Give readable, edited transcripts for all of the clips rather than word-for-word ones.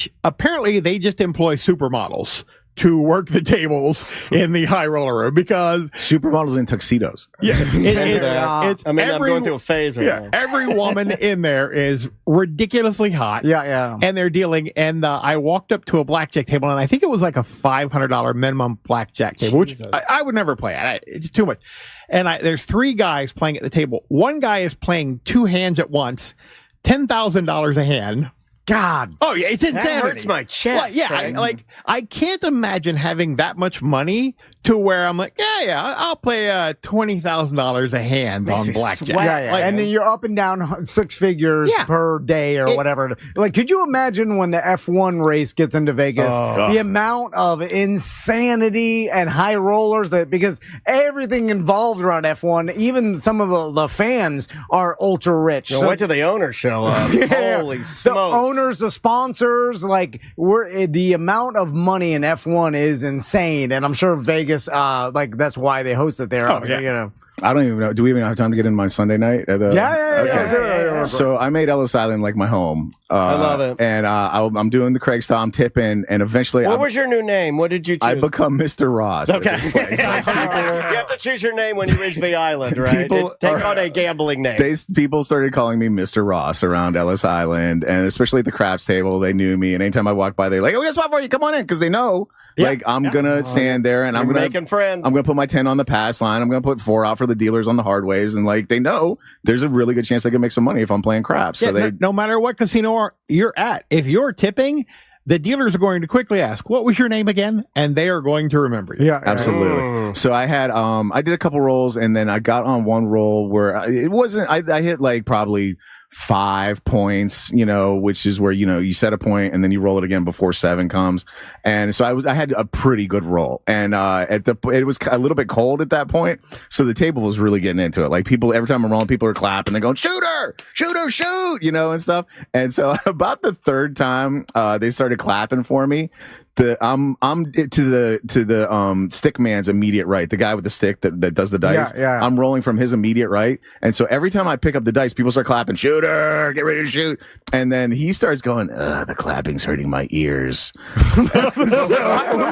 which apparently they just employ supermodels to work the tables in the high roller room because supermodels in tuxedos. Yeah, it's I'm going through a phase right now. Every woman in there is ridiculously hot. Yeah. And they're dealing. And I walked up to a blackjack table, and I think it was like a $500 minimum blackjack table, which I would never play at. It's too much. And there's 3 guys playing at the table. One guy is playing 2 hands at once, $10,000 a hand. God. Oh, yeah, it's insanity. That hurts my chest. Well, I can't imagine having that much money to where I'm like, I'll play $20,000 a hand on blackjack. Yeah. And then you're up and down 6 figures per day or whatever. Like, could you imagine when the F1 race gets into Vegas, the amount of insanity and high rollers because everything involved around F1, even some of the fans are ultra rich. Wait till the owners show up. Holy smokes. The owners, the sponsors, the amount of money in F1 is insane. And I'm sure Vegas, that's why they host it there. I don't even know. Do we even have time to get in my Sunday night? Yeah. So I made Ellis Island like my home. I love it. And I'm doing the Craig style. I'm tipping, and eventually, what was your new name? What did you choose? I become Mr. Ross. Okay. You have to choose your name when you reach the island, right? Take on a gambling name. People started calling me Mr. Ross around Ellis Island, and especially at the craps table, they knew me. And anytime I walk by, they're like, "Oh, we got a spot for you. Come on in," because they know, I'm gonna stand there and I'm gonna making friends. I'm gonna put my 10 on the pass line. I'm gonna put 4 out for the dealers on the hard ways, and they know there's a really good chance they can make some money if I'm playing craps. So no matter what casino you're at, if you're tipping, the dealers are going to quickly ask, "What was your name again?" And they are going to remember you. Yeah, absolutely. So I had I did a couple rolls, and then I got on one roll where it wasn't. I hit probably 5 points, which is where, you set a point and then you roll it again before 7 comes. And so I had a pretty good roll. And, it was a little bit cold at that point. So the table was really getting into it. People, every time I'm rolling, people are clapping. They're going, shooter, shoot, and stuff. And so about the 3rd time, they started clapping for me. I'm to the stick man's immediate right, the guy with the stick that does the dice. Yeah. I'm rolling from his immediate right, and so every time I pick up the dice, people start clapping, shooter, get ready to shoot, and then he starts going, the clapping's hurting my ears. Who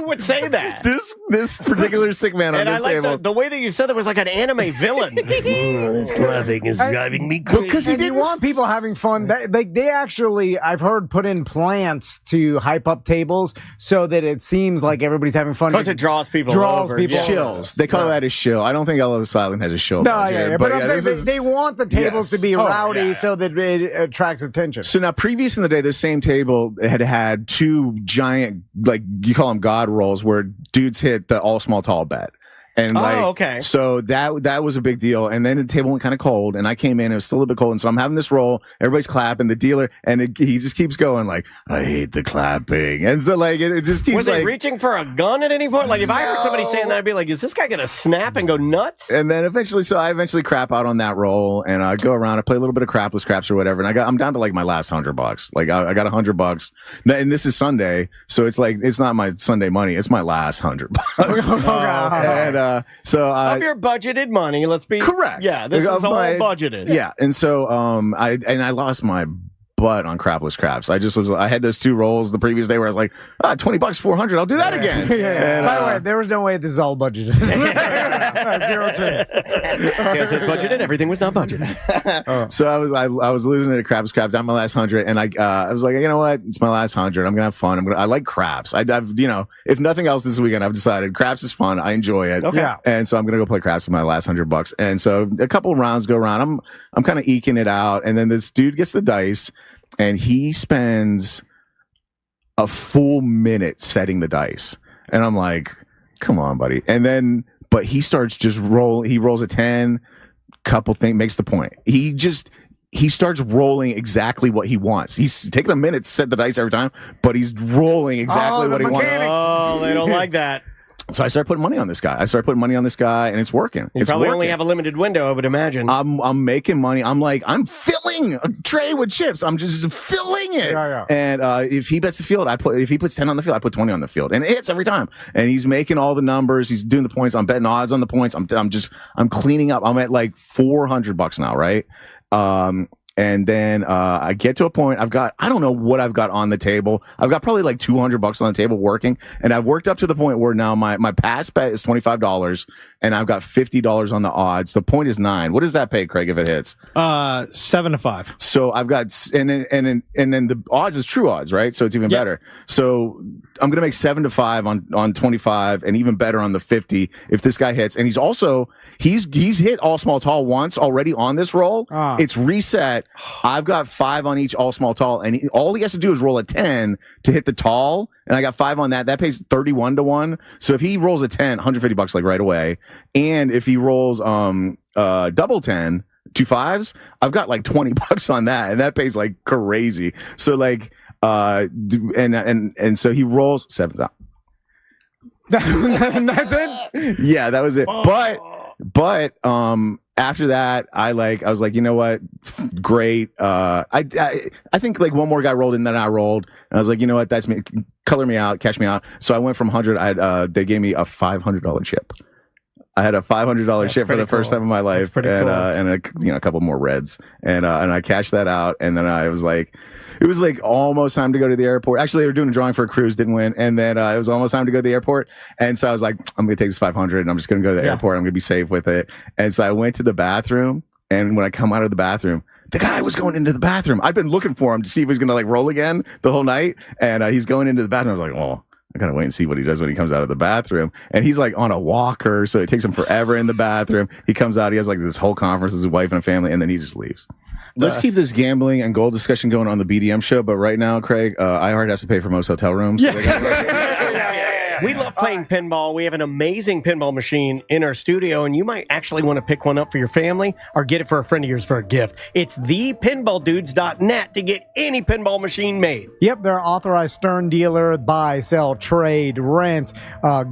would say that? This particular stick man on this table. The way that you said that was like an anime villain. This clapping is driving me crazy. Because you want people having fun. They actually, I've heard, put in plants to hype up tables so that it seems like everybody's having fun. Because it draws people over. Shills. They call that a shill. I don't think Ellis Island has a shill. No, but I'm saying they want the tables to be rowdy so that it attracts attention. So now, previous in the day, the same table had 2 giant, you call them God rolls, where dudes hit the all small tall bet. And okay. So that was a big deal. And then the table went kind of cold, and I came in, it was still a little bit cold. And so I'm having this roll, everybody's clapping, the dealer, and he just keeps going I hate the clapping. And so it just keeps Was they reaching for a gun at any point? If I heard somebody saying that, I'd be like, is this guy going to snap and go nuts? And then I eventually crap out on that roll, and I go around, I play a little bit of crapless craps or whatever. And I'm down to my last $100. I got $100. And this is Sunday. So it's not my Sunday money. It's my last $100. And, so of your budgeted money, let's be correct. Yeah, this was all budgeted. Yeah, and so I lost my butt on crapless craps. I had those 2 rolls the previous day where I was like, $20, 400, I'll do that again. And, by the way, there was no way this is all budgeted. 0 chance. It's budgeted. Everything was not budgeted. So I was losing it at craps down my last 100, and I was like, you know what? It's my last 100. I'm gonna have fun. I like craps. I've if nothing else this weekend, I've decided craps is fun. I enjoy it. Okay. Yeah. And so I'm gonna go play craps with my last $100. And so a couple rounds go around. I'm kind of eking it out, and then this dude gets the dice. And he spends a full minute setting the dice. And I'm like, come on, buddy. But he starts just rolling. He rolls a 10, couple things, makes the point. He starts rolling exactly what he wants. He's taking a minute to set the dice every time, but he's rolling exactly what he wants. Oh, they don't like that. So I started putting money on this guy. And it's working. You probably only have a limited window, I would imagine. I'm making money. I'm filling a tray with chips. I'm just filling it. Yeah. And if he bets the field, if he puts 10 on the field, I put 20 on the field, and it hits every time. And he's making all the numbers. He's doing the points. I'm betting odds on the points. I'm cleaning up. I'm at $400 now, right? And then I get to a point, I don't know what I've got on the table. I've got probably like $200 on the table working. And I've worked up to the point where now my pass bet is $25 and I've got $50 on the odds. The point is 9. What does that pay, Craig, if it hits? 7 to 5. So I've got, and then the odds is true odds, right? So it's even better. So I'm going to make 7 to 5 on 25 and even better on the 50 if this guy hits. And he's hit all small tall once already on this roll. It's reset. I've got 5 on each all small tall, and all he has to do is roll a 10 to hit the tall, and I got 5 on that. That pays 31 to 1. So if he rolls a 10, $150 like right away, and if he rolls double 10, 2 5s, I've got like $20 on that, and that pays like crazy. So like and so he rolls 7s out. That's it. Yeah, that was it. But after that, I was like, you know what? Great. I think like one more guy rolled in, then I rolled, and I was like, you know what? That's me. Color me out, cash me out. So I went from 100. They gave me a $500 chip. I had a $500 chip for the first time in my life, and a couple more reds, and I cashed that out, and then I was like, it was like almost time to go to the airport. Actually, they were doing a drawing for a cruise, didn't win, and then it was almost time to go to the airport, and so I was like, I'm gonna take this 500, and I'm just gonna go to the airport. I'm gonna be safe with it, and so I went to the bathroom, and when I come out of the bathroom, the guy was going into the bathroom. I'd been looking for him to see if he was gonna like roll again the whole night, and he's going into the bathroom. I was like, oh. I gotta wait and see what he does when he comes out of the bathroom. And he's like on a walker, so it takes him forever in the bathroom. He comes out, he has like this whole conference with his wife and a family, and then he just leaves. Let's keep this gambling and gold discussion going on the BDM show, but right now, Craig, iHeart has to pay for most hotel rooms. Yeah. We love playing pinball. We have an amazing pinball machine in our studio, and you might actually want to pick one up for your family or get it for a friend of yours for a gift. It's thepinballdudes.net to get any pinball machine made. Yep, they're an authorized Stern dealer. Buy, sell, trade, rent.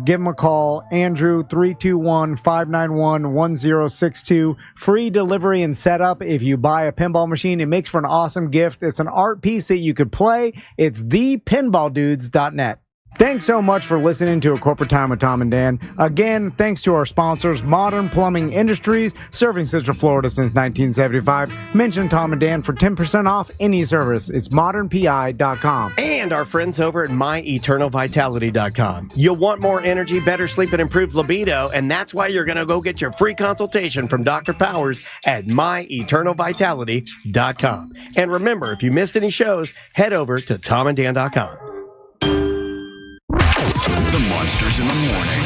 Give them a call. Andrew, 321-591-1062. Free delivery and setup if you buy a pinball machine. It makes for an awesome gift. It's an art piece that you could play. It's thepinballdudes.net. Thanks so much for listening to A Corporate Time with Tom and Dan. Again, thanks to our sponsors, Modern Plumbing Industries, serving Central Florida since 1975. Mention Tom and Dan for 10% off any service. It's modernpi.com. And our friends over at myeternalvitality.com. You'll want more energy, better sleep, and improved libido, and that's why you're going to go get your free consultation from Dr. Powers at myeternalvitality.com. And remember, if you missed any shows, head over to tomanddan.com. The Monsters in the Morning.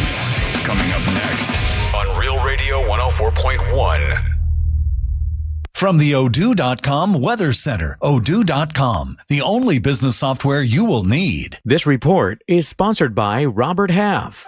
Coming up next on Real Radio 104.1. From the Odoo.com Weather Center, Odoo.com, the only business software you will need. This report is sponsored by Robert Half.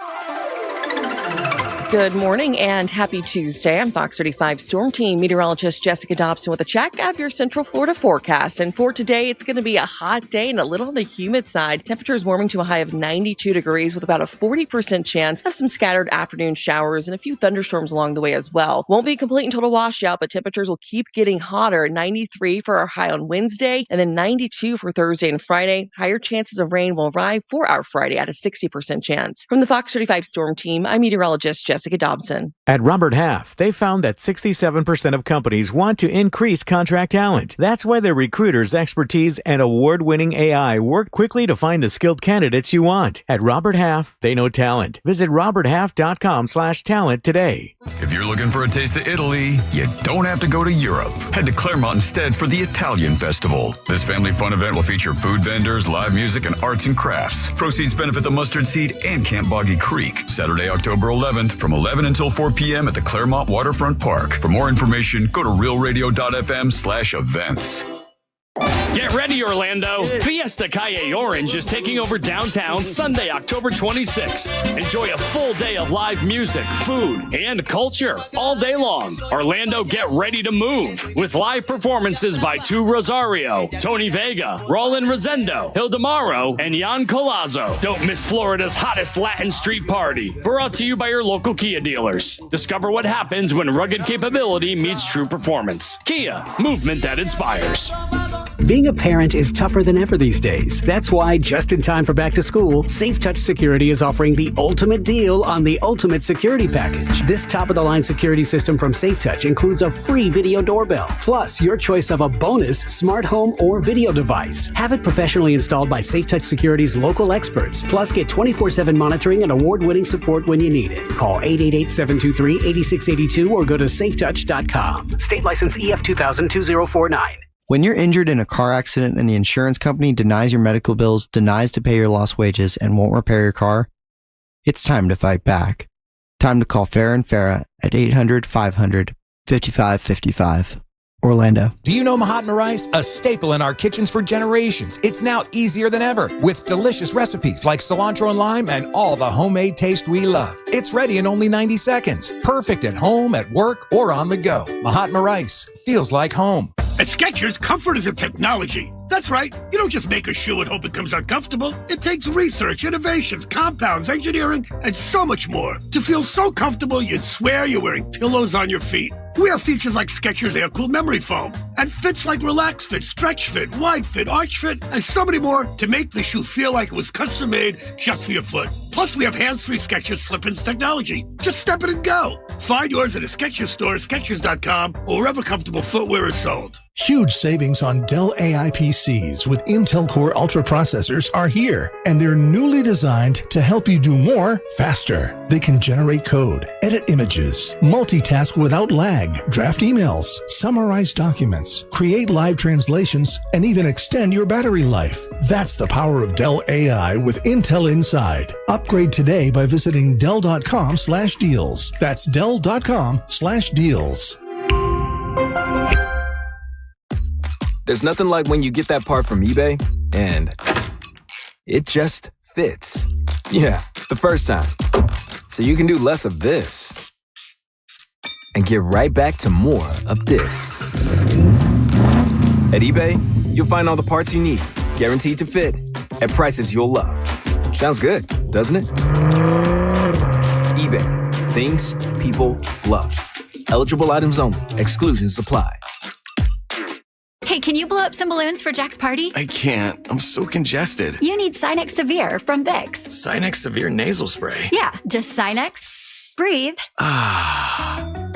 Good morning and happy Tuesday. I'm Fox 35 Storm Team meteorologist Jessica Dobson with a check of your Central Florida forecast. And for today, it's going to be a hot day and a little on the humid side. Temperatures warming to a high of 92 degrees with about a 40% chance of some scattered afternoon showers and a few thunderstorms along the way as well. Won't be complete and total washout, but temperatures will keep getting hotter. 93 for our high on Wednesday and then 92 for Thursday and Friday. Higher chances of rain will arrive for our Friday at a 60% chance. From the Fox 35 Storm Team, I'm meteorologist Jessica Dobson. At Robert Half, they found that 67% of companies want to increase contract talent. That's why their recruiters' expertise and award-winning AI work quickly to find the skilled candidates you want. At Robert Half, they know talent. Visit roberthalf.com/talent today. If you're looking for a taste of Italy, you don't have to go to Europe. Head to Claremont instead for the Italian Festival. This family fun event will feature food vendors, live music, and arts and crafts. Proceeds benefit the Mustard Seed and Camp Boggy Creek. Saturday, October 11th from 11 until 4 p.m. at the Claremont Waterfront Park. For more information, go to realradio.fm/events. Get ready, Orlando. Fiesta Calle Orange is taking over downtown Sunday, October 26th. Enjoy a full day of live music, food, and culture all day long. Orlando, get ready to move with live performances by Tu Rosario, Tony Vega, Roland Rosendo, Hildemaro, and Jan Colazzo. Don't miss Florida's hottest Latin street party. Brought to you by your local Kia dealers. Discover what happens when rugged capability meets true performance. Kia, movement that inspires. Being a parent is tougher than ever these days. That's why, just in time for back to school, SafeTouch Security is offering the ultimate deal on the Ultimate Security Package. This top-of-the-line security system from SafeTouch includes a free video doorbell, plus your choice of a bonus smart home or video device. Have it professionally installed by SafeTouch Security's local experts, plus get 24/7 monitoring and award-winning support when you need it. Call 888-723-8682 or go to safetouch.com. State license EF 2000-2049. When you're injured in a car accident and the insurance company denies your medical bills, denies to pay your lost wages, and won't repair your car, it's time to fight back. Time to call Farah and Farah at 800-500-5555. Orlando. Do you know Mahatma rice? A staple in our kitchens for generations. It's now easier than ever with delicious recipes like cilantro and lime and all the homemade taste we love. It's ready in only 90 seconds. Perfect at home, at work, or on the go. Mahatma rice feels like home. At Skechers, comfort is a technology. That's right. You don't just make a shoe and hope it comes out comfortable. It takes research, innovations, compounds, engineering, and so much more to feel so comfortable you'd swear you're wearing pillows on your feet. We have features like Skechers Air-Cooled Memory Foam and fits like Relax Fit, Stretch Fit, Wide Fit, Arch Fit, and so many more to make the shoe feel like it was custom made just for your foot. Plus, we have hands-free Skechers Slip-ins technology. Just step it and go. Find yours at a Skechers store, Skechers.com, or wherever comfortable footwear is sold. Huge savings on Dell AI PCs with Intel Core Ultra processors are here, and they're newly designed to help you do more faster. They can generate code, edit images, multitask without lag, draft emails, summarize documents, create live translations, and even extend your battery life. That's the power of Dell AI with Intel inside. Upgrade today by visiting Dell.com/deals. That's Dell.com/deals. There's nothing like when you get that part from eBay and it just fits. Yeah, the first time. So you can do less of this and get right back to more of this. At eBay, you'll find all the parts you need, guaranteed to fit, at prices you'll love. Sounds good, doesn't it? eBay, things people love. Eligible items only. Exclusions apply. Hey, can you blow up some balloons for Jack's party? I can't. I'm so congested. You need Sinex Severe from Vicks. Sinex Severe nasal spray. Yeah, just Sinex. Breathe.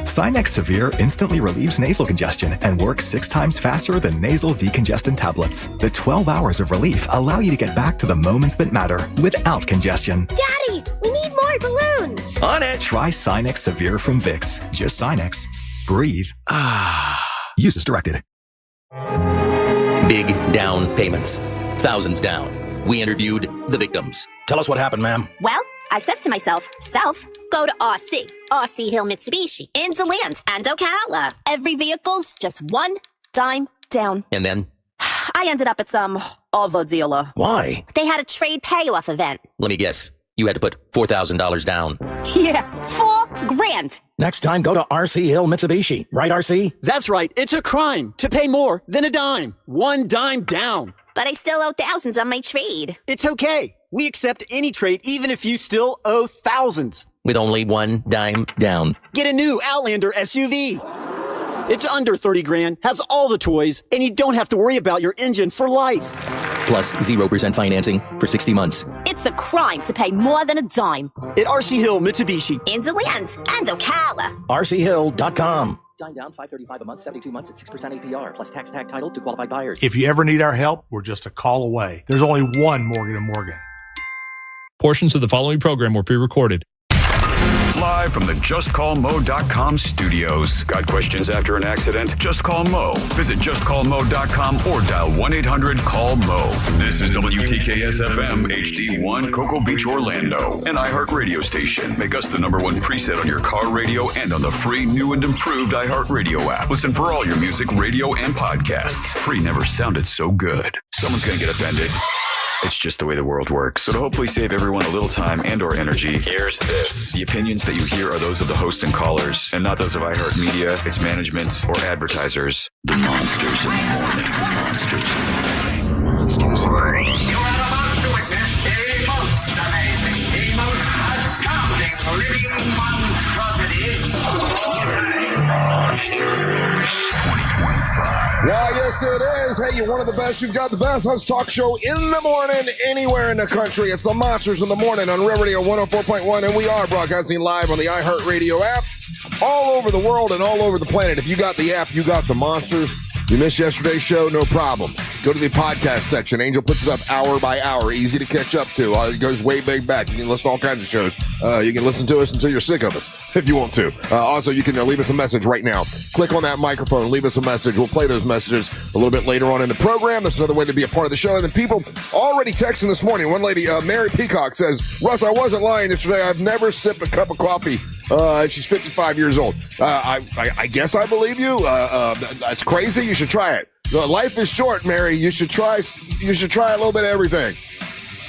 Sinex Severe instantly relieves nasal congestion and works 6 times faster than nasal decongestant tablets. The 12 hours of relief allow you to get back to the moments that matter without congestion. Daddy, we need more balloons. On it. Try Sinex Severe from Vicks. Just Sinex. Breathe. Use as directed. Big down payments. Thousands down. We interviewed the victims. Tell us what happened, ma'am. Well, I says to myself, go to RC Hill Mitsubishi, in DeLand and Ocala. Every vehicle's just one dime down. And then? I ended up at some other dealer. Why? They had a trade payoff event. Let me guess. You had to put $4,000 down. Yeah, $4,000. Next time, go to RC Hill Mitsubishi. Right, RC? That's right. It's a crime to pay more than a dime. One dime down. But I still owe thousands on my trade. It's okay. We accept any trade, even if you still owe thousands. With only one dime down. Get a new Outlander SUV. It's under 30 grand, has all the toys, and you don't have to worry about your engine for life. Plus 0% financing for 60 months. It's a crime to pay more than a dime. At RC Hill Mitsubishi. In DeLand and Ocala. RCHill.com. Dime down, $535 a month, 72 months at 6% APR, plus tax tag title to qualified buyers. If you ever need our help, we're just a call away. There's only one Morgan & Morgan. Portions of the following program were pre-recorded. Live from the JustCallMo.com studios. Got questions after an accident? Just call Mo. Visit JustCallMo.com or dial 1-800-CALL-MO. This is WTKS-FM HD1 Cocoa Beach, Orlando. An iHeart radio station. Make us the #1 preset on your car radio and on the free, new and improved iHeart radio app. Listen for all your music, radio, and podcasts. Free never sounded so good. Someone's going to get offended. It's just the way the world works. So to hopefully save everyone a little time and or energy, here's this. The opinions that you hear are those of the host and callers, and not those of iHeartMedia, its management, or advertisers. The monsters in the morning. Monsters in the morning. Monsters in the morning. You are about to witness the most amazing, the most astounding living monstrosity. Monsters 2025. Why, yes, it is. Hey, you're one of the best. You've got the best. Let's talk show in the morning, anywhere in the country. It's the Monsters in the Morning on Rev Radio 104.1, and we are broadcasting live on the iHeartRadio app all over the world and all over the planet. If you got the app, you got the Monsters. You missed yesterday's show, no problem. Go to the podcast section. Angel puts it up hour by hour. Easy to catch up to. It goes way big back. You can listen to all kinds of shows. You can listen to us until you're sick of us, if you want to. Also, you can leave us a message right now. Click on that microphone. Leave us a message. We'll play those messages a little bit later on in the program. That's another way to be a part of the show. And then people already texting this morning. One lady, Mary Peacock, says, Russ, I wasn't lying yesterday. I've never sipped a cup of coffee. She's 55 years old. I guess I believe you. That's crazy. You should try it. Life is short, Mary. You should try a little bit of everything.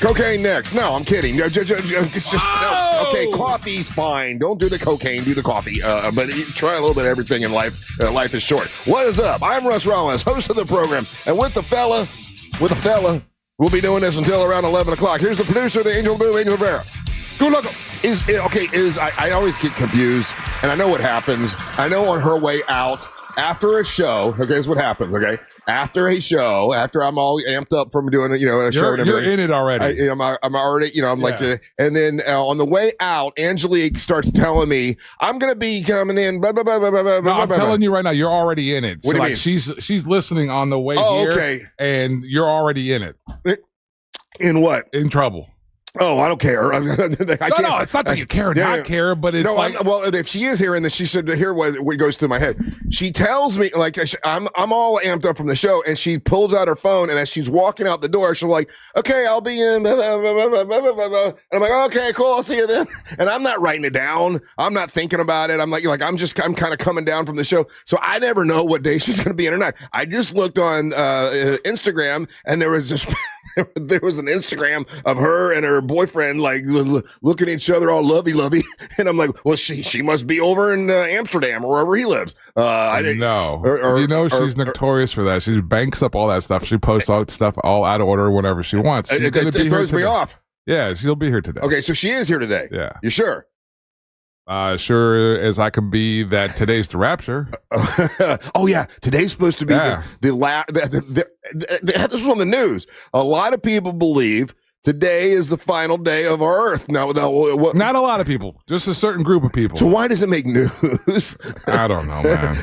Cocaine next. No, I'm kidding. It's just no. Okay, coffee's fine. Don't do the cocaine. Do the coffee. But try a little bit of everything in life. Life is short. What is up? I'm Russ Rollins, host of the program, and with a fella, we'll be doing this until around 11 o'clock. Here's the producer of the Angel Boom, Angel Rivera. Good luck. I always get confused, and I know what happens. I know on her way out after a show. Okay, here's what happens. Okay, after a show, after I'm all amped up from doing a show and everything, you're in it already. I'm already, I'm like, and then on the way out, Angelique starts telling me I'm gonna be coming in. Blah, blah, blah, blah, blah, no, blah, I'm blah, telling you right now, you're already in it. What do you mean? She's listening on the way here, okay, and you're already in it. In what? In trouble. Oh, I don't care. No, it's not that you care or not care, but it's well, if she is hearing this, she should hear what goes through my head. She tells me, like, I'm all amped up from the show, and she pulls out her phone, and as she's walking out the door, she's like, okay, I'll be in, blah, blah, blah, blah, blah, blah, blah. And I'm like, okay, cool, I'll see you then. And I'm not writing it down. I'm not thinking about it. I'm like I'm kind of coming down from the show. So I never know what day she's going to be in or not. I just looked on Instagram, and there was just... there was an Instagram of her and her boyfriend like looking at each other all lovey, and I'm like, well, she must be over in Amsterdam or wherever he lives. She's notorious for that. She banks up all that stuff. She posts all that stuff all out of order whenever she wants. It throws me off. Yeah, she'll be here today. Okay, so she is here today. Yeah, you sure? Sure as I can be that today's the Rapture. Oh yeah, today's supposed to be this was on the news. A lot of people believe today is the final day of our Earth. Now, what? Not a lot of people, just a certain group of people. So why does it make news? I don't know, man.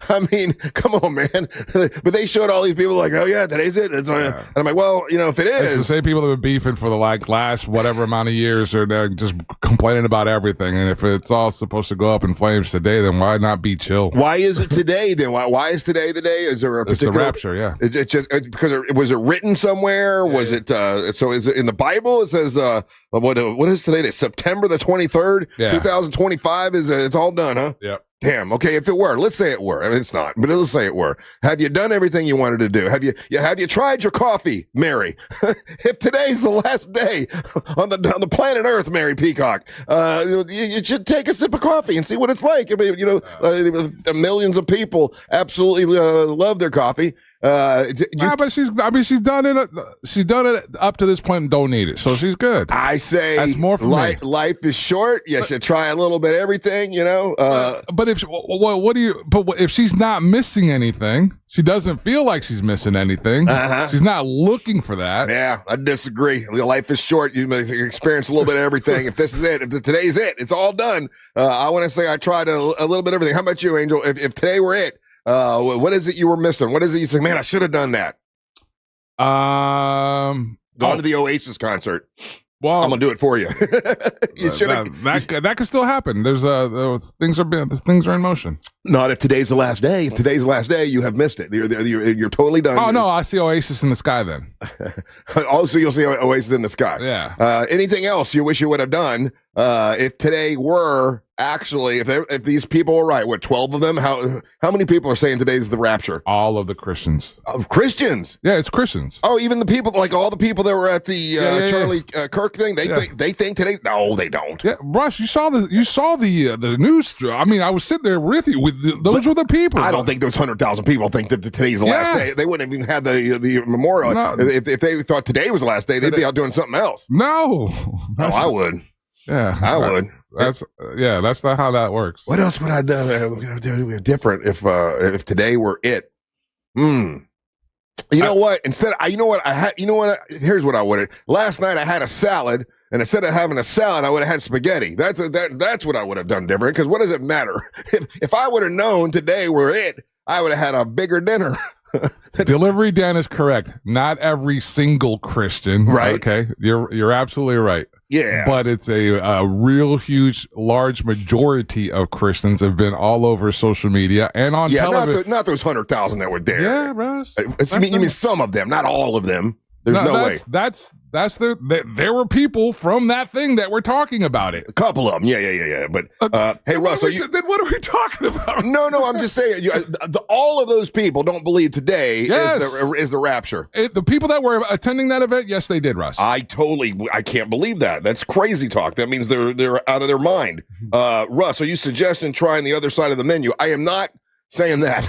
I mean, come on, man. But they showed all these people like, oh yeah, today's it. And I'm like, well, if it is. It's the same people that have been beefing for the last whatever amount of years, or they're just complaining about everything. And if it's all supposed to go up in flames today, then why not be chill? Why is it today then? Why is today the day? Is there a particular? It's the Rapture, yeah. It's because was it written somewhere? Yeah, was it? So is it in the Bible? It says what is today? It's September the 23rd, 2025. It's all done, huh? Yep. Damn. Okay, if it were, let's say it were. I mean, it's not, but let's say it were. Have you done everything you wanted to do? Have you tried your coffee, Mary? If today's the last day on the planet Earth, Mary Peacock, you should take a sip of coffee and see what it's like. I mean, millions of people absolutely love their coffee. But she's done it. She's done it up to this point and don't need it, so she's good. I say that's more for me. Life is short. You should try a little bit of everything, But if she's not missing anything, she doesn't feel like she's missing anything. She's not looking for that. Yeah, I disagree. Life is short. You experience a little bit of everything. If this is it, if today's it, it's all done. I want to say I tried a little bit of everything. How about you, Angel? If today were it. What is it you were missing? What is it you say, man, I should have done that? Gone to the Oasis concert. Well, I'm gonna do it for you. You should have. That could still happen. There's things are in motion. Not if today's the last day. If today's the last day, you have missed it. You're totally done. Oh no, I see Oasis in the sky then. Also, you'll see Oasis in the sky. Yeah. Anything else you wish you would have done if today were actually if these people were right? What, 12 of them? How many people are saying today's the Rapture? All of the Christians. Of Christians? Yeah, it's Christians. Oh, even the people like all the people that were at the Charlie Kirk thing. They think today. No, they don't. Yeah, Russ, you saw the news. I mean, I was sitting there with you. Those were the people. I don't think those 100,000 people think that today's the last day. They wouldn't even have the memorial. No. If they thought today was the last day, they'd be out doing something else. No, I would. Yeah, I would. That's not how that works. What else would I do different if today were it? You know what? Here's what I would have. Last night I had a salad, and instead of having a salad, I would have had spaghetti. That's what I would have done different. Because what does it matter? If I would have known today were it, I would have had a bigger dinner. Delivery Dan is correct. Not every single Christian, right? Okay, you're absolutely right. Yeah, but it's a real huge, large majority of Christians have been all over social media and on television. Not those 100,000 that were there. Yeah, Russ. You mean some of them, not all of them. There's no way. There were people from that thing that were talking about it. A couple of them, yeah. But hey, Russ, then what are we talking about? No, I'm just saying. All of those people don't believe today is the rapture. The people that were attending that event, yes, they did, Russ. I can't believe that. That's crazy talk. That means they're out of their mind. Russ, are you suggesting trying the other side of the menu? I am not saying that.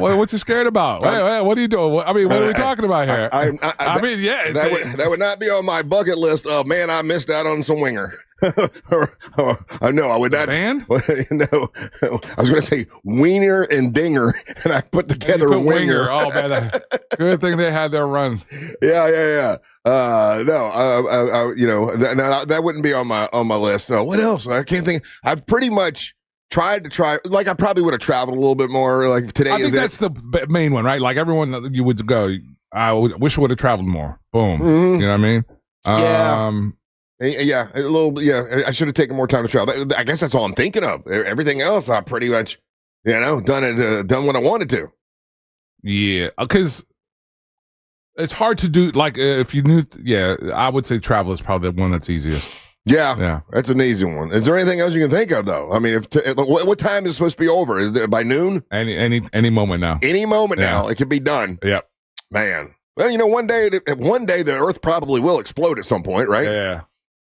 What's you scared about? What are you doing? I mean, what are we talking about here? That would not be on my bucket list of, man, I missed out on some winger. No, I would not. Band? No, I was going to say wiener and dinger, and I put together a winger. Oh, man. Good thing they had their run. Yeah. That wouldn't be on my list. No, what else? I can't think. I've pretty much tried to try, like I probably would have traveled a little bit more. Like today, I think that's the main one, right? Like everyone, you would go. Wish I would have traveled more. Boom. Mm-hmm. You know what I mean? A little. Yeah, I should have taken more time to travel. I guess that's all I'm thinking of. Everything else, I pretty much, done what I wanted to. Yeah, because it's hard to do. Like if you knew, I would say travel is probably the one that's easiest. Yeah, that's an easy one. Is there anything else you can think of though? I mean, what time is it supposed to be over? Is it by noon? Any moment now. Any moment now, it could be done. Yep. Man, well, one day the Earth probably will explode at some point, right? Yeah.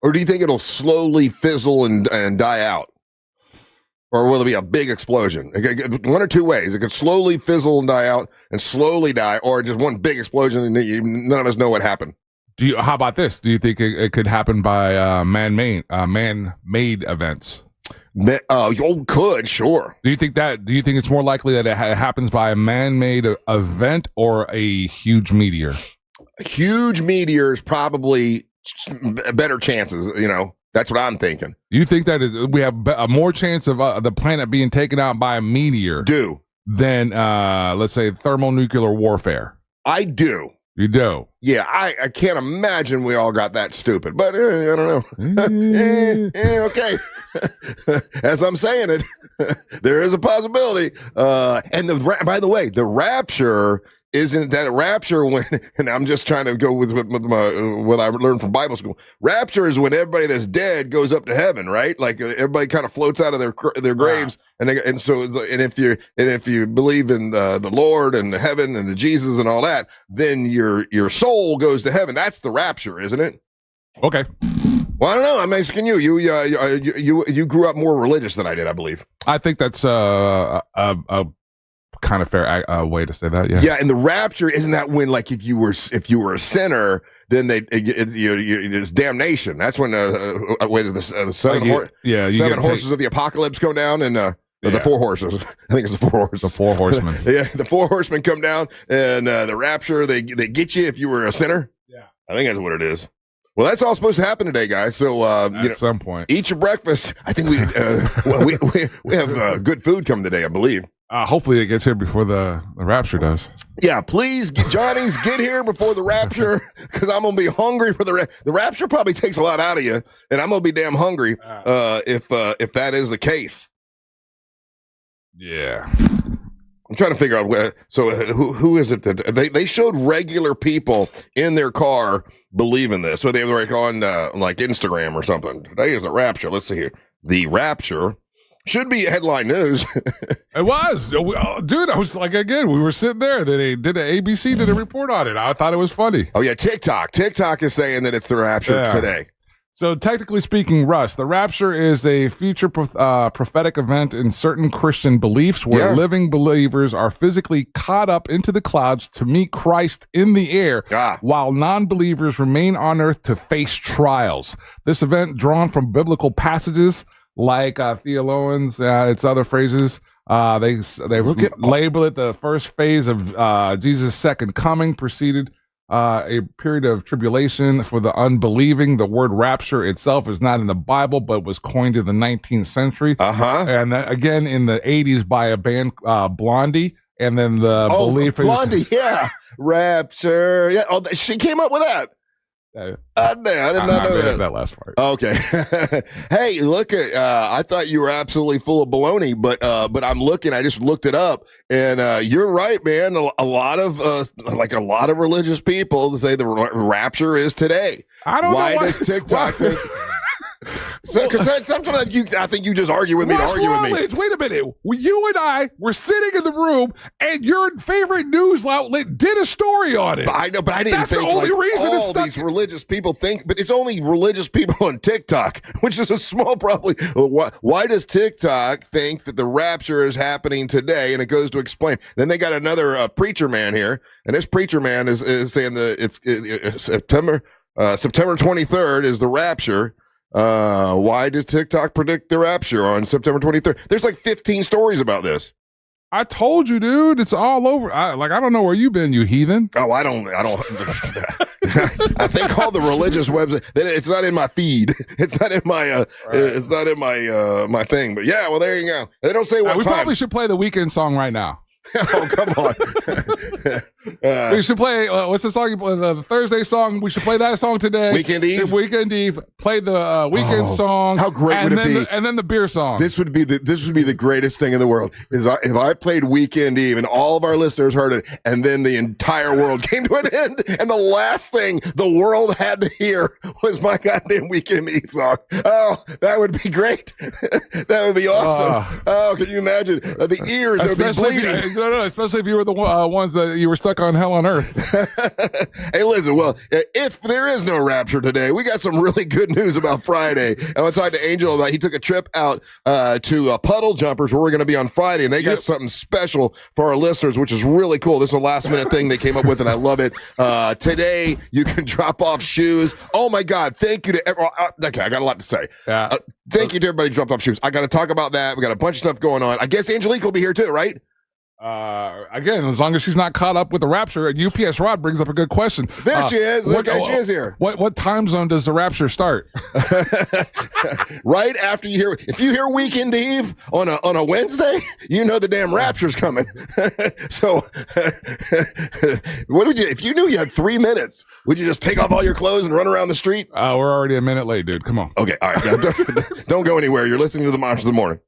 Or do you think it'll slowly fizzle and die out? Or will it be a big explosion? One or two ways. It could slowly fizzle and die out and slowly die, or just one big explosion and none of us know what happened. How about this? Do you think it could happen by man-made events? Could, sure. Do you think it's more likely that it happens by a man-made event or a huge meteor? A huge meteor is probably better chances, That's what I'm thinking. You think that we have a more chance of the planet being taken out by a meteor than, let's say, thermonuclear warfare? I do. You do? Yeah, I can't imagine we all got that stupid, but I don't know. Okay. As I'm saying it, there is a possibility. And by the way, the rapture isn't that rapture when, and I'm just trying to go with what I learned from Bible school. Rapture is when everybody that's dead goes up to heaven, right? Like everybody kind of floats out of their graves, and if you believe in the Lord and heaven and the Jesus and all that, then your soul goes to heaven. That's the rapture, isn't it? Okay. Well, I don't know. I'm asking you. You grew up more religious than I did, I believe. I think that's a kind of fair way to say that. Yeah. And the rapture, isn't that when, like, if you were a sinner, then it's damnation. That's when the seven horses of the apocalypse come down, and the four horses. I think it's the four horses. The four horsemen. Yeah, the four horsemen come down, and the rapture, they get you if you were a sinner. Yeah, I think that's what it is. Well, that's all supposed to happen today, guys. So at some point, eat your breakfast. I think we have good food coming today, I believe. Hopefully it gets here before the rapture does. Yeah, please, Johnny's, get here before the rapture, because I'm going to be hungry for the rapture. Probably takes a lot out of you, and I'm going to be damn hungry if that is the case. Yeah. I'm trying to figure out who is it that they showed regular people in their car believing this. So they were like on like Instagram or something. Today is the rapture. Let's see here. The rapture. Should be headline news. It was. Dude, I was like, again, we were sitting there. They did ABC did a report on it. I thought it was funny. Oh, yeah, TikTok. TikTok is saying that it's the rapture today. So technically speaking, Russ, the rapture is a future prophetic event in certain Christian beliefs where living believers are physically caught up into the clouds to meet Christ in the air, while non-believers remain on earth to face trials. This event, drawn from biblical passages like Theologians, its other phrases, They label it the first phase of Jesus' second coming, preceded a period of tribulation for the unbelieving. The word rapture itself is not in the Bible, but was coined in the 19th century. And that, again, in the 80s by a band, Blondie. And then the belief Blondie, yeah. Rapture. Yeah. Oh, she came up with that. I did not know that last part. Okay. Hey, look at I thought you were absolutely full of baloney, but I'm looking, I just looked it up, and you're right, man. A lot of religious people say the rapture is today. I don't know why does TikTok think because that's something that I think you just argue with me to argue with me. Wait a minute. You and I were sitting in the room, and your favorite news outlet did a story on it. I know, but I didn't That's think the only reason it's stuck. These religious people think, but it's only religious people on TikTok, which is a small problem. Why does TikTok think that the rapture is happening today? And it goes to explain. Then they got another preacher man here, and this preacher man is saying that it's September 23rd is the rapture. Why does TikTok predict the rapture on September 23rd? There's like 15 stories about this. I told you, dude. It's all over. I don't know where you've been, you heathen. Oh, I don't. I think all the religious websites. It's not in my feed. It's not in my. It's not in my my thing. But yeah, well, there you go. They don't say what we time. We probably should play the Weekend song right now. Oh, come on. We should play, what's the song? The Thursday song. We should play that song today. Weekend Eve? Weekend Eve. Play the Weekend song. How great would it be? And then the beer song. This would be the greatest thing in the world. If I played Weekend Eve and all of our listeners heard it, and then the entire world came to an end, and the last thing the world had to hear was my goddamn Weekend Eve song. Oh, that would be great. That would be awesome. Oh, can you imagine? The ears would be bleeding. No, especially if you were the ones that you were stuck on hell on earth. Hey, listen, well, if there is no rapture today, we got some really good news about Friday. I want to talk to Angel about, he took a trip out to Puddle Jumpers, where we're going to be on Friday, and they got something special for our listeners, which is really cool. This is a last minute thing they came up with, and I love it. Today, you can drop off shoes. Oh my God. Thank you to everyone. Okay, I got a lot to say. Thank you to everybody who dropped off shoes. I got to talk about that. We got a bunch of stuff going on. I guess Angelique will be here too, right? Again, as long as she's not caught up with the rapture, UPS Rod brings up a good question. There she is. She is here. What time zone does the rapture start? Right after if you hear Weekend Eve on a Wednesday, you know the damn rapture's coming. So, what would you, if you knew you had 3 minutes, would you just take off all your clothes and run around the street? We're already a minute late, dude. Come on. Okay, all right. Don't go anywhere. You're listening to the Monsters of the Morning.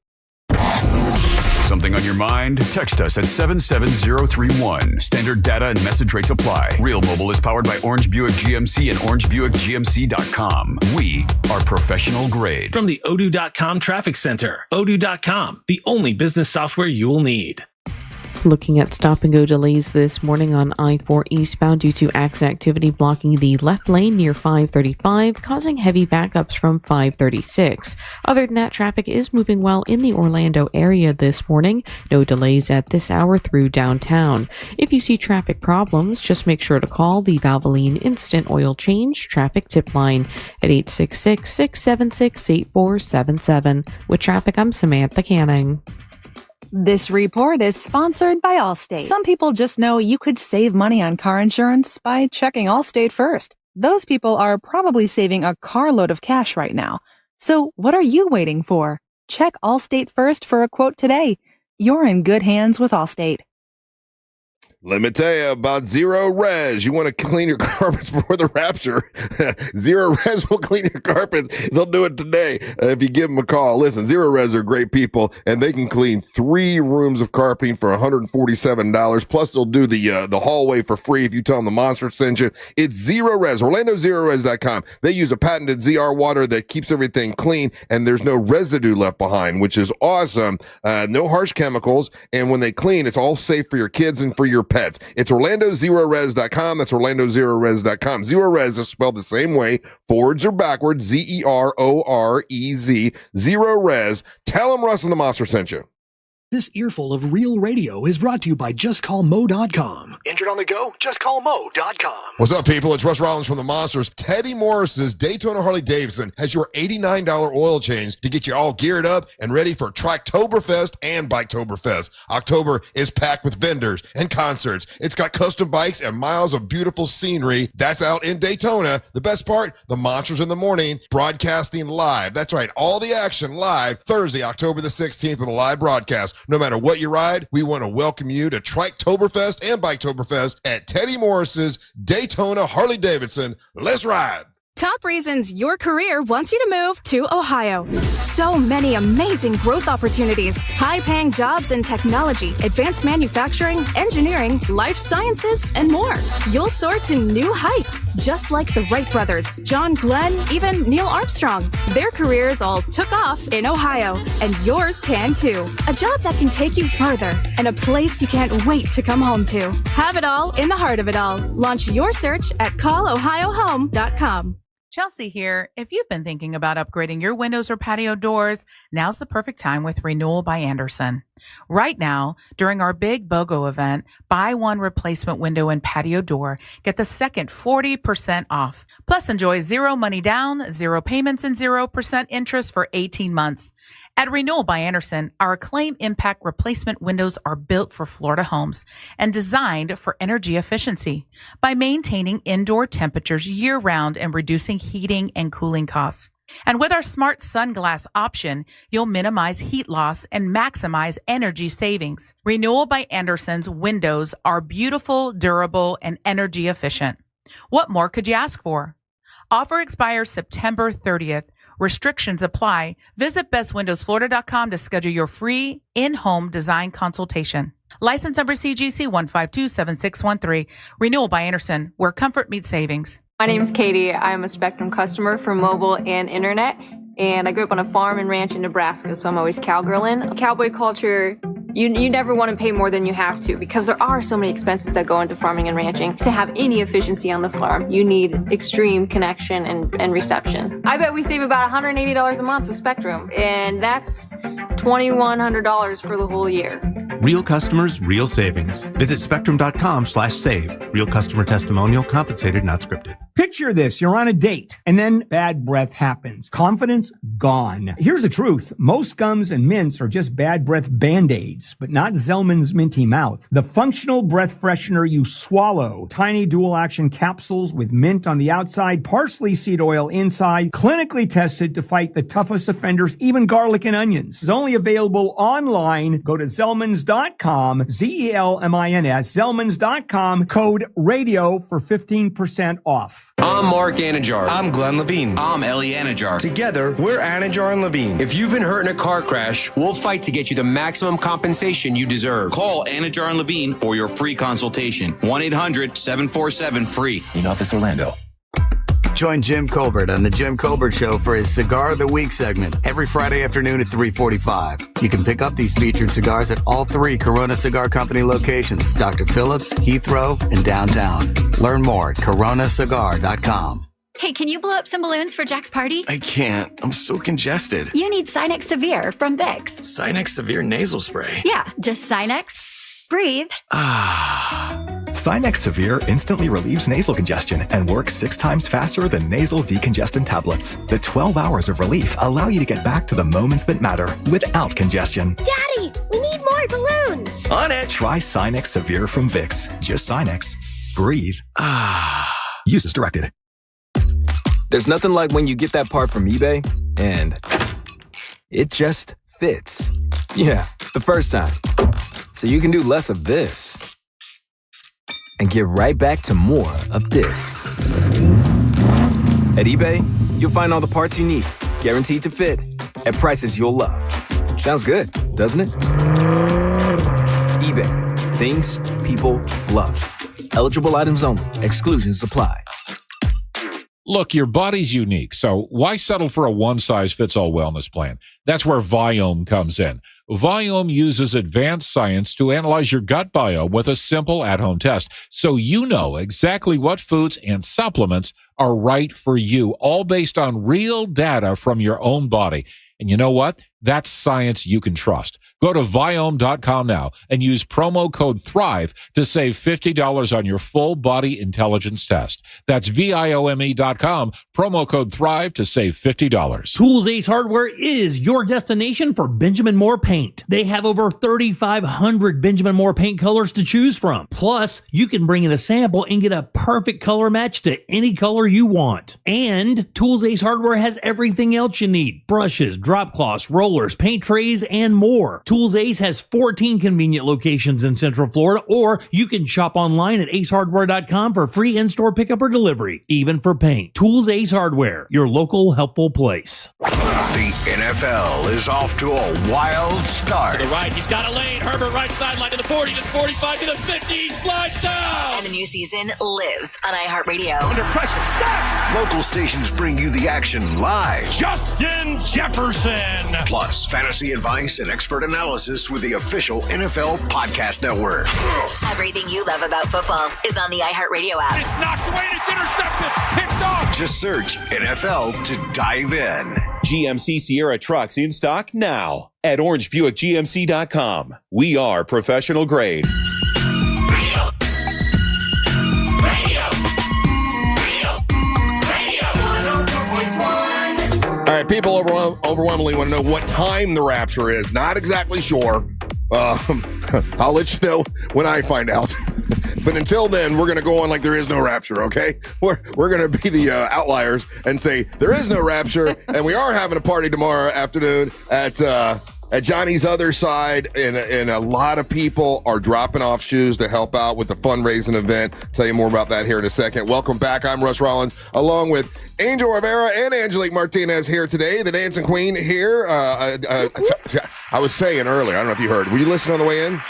Something on your mind? Text us at 77031. Standard data and message rates apply. Real Mobile is powered by Orange Buick GMC and OrangeBuickGMC.com. We are professional grade. From the Odoo.com Traffic Center. Odoo.com, the only business software you will need. Looking at stop-and-go delays this morning on I-4 eastbound due to accident activity blocking the left lane near 535, causing heavy backups from 536. Other than that, traffic is moving well in the Orlando area this morning. No delays at this hour through downtown. If you see traffic problems, just make sure to call the Valvoline Instant Oil Change Traffic Tip Line at 866-676-8477. With traffic, I'm Samantha Canning. This report is sponsored by Allstate. Some people just know you could save money on car insurance by checking Allstate first. Those people are probably saving a carload of cash right now. So what are you waiting for? Check Allstate first for a quote today. You're in good hands with Allstate. Let me tell you about Zero Res. You want to clean your carpets before the rapture? Zero Res will clean your carpets. They'll do it today if you give them a call. Listen, Zero Res are great people, and they can clean 3 rooms of carpeting for $147. Plus, they'll do the hallway for free if you tell them the monster sent you. It's Zero Res, OrlandoZeroRes.com. They use a patented ZR water that keeps everything clean, and there's no residue left behind, which is awesome. No harsh chemicals, and when they clean, it's all safe for your kids and for your pets. It's OrlandoZeroRes.com. That's OrlandoZeroRes.com. Zero Res is spelled the same way, forwards or backwards, ZEROREZ. Zero Res. Tell them Russ and the Monster sent you. This earful of real radio is brought to you by JustCallMo.com. Injured on the go? JustCallMo.com. What's up, people? It's Russ Rollins from the Monsters. Teddy Morris's Daytona Harley-Davidson has your $89 oil change to get you all geared up and ready for Tractoberfest and Biketoberfest. October is packed with vendors and concerts. It's got custom bikes and miles of beautiful scenery. That's out in Daytona. The best part, the Monsters in the Morning, broadcasting live. That's right, all the action live Thursday, October the 16th with a live broadcast. No matter what you ride, we want to welcome you to Triketoberfest and Biketoberfest at Teddy Morris's Daytona Harley-Davidson. Let's ride. Top reasons your career wants you to move to Ohio. So many amazing growth opportunities, high-paying jobs in technology, advanced manufacturing, engineering, life sciences, and more. You'll soar to new heights, just like the Wright brothers, John Glenn, even Neil Armstrong. Their careers all took off in Ohio, and yours can too. A job that can take you further, and a place you can't wait to come home to. Have it all in the heart of it all. Launch your search at callohiohome.com. Chelsea here. If you've been thinking about upgrading your windows or patio doors, now's the perfect time with Renewal by Andersen. Right now, during our big BOGO event, buy one replacement window and patio door, get the second 40% off. Plus, enjoy zero money down, zero payments, and 0% interest for 18 months. At Renewal by Andersen, our Acclaim Impact replacement windows are built for Florida homes and designed for energy efficiency by maintaining indoor temperatures year-round and reducing heating and cooling costs. And with our smart sunglass option, you'll minimize heat loss and maximize energy savings. Renewal by Andersen's windows are beautiful, durable, and energy efficient. What more could you ask for? Offer expires September 30th. Restrictions apply. Visit bestwindowsflorida.com to schedule your free in-home design consultation. License number CGC 1527613. Renewal by Andersen, where comfort meets savings. My name is Katie. I'm a Spectrum customer for mobile and internet, and I grew up on a farm and ranch in Nebraska, so I'm always cowgirling. Cowboy culture, you never want to pay more than you have to because there are so many expenses that go into farming and ranching. To have any efficiency on the farm, you need extreme connection and reception. I bet we save about $180 a month with Spectrum, and that's $2,100 for the whole year. Real customers, real savings. Visit spectrum.com/save. Real customer testimonial, compensated, not scripted. Picture this, you're on a date, and then bad breath happens. Confidence gone. Here's the truth. Most gums and mints are just bad breath Band-Aids, but not Zellman's Minty Mouth. The functional breath freshener you swallow. Tiny dual-action capsules with mint on the outside, parsley seed oil inside, clinically tested to fight the toughest offenders, even garlic and onions. It's only available online. Go to Zellmans.com, Z-E-L-M-I-N-S, Zellmans.com, code RADIO for 15% off. I'm Mark Anajar. I'm Glenn Levine. I'm Ellie Anajar. Together, we're Anajar and Levine. If you've been hurt in a car crash, we'll fight to get you the maximum compensation you deserve. Call Anajar and Levine for your free consultation. 1-800-747-FREE. In Office Orlando. Join Jim Colbert on The Jim Colbert Show for his Cigar of the Week segment every Friday afternoon at 3:45. You can pick up these featured cigars at all 3 Corona Cigar Company locations, Dr. Phillips, Heathrow, and downtown. Learn more at coronacigar.com. Hey, can you blow up some balloons for Jack's party? I can't. I'm so congested. You need Sinex Severe from Vicks. Sinex Severe Nasal Spray. Yeah, just Sinex. Breathe. Sinex Severe instantly relieves nasal congestion and works 6 times faster than nasal decongestant tablets. The 12 hours of relief allow you to get back to the moments that matter without congestion. Daddy, we need more balloons. On it. Try Sinex Severe from Vicks. Just Sinex. Breathe. Use as directed. There's nothing like when you get that part from eBay and it just fits. Yeah, the first time. So you can do less of this and get right back to more of this. At eBay, you'll find all the parts you need, guaranteed to fit, at prices you'll love. Sounds good, doesn't it? eBay, things people love. Eligible items only. Exclusions apply. Look, your body's unique, so why settle for a one-size-fits-all wellness plan? That's where Viome comes in. Viome uses advanced science to analyze your gut biome with a simple at-home test, so you know exactly what foods and supplements are right for you, all based on real data from your own body. And you know what? That's science you can trust. Go to Viome.com now and use promo code THRIVE to save $50 on your full body intelligence test. That's Viome.com, promo code THRIVE to save $50. Tools Ace Hardware is your destination for Benjamin Moore paint. They have over 3,500 Benjamin Moore paint colors to choose from. Plus, you can bring in a sample and get a perfect color match to any color you want. And Tools Ace Hardware has everything else you need: brushes, drop cloths, rollers, paint trays, and more. Tools Ace has 14 convenient locations in Central Florida, or you can shop online at acehardware.com for free in-store pickup or delivery, even for paint. Tools Ace Hardware, your local helpful place. The NFL is off to a wild start. To the right, he's got a lane. Herbert right sideline to the 40, to the 45, to the 50, slides down. And the new season lives on iHeartRadio. Under pressure, sacked. Local stations bring you the action live. Justin Jefferson. Plus, fantasy advice and expert analysis with the official NFL Podcast Network. Everything you love about football is on the iHeartRadio app. It's knocked away, it's intercepted, picked off. Just search NFL to dive in. GMC Sierra trucks in stock now at orangebuickgmc.com. We are professional grade. All right, people overwhelmingly want to know what time the Rapture is. Not exactly sure. I'll let you know when I find out. But until then, we're going to go on like there is no Rapture, okay? We're going to be the outliers and say there is no Rapture, and we are having a party tomorrow afternoon at Johnny's other side, and a lot of people are dropping off shoes to help out with the fundraising event. Tell you more about that here in a second. Welcome back. I'm Russ Rollins, along with Angel Rivera and Angelique Martinez here today, the dancing queen here. I was saying earlier, I don't know if you heard. Were you listening on the way in?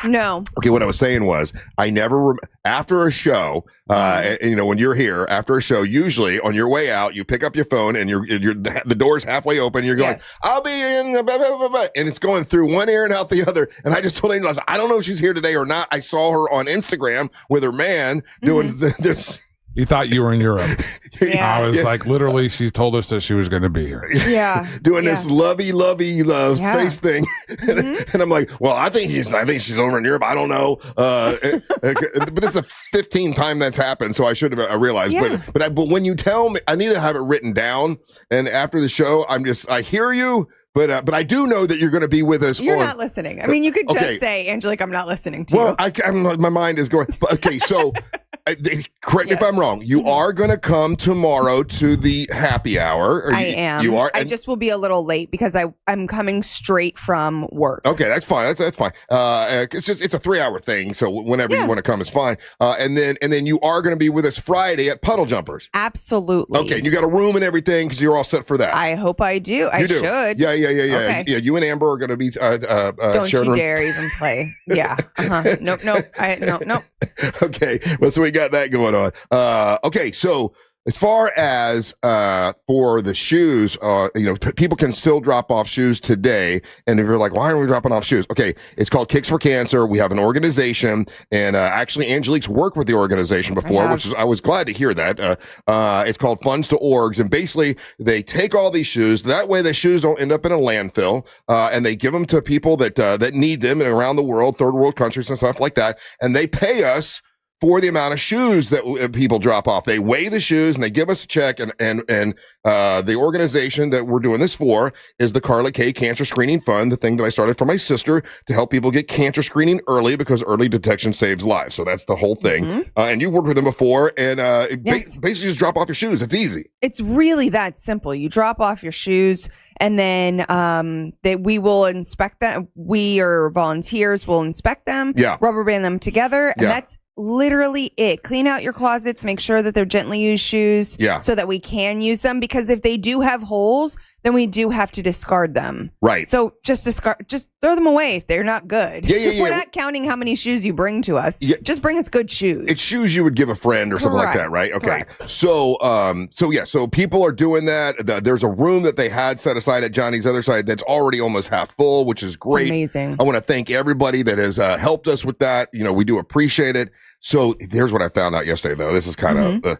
No. Okay, what I was saying was, I never, after a show, when you're here, after a show, usually on your way out, you pick up your phone and you're the door's halfway open, and you're going, yes, I'll be in, blah, blah, blah, blah, and it's going through one ear and out the other. And I just told Angel, I don't know if she's here today or not. I saw her on Instagram with her man doing this. You thought you were in Europe. Yeah. I was like, literally, she told us that she was going to be here. Yeah. Doing this lovey face thing. And I'm like, well, I think she's over in Europe. I don't know. But this is the 15th time that's happened, so I should have realized. Yeah. But when you tell me, I need to have it written down. And after the show, I hear you. But I do know that you're going to be with us. You're not listening. I mean, you could just say, Angelique, I'm not listening to you. Well, my mind is going. Okay, so correct me if I'm wrong. You are going to come tomorrow to the happy hour. I am. You are. I just will be a little late because I'm coming straight from work. Okay, that's fine. That's fine. It's a 3-hour thing, so whenever you want to come is fine. And then you are going to be with us Friday at Puddle Jumpers. Absolutely. Okay, and you got a room and everything because you're all set for that. I hope I do. I should. Yeah. Okay. Yeah, you and Amber are going to be don't you dare even play. Yeah. Nope. Nope. Okay. Well, so we got that going on. Okay. So as far as for the shoes, people can still drop off shoes today. And if you're like, why are we dropping off shoes? Okay, it's called Kicks for Cancer. We have an organization, and actually Angelique's worked with the organization before, I was glad to hear that. It's called Funds to Orgs, and basically they take all these shoes. That way the shoes don't end up in a landfill, and they give them to people that need them and around the world, third world countries and stuff like that, and they pay us for the amount of shoes that people drop off. They weigh the shoes and they give us a check, and the organization that we're doing this for is the Carla K Cancer Screening Fund, the thing that I started for my sister to help people get cancer screening early because early detection saves lives. So that's the whole thing. And you've worked with them before, and basically just drop off your shoes. It's easy. It's really that simple. You drop off your shoes, and then we will inspect them. We or volunteers will inspect them, rubber band them together, and that's literally it. Clean out your closets, make sure that they're gently used shoes so that we can use them, because if they do have holes, then we do have to discard them. Right. So just throw them away if they're not good. We're not counting how many shoes you bring to us. Just bring us good shoes. It's shoes you would give a friend or something like that, right? Okay. Correct. So people are doing that. There's a room that they had set aside at Johnny's other side that's already almost half full, which is great. It's amazing. I want to thank everybody that has helped us with that. We do appreciate it. So here's what I found out yesterday, though. This is kind of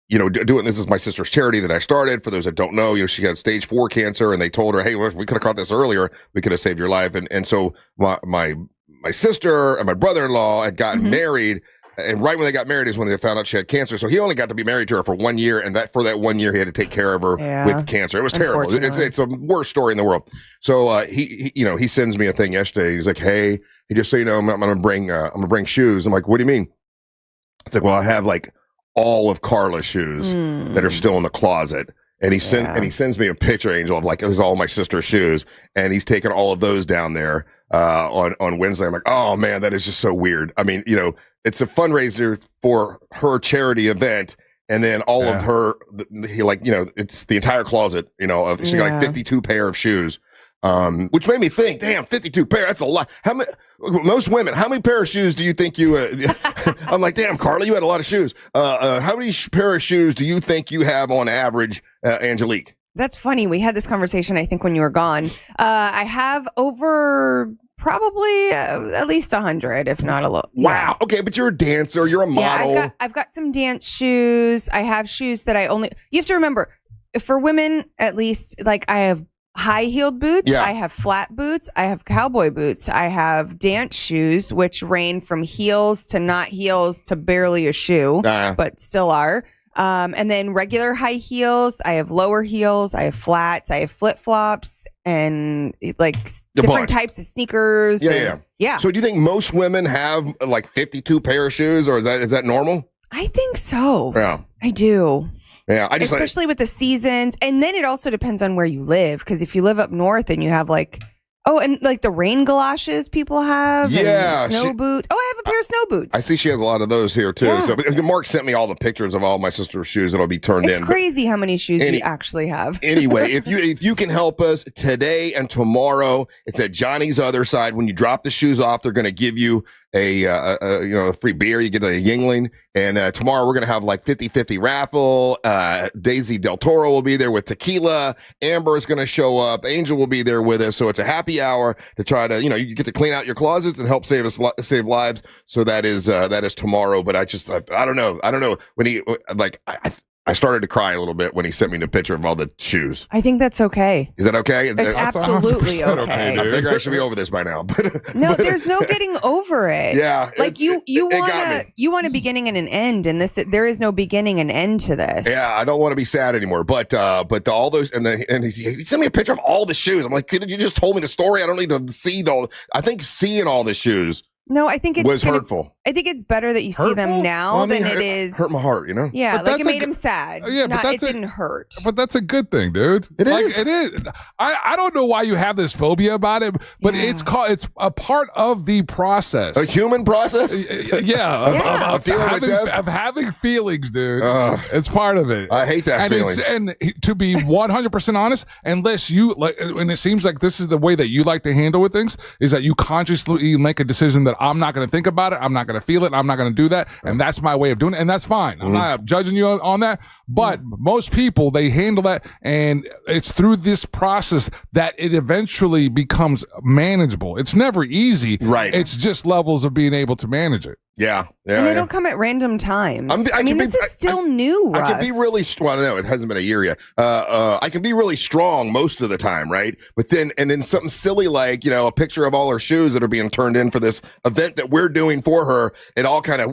doing this is my sister's charity that I started. For those that don't know, she got stage 4 cancer, and they told her, hey, well, if we could have caught this earlier, we could have saved your life. And so my sister and my brother-in-law had gotten married, and right when they got married is when they found out she had cancer. So he only got to be married to her for 1 year, and for that 1 year, he had to take care of her with cancer. It was terrible. It's the worst story in the world. So he sends me a thing yesterday. He's like, hey, just so you know, I'm gonna bring shoes. I'm like, what do you mean? It's like, well, I have like all of Carla's shoes that are still in the closet. And he sends me a picture, Angel, of like, this is all my sister's shoes. And he's taking all of those down there on Wednesday. I'm like, oh man, that is just so weird. I mean, it's a fundraiser for her charity event. And then all of her, it's the entire closet, she got like 52 pair of shoes. Which made me think, damn, 52 pair, that's a lot. Most women, how many pair of shoes do you think you, I'm like, damn, Carla, you had a lot of shoes. How many pair of shoes do you think you have on average, Angelique? That's funny. We had this conversation, I think, when you were gone. I have over probably at least 100, if not a little. Wow. Okay, but you're a dancer. You're a model. Yeah, I've got some dance shoes. I have shoes that you have to remember, for women, at least, like I have high-heeled boots. I have flat boots. I have cowboy boots. I have dance shoes, which range from heels to not heels to barely a shoe, but still are. And then regular high heels. I have lower heels. I have flats. I have flip-flops and like different types of sneakers. Yeah. So do you think most women have like 52 pair of shoes, or is that normal? I think so. Yeah. I do. Yeah, especially with the seasons. And then it also depends on where you live. Because if you live up north and you have like, and like the rain galoshes people have, and snow boots. I have a pair of snow boots. I see she has a lot of those here too. Yeah. So Mark sent me all the pictures of all my sister's shoes that'll be turned in. It's crazy how many shoes you actually have. Anyway, if you can help us today and tomorrow, it's at Johnny's Other Side. When you drop the shoes off, they're going to give you a free beer. You get a Yingling. And tomorrow we're going to have like 50-50 raffle. Daisy Del Toro will be there with tequila. Amber is going to show up. Angel will be there with us. So it's a happy hour to try to, you get to clean out your closets and help save lives. So that is tomorrow. But I don't know when I started to cry a little bit when he sent me the picture of all the shoes. I think that's okay. Is that okay? It's absolutely okay. I figure I should be over this by now. No, there's no getting over it. Yeah. Like you want a beginning and an end, and there is no beginning and end to this. Yeah, I don't want to be sad anymore. But all those and he sent me a picture of all the shoes. I'm like, you just told me the story. I don't need to see I think seeing all the shoes. No, I think was hurtful. I think it's better that you see them now than it is. Hurt my heart, Yeah, like it made him sad. Yeah, but it didn't hurt. But that's a good thing, dude. It is. It is. I don't know why you have this phobia about it, but it's a part of the process. A human process. Of having feelings, dude. It's part of it. I hate that feeling. And to be 100% honest, unless you and it seems like this is the way that you like to handle with things, is that you consciously make a decision that I'm not going to think about it. I'm not going to feel it. I'm not going to do that. And that's my way of doing it. And that's fine. I'm not judging you on that. But most people, they handle that. And it's through this process that it eventually becomes manageable. It's never easy. Right. It's just levels of being able to manage it. Yeah. And it'll come at random times. This is still new, Russ. I can be really strong. No, it hasn't been a year yet. I can be really strong most of the time, right? But then something silly like, a picture of all her shoes that are being turned in for this event that we're doing for her, it all kind of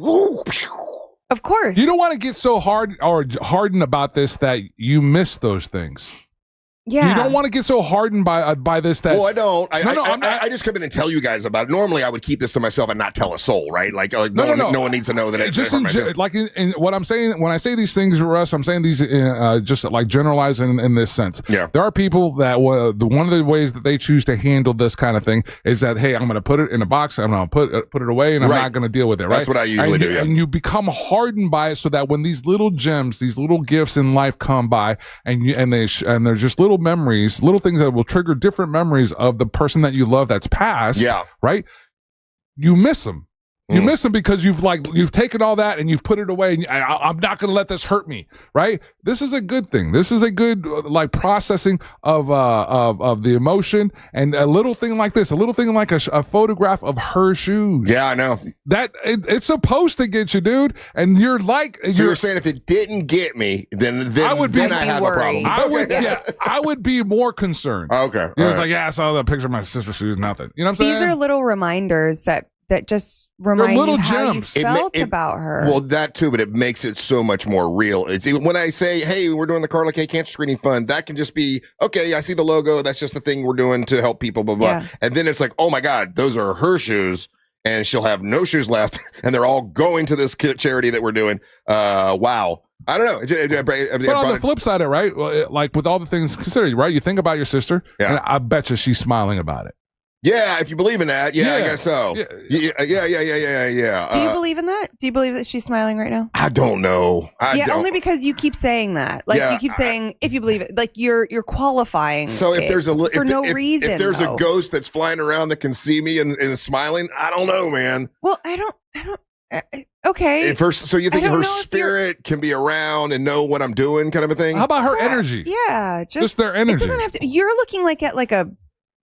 Of course. You don't want to get so hard or hardened about this that you miss those things. Yeah. You don't want to get so hardened by this that. Well, I don't. I just come in and tell you guys about it. Normally, I would keep this to myself and not tell a soul, right? No one needs to know that. What I'm saying when I say these things, Russ, I'm saying these just like generalized in this sense. Yeah. There are people that one of the ways that they choose to handle this kind of thing is that, hey, I'm going to put it in a box, I'm going to put it away, and I'm not going to deal with it. Right. That's what I usually do. And you become hardened by it, so that when these little gems, these little gifts in life come by, and they're just little memories, little things that will trigger different memories of the person that you love that's passed. Yeah. Right. You miss them. You miss them because you've taken all that and you've put it away. And I'm not going to let this hurt me, right? This is a good thing. This is a good processing of the emotion, and a little thing like this, a little thing like a photograph of her shoes. Yeah, I know that it's supposed to get you, dude. And you're like, you're saying if it didn't get me, then I have a problem. I would be more concerned. Okay, it's like, I saw the picture of my sister's shoes. Nothing. You know what I'm saying? These are little reminders that just remind you how you felt about her. Well, that too, but it makes it so much more real. It's when I say, hey, we're doing the Carla K Cancer Screening Fund, that can just be, okay, I see the logo. That's just the thing we're doing to help people, blah, blah. Yeah. And then it's like, oh my God, those are her shoes. And she'll have no shoes left. And they're all going to this charity that we're doing. Wow. I don't know. But on the flip side of it, right? Well, like with all the things considered, right? You think about your sister, and I bet you she's smiling about it. Yeah, if you believe in that, I guess so. Yeah. Do you believe in that? Do you believe that she's smiling right now? I don't know. Only because you keep saying that. Like you keep saying, if you believe it, like you're qualifying. So if there's reason, if there's a ghost that's flying around that can see me and is smiling, I don't know, man. Well, I don't. Okay. So you think her spirit can be around and know what I'm doing, kind of a thing? How about her energy? Yeah, just their energy. It doesn't have to. You're looking at like a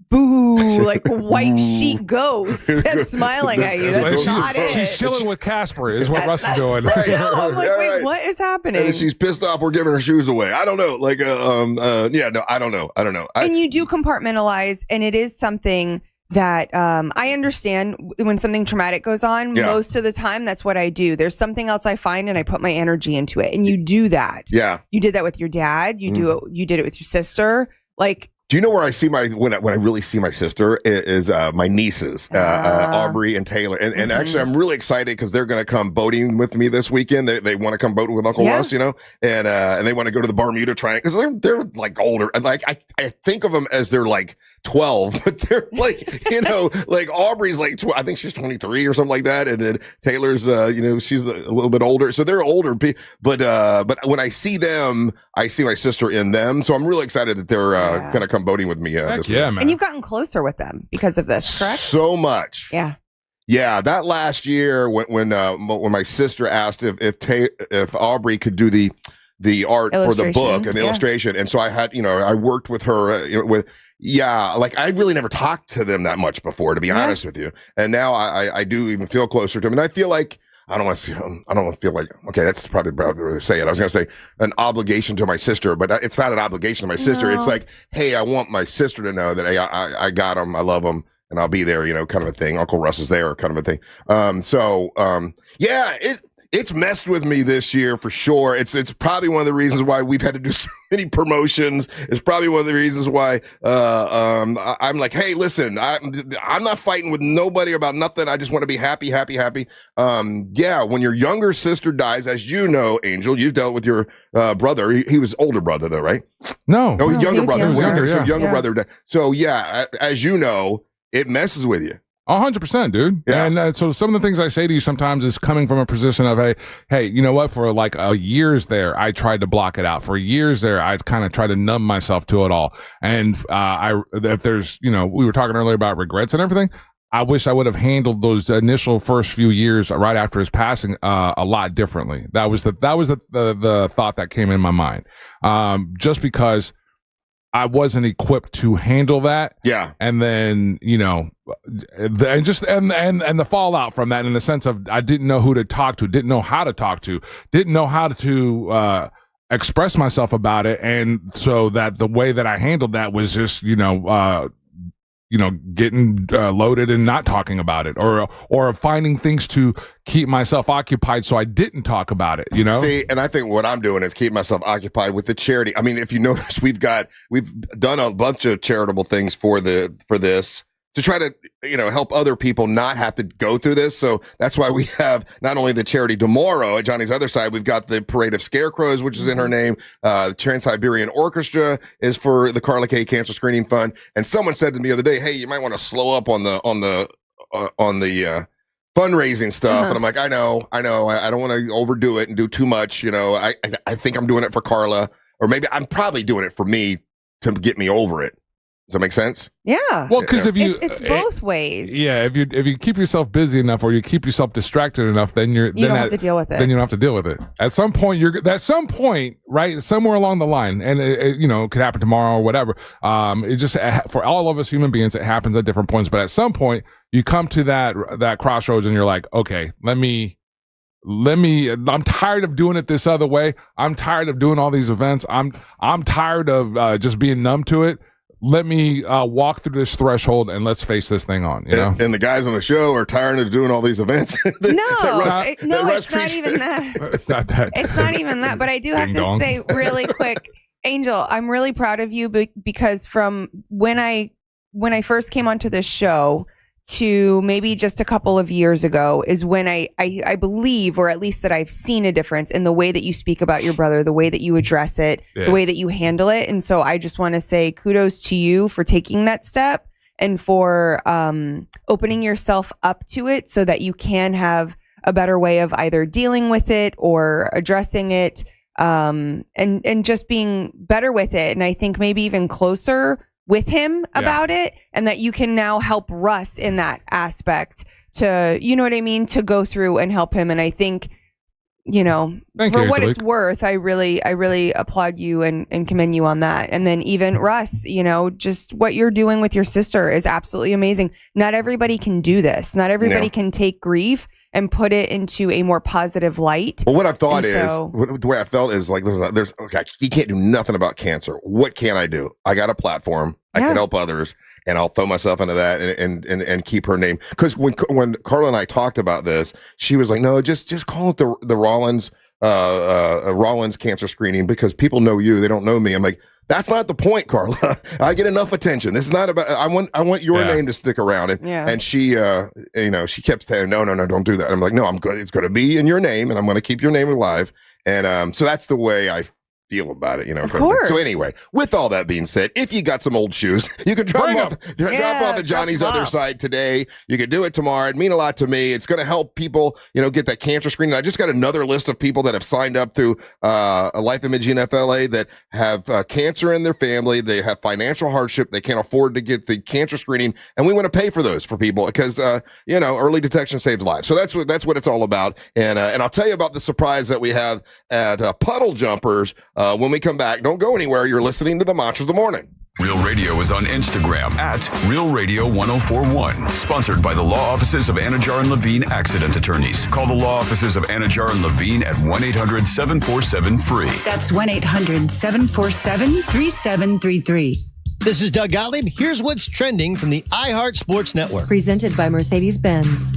boo, like white sheet ghost that's smiling at you. That's not it. She's chilling with Casper, is what Russ is doing. Right. No, I'm like, wait, what is happening? And she's pissed off we're giving her shoes away. I don't know. Like, no, I don't know. And you do compartmentalize, and it is something that I understand when something traumatic goes on. Yeah. Most of the time, that's what I do. There's something else I find, and I put my energy into it. And you do that. Yeah. You did that with your dad. You did it with your sister. Like. Do you know where I see when I really see my sister is my nieces, Aubrey and Taylor, and actually I'm really excited because they're going to come boating with me this weekend. They want to come boating with Uncle Russ, and they want to go to the Bermuda Triangle because they're like older. Like I think of them as they're like 12, but they're like like Aubrey's like I think she's 23 or something like that, and then Taylor's she's a little bit older, so they're older. But when I see them, I see my sister in them, so I'm really excited that they're going to come boating with me this week. Man. And you've gotten closer with them because of this, correct? So much. Yeah, that last year when my sister asked if Aubrey could do the art for the book and the illustration, and so I had I worked with her like I really never talked to them that much before, to be honest with you, and now I do even feel closer to them, and I feel like. I don't want to feel like, okay, that's probably the way to say it. I was going to say an obligation to my sister, but it's not an obligation to my sister. No. It's like, hey, I want my sister to know that hey, I got them, I love them, and I'll be there, kind of a thing. Uncle Russ is there, kind of a thing. It's messed with me this year for sure. It's probably one of the reasons why we've had to do so many promotions. It's probably one of the reasons why I'm like, hey, listen, I'm not fighting with nobody about nothing. I just want to be happy. When your younger sister dies, as you know, Angel, you've dealt with your brother. He was older brother though, right? No, younger brother. Younger brother died. So yeah, as you know, it messes with you. 100%, dude. Yeah. And so some of the things I say to you sometimes is coming from a position of, hey, you know what? For like years there, I tried to block it out. For years there, I kind of tried to numb myself to it all. And if there's, we were talking earlier about regrets and everything. I wish I would have handled those initial first few years right after his passing a lot differently. That was the thought that came in my mind. Just because I wasn't equipped to handle that. Yeah. And then, and the fallout from that in the sense of I didn't know who to talk to, didn't know how to talk to, didn't know how to express myself about it. And so that the way that I handled that was just, getting loaded and not talking about it or finding things to keep myself occupied so I didn't talk about it, See, and I think what I'm doing is keep myself occupied with the charity. I mean, if you notice, we've done a bunch of charitable things for this to try to, help other people not have to go through this. So that's why we have not only the charity tomorrow at Johnny's other side, we've got the Parade of Scarecrows, which is in her name. The Trans-Siberian Orchestra is for the Carla K Cancer Screening Fund. And someone said to me the other day, hey, you might want to slow up on the fundraising stuff. And I'm like, I know. I don't want to overdo it and do too much. I think I'm doing it for Carla, or maybe I'm probably doing it for me to get me over it. Does that make sense? Yeah. Well, because if you, it's both ways. Yeah, if you keep yourself busy enough or you keep yourself distracted enough, then you don't have to deal with it. Then you don't have to deal with it. At some point, right, somewhere along the line, and it could happen tomorrow or whatever. It just, for all of us human beings, it happens at different points. But at some point, you come to that crossroads, and you're like, okay, I'm tired of doing it this other way. I'm tired of doing all these events. I'm tired of just being numb to it. Let me walk through this threshold and let's face this thing on. You know, and the guys on the show are tired of doing all these events. It's not even that. It's not that. It's not even that. But I do have to say really quick, Angel, I'm really proud of you because from when I first came onto this show to maybe just a couple of years ago is when I believe, or at least that I've seen a difference in the way that you speak about your brother, the way that you address it, the way that you handle it. And so I just want to say kudos to you for taking that step and for opening yourself up to it so that you can have a better way of either dealing with it or addressing it, and just being better with it. And I think maybe even closer with him about it, and that you can now help Russ in that aspect to, you know what I mean, to go through and help him. And I think, for what it's worth, I really applaud you and commend you on that. And then even Russ, just what you're doing with your sister is absolutely amazing. Not everybody can do this. Not everybody can take grief and put it into a more positive light. Well, what I've thought the way I felt is like, there's okay, you can't do nothing about cancer. What can I do? I got a platform. I can help others, and I'll throw myself into that and keep her name. Because when Carla and I talked about this, she was like, "No, just call it the Rollins cancer screening because people know you, they don't know me." I'm like, that's not the point, Carla. I get enough attention. This is not about. I want your name to stick around. And she, she kept saying, no, don't do that. And I'm like, no, I'm good. It's going to be in your name, and I'm going to keep your name alive. And so that's the way I feel about it, Of course. So anyway, with all that being said, if you got some old shoes, you can drop them off at Johnny's other side today. You can do it tomorrow. It'd mean a lot to me. It's going to help people, get that cancer screening. I just got another list of people that have signed up through a Life Imaging FLA that have cancer in their family. They have financial hardship. They can't afford to get the cancer screening, and we want to pay for those for people because early detection saves lives. So that's what it's all about. And I'll tell you about the surprise that we have at Puddle Jumpers. When we come back, don't go anywhere. You're listening to the Mantra of the Morning. Real Radio is on Instagram at Real Radio 1041. Sponsored by the law offices of Anajar and Levine Accident Attorneys. Call the law offices of Anajar and Levine at 1-800-747-FREE. That's 1-800-747-3733. This is Doug Gottlieb. Here's what's trending from the iHeart Sports Network. Presented by Mercedes-Benz.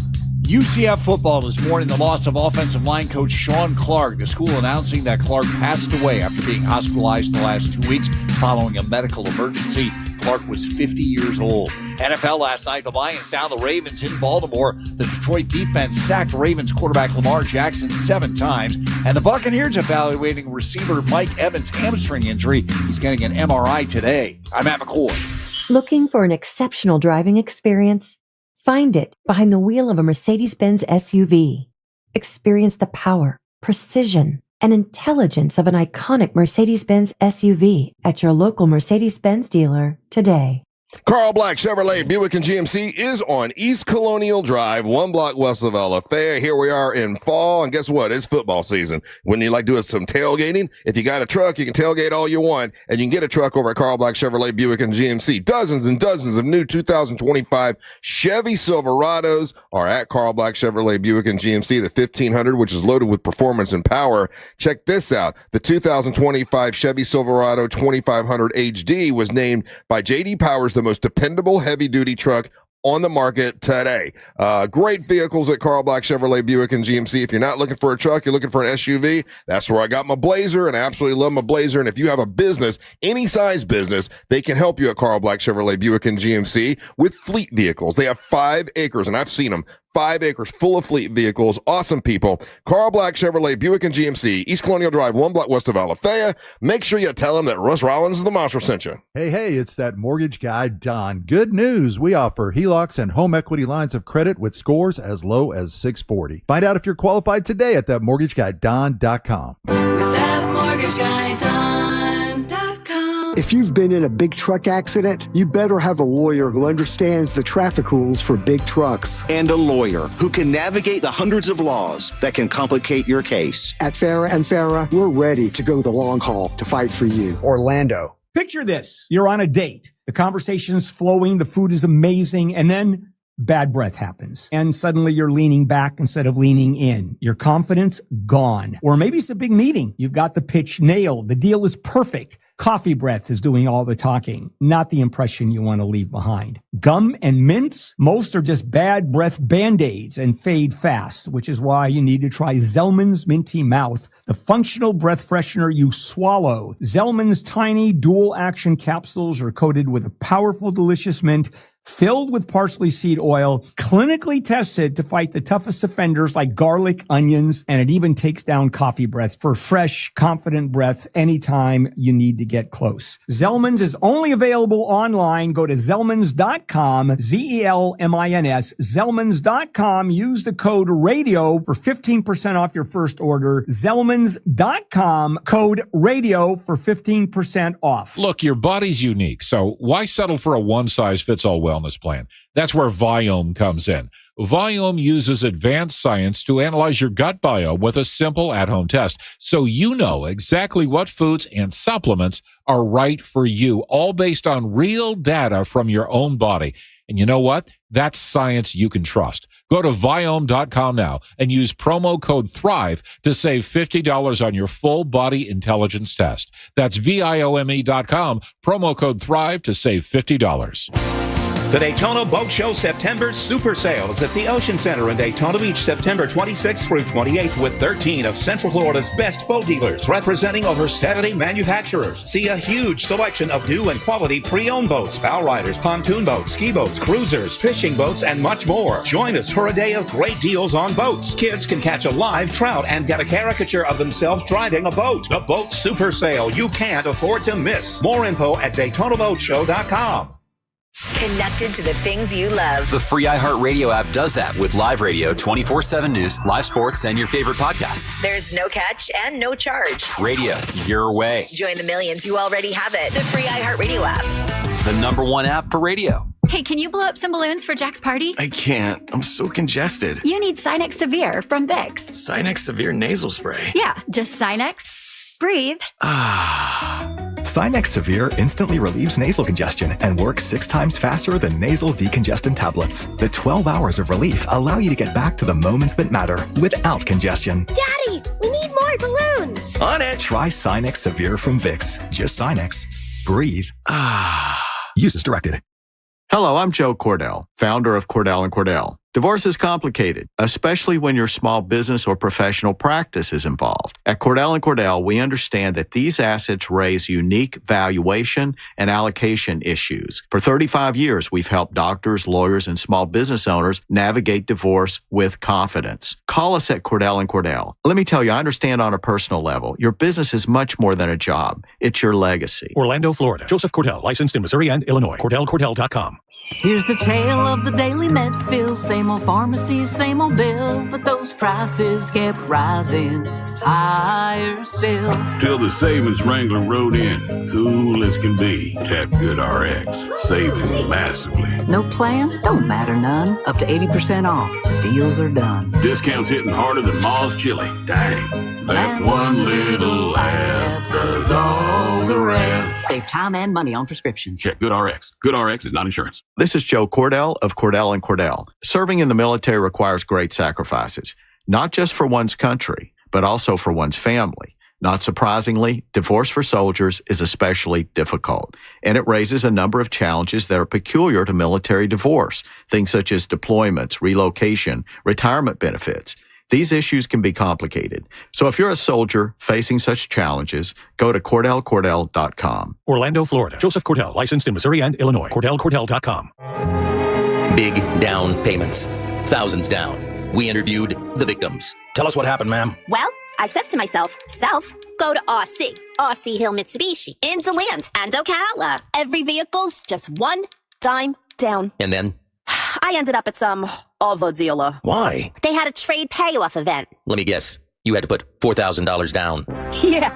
UCF football is mourning the loss of offensive line coach Sean Clark. The school announcing that Clark passed away after being hospitalized in the last 2 weeks following a medical emergency. Clark was 50 years old. NFL last night, the Lions down the Ravens in Baltimore. The Detroit defense sacked Ravens quarterback Lamar Jackson 7 times. And the Buccaneers evaluating receiver Mike Evans' hamstring injury. He's getting an MRI today. I'm Matt McCoy. Looking for an exceptional driving experience? Find it behind the wheel of a Mercedes-Benz SUV. Experience the power, precision, and intelligence of an iconic Mercedes-Benz SUV at your local Mercedes-Benz dealer today. Carl Black Chevrolet Buick and GMC is on East Colonial Drive, 1 block west of Alafaya. Here we are in fall, and guess what? It's football season. Wouldn't you like doing some tailgating? If you got a truck, you can tailgate all you want, and you can get a truck over at Carl Black Chevrolet Buick and GMC. Dozens and dozens of new 2025 Chevy Silverados are at Carl Black Chevrolet Buick and GMC. The 1500, which is loaded with performance and power. Check this out. The 2025 Chevy Silverado 2500 HD was named by J.D. Powers the most dependable heavy-duty truck on the market today. Great vehicles at Carl Black Chevrolet Buick and GMC. If you're not looking for a truck, you're looking for an SUV, that's where I got my Blazer, and I absolutely love my Blazer. And if you have a business, any size business, they can help you at Carl Black Chevrolet Buick and GMC with fleet vehicles. They have 5 acres, and I've seen them. 5 acres full of fleet vehicles. Awesome people. Carl Black Chevrolet Buick and GMC, East Colonial Drive, 1 block west of Alafaya. Make sure you tell them that Russ Rollins of the Monster sent you. Hey, it's that mortgage guy, Don. Good news. We offer HELOCs and home equity lines of credit with scores as low as 640. Find out if you're qualified today at thatmortgageguyDon.com. With thatmortgageguyDon.com. If you've been in a big truck accident, you better have a lawyer who understands the traffic rules for big trucks. And a lawyer who can navigate the hundreds of laws that can complicate your case. At Farah and Farah, we're ready to go the long haul to fight for you. Orlando. Picture this. You're on a date. The conversation's flowing. The food is amazing. And then bad breath happens. And suddenly you're leaning back instead of leaning in. Your confidence gone. Or maybe it's a big meeting. You've got the pitch nailed. The deal is perfect. Coffee breath is doing all the talking, not the impression you want to leave behind. Gum and mints, most are just bad breath Band-Aids and fade fast, which is why you need to try Zellman's Minty Mouth, the functional breath freshener you swallow. Zellman's tiny dual action capsules are coated with a powerful, delicious mint filled with parsley seed oil, clinically tested to fight the toughest offenders like garlic, onions, and it even takes down coffee breath for fresh, confident breath anytime you need to get close. Zellman's is only available online. Go to Zellmans.com, Zelmins, Zellmans.com. Use the code RADIO for 15% off your first order. Zellmans.com, code RADIO for 15% off. Look, your body's unique, so why settle for a one-size-fits-all wellness plan? That's where Viome comes in. Viome uses advanced science to analyze your gut biome with a simple at-home test, so you know exactly what foods and supplements are right for you, all based on real data from your own body. And you know what? That's science you can trust. Go to Viome.com now and use promo code THRIVE to save $50 on your full body intelligence test. That's Viome.com, promo code THRIVE to save $50. The Daytona Boat Show September Super Sales at the Ocean Center in Daytona Beach, September 26th through 28th, with 13 of Central Florida's best boat dealers representing over 70 manufacturers. See a huge selection of new and quality pre-owned boats, bow riders, pontoon boats, ski boats, cruisers, fishing boats, and much more. Join us for a day of great deals on boats. Kids can catch a live trout and get a caricature of themselves driving a boat. The Boat Super Sale you can't afford to miss. More info at DaytonaBoatShow.com. Connected to the things you love. The free iHeartRadio app does that with live radio, 24/7 news, live sports, and your favorite podcasts. There's no catch and no charge. Radio, your way. Join the millions who already have it. The free iHeartRadio app. The #1 app for radio. Hey, can you blow up some balloons for Jack's party? I can't. I'm so congested. You need Sinex Severe from Vicks. Sinex Severe Nasal Spray. Yeah, just Sinex. Breathe. Sinex Severe instantly relieves nasal congestion and works 6 times faster than nasal decongestant tablets. The 12 hours of relief allow you to get back to the moments that matter without congestion. Daddy, we need more balloons. On it. Try Sinex Severe from Vicks. Just Sinex. Breathe. Use as directed. Hello, I'm Joe Cordell, founder of Cordell & Cordell. Divorce is complicated, especially when your small business or professional practice is involved. At Cordell & Cordell, we understand that these assets raise unique valuation and allocation issues. For 35 years, we've helped doctors, lawyers, and small business owners navigate divorce with confidence. Call us at Cordell & Cordell. Let me tell you, I understand on a personal level, your business is much more than a job. It's your legacy. Orlando, Florida. Joseph Cordell, licensed in Missouri and Illinois. CordellCordell.com. Here's the tale of the daily Medfield. Same old pharmacy, same old bill, but those prices kept rising higher still. Till the savings wrangler rode in, cool as can be. Tap Good RX, saving massively. No plan? Don't matter none. Up to 80% off. Deals are done. Discounts hitting harder than Ma's chili. Dang, that one little app does all the rest. Save time and money on prescriptions. Check Good RX. Good RX is not insurance. This is Joe Cordell of Cordell & Cordell. Serving in the military requires great sacrifices, not just for one's country, but also for one's family. Not surprisingly, divorce for soldiers is especially difficult, and it raises a number of challenges that are peculiar to military divorce, things such as deployments, relocation, retirement benefits. These issues can be complicated. So if you're a soldier facing such challenges, go to CordellCordell.com. Orlando, Florida. Joseph Cordell, licensed in Missouri and Illinois. CordellCordell.com. Big down payments. Thousands down. We interviewed the victims. Tell us what happened, ma'am. Well, I says to myself, go to RC Hill Mitsubishi, in DeLand and Ocala. Every vehicle's just one dime down. And then? I ended up at some other dealer. Why? They had a trade payoff event. Let me guess. You had to put $4,000 down. Yeah,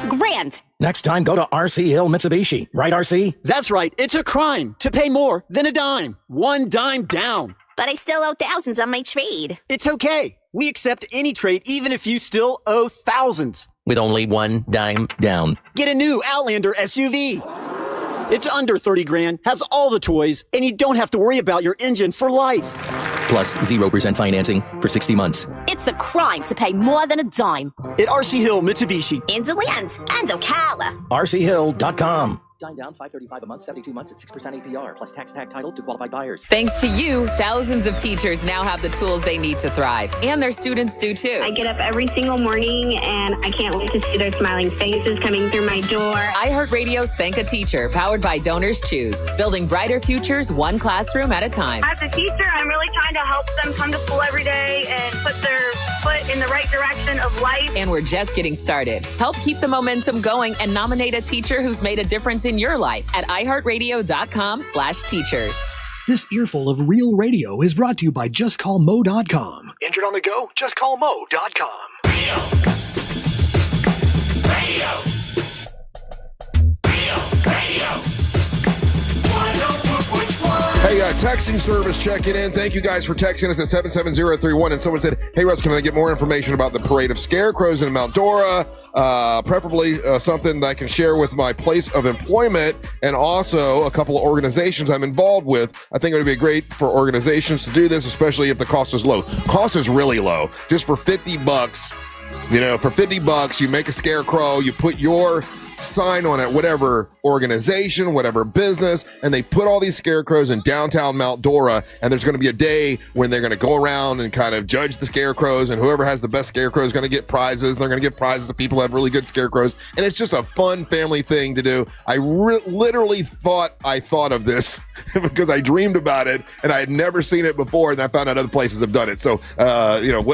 Grand. Next time, go to RC Hill Mitsubishi. Right, RC? That's right. It's a crime to pay more than a dime. One dime down. But I still owe thousands on my trade. It's okay. We accept any trade, even if you still owe thousands. With only one dime down. Get a new Outlander SUV. It's under 30 grand, has all the toys, and you don't have to worry about your engine for life. Plus 0% financing for 60 months. It's a crime to pay more than a dime. At RC Hill Mitsubishi. In DeLand and Ocala. RCHill.com. Dime down, $535 a month, 72 months at 6% APR, plus tax tag title to qualified buyers. Thanks to you, thousands of teachers now have the tools they need to thrive, and their students do too. I get up every single morning, and I can't wait to see their smiling faces coming through my door. iHeartRadio's Thank a Teacher, powered by Donors Choose, building brighter futures one classroom at a time. As a teacher, I'm really trying to help them come to school every day and put their foot in the right direction of life. And we're just getting started. Help keep the momentum going and nominate a teacher who's made a difference in your life at iHeartRadio.com/teachers. This earful of real radio is brought to you by JustCallMo.com. Injured on the go? JustCallMo.com. Hey, texting service checking in. Thank you guys for texting us at 77031. And someone said, hey, Russ, can I get more information about the Parade of Scarecrows in Mount Dora? Preferably something that I can share with my place of employment and also a couple of organizations I'm involved with. I think it would be great for organizations to do this, especially if the cost is low. Cost is really low. Just for $50, for $50, you make a scarecrow, you put your sign on it, whatever organization, whatever business, and they put all these scarecrows in downtown Mount Dora, and there's going to be a day when they're going to go around and kind of judge the scarecrows, and whoever has the best scarecrow is going to get prizes. They're going to give prizes to people who have really good scarecrows, and it's just a fun family thing to do. I literally thought of this because I dreamed about it, and I had never seen it before, and I found out other places have done it. So,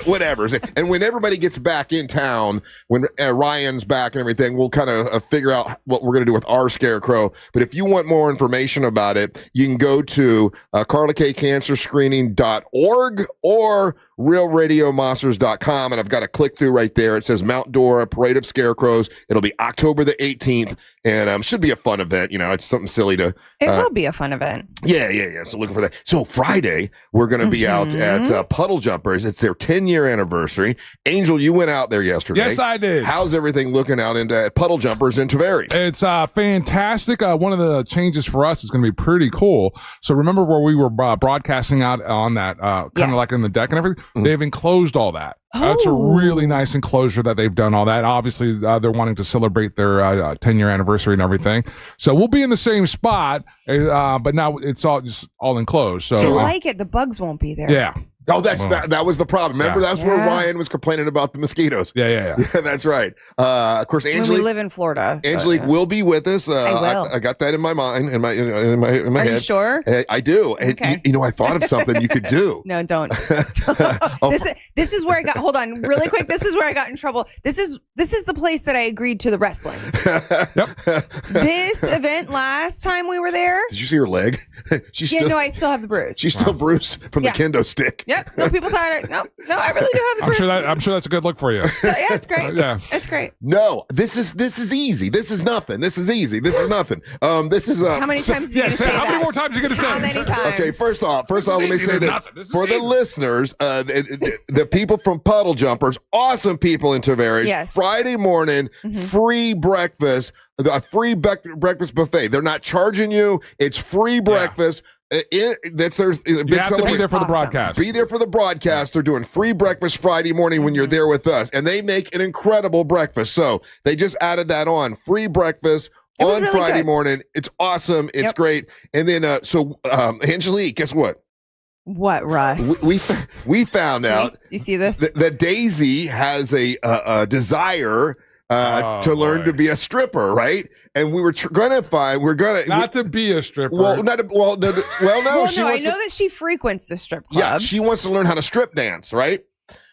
whatever. And when everybody gets back in town, when Ryan's back and everything, we'll kind of figure out what we're going to do with our scarecrow. But if you want more information about it, you can go to carlakcancerscreening.org or realradiomonsters.com, and I've got a click through right there. It says Mount Dora Parade of Scarecrows. It'll be October the 18th, and should be a fun event. It's something silly to. It will be a fun event. Yeah. So looking for that. So Friday we're going to be out at Puddle Jumpers. It's their 10-year anniversary. Angel, you went out there yesterday. Yes, I did. How's everything looking out at Puddle Jumpers in Tavares? It's fantastic. One of the changes for us is going to be pretty cool. So remember where we were broadcasting out on that kind of like in the deck and everything? Mm-hmm. They've enclosed all that. It's a really nice enclosure that they've done all that. Obviously, they're wanting to celebrate their 10-year anniversary and everything. So we'll be in the same spot, but now it's all enclosed. So if you like it, the bugs won't be there. Yeah. Oh, that was the problem. Remember, that's where Ryan was complaining about the mosquitoes. Yeah. That's right. Of course, Angelique. We live in Florida. Angelique will be with us. I will. I got that in my mind, in my head. Are you sure? I do. Okay. And, I thought of something you could do. No, don't. This is where I got. Hold on, really quick. This is where I got in trouble. This is the place that I agreed to the wrestling. Yep. This event last time we were there. Did you see her leg? I still have the bruise. She's still bruised from the kendo stick. Yep. No, people thought no, I really do have the bruise. I'm sure that's a good look for you. Yeah, it's great. It's great. No, this is easy. This is nothing. This is easy. This is nothing. This is how many times? How many more times are you going to say? How many times? Okay, first off, let me say this for the listeners, the people from Puddle Jumpers, awesome people in Tavares. Yes. Friday morning, free breakfast, a free breakfast buffet. They're not charging you. It's free breakfast. There's a big you have to be there for the broadcast. Be there for the broadcast. They're doing free breakfast Friday morning when you're there with us, and they make an incredible breakfast. So they just added that on free breakfast on really Friday morning. It's awesome. It's great. And then Angelique, guess what? What, Russ? We found out. Do you see this? That Daisy has a desire to learn to be a stripper, right? And we were not to be a stripper. No. I know that she frequents the strip clubs. Yeah, she wants to learn how to strip dance, right?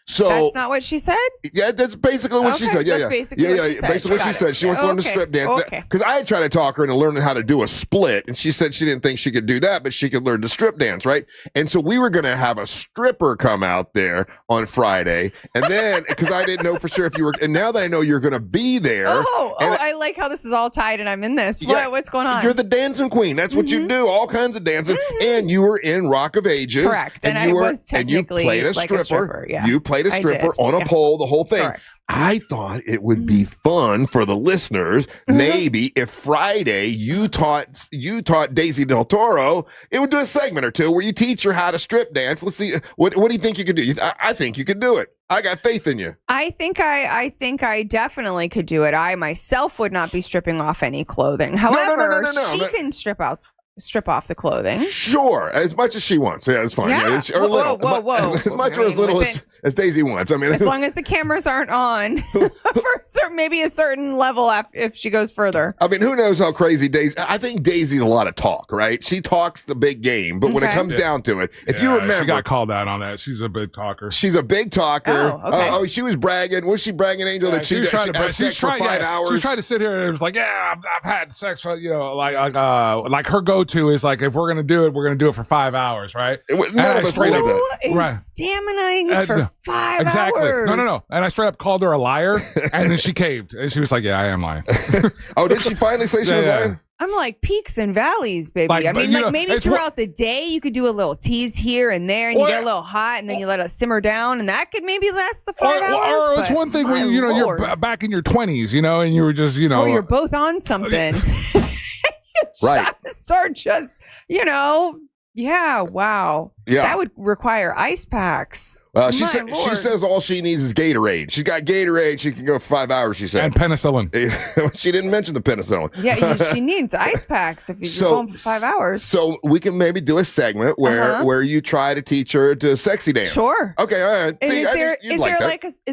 So that's not what she said? Yeah, that's basically what she said. Yeah, that's basically what she said. Basically what she said. She wants to learn to strip dance. Because I had tried to talk her into learning how to do a split, and she said she didn't think she could do that, but she could learn to strip dance, right? And so we were going to have a stripper come out there on Friday, and then because I didn't know for sure if you were, and now that I know you're going to be there. I like how this is all tied, and I'm in this. What's going on? You're the dancing queen. That's what you do. All kinds of dancing, and you were in Rock of Ages, correct? And you was technically played a like stripper. Yeah. You played a stripper on a pole, the whole thing. Correct. I thought it would be fun for the listeners, maybe if Friday you taught Daisy Del Toro, it would do a segment or two where you teach her how to strip dance. Let's see, what do you think you could do? I think you could do it. I got faith in you. I think I definitely could do it. I myself would not be stripping off any clothing. However, she can strip off the clothing. Sure, as much as she wants. Yeah, it's fine. Yeah. Whoa. As much or as little as Daisy wants. I mean, as long as the cameras aren't on for maybe a certain level if she goes further. I mean, who knows how crazy Daisy. I think Daisy's a lot of talk, right? She talks the big game, but when it comes down to it, if you remember, she got called out on that. She's a big talker. She's a big talker. Oh, okay. She was bragging. Was she bragging, Angel, that she was trying to have sex for 5 hours? She was trying to sit here and it was like, yeah, I've had sex for, like her go-to is like, if we're gonna do it, we're gonna do it for 5 hours, right? None of us believe that. Stamina for 5 exactly. hours. No. And I straight up called her a liar, and then she caved, and she was like, "Yeah, I am lying." Oh, did she finally say she was lying? I'm like peaks and valleys, baby. I mean, maybe throughout the day you could do a little tease here and there, and you get a little hot, and then you let it simmer down, and that could maybe last the 5 hours. Or it's one thing when you're back in your 20s, and you were just, or you're both on something. Right. Yeah, wow. Yeah. That would require ice packs. She says all she needs is Gatorade. She's got Gatorade. She can go for 5 hours, she said. And penicillin. She didn't mention the penicillin. Yeah, she needs ice packs if you're going for 5 hours. So we can maybe do a segment where you try to teach her to sexy dance. Sure. Okay, all right. And is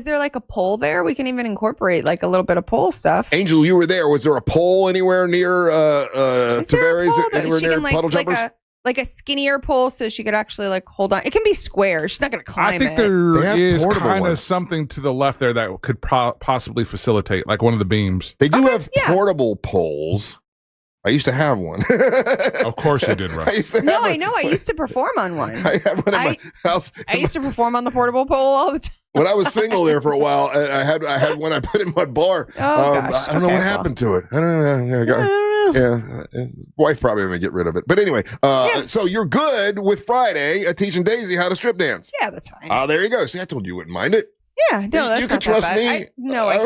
there like a pole there? We can even incorporate like a little bit of pole stuff. Angel, you were there. Was there a pole anywhere near Tavares? Anywhere near Puddle Jumpers? Like a skinnier pole so she could actually like hold on. It can be square. She's not going to climb it. I think there is kind of something to the left there that could possibly facilitate, like one of the beams. They do have portable poles. I used to have one. Of course you did, right? I know. I used to perform on one. I had one in my house. I used to perform on the portable pole all the time. When I was single there for a while, I had one I put in my bar. Gosh. I don't know what happened to it. I don't know. Yeah, wife probably going to get rid of it. But anyway, so you're good with Friday teaching Daisy how to strip dance. Yeah, that's fine. There you go. See, I told you wouldn't mind it. Yeah, no, that's you can trust me. I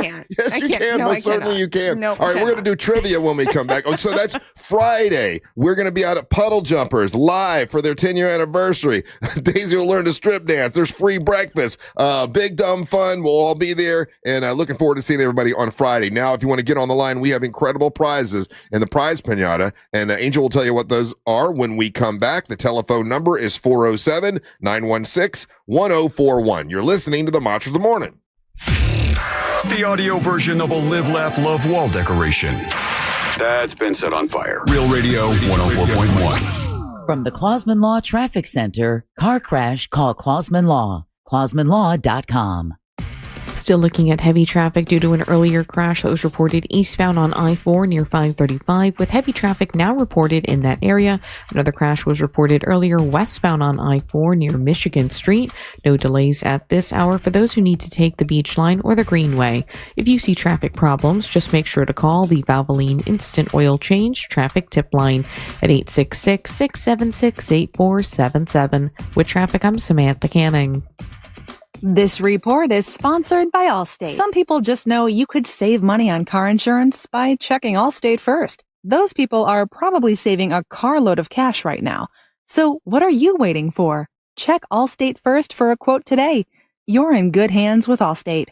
can't. Yes, you can. No, Most certainly you can. Nope, all right, we're going to do trivia when we come back. So that's Friday. We're going to be out at Puddle Jumpers live for their 10-year anniversary. Daisy will learn to strip dance. There's free breakfast. Big dumb fun. We'll all be there, and looking forward to seeing everybody on Friday. Now, if you want to get on the line, we have incredible prizes in the prize pinata, and Angel will tell you what those are when we come back. The telephone number is 407-916-1041. You're listening to the Monster of the Morning. The audio version of a Live, Laugh, Love wall decoration that's been set on fire. Real Radio 104.1. From the Clausman Law Traffic Center, car crash, call Clausman Law. ClausmanLaw.com. Still looking at heavy traffic due to an earlier crash that was reported eastbound on I-4 near 535, with heavy traffic now reported in that area. Another crash was reported earlier westbound on I-4 near Michigan Street. No delays at this hour for those who need to take the Beach Line or the Greenway. If you see traffic problems, just make sure to call the Valvoline Instant Oil Change Traffic Tip Line at 866-676-8477. With traffic, I'm Samantha Canning. This report is sponsored by Allstate. Some people just know you could save money on car insurance by checking Allstate first. Those people are probably saving a carload of cash right now. So what are you waiting for? Check Allstate first for a quote today. You're in good hands with Allstate.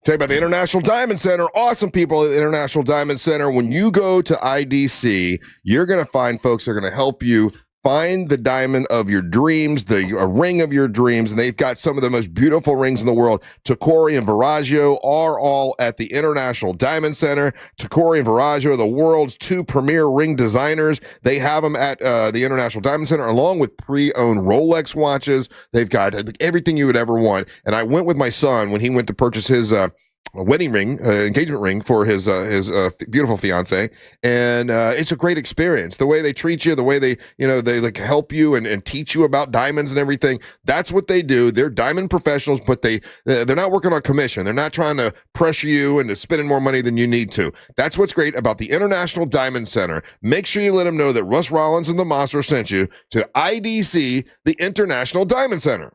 Tell you about the International Diamond Center. Awesome people at the International Diamond Center. When you go to IDC, you're going to find folks that are going to help you Find the diamond of your dreams, the ring of your dreams, and they've got some of the most beautiful rings in the world. Tacori and Viraggio are all at the International Diamond Center. Tacori and Viraggio are the world's 2 premier ring designers. They have them at the International Diamond Center, along with pre-owned Rolex watches. They've got everything you would ever want. And I went with my son when he went to purchase his wedding ring, engagement ring for his beautiful fiance, and it's a great experience. The way they treat you, the way they like help you and teach you about diamonds and everything. That's what they do. They're diamond professionals, but they're not working on commission. They're not trying to pressure you into spending more money than you need to. That's what's great about the International Diamond Center. Make sure you let them know that Russ Rollins and the Monster sent you to IDC, the International Diamond Center.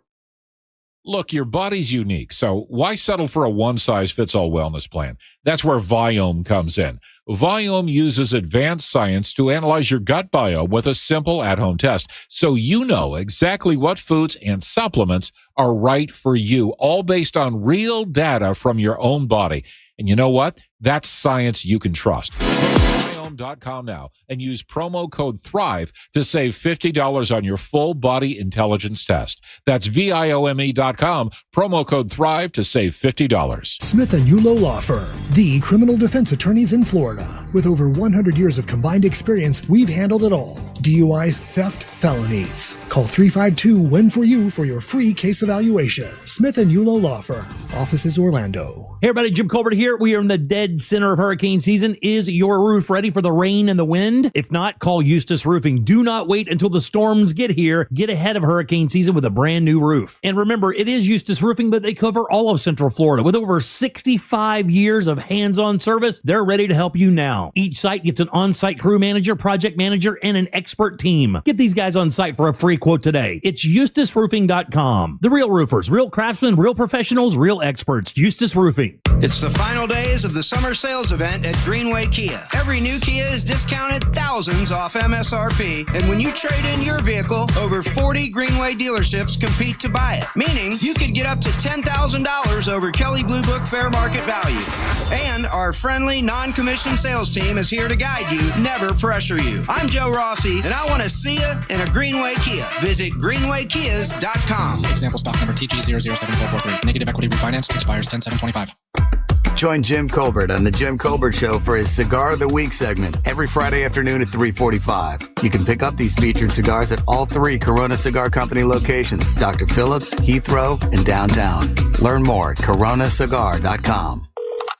Look, your body's unique, so why settle for a one-size-fits-all wellness plan? That's where Viome comes in. Viome uses advanced science to analyze your gut biome with a simple at-home test, so you know exactly what foods and supplements are right for you, all based on real data from your own body. And you know what? That's science you can trust. Viome.com now and use promo code THRIVE to save $50 on your full body intelligence test. That's VIOME.com, promo code THRIVE to save $50. Smith & Yulo Law Firm, the criminal defense attorneys in Florida. With over 100 years of combined experience, we've handled it all. DUIs, theft, felonies. Call 352-WIN-FOR-YOU for your free case evaluation. Smith & Yulo Law Firm, offices Orlando. Hey everybody, Jim Colbert here. We are in the dead center of hurricane season. Is your roof ready for the rain and the wind? If not, call Eustace Roofing. Do not wait until the storms get here. Get ahead of hurricane season with a brand new roof. And remember, it is Eustace Roofing, but they cover all of Central Florida. With over 65 years of hands-on service, they're ready to help you now. Each site gets an on-site crew manager, project manager, and an expert team. Get these guys on site for a free quote today. It's eustaceroofing.com. The real roofers, real craftsmen, real professionals, real experts. Eustace Roofing. It's the final days of the summer sales event at Greenway Kia. Every new Kia is discounted thousands off MSRP, and when you trade in your vehicle, over 40 Greenway dealerships compete to buy it, meaning you could get up to $10,000 over Kelley Blue Book fair market value. And our friendly, non-commissioned sales team is here to guide you, never pressure you. I'm Joe Rossi, and I want to see you in a Greenway Kia. Visit greenwaykias.com. Example stock number TG007443. Negative equity refinanced expires 10/7/25. Join Jim Colbert on The Jim Colbert Show for his Cigar of the Week segment every Friday afternoon at 3:45. You can pick up these featured cigars at all 3 Corona Cigar Company locations, Dr. Phillips, Heathrow, and downtown. Learn more at coronacigar.com.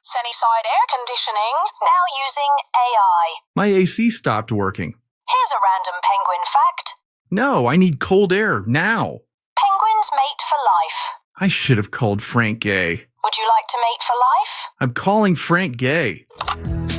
Sunnyside Air Conditioning, now using AI. My AC stopped working. Here's a random penguin fact. No, I need cold air now. Penguins mate for life. I should have called Frank Gay. Would you like to mate for life? I'm calling Frank Gay.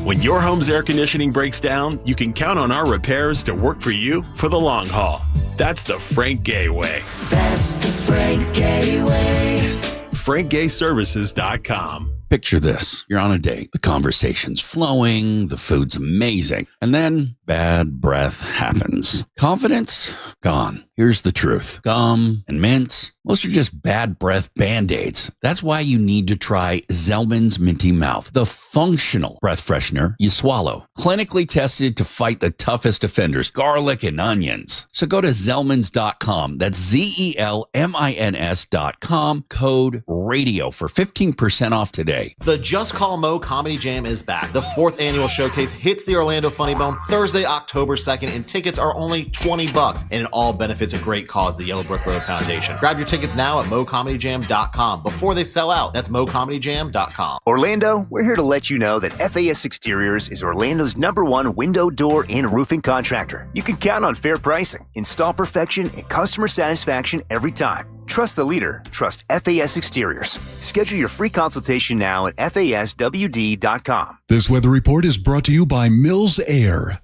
When your home's air conditioning breaks down, you can count on our repairs to work for you for the long haul. That's the Frank Gay way. That's the Frank Gay way. FrankGayServices.com. Picture this. You're on a date. The conversation's flowing. The food's amazing. And then bad breath happens. Confidence? Gone. Here's the truth. Gum and mints, most are just bad breath Band-Aids. That's why you need to try Zellman's Minty Mouth, the functional breath freshener you swallow. Clinically tested to fight the toughest offenders, garlic and onions. So go to Zellmans.com. That's ZELMINS.com. Code RADIO for 15% off today. The Just Call Mo Comedy Jam is back. The 4th annual showcase hits the Orlando Funny Bone Thursday, October 2nd, and tickets are only $20, and it all benefits a great cause, the Yellowbrook Road Foundation. Grab your tickets now at mocomedyjam.com before they sell out. That's mocomedyjam.com. Orlando, we're here to let you know that FAS Exteriors is Orlando's #1 window, door, and roofing contractor. You can count on fair pricing, install perfection, and customer satisfaction every time. Trust the leader. Trust FAS Exteriors. Schedule your free consultation now at faswd.com. This weather report is brought to you by Mills Air.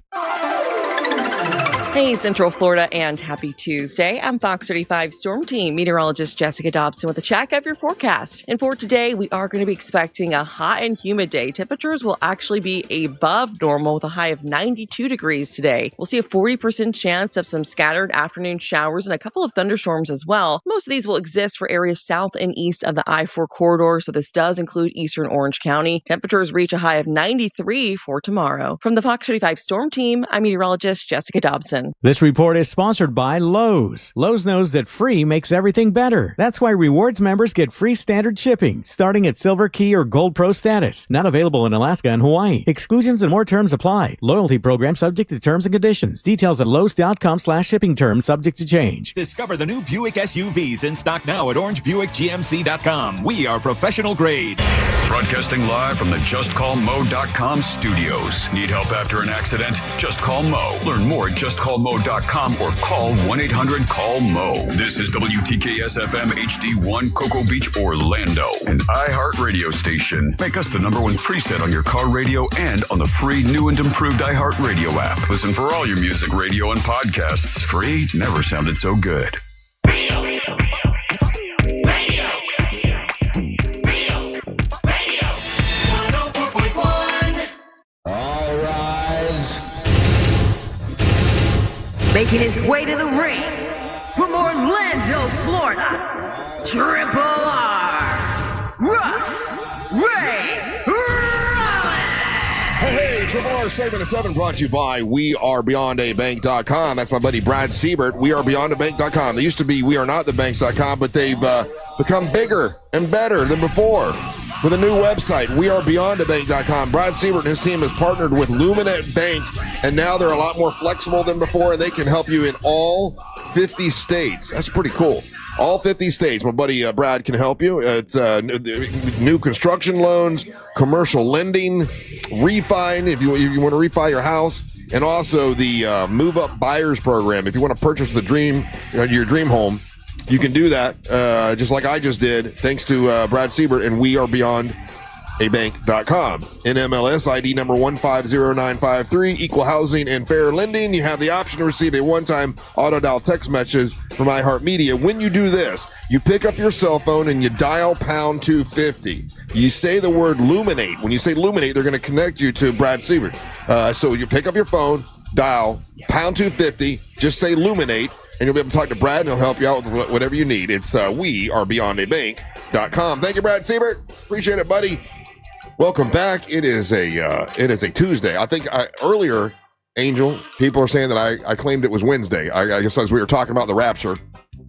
Hey, Central Florida, and happy Tuesday. I'm Fox 35 Storm Team meteorologist Jessica Dobson with a check of your forecast. And for today, we are going to be expecting a hot and humid day. Temperatures will actually be above normal with a high of 92 degrees today. We'll see a 40% chance of some scattered afternoon showers and a couple of thunderstorms as well. Most of these will exist for areas south and east of the I-4 corridor, so this does include eastern Orange County. Temperatures reach a high of 93 for tomorrow. From the Fox 35 Storm Team, I'm meteorologist Jessica Dobson. information. This report is sponsored by Lowe's. Lowe's knows that free makes everything better. That's why rewards members get free standard shipping, starting at Silver Key or Gold Pro status. Not available in Alaska and Hawaii. Exclusions and more terms apply. Loyalty program subject to terms and conditions. Details at Lowe's.com/shipping terms subject to change. Discover the new Buick SUVs in stock now at OrangeBuickGMC.com. We are professional grade. Broadcasting live from the JustCallMo.com studios. Need help after an accident? Just call Mo. Learn more at JustCallMo.com or call 1-800-CALL-MO. This is WTKS-FM HD1 Cocoa Beach, Orlando, an iHeart radio station. Make us the #1 preset on your car radio and on the free new and improved iHeart Radio app. Listen for all your music, radio, and podcasts. Free never sounded so good. Making his way to the ring from Orlando, Florida, Triple R, Russ Ray Rollins. Hey, Triple R segment of 7 brought to you by WeAreBeyondABank.com. That's my buddy Brad Siebert. WeAreBeyondABank.com. They used to be WeAreNotTheBanks.com, but they've become bigger and better than before. With a new website, WeAreBeyondABank.com. Brad Siebert and his team has partnered with Luminate Bank, and now they're a lot more flexible than before, and they can help you in all 50 states. That's pretty cool. All 50 states. My buddy Brad can help you. It's new construction loans, commercial lending, refi if you want to refi your house, and also the Move Up Buyers Program. If you want to purchase the dream, your dream home, you can do that just like I just did, thanks to Brad Siebert and WeAreBeyondABank.com. NMLS ID number 150953, equal housing and fair lending. You have the option to receive a one-time auto-dial text message from iHeartMedia. When you do this, you pick up your cell phone and you dial pound 250. You say the word Luminate. When you say Luminate, they're going to connect you to Brad Siebert. So you pick up your phone, dial pound 250, just say Luminate, and you'll be able to talk to Brad, and he'll help you out with whatever you need. It's WeAreBeyondABank.com. Thank you, Brad Siebert. Appreciate it, buddy. Welcome back. It is a Tuesday. I think earlier, Angel, people are saying that I claimed it was Wednesday. I guess as we were talking about the Rapture.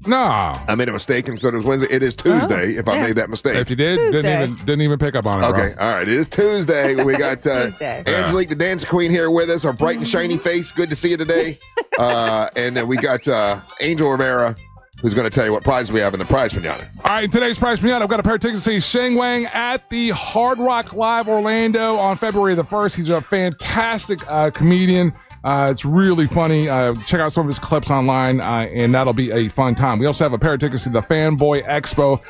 No, I made a mistake and said it was Wednesday. It is Tuesday. I made that mistake. If you did, didn't even pick up on it. Okay, bro. all right. It is Tuesday. We got Angelique, the dance queen, here with us. Our bright and shiny face. Good to see you today. And then we got Angel Rivera, who's going to tell you what prize we have in the prize pinata. All right, today's prize pinata, I've got a pair of tickets to see Sheng Wang at the Hard Rock Live Orlando on February the 1st. He's a fantastic comedian. It's really funny. Check out some of his clips online, and that'll be a fun time. We also have a pair of tickets to the Fanboy Expo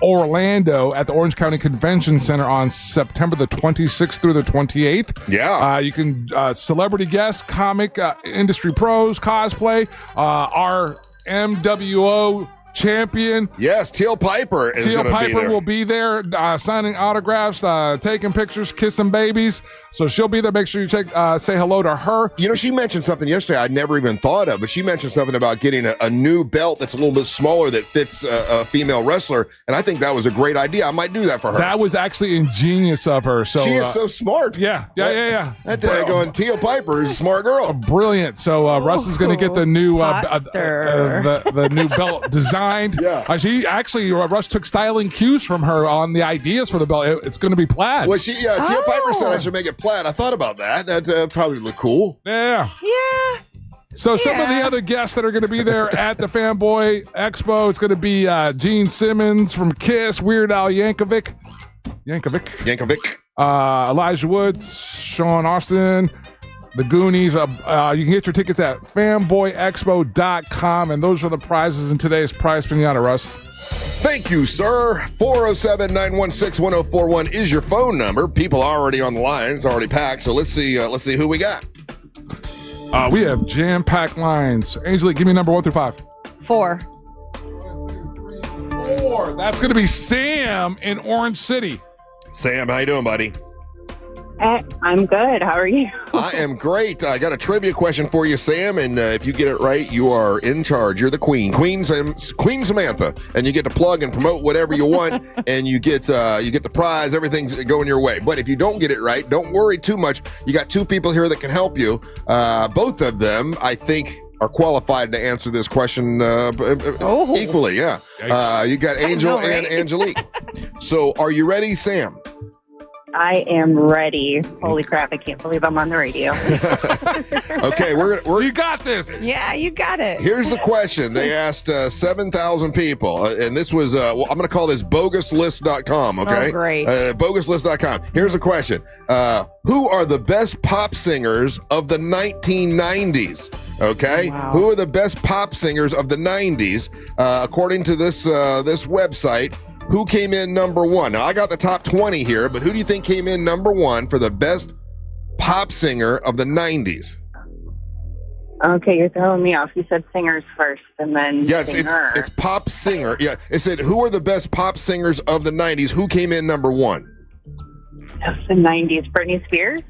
Orlando at the Orange County Convention Center on September the 26th through the 28th. Yeah. You can celebrity guests, comic industry pros, cosplay, our MWO champion. Yes, Teal Piper is Teal going to be Piper there. will be there signing autographs, taking pictures, kissing babies. So she'll be there. Make sure you say hello to her. You know, she mentioned something yesterday I never even thought of, but she mentioned something about getting a new belt that's a little bit smaller that fits a female wrestler, and I think that was a great idea. I might do that for her. That was actually ingenious of her. So she is so smart. Yeah. That day going, Teal Piper is a smart girl. Brilliant. So Russ is going to get the new the new belt designed. Yeah. Russ took styling cues from her on the ideas for the belt. It's going to be plaid. Well, Teal Piper said I should make it plaid. I thought about that. That probably look cool. Yeah. So some of the other guests that are going to be there at the Fanboy Expo, it's going to be Gene Simmons from Kiss, Weird Al Yankovic, Elijah Woods, Sean Austin, the Goonies. You can get your tickets at fanboyexpo.com, and those are the prizes in today's prize pinata, Russ. Thank you, sir. 407-916-1041 is your phone number. People are already on the line. It's already packed. So let's see who we got. We have jam-packed lines. Angelique, give me number 1 through 5. 4. 4. That's going to be Sam in Orange City. Sam, how you doing, buddy? I'm good. How are you? I am great. I got a trivia question for you, Sam, and if you get it right, you are in charge. You're the queen, Queen Samantha, and you get to plug and promote whatever you want, and you get the prize. Everything's going your way. But if you don't get it right, don't worry too much. You got 2 people here that can help you. Both of them, I think, are qualified to answer this question equally. Yeah. You got Angel and Angelique. So are you ready, Sam? I am ready. Holy crap, I can't believe I'm on the radio. Okay, we're you got this. Yeah, you got it. Here's the question. They asked 7,000 people, and this was, I'm going to call this boguslist.com, okay? Oh, great. Boguslist.com. Here's the question. Who are the best pop singers of the 1990s? Okay? Wow. Who are the best pop singers of the 90s? According to this website, who came in number one? Now, I got the top 20 here, but who do you think came in number one for the best pop singer of the 90s? Okay, you're throwing me off. You said singers first and then singer. It's pop singer. Yeah, it said, who are the best pop singers of the 90s? Who came in number one? That's the 90s. Britney Spears?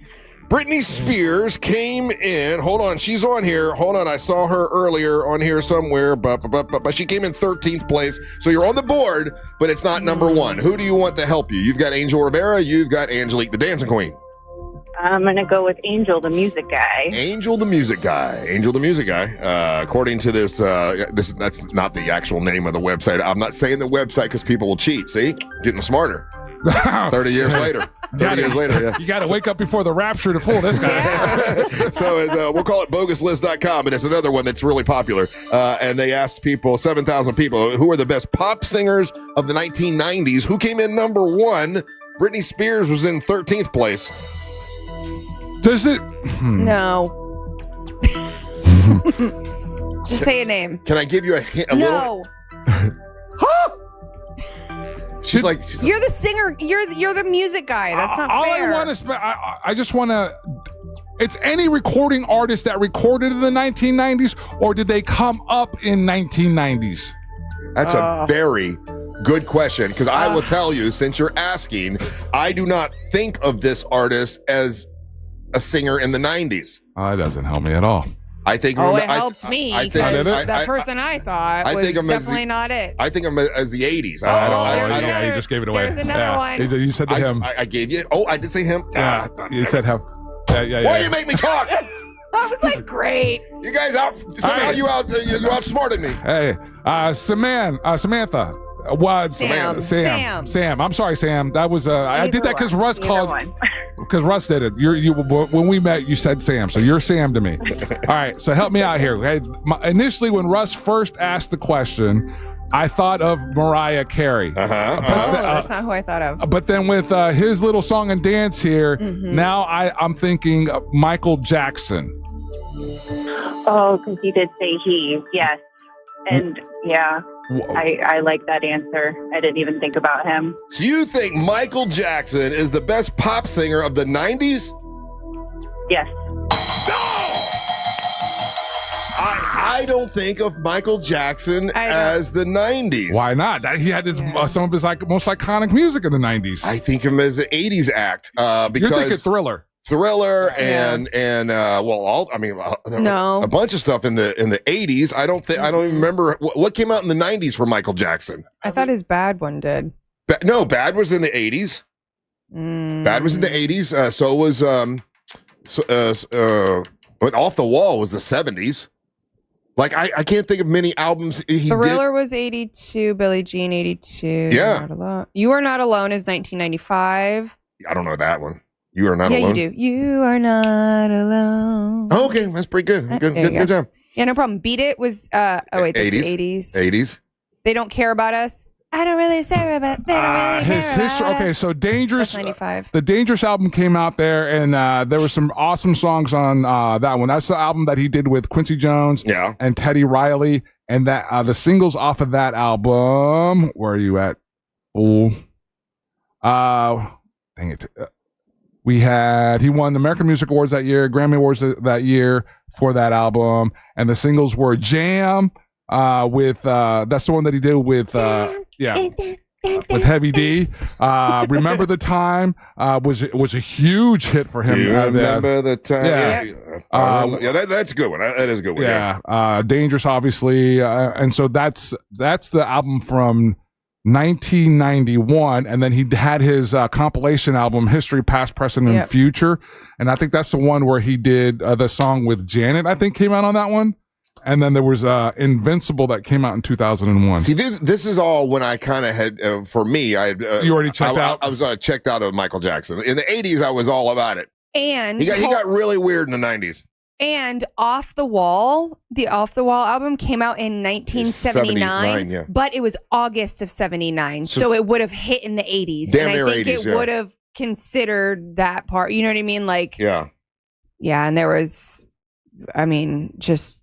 Britney Spears came in. Hold on, she's on here. Hold on, I saw her earlier on here somewhere, but she came in 13th place. So you're on the board, but it's not number one. Who do you want to help you? You've got Angel Rivera. You've got Angelique, the dancing queen. I'm going to go with Angel, the music guy. Angel, the music guy. Angel, the music guy. According to this, that's not the actual name of the website. I'm not saying the website because people will cheat. See? Getting smarter. 30 years later. 30 years later, yeah. You got to wake up before the rapture to fool this guy. So we'll call it boguslist.com, and it's another one that's really popular. And they asked people, 7,000 people, who are the best pop singers of the 1990s? Who came in number one? Britney Spears was in 13th place. Does it? No. Just say a name. Can I give you a hint? No. She's like, you're the singer. You're the music guy. That's not all fair. I want to. I just want to. It's any recording artist that recorded in the 1990s, or did they come up in 1990s? That's a very good question, because I will tell you, since you're asking, I do not think of this artist as a singer in the 90s. That doesn't help me at all. I think. It helped me. I think That person I thought was definitely not it. I think I'm as the 80s. Yeah, you just gave it away. There's another one. You said to him. I gave you. Oh, I did say him. Yeah, you said him. Yeah. Why do you make me talk? I was like, great. You guys you outsmarted me. Hey, Samantha. Sam. I'm sorry, Sam. That was I did that because Russ called. Because Russ did it. When we met, you said Sam, so you're Sam to me. All right, so help me out here. Okay? Initially, when Russ first asked the question, I thought of Mariah Carey. That's not who I thought of. But then with his little song and dance here, now I'm thinking of Michael Jackson. Oh, because he did say he, yes. And yeah, I like that answer. I didn't even think about him. So you think Michael Jackson is the best pop singer of the 90s? Yes. I don't think of Michael Jackson as the 90s. Why not? He had some of his most iconic music in the 90s. I think of him as an 80s act because you're thinking Thriller. And a bunch of stuff in the 80s. I don't even remember what came out in the 90s for Michael Jackson. I thought his Bad one did. Bad was in the 80s. Bad was in the 80s. So was Off the Wall was the 70s. Like I can't think of many albums he Thriller did. was 82, Billie Jean 82. Yeah. You Are Not Alone is 1995. I don't know that one. You Are Not Alone? Yeah, you do. You Are Not Alone. Oh, okay, that's pretty good. Good job. Yeah, no problem. Beat It was, that's 80s. 80s. They Don't Care About Us. I don't really care about. They don't really care about us. Okay, so Dangerous. That's 95. The Dangerous album came out there, and there were some awesome songs on that one. That's the album that he did with Quincy Jones and Teddy Riley, and that the singles off of that album. Where are you at? Oh, dang it. He won the American Music Awards that year, Grammy Awards that year for that album, and the singles were Jam. That's the one that he did with Heavy D. Remember the Time was a huge hit for him. Remember the Time. That's a good one. That is a good one. Yeah. Dangerous, obviously, and so that's the album from 1991, and then he had his compilation album History, Past, Present, and Future, and I think that's the one where he did the song with Janet. I think came out on that one. And then there was Invincible that came out in 2001. See, this is all when I kind of had, for me, I you already checked out? I was checked out of Michael Jackson. In the 80s, I was all about it. And he got really weird in the 90s. And Off the Wall, the Off the Wall album came out in 1979, yeah. but it was August of 79. So it would have hit in the 80s. Damn and near I think 80s, it would have considered that part. You know what I mean? Like, yeah. Yeah. And there was, I mean, just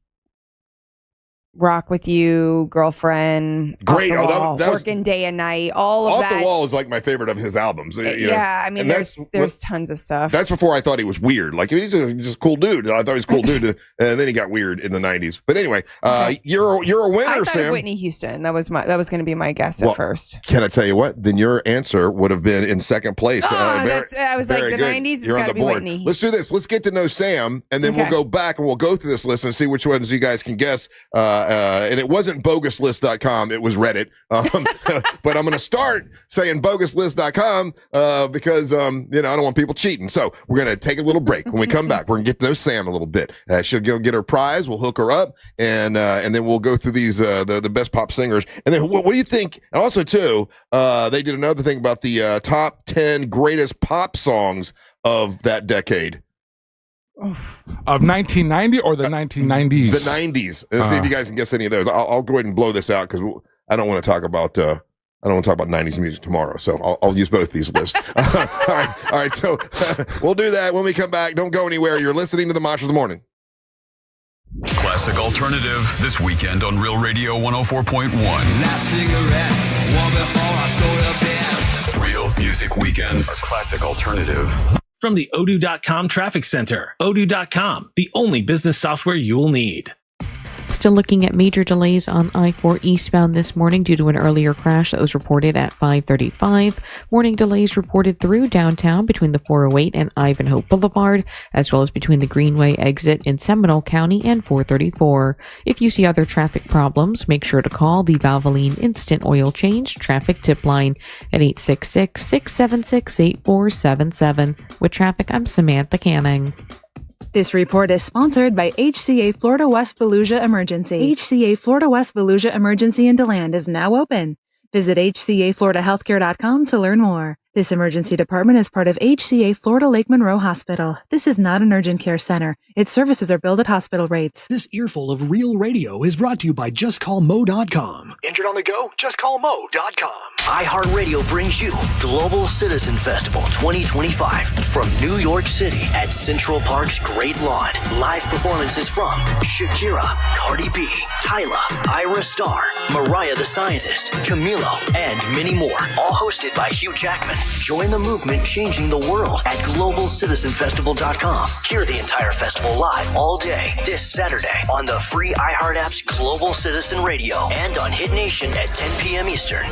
Rock With You, Girlfriend, Great. Off the that Wall, was, Working Day and Night, all of that. Off the Wall is like my favorite of his albums. Yeah, I mean, there's tons of stuff. That's before I thought he was weird. Like, he's just a cool dude. I thought he was a cool dude, and then he got weird in the 90s. But anyway, you're a winner, I thought Sam. of Whitney Houston. That was going to be my guess at first. Can I tell you what? Then your answer would have been in second place. I was like, the good. 90s You're has on got the to be board. Whitney. Let's do this. Let's get to know Sam, and then we'll go back and we'll go through this list and see which ones you guys can guess. And it wasn't boguslist.com. It was Reddit. But I'm going to start saying boguslist.com because, I don't want people cheating. So we're going to take a little break. When we come back, we're going to get to know Sam a little bit. She'll go get her prize. We'll hook her up, and then we'll go through these the best pop singers. And then what do you think? And also, too, they did another thing about the top 10 greatest pop songs of that decade. Of 1990 or the 1990s? The 90s. Let's see if you guys can guess any of those. I'll go ahead and blow this out because I don't want to talk about 90s music tomorrow, so I'll use both these lists. All right. So we'll do that when we come back. Don't go anywhere. You're listening to the Monsters of the Morning. Classic Alternative this weekend on Real Radio 104.1. Last cigarette, one before I go to bed. Real Music Weekends. Classic Alternative. From the Odoo.com Traffic Center. Odoo.com, the only business software you will need. Still looking at major delays on I-4 eastbound this morning due to an earlier crash that was reported at 5:35. Morning delays reported through downtown between the 408 and Ivanhoe Boulevard, as well as between the Greenway exit in Seminole County and 434. If you see other traffic problems, make sure to call the Valvoline Instant Oil Change Traffic Tip Line at 866-676-8477. With traffic, I'm Samantha Canning. This report is sponsored by HCA Florida West Fallujah Emergency. HCA Florida West Fallujah Emergency in DeLand is now open. Visit HCAFloridaHealthcare.com to learn more. This emergency department is part of HCA Florida Lake Monroe Hospital. This is not an urgent care center. Its services are billed at hospital rates. This earful of real radio is brought to you by JustCallMo.com. Injured on the go? JustCallMo.com. iHeartRadio brings you Global Citizen Festival 2025 from New York City at Central Park's Great Lawn. Live performances from Shakira, Cardi B, Tyla, Ira Starr, Mariah the Scientist, Camilo, and many more. All hosted by Hugh Jackman. Join the movement changing the world at GlobalCitizenFestival.com. Hear the entire festival live all day this Saturday on the free iHeart app's Global Citizen Radio and on Hit Nation at 10 p.m. Eastern.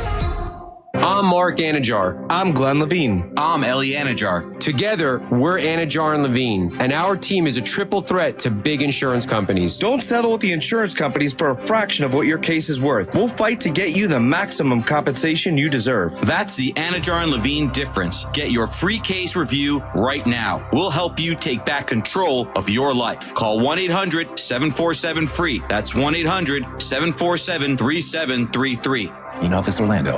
I'm Mark Anajar. I'm Glenn Levine. I'm Ellie Anajar. Together, we're Anajar and Levine, and our team is a triple threat to big insurance companies. Don't settle with the insurance companies for a fraction of what your case is worth. We'll fight to get you the maximum compensation you deserve. That's the Anajar and Levine difference. Get your free case review right now. We'll help you take back control of your life. Call 1-800-747-FREE. That's 1-800-747-3733. Office Orlando.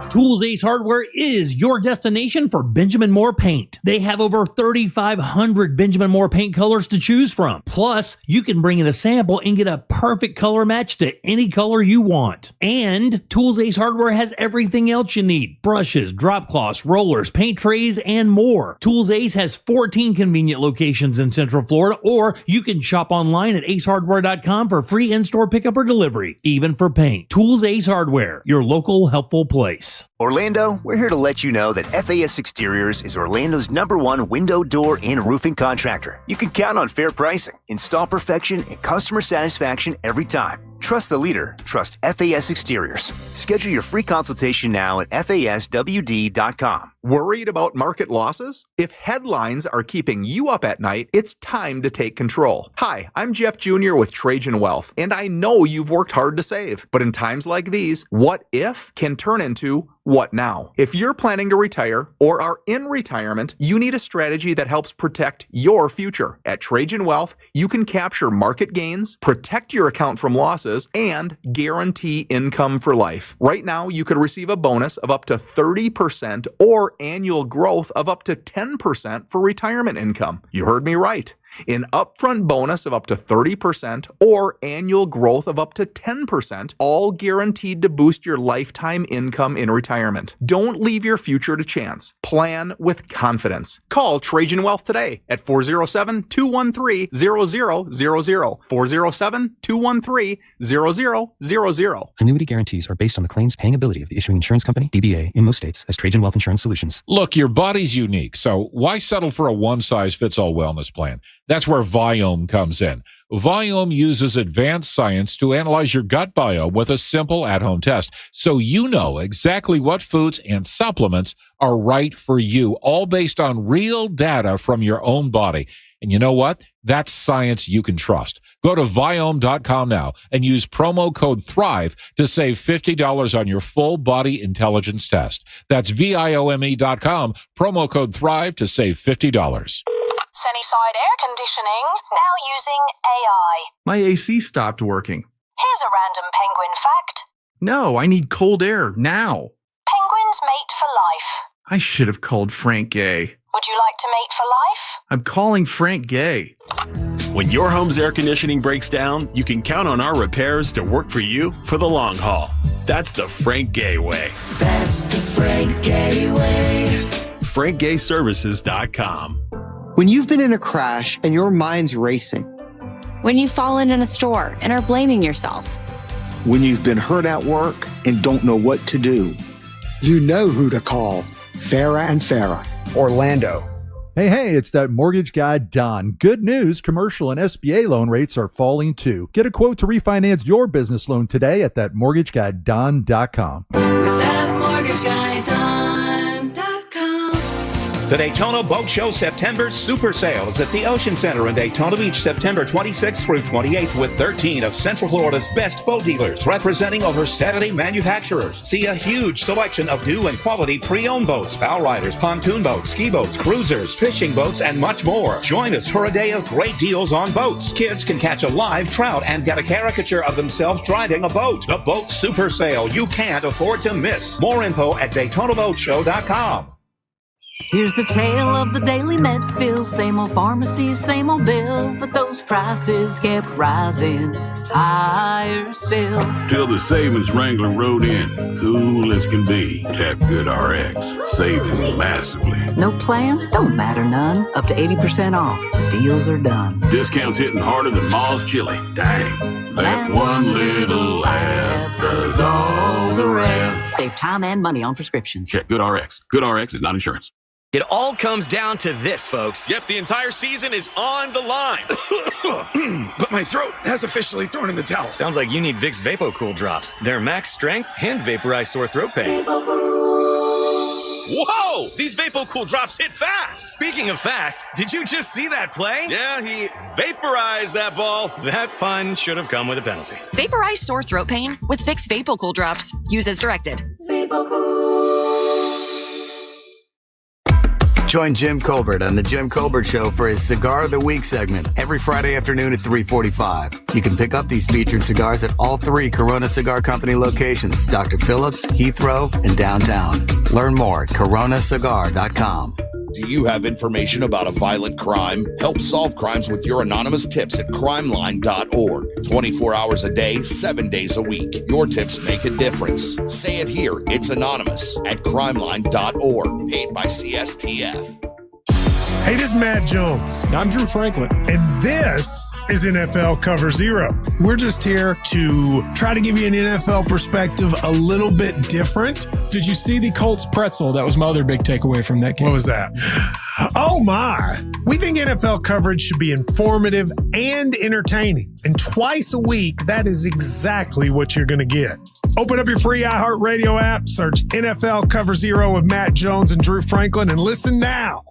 Tools Ace Hardware is your destination for Benjamin Moore paint. They have over 3,500 Benjamin Moore paint colors to choose from. Plus, you can bring in a sample and get a perfect color match to any color you want. And Tools Ace Hardware has everything else you need. Brushes, drop cloths, rollers, paint trays, and more. Tools Ace has 14 convenient locations in Central Florida, or you can shop online at acehardware.com for free in-store pickup or delivery, even for paint. Tools Ace Hardware, your local helpful place. Orlando, we're here to let you know that FAS Exteriors is Orlando's #1 window, door, and roofing contractor. You can count on fair pricing, install perfection, and customer satisfaction every time. Trust the leader. Trust FAS Exteriors. Schedule your free consultation now at FASWD.com. Worried about market losses? If headlines are keeping you up at night, it's time to take control. Hi, I'm Jeff Jr. with Trajan Wealth, and I know you've worked hard to save. But in times like these, what if can turn into what now? If you're planning to retire or are in retirement, you need a strategy that helps protect your future. At Trajan Wealth, you can capture market gains, protect your account from losses, and guarantee income for life. Right now, you could receive a bonus of up to 30% or annual growth of up to 10% for retirement income. You heard me right. An upfront bonus of up to 30% or annual growth of up to 10%, all guaranteed to boost your lifetime income in retirement. Don't leave your future to chance. Plan with confidence. Call Trajan Wealth today at 407-213-0000. 407-213-0000. Annuity guarantees are based on the claims paying ability of the issuing insurance company, DBA, in most states as Trajan Wealth Insurance Solutions. Look, your body's unique, so why settle for a one-size-fits-all wellness plan? That's where Viome comes in. Viome uses advanced science to analyze your gut biome with a simple at-home test, so you know exactly what foods and supplements are right for you, all based on real data from your own body. And you know what? That's science you can trust. Go to Viome.com now and use promo code THRIVE to save $50 on your full body intelligence test. That's Viome.com, promo code THRIVE to save $50. Sunnyside Air Conditioning, now using AI. My AC stopped working. Here's a random penguin fact. No, I need cold air now. Penguins mate for life. I should have called Frank Gay. Would you like to mate for life? I'm calling Frank Gay. When your home's air conditioning breaks down, you can count on our repairs to work for you for the long haul. That's the Frank Gay way. That's the Frank Gay way. FrankGayServices.com. When you've been in a crash and your mind's racing. When you've fallen in a store and are blaming yourself. When you've been hurt at work and don't know what to do. You know who to call. Farah and Farah. Orlando. Hey, it's that mortgage guy, Don. Good news, commercial and SBA loan rates are falling too. Get a quote to refinance your business loan today at thatmortgageguyDon.com. With that mortgage guy, Don.com. The Daytona Boat Show September Super Sales at the Ocean Center in Daytona Beach, September 26th through 28th, with 13 of Central Florida's best boat dealers representing over 70 manufacturers. See a huge selection of new and quality pre-owned boats, bow riders, pontoon boats, ski boats, cruisers, fishing boats, and much more. Join us for a day of great deals on boats. Kids can catch a live trout and get a caricature of themselves driving a boat. The Boat Super Sale you can't afford to miss. More info at DaytonaBoatShow.com. Here's the tale of the daily Medfield, same old pharmacy, same old bill, but those prices kept rising higher still. Till the savings wrangler rode in, cool as can be. Tap GoodRx, saving massively. No plan? Don't matter none. Up to 80% off. Deals are done. Discounts hitting harder than Ma's chili. Dang, that one little app does all the rest. Save time and money on prescriptions. Check GoodRx. GoodRx is not insurance. It all comes down to this, folks. Yep, the entire season is on the line. But my throat has officially thrown in the towel. Sounds like you need Vicks VapoCool drops. They're max strength and vaporize sore throat pain. Whoa! These VapoCool drops hit fast. Speaking of fast, did you just see that play? Yeah, he vaporized that ball. That pun should have come with a penalty. Vaporize sore throat pain with Vicks VapoCool drops. Use as directed. Join Jim Colbert on The Jim Colbert Show for his Cigar of the Week segment every Friday afternoon at 3:45. You can pick up these featured cigars at all 3 Corona Cigar Company locations, Dr. Phillips, Heathrow, and downtown. Learn more at coronacigar.com. Do you have information about a violent crime? Help solve crimes with your anonymous tips at crimeline.org. 24 hours a day, 7 days a week. Your tips make a difference. Say it here. It's anonymous at crimeline.org. Paid by CSTF. Hey, this is Matt Jones. I'm Drew Franklin. And this is NFL Cover Zero. We're just here to try to give you an NFL perspective a little bit different. Did you see the Colts pretzel? That was my other big takeaway from that game. What was that? Oh my. We think NFL coverage should be informative and entertaining. And twice a week, that is exactly what you're going to get. Open up your free iHeartRadio app, search NFL Cover Zero with Matt Jones and Drew Franklin, and listen now.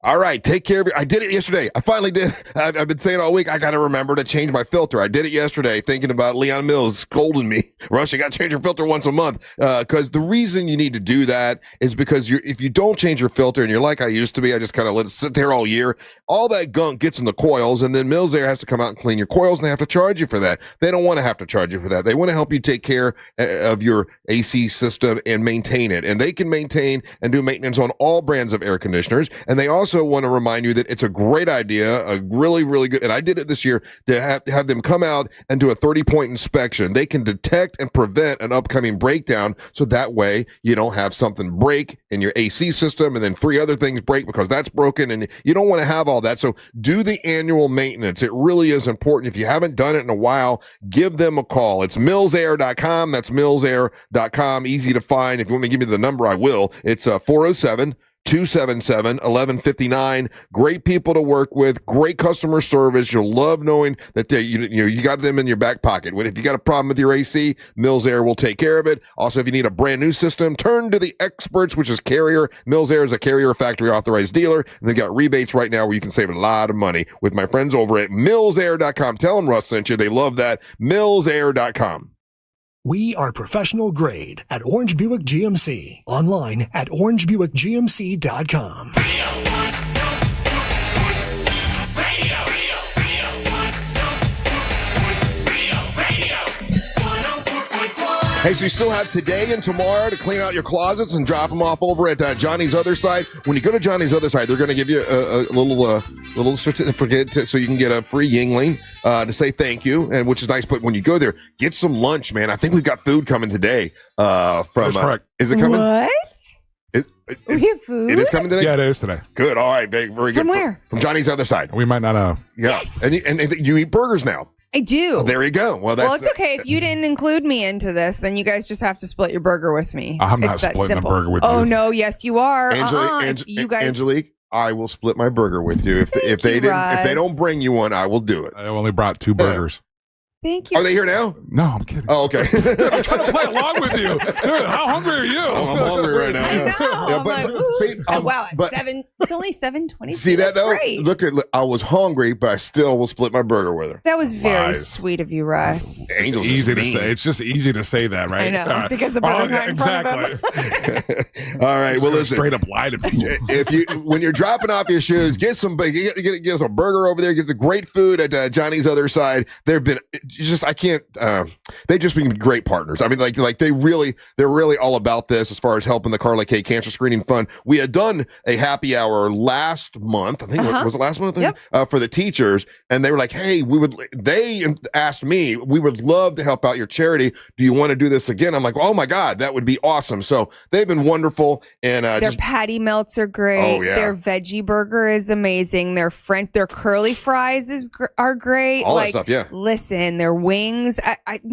All right, take care of it. I did it yesterday. I finally did. I've been saying all week, I got to remember to change my filter. I did it yesterday thinking about Leon Mills scolding me. Rush, you got to change your filter once a month. Because the reason you need to do that is because if you don't change your filter and you're like I used to be, I just kind of let it sit there all year, all that gunk gets in the coils, and then Mills Air has to come out and clean your coils, and they have to charge you for that. They don't want to have to charge you for that. They want to help you take care of your AC system and maintain it. And they can maintain and do maintenance on all brands of air conditioners. And they also want to remind you that it's a great idea, a really, really good, and I did it this year, to have them come out and do a 30-point inspection. They can detect and prevent an upcoming breakdown, so that way you don't have something break in your AC system and then 3 other things break because that's broken, and you don't want to have all that. So do the annual maintenance. It really is important. If you haven't done it in a while, give them a call. It's millsair.com. That's millsair.com. Easy to find. If you want me to give me the number, I will. It's 407-277-1159. Great people to work with, great customer service. You'll love knowing that you got them in your back pocket. If you got a problem with your AC, Mills Air will take care of it. Also, if you need a brand new system, turn to the experts, which is Carrier. Mills Air is a Carrier factory authorized dealer, and they've got rebates right now where you can save a lot of money with my friends over at millsair.com. Tell them Russ sent you. They love that. millsair.com. We are professional grade at Orange Buick GMC. Online at orangebuickgmc.com. Hey, so you still have today and tomorrow to clean out your closets and drop them off over at Johnny's Other Side. When you go to Johnny's Other Side, they're going to give you a little certificate so you can get a free Yingling to say thank you, and which is nice. But when you go there, get some lunch, man. I think we've got food coming today. That's correct. Is it coming? What? We have food? It is coming today? Yeah, it is today. Good. All right. Very good. From where? From Johnny's Other Side. We might not know. Yeah. Yes. And you eat burgers now. I do. Well, there you go. Well, it's okay. If you didn't include me into this, then you guys just have to split your burger with me. I'm not splitting a burger with you. Oh, no. Yes, you are. You guys. Angelique, I will split my burger with you. If they don't bring you one, I will do it. I only brought 2 burgers. Thank you. Are they here now? No, I'm kidding. Oh, okay. I'm trying to play along with you. Dude, how hungry are you? Oh, I'm hungry right now. Yeah. Wow, it's only 7:20. See that though? Great. Look, I was hungry, but I still will split my burger with her. That was very sweet of you, Russ. Angel's it's easy to say. It's just easy to say that, right? I know, because the burger's not in front of him. All right, well, listen. Straight up lie to people. When you're dropping off your shoes, get us a burger over there. Get the great food at Johnny's Other Side. They've been they've just been great partners. I mean, like they're really all about this as far as helping the Carla K Cancer Screening Fund. We had done a happy hour last month. I think was it last month? Yep. For the teachers, and they were like, "Hey, they asked me, we would love to help out your charity. Do you want to do this again?" I'm like, "Oh my God, that would be awesome." So they've been wonderful, and their patty melts are great. Oh, yeah. Their veggie burger is amazing. Their curly fries are great. All that stuff, yeah. Listen, their wings.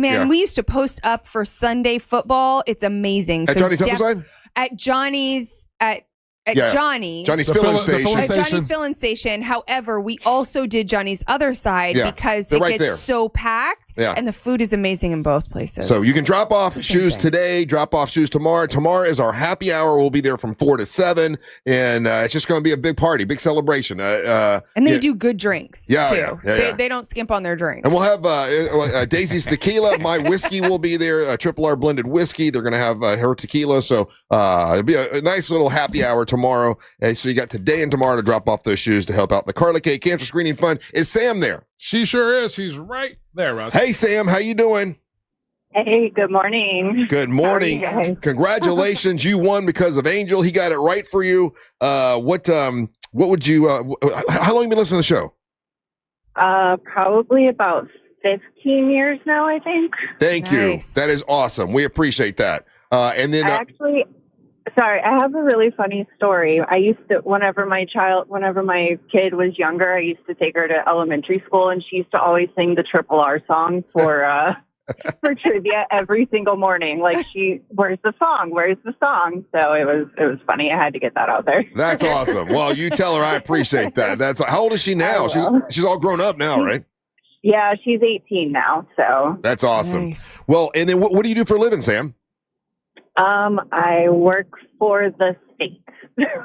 We used to post up for Sunday football. It's amazing. At Johnny's Other Side? At Johnny's Johnny's filling station. At Johnny's filling station. However, we also did Johnny's Other Side because it gets so packed, and the food is amazing in both places. So you can drop off shoes today, drop off shoes tomorrow. Tomorrow is our happy hour. We'll be there from 4 to 7, and it's just going to be a big party, big celebration. And they do good drinks too. They don't skimp on their drinks. And we'll have Daisy's Tequila. My whiskey will be there. Triple R blended whiskey. They're going to have her tequila. So it'll be a nice little happy hour tomorrow. So you got today and tomorrow to drop off those shoes to help out the Carla K Cancer Screening Fund. Is Sam there? She sure is. She's right there, Russ. Hey, Sam, how you doing? Hey, good morning. Good morning. Congratulations. You won because of Angel. He got it right for you. What would you, how long have you been listening to the show? Probably about 15 years now, I think. Thank you. That is awesome. We appreciate that. And then Sorry, I have a really funny story. I used to, whenever my kid was younger, I used to take her to elementary school, and she used to always sing the Triple R song for trivia every single morning. Like, where's the song? Where's the song? So it was funny. I had to get that out there. That's awesome. Well, you tell her I appreciate that. How old is she now? She's all grown up now, right? Yeah, she's 18 now, so. That's awesome. Nice. Well, and then what do you do for a living, Sam? I work for the state.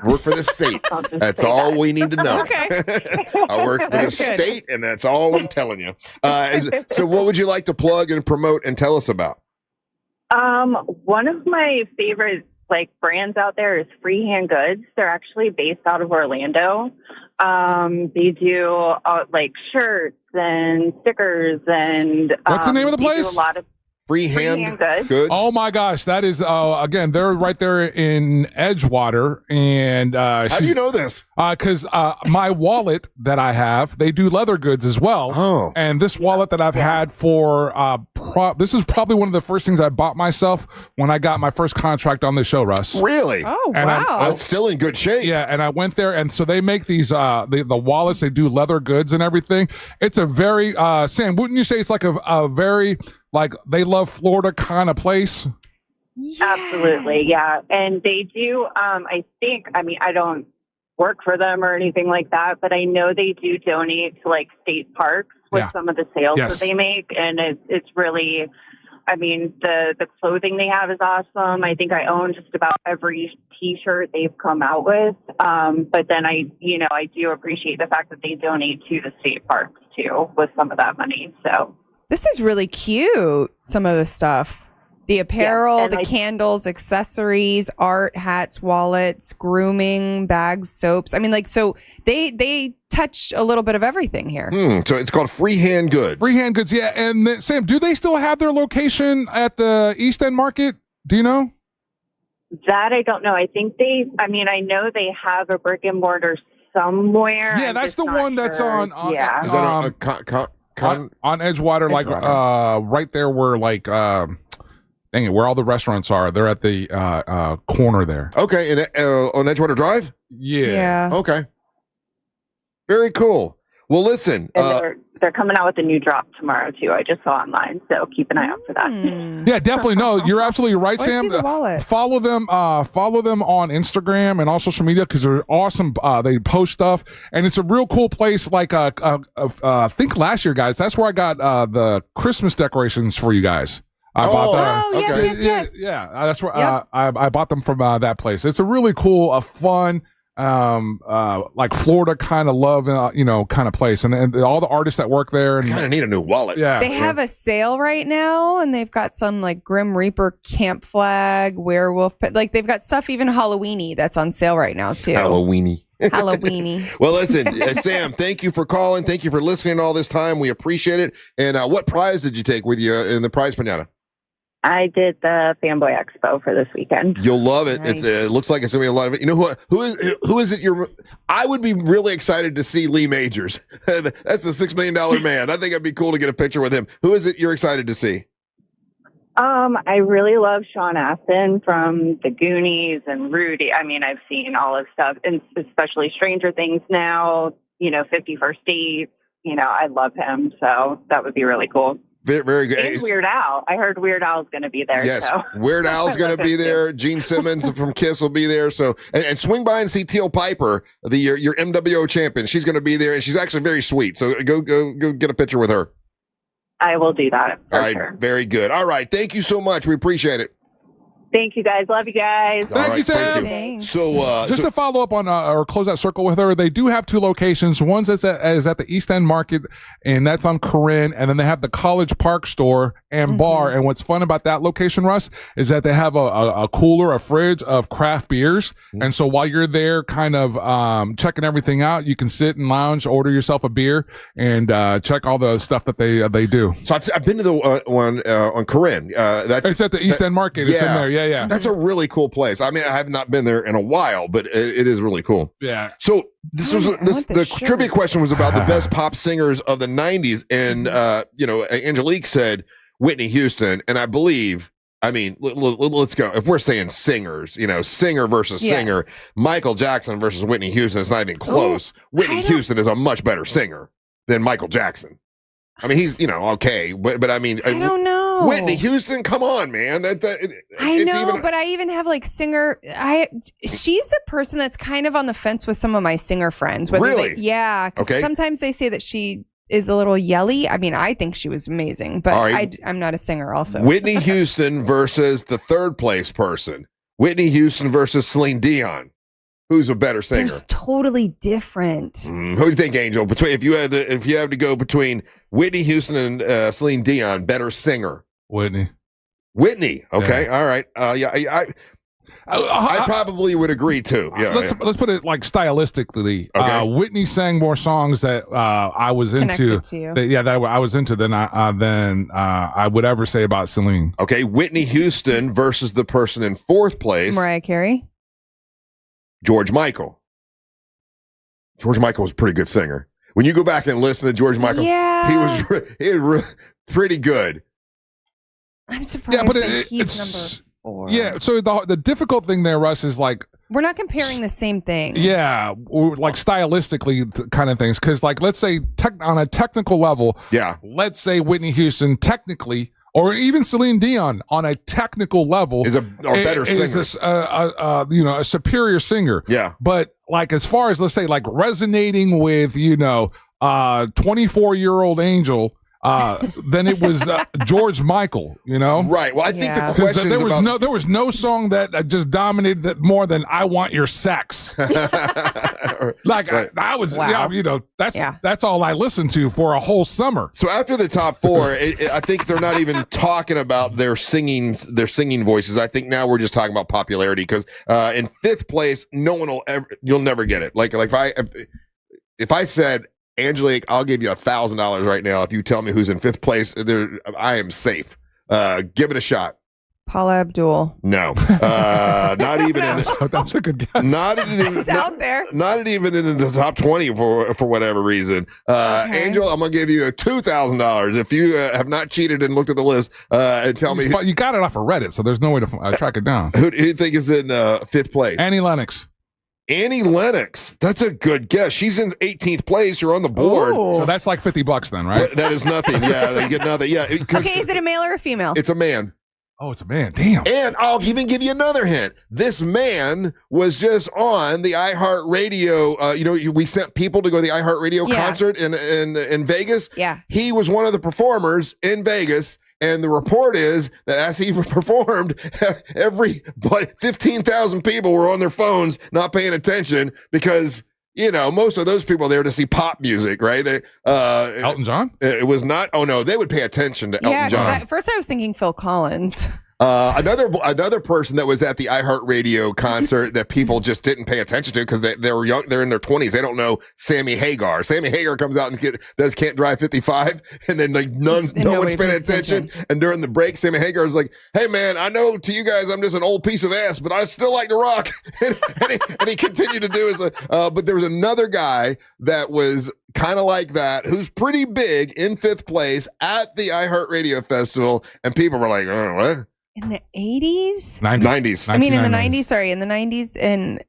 Work for the state. That's all we need to know. Okay. I work for the state, and that's all I'm telling you. So what would you like to plug and promote and tell us about? One of my favorite brands out there is Freehand Goods. They're actually based out of Orlando. They do shirts and stickers and what's the name of the place? Do a lot of Freehand Goods. Oh my gosh, that is again, they're right there in Edgewater, and how do you know this? Because my wallet that I have, they do leather goods as well. Oh, and this wallet that I've had for this is probably one of the first things I bought myself when I got my first contract on the show, Russ. Really? Oh, and wow. It's still in good shape. Yeah, and I went there, and so they make these the wallets. They do leather goods and everything. It's a very Sam, wouldn't you say it's like a very they love Florida kind of place? Yes. Absolutely, yeah. And they do, I don't work for them or anything like that, but I know they do donate to state parks with some of the sales that they make. And it's really, the clothing they have is awesome. I think I own just about every t-shirt they've come out with. But then I do appreciate the fact that they donate to the state parks too with some of that money. So. This is really cute, some of the stuff. The apparel, the candles, accessories, art, hats, wallets, grooming, bags, soaps. So they touch a little bit of everything here. So it's called Freehand Goods. Freehand Goods, yeah. And Sam, do they still have their location at the East End Market? Do you know? That I don't know. I think I know they have a brick and mortar somewhere. Yeah, that's the one that's on. Yeah. Is that on Edgewater, right there where dang it, where all the restaurants are. They're at the corner there. Okay, on Edgewater Drive? Yeah. Okay. Very cool. Well, listen. They're coming out with a new drop tomorrow, too. I just saw online, so keep an eye out for that. Yeah, definitely. No, you're absolutely right, Sam. The wallet. Follow them on Instagram and all social media because they're awesome. They post stuff, and it's a real cool place. I think last year, guys, that's where I got the Christmas decorations for you guys. I bought them. Yes. Yeah, that's where I bought them from that place. It's a really cool, fun, Florida kind of love, kind of place, and all the artists that work there. And kind of need a new wallet. Yeah, they have a sale right now, and they've got some Grim Reaper camp flag, werewolf, they've got stuff even Halloweeny that's on sale right now too. Halloweeny. Well, listen, Sam, thank you for calling. Thank you for listening all this time. We appreciate it. And what prize did you take with you in the prize pinata? I did the Fanboy Expo for this weekend. You'll love it. Nice. It looks like it's gonna be a lot of it. You know who is it? I would be really excited to see Lee Majors. That's the $6 million man. I think it'd be cool to get a picture with him. Who is it you're excited to see? I really love Sean Astin from The Goonies and Rudy. I've seen all his stuff, and especially Stranger Things now. 50 First Dates. I love him, so that would be really cool. Very, very good. And Weird Al. I heard Weird Al's going to be there. Yes, so. Weird Al's going to be there. Gene Simmons from Kiss will be there. So, and swing by and see Teal Piper, your MWO champion. She's going to be there, and she's actually very sweet. So go get a picture with her. I will do that. All right, sure. Very good. All right, thank you so much. We appreciate it. Thank you, guys. Love you guys. Thank you, Sam. Thanks. So, just to follow up on or close that circle with her, they do have two locations. One's is at the East End Market, and that's on Corinne. And then they have the College Park store and bar. And what's fun about that location, Russ, is that they have a cooler, a fridge of craft beers. And so while you're there, kind of checking everything out, you can sit and lounge, order yourself a beer, and check all the stuff that they do. So I've been to the one on Corinne. It's at the East End Market. It's in there. Yeah. That's a really cool place. I have not been there in a while, but it is really cool. Yeah. So the trivia question was about the best pop singers of the 90s. And, Angelique said Whitney Houston. And I believe, let's go. If we're saying singers, singer versus singer, Michael Jackson versus Whitney Houston, it's not even close. Whitney Houston is a much better singer than Michael Jackson. He's, okay, but I don't know. Whitney Houston, come on, man. I know, but I even have singer. She's a person that's kind of on the fence with some of my singer friends. Really? Yeah. Okay. Sometimes they say that she is a little yelly. I mean, I think she was amazing, but right. I'm not a singer also. Whitney Houston versus the third place person. Whitney Houston versus Celine Dion. Who's a better singer? They're totally different. Who do you think, Angel? If you had to go between Whitney Houston and Celine Dion, better singer? Whitney. Okay. Yeah. All right. I probably would agree too. Yeah. Let's put it like stylistically. Okay. Whitney sang more songs that I was into. To you. That I was into than I would ever say about Celine. Okay. Whitney Houston versus the person in fourth place. Mariah Carey. George Michael. George Michael was a pretty good singer. When you go back and listen to George Michael, he was pretty good. I'm surprised that he's number 4. Yeah, so the difficult thing there, Russ, is like we're not comparing the same thing. Yeah, like stylistically kind of things. Because like, let's say on a technical level, let's say Whitney Houston technically, or even Celine Dion on a technical level is a better singer, is a superior singer. Yeah, but like as far as let's say like resonating with 24-year-old Angel. Then it was George Michael, right? Well, I think the question there was no song that just dominated that more than "I Want Your Sex." Like right. I was, that's all I listened to for a whole summer. So after the top 4, I think they're not even talking about their singing voices. I think now we're just talking about popularity because in 5th place, you'll never get it. Like if I said, Angelique, I'll give you $1,000 right now if you tell me who's in 5th place. I am safe. Give it a shot. Paula Abdul. No, not even. That's a good guess. It's out there. Not even in the top 20 for whatever reason. Angel, I'm gonna give you $2,000 if you have not cheated and looked at the list and tell me. But you got it off of Reddit, so there's no way to track it down. Who do you think is in 5th place? Annie Lennox. Annie Lennox. That's a good guess. She's in 18th place. You're on the board. So that's like $50 then, right? That is nothing. Yeah, they get nothing. Yeah. Okay, is it a male or a female? It's a man. Oh, it's a man. Damn. And I'll even give you another hint. This man was just on the iHeartRadio. We sent people to go to the iHeartRadio concert in Vegas. Yeah. He was one of the performers in Vegas. And the report is that as he performed, 15,000 people were on their phones not paying attention because, most of those people are there to see pop music, right? Elton John? It was not. Oh, no, they would pay attention to Elton John. At first I was thinking Phil Collins. Another person that was at the iHeartRadio concert that people just didn't pay attention to because they were young, they're in their 20s. They don't know Sammy Hagar. Sammy Hagar comes out and does Can't Drive 55, and then like no one's paying attention. And during the break, Sammy Hagar is like, "Hey man, I know to you guys I'm just an old piece of ass, but I still like to rock." and he continued to do his. But there was another guy that was kind of like that, who's pretty big in 5th place at the iHeartRadio Festival, and people were like, "Oh, what?" In the 80s? 90s. I mean, in the 90s. Sorry, in the 90s. And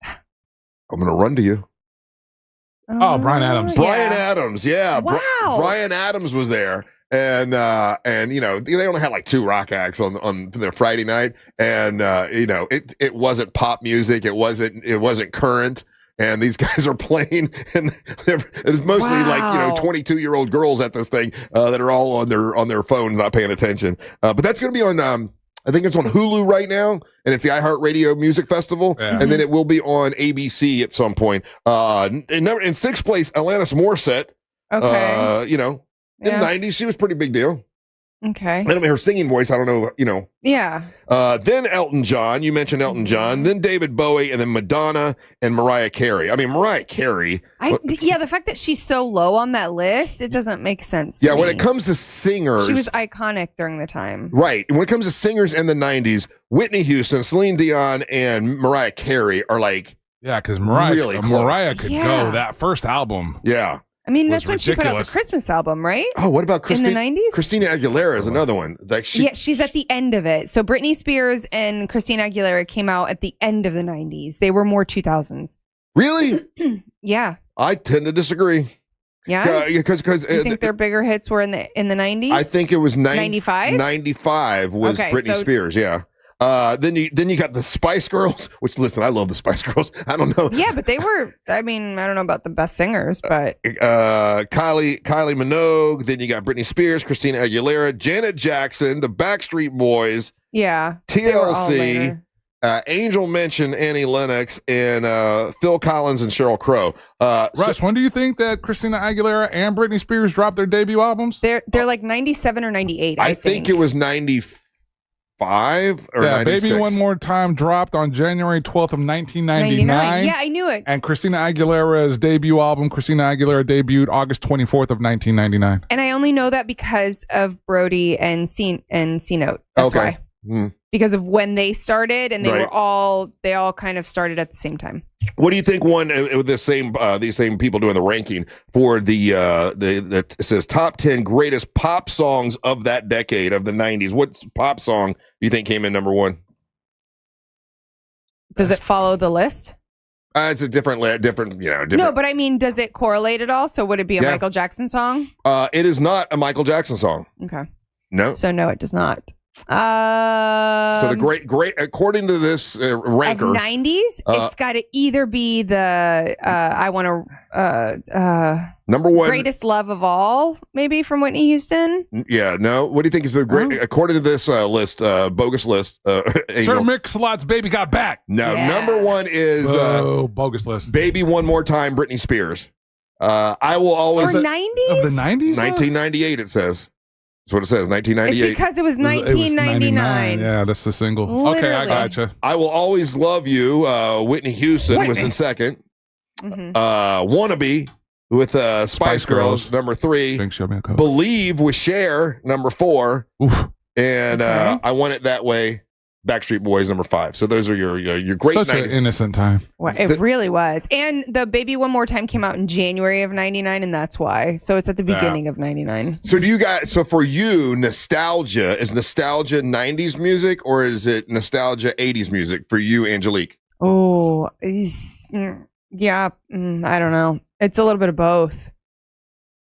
I'm going to run to you. Oh, Bryan Adams. Bryan Adams, yeah. Wow. Bryan Adams was there. And they only had like 2 rock acts on their Friday night. And, it wasn't pop music. It wasn't current. And these guys are playing, and it's mostly like 22-year-old girls at this thing that are all on their phone, not paying attention. But that's going to be on. I think it's on Hulu right now, and it's the iHeartRadio Music Festival, and then it will be on ABC at some point. In 6th place, Alanis Morissette. Okay. In the 90s, she was a pretty big deal. Okay. I mean, her singing voice, I don't know, Yeah. Then Elton John. You mentioned Elton John. Then David Bowie, and then Madonna and Mariah Carey. I mean, Mariah Carey. The fact that she's so low on that list, it doesn't make sense to me. When it comes to singers. She was iconic during the time. Right. When it comes to singers in the 90s, Whitney Houston, Celine Dion, and Mariah Carey are like. Yeah, because Mariah could Yeah. go. That first album. Yeah. I mean, that's when ridiculous. she put out the Christmas album, right? Oh, what about Christina? In the 90s? Christina Aguilera is another one. She's at the end of it. So Britney Spears and Christina Aguilera came out at the end of the 90s. They were more 2000s. Really? Yeah. I tend to disagree. Yeah? Because you think their bigger hits were in the 90s? I think it was 95? 95 was Britney Spears, yeah. Then you got the Spice Girls, which listen, I love the Spice Girls. I don't know. Yeah, but they were. I mean, I don't know about the best singers, but Kylie Minogue. Then you got Britney Spears, Christina Aguilera, Janet Jackson, the Backstreet Boys. Yeah, TLC. Angel mentioned Annie Lennox and Phil Collins and Sheryl Crow. Russ, when do you think that Christina Aguilera and Britney Spears dropped their debut albums? They're like 97 or 98. I think it was 95 or 96. Baby One More Time dropped on January 12th of 1999. Yeah, I knew it. And Christina Aguilera's debut album, Christina Aguilera, debuted August 24th of 1999. And I only know that because of Brody and C Note. That's why. Because of when they started, and they all kind of started at the same time. What do you think won with these same people doing the ranking for the it says top 10 greatest pop songs of that decade of the 90s? What pop song do you think came in number one? Does it follow the list? It's a different. No, but I mean, does it correlate at all? So would it be a Michael Jackson song? It is not a Michael Jackson song. Okay. No. So no, it does not. So the great according to this ranker of 90s, it's got to either be the I want to number one greatest love of all, maybe from Whitney Houston. Yeah, no. What do you think is the great according to this list, bogus list? Sir Mix-a-Lot's Baby Got Back. No, number one is bogus list. Baby One More Time, Britney Spears. I will always for 90s of the 90s. 1998. It says. That's what it says, 1998. It's because it was 1999. Yeah, that's the single. Literally. Okay, I gotcha. I Will Always Love You, Whitney Houston was in second. Wannabe with Spice Girls, number 3. Believe with Cher, number 4. Oof. And I Want It That Way, Backstreet Boys, number 5. So those are your great Such 90s. an innocent time. Well, it really was. And the Baby One More Time came out in January of 99, and that's why. So it's at the beginning of 99. So so for you, is nostalgia 90s music, or is it nostalgia 80s music for you, Angelique? Oh, yeah. I don't know. It's a little bit of both.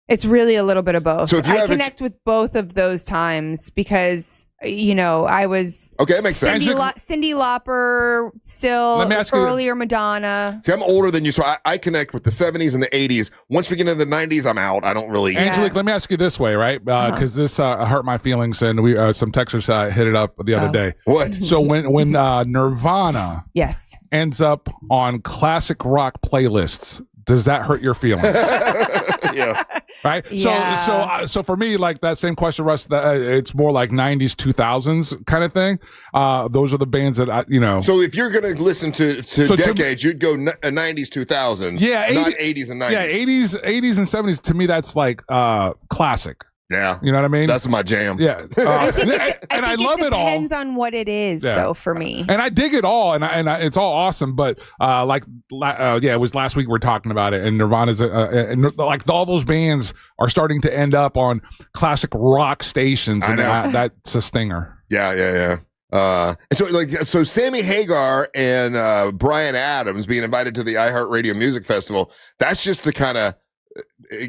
It's really a little bit of both. So if you I connect with both of those times because, I was okay. That makes sense. Cyndi Lauper, still earlier Madonna. See, I'm older than you, so I connect with the 70s and the 80s. Once we get into the 90s, I'm out. I don't really. Angelique, let me ask you this way, right? Because this hurt my feelings, and we some texters hit it up the other day. What? So when Nirvana ends up on classic rock playlists, does that hurt your feelings? Yeah. Right. Yeah. So for me, like that same question, Russ, it's more like 90s, 2000s kind of thing. Those are the bands that So if you're going to listen to decades, you'd go 90s, 2000s. Yeah. Not 80s and 90s. Yeah. 80s and 70s. To me, that's like classic. Yeah. You know what I mean? That's my jam. Yeah. I think I love it all. Depends on what it is, though, for me. And I dig it all, and it's all awesome. But it was last week we were talking about it, and Nirvana's like all those bands are starting to end up on classic rock stations, and that's a stinger. Yeah. So Sammy Hagar and Bryan Adams being invited to the iHeartRadio Music Festival, that's just to kind of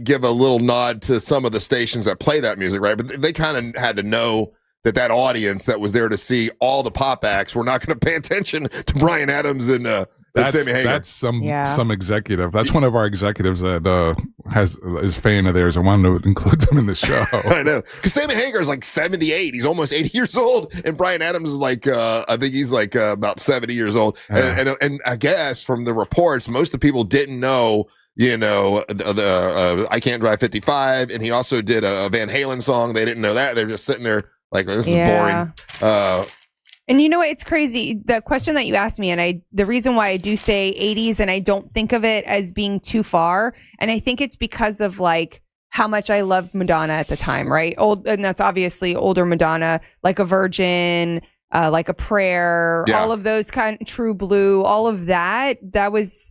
give a little nod to some of the stations that play that music, right? But they kind of had to know that audience that was there to see all the pop acts were not going to pay attention to Bryan Adams and Sammy Hagar. That's some executive. That's one of our executives that is fan of theirs. I wanted to include them in the show. I know, because Sammy Hagar is like 78. He's almost 80 years old, and Bryan Adams is like I think he's like about 70 years old. Yeah. And I guess from the reports, most of the people didn't know. The I Can't Drive 55, and he also did a Van Halen song. They didn't know that. They're just sitting there like, this is boring. And you know what? It's crazy. The question that you asked me, and the reason why I do say 80s, and I don't think of it as being too far, and I think it's because of like how much I loved Madonna at the time, right? And that's obviously older Madonna, like a Virgin, like a Prayer, all of those kind of True Blue, all of that. That was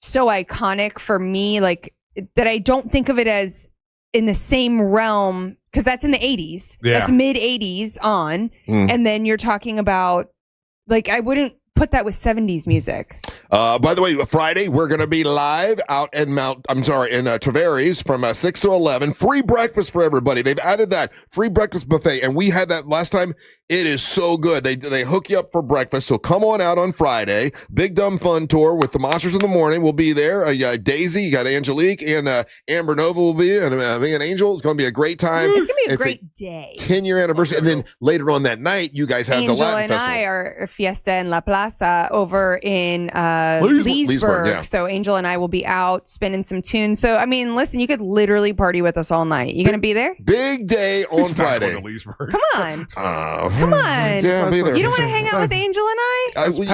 so iconic for me, like that I don't think of it as in the same realm, because that's in the 80s. That's mid 80s on. And then you're talking about, like, I wouldn't put that with 70s music. By the way, Friday, we're going to be live out in Tavares from 6 to 11. Free breakfast for everybody. They've added that free breakfast buffet, and we had that last time. It is so good. They hook you up for breakfast, so come on out on Friday. Big Dumb Fun Tour with the Monsters in the Morning. We'll be there. Daisy, you got Angelique, and Amber Nova will be, and me and Angel. It's going to be a great time. It's going to be a great day. 10-year anniversary, and then later on that night, you guys have Angel the Latin and Festival. I are Fiesta en La Plaza over in Leesburg, yeah. So Angel and I will be out spinning some tunes. So, I mean, listen, you could literally party with us all night. You going to be there? Big day on Friday. Come on. Come on. Yeah, I'll be there. You don't want to hang out with Angel and I? We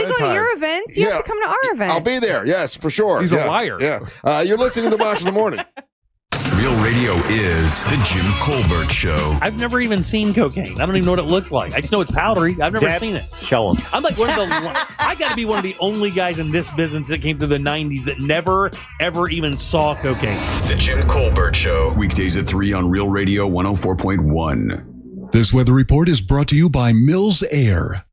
go to your events. You have to come to our event. I'll be there. Yes, for sure. He's a liar. Yeah. You're listening to the Monsters in the Morning. Real radio is the Jim Colbert Show. I've never even seen cocaine. I don't even know what it looks like. I just know it's powdery. I've never seen it. Show them. I'm like one of the. I got to be one of the only guys in this business that came through the 90s that never, ever even saw cocaine. The Jim Colbert Show. Weekdays at 3 on Real Radio 104.1. This weather report is brought to you by Mills Air.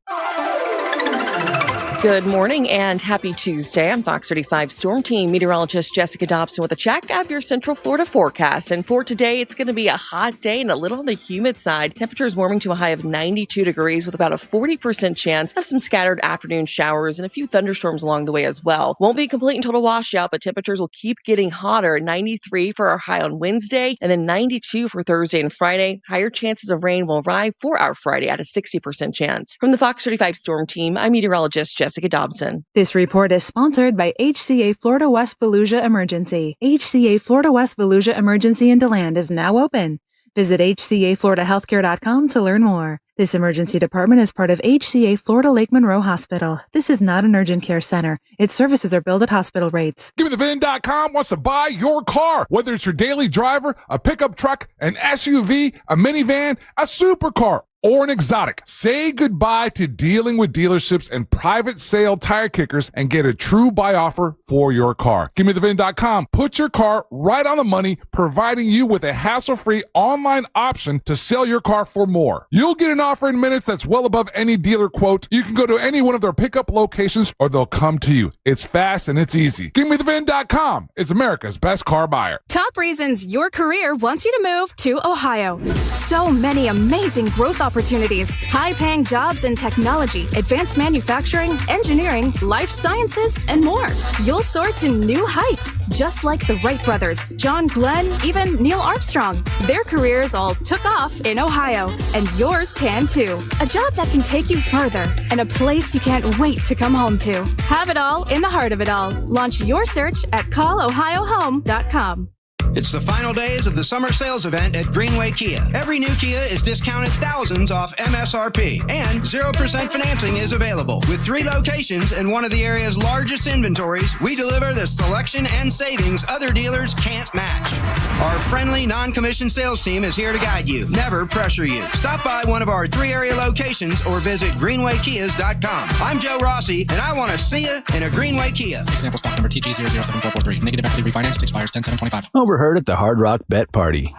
Good morning and happy Tuesday. I'm Fox 35 Storm Team meteorologist Jessica Dobson with a check of your Central Florida forecast. And for today, it's going to be a hot day and a little on the humid side. Temperatures warming to a high of 92 degrees with about a 40% chance of some scattered afternoon showers and a few thunderstorms along the way as well. Won't be complete and total washout, but temperatures will keep getting hotter. 93 for our high on Wednesday and then 92 for Thursday and Friday. Higher chances of rain will arrive for our Friday at a 60% chance. From the Fox 35 Storm Team, I'm meteorologist Jessica Dobson. This report is sponsored by HCA Florida West Volusia Emergency. HCA Florida West Volusia Emergency in DeLand is now open. Visit hcafloridahealthcare.com to learn more. This emergency department is part of HCA Florida Lake Monroe Hospital. This is not an urgent care center. Its services are billed at hospital rates. GiveMeTheVin.com wants to buy your car. Whether it's your daily driver, a pickup truck, an SUV, a minivan, a supercar, or an exotic. Say goodbye to dealing with dealerships and private sale tire kickers and get a true buy offer for your car. GiveMeTheVin.com. Put your car right on the money, providing you with a hassle-free online option to sell your car for more. You'll get an offer in minutes that's well above any dealer quote. You can go to any one of their pickup locations or they'll come to you. It's fast and it's easy. GiveMeTheVin.com is America's best car buyer. Top reasons your career wants you to move to Ohio. So many amazing growth opportunities, high-paying jobs in technology, advanced manufacturing, engineering, life sciences, and more. You'll soar to new heights, just like the Wright brothers, John Glenn, even Neil Armstrong. Their careers all took off in Ohio, and yours can too. A job that can take you further, and a place you can't wait to come home to. Have it all in the heart of it all. Launch your search at callohiohome.com. It's the final days of the summer sales event at Greenway Kia. Every new Kia is discounted thousands off MSRP, and 0% financing is available. With 3 locations and one of the area's largest inventories, we deliver the selection and savings other dealers can't match. Our friendly, non-commissioned sales team is here to guide you, never pressure you. Stop by one of our 3 area locations or visit greenwaykias.com. I'm Joe Rossi, and I want to see you in a Greenway Kia. Example stock number TG007443. Negative equity refinanced expires 10/7/25. Overheard at the Hard Rock Bet Party.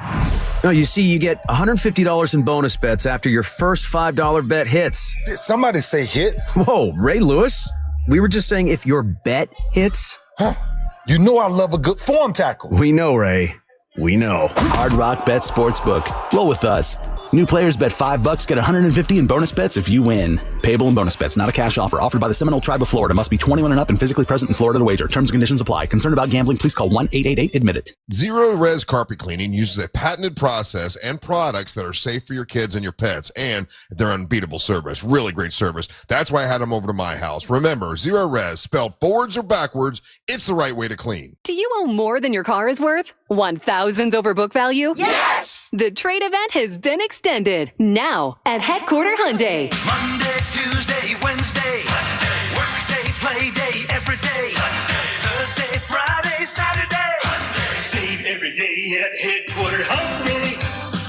No, you see, you get $150 in bonus bets after your first $5 bet hits. Did somebody say hit? Whoa, Ray Lewis? We were just saying if your bet hits. Huh? You know I love a good form tackle. We know, Ray. We know. Hard Rock Bet Sportsbook. Roll with us. New players bet $5, get $150 in bonus bets if you win. Payable in bonus bets, not a cash offer. Offered by the Seminole Tribe of Florida. Must be 21 and up and physically present in Florida to wager. Terms and conditions apply. Concerned about gambling? Please call 1-888-ADMIT-IT. Zero Res Carpet Cleaning uses a patented process and products that are safe for your kids and your pets, and they're unbeatable service. Really great service. That's why I had them over to my house. Remember, Zero Res, spelled forwards or backwards, it's the right way to clean. Do you owe more than your car is worth? 1,000s over book value? Yes! The trade event has been extended. Now at Headquarter Hyundai. Monday, Tuesday, Wednesday. Hyundai. Workday, play day, every day. Hyundai. Thursday, Friday, Saturday. Hyundai. Save every day at Headquarter Hyundai.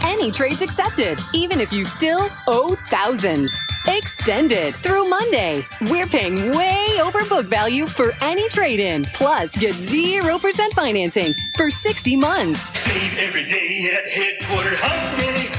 Any trades accepted, even if you still owe thousands. Extended through Monday. We're paying way over book value for any trade-in. Plus, get 0% financing for 60 months. Save every day at Headquarter Hyundai.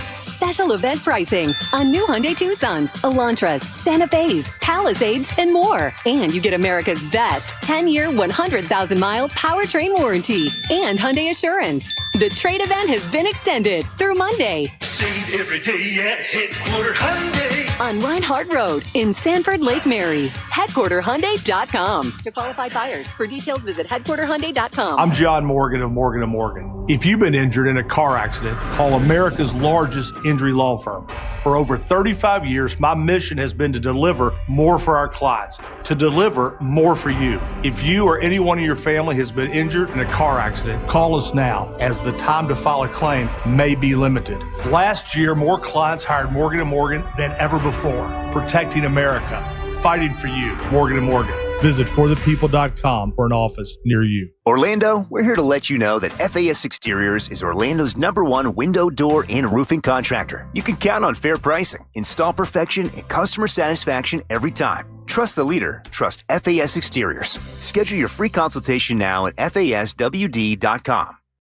special event pricing on new Hyundai Tucsons, Elantras, Santa Fe's, Palisades, and more. And you get America's best 10-year, 100,000-mile powertrain warranty and Hyundai Assurance. The trade event has been extended through Monday. Save every day at Headquarter Hyundai. On Reinhardt Road in Sanford, Lake Mary. HeadquarterHyundai.com. To qualified buyers. For details, visit HeadquarterHyundai.com. I'm John Morgan of Morgan & Morgan. If you've been injured in a car accident, call America's largest injury law firm. For over 35 years, my mission has been to deliver more for our clients, to deliver more for you. If you or anyone in your family has been injured in a car accident, call us now, as the time to file a claim may be limited. Last year, more clients hired Morgan & Morgan than ever before, protecting America, fighting for you. Morgan & Morgan. Visit forthepeople.com for an office near you. Orlando, we're here to let you know that FAS Exteriors is Orlando's #1 window, door, and roofing contractor. You can count on fair pricing, install perfection, and customer satisfaction every time. Trust the leader. Trust FAS Exteriors. Schedule your free consultation now at FASWD.com.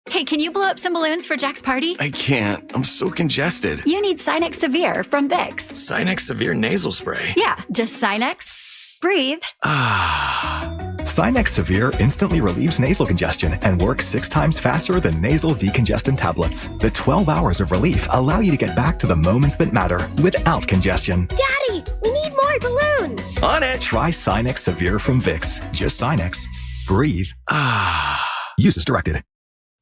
Hey, can you blow up some balloons for Jack's party? I can't. I'm so congested. You need Sinex Severe from Vicks. Sinex Severe nasal spray. Yeah, just Sinex. Breathe. Sinex Severe instantly relieves nasal congestion and works 6 times faster than nasal decongestant tablets. The 12 hours of relief allow you to get back to the moments that matter without congestion. Daddy, we need more balloons. On it. Try Sinex Severe from Vicks. Just Sinex. Breathe. Use as directed.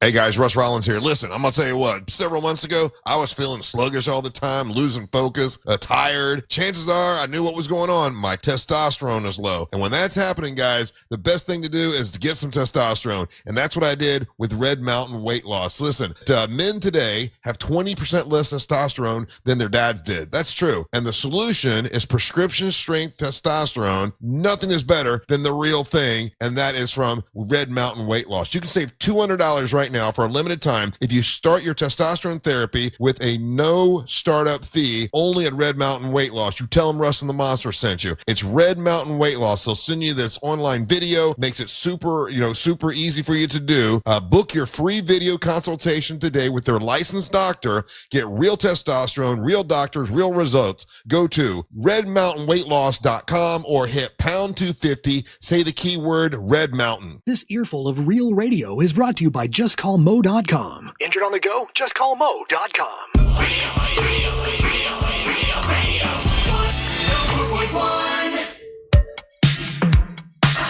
Hey guys, Russ Rollins here. Listen, I'm gonna tell you what, several months ago, I was feeling sluggish all the time, losing focus, tired. Chances are I knew what was going on. My testosterone is low. And when that's happening, guys, the best thing to do is to get some testosterone. And that's what I did with Red Mountain Weight Loss. Listen, men today have 20% less testosterone than their dads did. That's true. And the solution is prescription strength testosterone. Nothing is better than the real thing. And that is from Red Mountain Weight Loss. You can save $200 right now for a limited time if you start your testosterone therapy with a no startup fee only at Red Mountain Weight Loss. You tell them Russ and the Monster sent you. It's Red Mountain Weight Loss. They'll send you this online video, makes it super easy for you to do. Book your free video consultation today with their licensed doctor. Get real testosterone, real doctors, real results. Go to redmountainweightloss.com or hit pound 250. Say the keyword Red Mountain. This earful of real radio is brought to you by JustCallMo.com. Injured on the go? JustCallMo.com.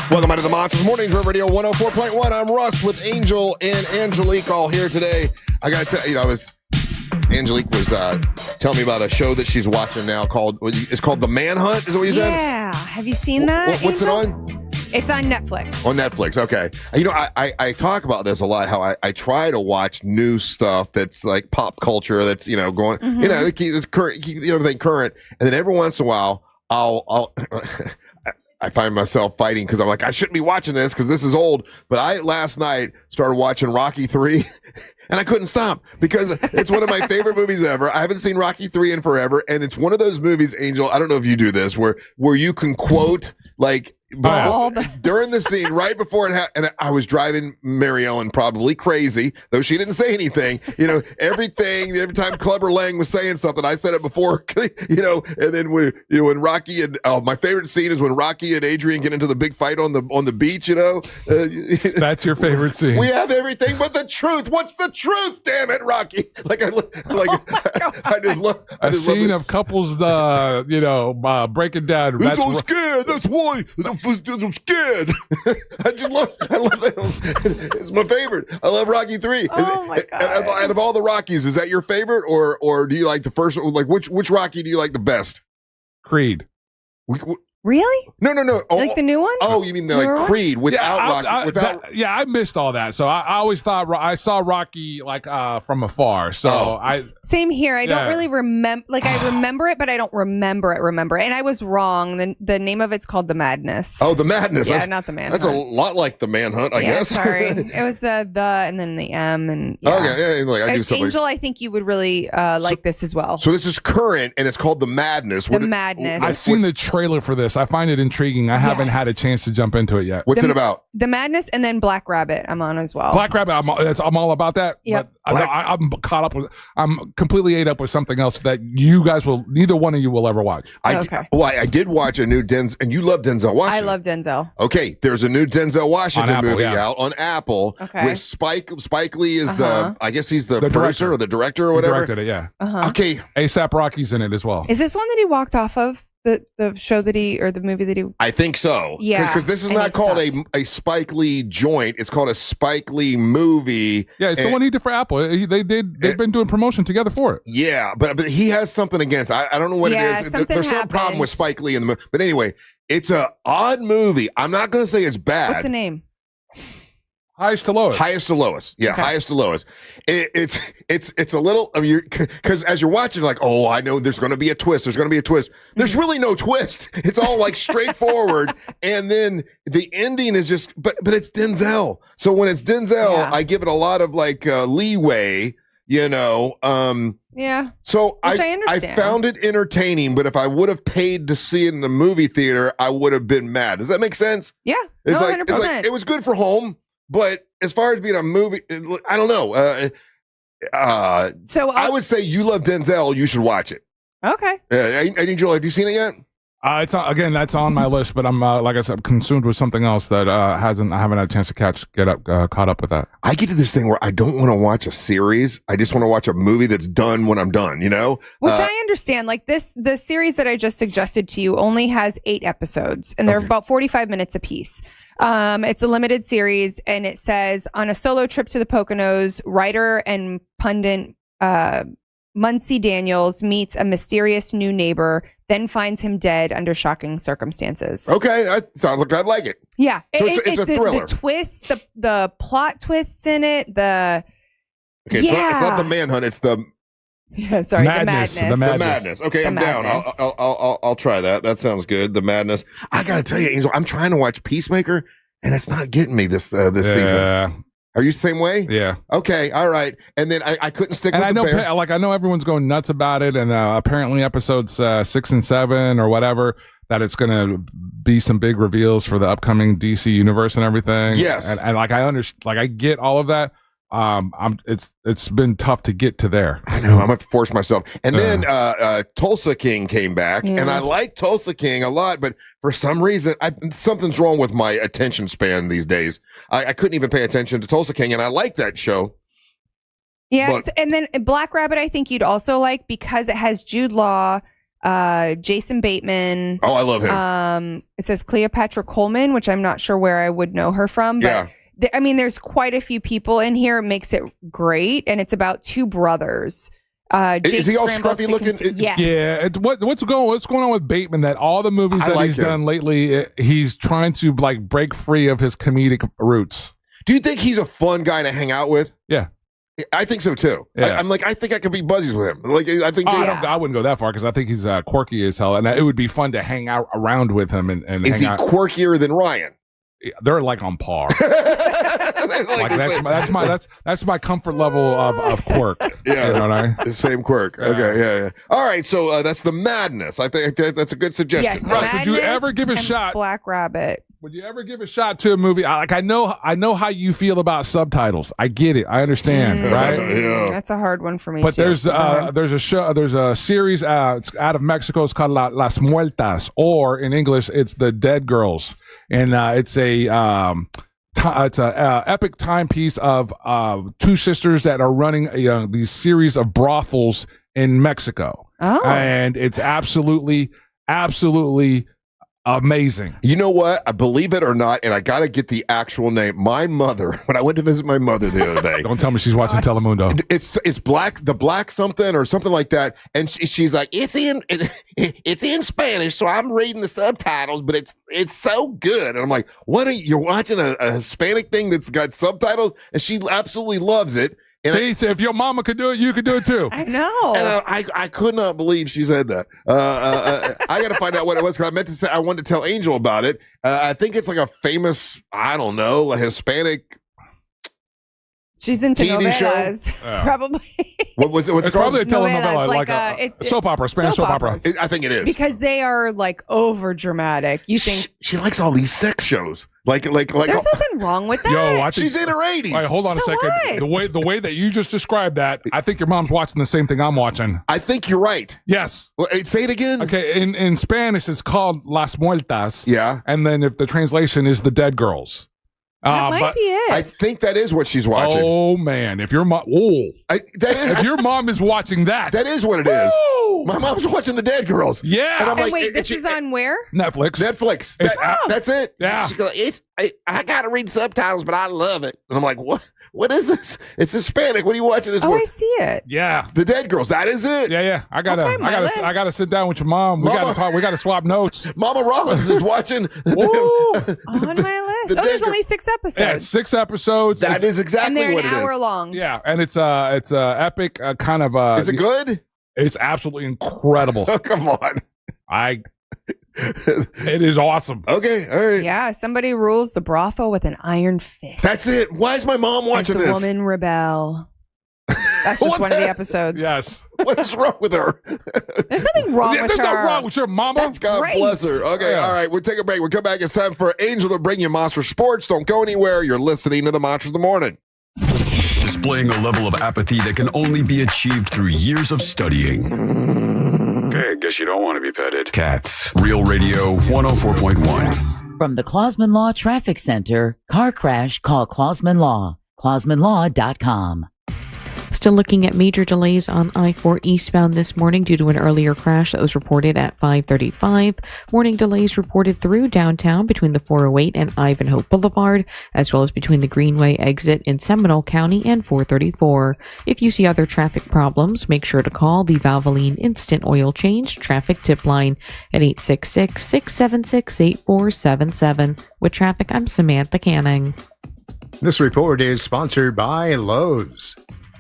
Welcome back to the Monsters Mornings Rev Radio 104.1. I'm Russ with Angel and Angelique all here today. I got to tell you, Angelique was telling me about a show that she's watching now called The Manhunt, is what you said? Yeah. Have you seen that? What's Angel? it on? It's on Netflix. On Netflix, okay. I talk about this a lot, how I try to watch new stuff that's like pop culture that's, going, to keep this current, keep everything current. And then every once in a while, I'll I find myself fighting because I'm like, I shouldn't be watching this because this is old. But I last night started watching Rocky 3 and I couldn't stop because it's one of my favorite movies ever. I haven't seen Rocky 3 in forever. And it's one of those movies, Angel, I don't know if you do this, where you can quote like during the scene right before it happened. And I was driving Mary Ellen probably crazy, though she didn't say anything. Every time Clubber Lang was saying something, I said it before, and then when Rocky and my favorite scene is when Rocky and Adrian get into the big fight on the beach, That's your favorite scene. We have everything but the truth. What's the truth? Damn it, Rocky. I just love a scene of couples breaking down. That's so scared. That's why I'm scared. I love that. It's my favorite. I love Rocky 3. Oh my God. Out of all the Rockies, is that your favorite or do you like the first one? Like which Rocky do you like the best? Creed. Really? No. Like the new one? Oh, you mean like Creed without Rocky? I missed all that. So I always thought I saw Rocky from afar. So same here. I don't really remember. Like I remember it, but I don't remember it. And I was wrong. The name of it's called The Madness. Oh, The Madness. Yeah, not The Manhunt. That's a lot like The Manhunt, I guess. Sorry, it was the and then the M and okay. Yeah, I do something. Angel, I think you would really like this as well. So this is current and it's called The Madness. Madness. I've seen the trailer for this. Madness. I find it intriguing. I haven't had a chance to jump into it yet. What's it about? The Madness, and then Black Rabbit I'm on as well. Black Rabbit, I'm all about that. Yep. But I'm caught up with, I'm completely ate up with something else that you guys neither one of you will ever watch. I did watch a new Denzel, and you love Denzel Washington. I love Denzel. Okay, there's a new Denzel Washington Apple, movie yeah. out on Apple Okay. with Spike Lee is I guess he's the producer or the director or He whatever. directed it, yeah. Okay. ASAP Rocky's in it as well. Is this one that he walked off of? The show that or the movie that he... I think so. Yeah, Because this is and not he called a Spike Lee joint. It's called a Spike Lee movie. Yeah, it's the one he did for Apple. They've been doing promotion together for it. Yeah, but he has something against. I don't know what it is. There's some problem with Spike Lee in the movie. But anyway, it's a odd movie. I'm not going to say it's bad. What's the name? Highest to lowest. Highest to lowest. Yeah, Okay. highest to lowest. It's a little because as you're watching, like, oh, I know there's going to be a twist. There's going to be a twist. There's really no twist. It's all like straightforward, and then the ending is just. But it's Denzel. So when it's Denzel, I give it a lot of like leeway. You know. Yeah. So Which I I understand. found it entertaining, but if I would have paid to see it in the movie theater, I would have been mad. Does that make sense? Yeah. It's No, like 100%. it was good for home, but as far as being a movie, I don't know. So I would say you love Denzel. You should watch it. Okay. Angel, have you seen it yet? It's again, that's on my list, but I'm like I said, consumed with something else that I haven't had a chance to caught up with that. I get to this thing where I don't want to watch a series. I just want to watch a movie that's done when I'm done. You know, Which I understand. Like the series that I just suggested to you only has 8 episodes, and they're about 45 minutes apiece. It's a limited series, and it says on a solo trip to the Poconos, writer and pundit Muncie Daniels meets a mysterious new neighbor, then finds him dead under shocking circumstances. Okay, that sounds like I'd like it. Yeah, So it's a thriller. The twists, the plot twists in it. Okay, it's not the manhunt. It's the Madness. The madness. Okay, The I'm down. I'll try that. That sounds good. The madness. I gotta tell you, Angel, I'm trying to watch Peacemaker, and it's not getting me this season. Are you the same way? Yeah. Okay. All right. And then I couldn't stick And with I know, the bear. I know everyone's going nuts about it, and apparently episodes 6 and 7 or whatever, that it's going to be some big reveals for the upcoming DC universe and everything. Yes. And like I understand, like I get all of that. It's been tough to get to there. I know. I'm gonna force myself. And then Tulsa King came back, and I like Tulsa King a lot, but for some reason, something's wrong with my attention span these days. I couldn't even pay attention to Tulsa King, and I like that show. Yeah, and then Black Rabbit, I think you'd also like because it has Jude Law, Jason Bateman. Oh, I love him. It says Cleopatra Coleman, which I'm not sure where I would know her from, but there's quite a few people in here. It makes it great, and it's about 2 brothers. Is he all scruffy looking? Yes. Yeah. What's going on with Bateman? That all the movies that he's done lately, he's trying to like break free of his comedic roots. Do you think he's a fun guy to hang out with? Yeah. I think so too. Yeah. I think I could be buddies with him. Like I think I wouldn't go that far because I think he's quirky as hell, and it would be fun to hang out around with him. And is hang he out. quirkier than Ryan? They're like on par. That's my comfort level of quirk. Yeah, you know what I mean? The same quirk. Okay, yeah. All right, so that's the madness. I think that's a good suggestion. Yes, Russ, would you ever give a shot? Black Rabbit. Would you ever give a shot to a movie? I know how you feel about subtitles. I get it. I understand, right? That's a hard one for me. But too. there's a series it's out of Mexico. It's called Las Muertas, or in English, it's The Dead Girls, and it's a epic timepiece of 2 sisters that are running these series of brothels in Mexico, and it's absolutely amazing. You know what? I believe it or not, and I got to get the actual name. My mother, when I went to visit my mother the other day. Don't tell me she's watching Telemundo. It's black something or something like that, and she's like, it's in Spanish, so I'm reading the subtitles, but it's so good, and I'm like, what? You're watching a Hispanic thing that's got subtitles, and she absolutely loves it. And if your mama could do it, you could do it too. I know. And I could not believe she said that. I got to find out what it was because I meant to say I wanted to tell Angel about it. I think it's like a famous, I don't know, a Hispanic. She's into TV show? novelas, probably. What's It's it called? probably a telenovela, Novelas, like a soap opera, Spanish soap opera. I think it is. Because they are like over dramatic. You think She likes all these sex shows. Like. there's nothing wrong with that? Yo, I think, She's in her 80s. Wait, hold on So a second. what? The way that you just described that, I think your mom's watching the same thing I'm watching. I think you're right. Yes. Well, say it again. Okay, in Spanish it's called Las Muertas. Yeah. And then if the translation is the dead girls. That might be it. I think that is what she's watching. Oh man, if your mom, if your mom is watching that, that is what it is. My mom's watching the Dead Girls. Yeah. And I'm And like, wait, this is on where? Netflix. Netflix. That's it. Yeah. She's going, I got to read subtitles, but I love it. And I'm like, what? What is this? It's Hispanic. What are you watching? It's I see it. Yeah. The Dead Girls. That is it. Yeah. I gotta sit down with your mom. We gotta talk. We gotta swap notes. Mama Rollins is watching. On my list. There's only 6 episodes. Yeah, 6 episodes. That is exactly and they're what an it is. hour long. Yeah, and it's epic kind of. Is it good? It's absolutely incredible. Oh, come on. It is awesome. Okay, all right. Yeah, somebody rules the brothel with an iron fist. That's it. Why is my mom watching As the this? woman rebel. That's just What's one of the that? episodes. Yes. What is wrong with her? There's nothing wrong with her. There's nothing wrong with your mama. That's God great. bless her. Okay, Yeah. all right. We'll take a break. We'll come back. It's time for Angel to bring you Monster Sports. Don't go anywhere. You're listening to the Monsters of the Morning. Displaying a level of apathy that can only be achieved through years of studying. Okay, guess you don't want to be petted. Cats. Real Radio 104.1. From the Clausman Law Traffic Center, car crash, call Clausman Law. ClausmanLaw.com. Still looking at major delays on I-4 eastbound this morning due to an earlier crash that was reported at 5:35. Morning delays reported through downtown between the 408 and Ivanhoe Boulevard, as well as between the Greenway exit in Seminole County and 434. If you see other traffic problems, make sure to call the Valvoline Instant Oil Change Traffic Tip Line at 866-676-8477. With traffic, I'm Samantha Canning. This report is sponsored by Lowe's.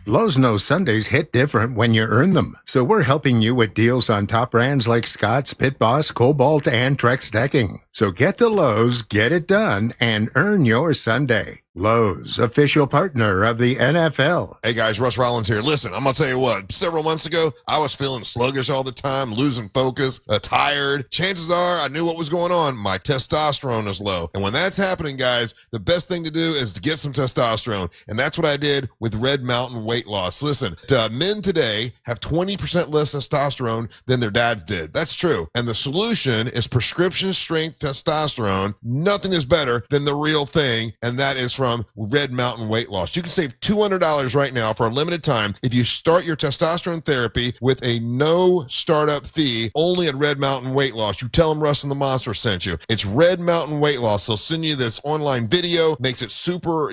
Lowe's knows Sundays hit different when you earn them, so we're helping you with deals on top brands like Scott's, Pit Boss, Cobalt, and Trex Decking. So get to Lowe's, get it done, and earn your Sunday. Lowe's, official partner of the NFL. Hey guys, Russ Rollins here. Listen, I'm gonna tell you what, several months ago, I was feeling sluggish all the time, losing focus, tired. Chances are I knew what was going on. My testosterone is low. And when that's happening, guys, the best thing to do is to get some testosterone. And that's what I did with Red Mountain Weight Loss. Listen, men today have 20% less testosterone than their dads did. That's true. And the solution is prescription strength testosterone. Nothing is better than the real thing. And that is from Red Mountain Weight Loss. You can save $200 right now for a limited time if you start your testosterone therapy with a no startup fee only at Red Mountain Weight Loss. You tell them Russ and the Monster sent you. It's Red Mountain Weight Loss. They'll send you this online video, makes it super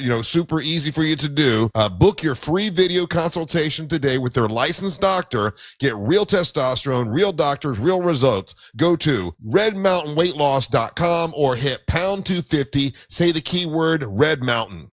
easy for you to do. Book your free video consultation today with their licensed doctor. Get real testosterone, real doctors, real results. Go to redmountainweightloss.com or hit pound 250. Say the keyword Red Mountain.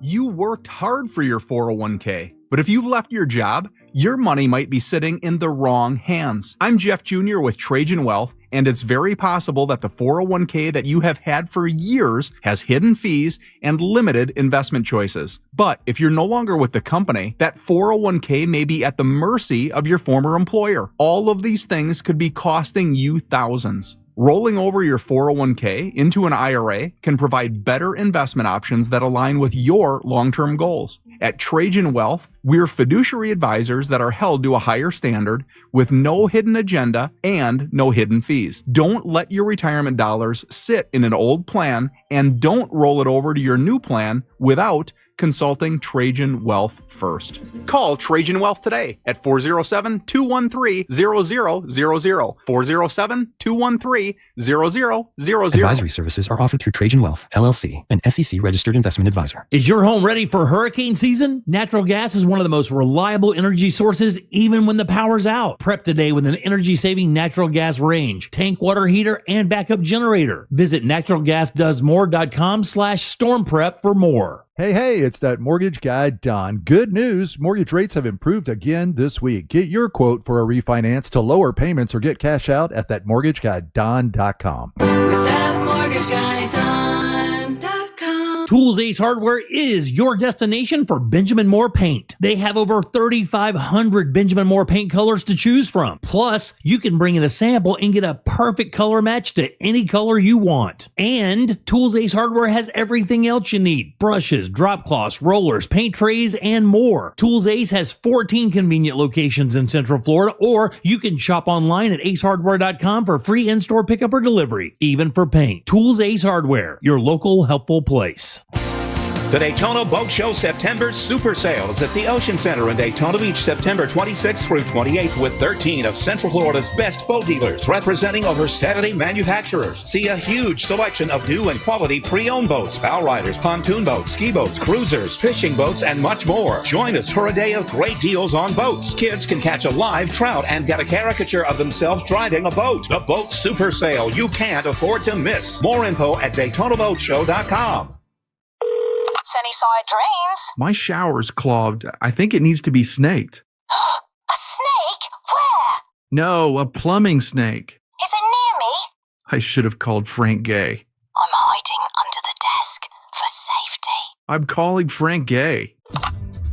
You worked hard for your 401k, but if you've left your job, your money might be sitting in the wrong hands. I'm Jeff Jr. with Trajan Wealth, and it's very possible that the 401k that you have had for years has hidden fees and limited investment choices. But if you're no longer with the company, that 401k may be at the mercy of your former employer. All of these things could be costing you thousands. Rolling over your 401k into an IRA can provide better investment options that align with your long-term goals. At Trajan Wealth, we're fiduciary advisors that are held to a higher standard with no hidden agenda and no hidden fees. Don't let your retirement dollars sit in an old plan, and don't roll it over to your new plan without consulting Trajan Wealth first. Call Trajan Wealth today at 407-213-0000, 407-213-0000. Advisory services are offered through Trajan Wealth, LLC, an SEC registered investment advisor. Is your home ready for hurricane season? Natural gas is one of the most reliable energy sources even when the power's out. Prep today with an energy-saving natural gas range, tank water heater, and backup generator. Visit naturalgasdoesmore.com/storm prep for more. Hey, it's that mortgage guy, Don. Good news. Mortgage rates have improved again this week. Get your quote for a refinance to lower payments or get cash out at thatmortgageguyDon.com. With thatmortgageguyDon.com. Tools Ace Hardware is your destination for Benjamin Moore paint. They have over 3,500 Benjamin Moore paint colors to choose from. Plus, you can bring in a sample and get a perfect color match to any color you want. And Tools Ace Hardware has everything else you need: brushes, drop cloths, rollers, paint trays, and more. Tools Ace has 14 convenient locations in Central Florida, or you can shop online at acehardware.com for free in-store pickup or delivery, even for paint. Tools Ace Hardware, your local helpful place. The Daytona Boat Show September Super Sales at the Ocean Center in Daytona Beach, September 26th through 28th, with 13 of Central Florida's best boat dealers representing over 70 manufacturers. See a huge selection of new and quality pre-owned boats, bow riders, pontoon boats, ski boats, cruisers, fishing boats, and much more. Join us for a day of great deals on boats. Kids can catch a live trout and get a caricature of themselves driving a boat. The Boat Super Sale you can't afford to miss. More info at DaytonaBoatShow.com. Sunnyside Drains. My shower's clogged. I think it needs to be snaked. A snake? Where? No, a plumbing snake. Is it near me? I should have called Frank Gay. I'm hiding under the desk for safety. I'm calling Frank Gay.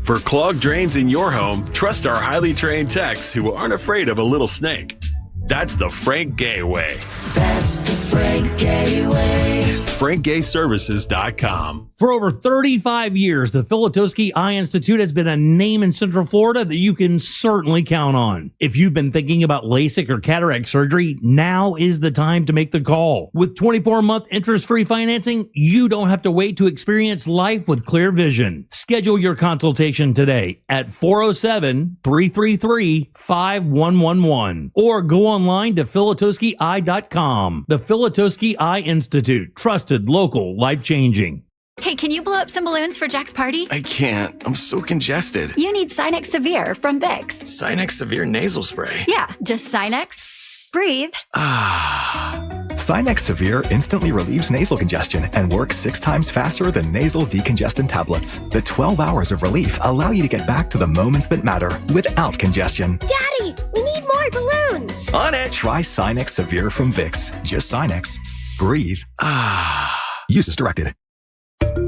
For clogged drains in your home, trust our highly trained techs who aren't afraid of a little snake. That's the Frank Gay way. That's the Frank Gay way. FrankGayServices.com. For over 35 years, the Filatowski Eye Institute has been a name in Central Florida that you can certainly count on. If you've been thinking about LASIK or cataract surgery, now is the time to make the call. With 24-month interest-free financing, you don't have to wait to experience life with clear vision. Schedule your consultation today at 407-333-5111 or go online to filatowskieye.com. The Filatowski Eye Institute. Trusted, local, life-changing. Hey, can you blow up some balloons for Jack's party? I can't. I'm so congested. You need Sinex Severe from Vicks. Sinex Severe Nasal Spray. Yeah, just Sinex. Breathe. Sinex Severe instantly relieves nasal congestion and works 6 times faster than nasal decongestant tablets. The 12 hours of relief allow you to get back to the moments that matter without congestion. Daddy, we need more balloons. On it! Try Sinex Severe from Vicks. Just Sinex. Breathe. Use as directed.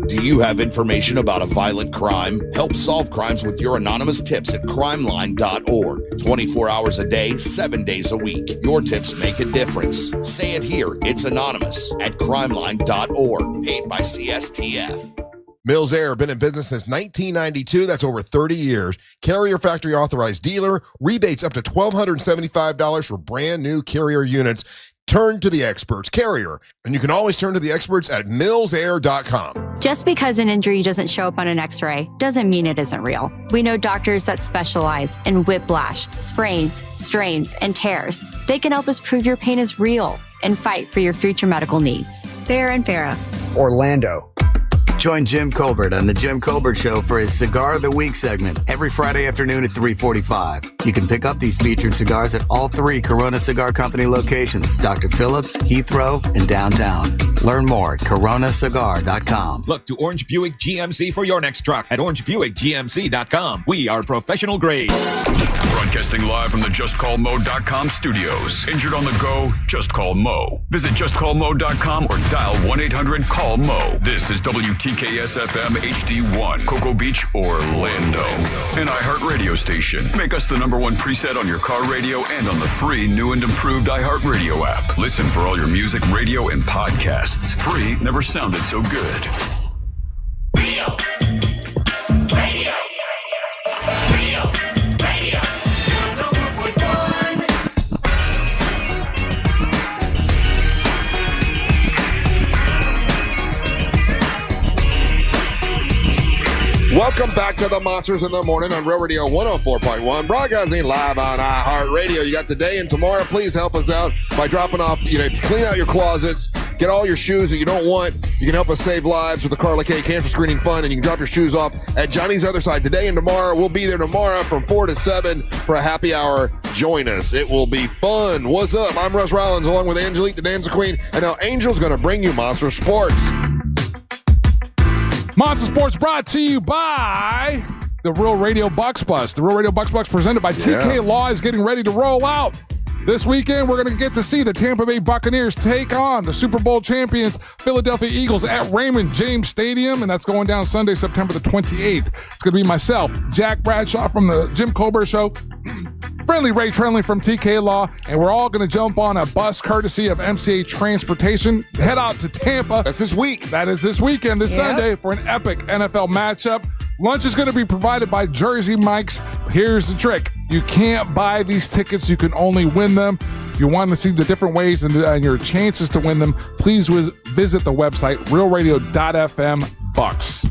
Do you have information about a violent crime? Help solve crimes with your anonymous tips at crimeline.org. 24 hours a day, 7 days a week. Your tips make a difference. Say it here. It's anonymous at crimeline.org. Paid by CSTF. Mills Air, been in business since 1992. That's over 30 years. Carrier factory authorized dealer. Rebates up to $1,275 for brand new Carrier units. Turn to the experts, Carrier. And you can always turn to the experts at millsair.com. Just because an injury doesn't show up on an x-ray doesn't mean it isn't real. We know doctors that specialize in whiplash, sprains, strains, and tears. They can help us prove your pain is real and fight for your future medical needs. Farrah and Farrah. Orlando. Join Jim Colbert on The Jim Colbert Show for his Cigar of the Week segment every Friday afternoon at 3:45. You can pick up these featured cigars at all 3 Corona Cigar Company locations: Dr. Phillips, Heathrow, and downtown. Learn more at coronacigar.com. Look to Orange Buick GMC for your next truck at orangebuickgmc.com. We are professional grade. Broadcasting live from the JustCallMo.com studios. Injured on the go? Just call Mo. Visit JustCallMo.com or dial 1-800-CALL-MO. This is WTKS-FM HD1, Cocoa Beach, Orlando. An iHeartRadio station. Make us the #1 preset on your car radio and on the free new and improved iHeartRadio app. Listen for all your music, radio, and podcasts. Free never sounded so good. Radio. Welcome back to the Monsters in the Morning on Real Radio 104.1, broadcasting live on iHeartRadio. You got today and tomorrow. Please help us out by dropping off, if you clean out your closets, get all your shoes that you don't want, you can help us save lives with the Carla K Cancer Screening Fund, and you can drop your shoes off at Johnny's Other Side today and tomorrow. We'll be there tomorrow from 4 to 7 for a happy hour. Join us. It will be fun. What's up? I'm Russ Rollins along with Angelique, the Dancer Queen, and now Angel's going to bring you Monster Sports. Monster Sports brought to you by the Real Radio Bucks Bus. The Real Radio Bucks Bus presented by TK Law is getting ready to roll out. This weekend, we're going to get to see the Tampa Bay Buccaneers take on the Super Bowl champions Philadelphia Eagles at Raymond James Stadium, and that's going down Sunday, September the 28th. It's going to be myself, Jack Bradshaw from the Jim Colbert Show, Friendly Ray Trenley from TK Law, and we're all going to jump on a bus courtesy of MCA Transportation. Head out to Tampa. That's this week. That is this weekend, this Sunday, for an epic NFL matchup. Lunch is going to be provided by Jersey Mike's. Here's the trick. You can't buy these tickets. You can only win them. If you want to see the different ways and your chances to win them, please visit the website, realradio.fm Bucks.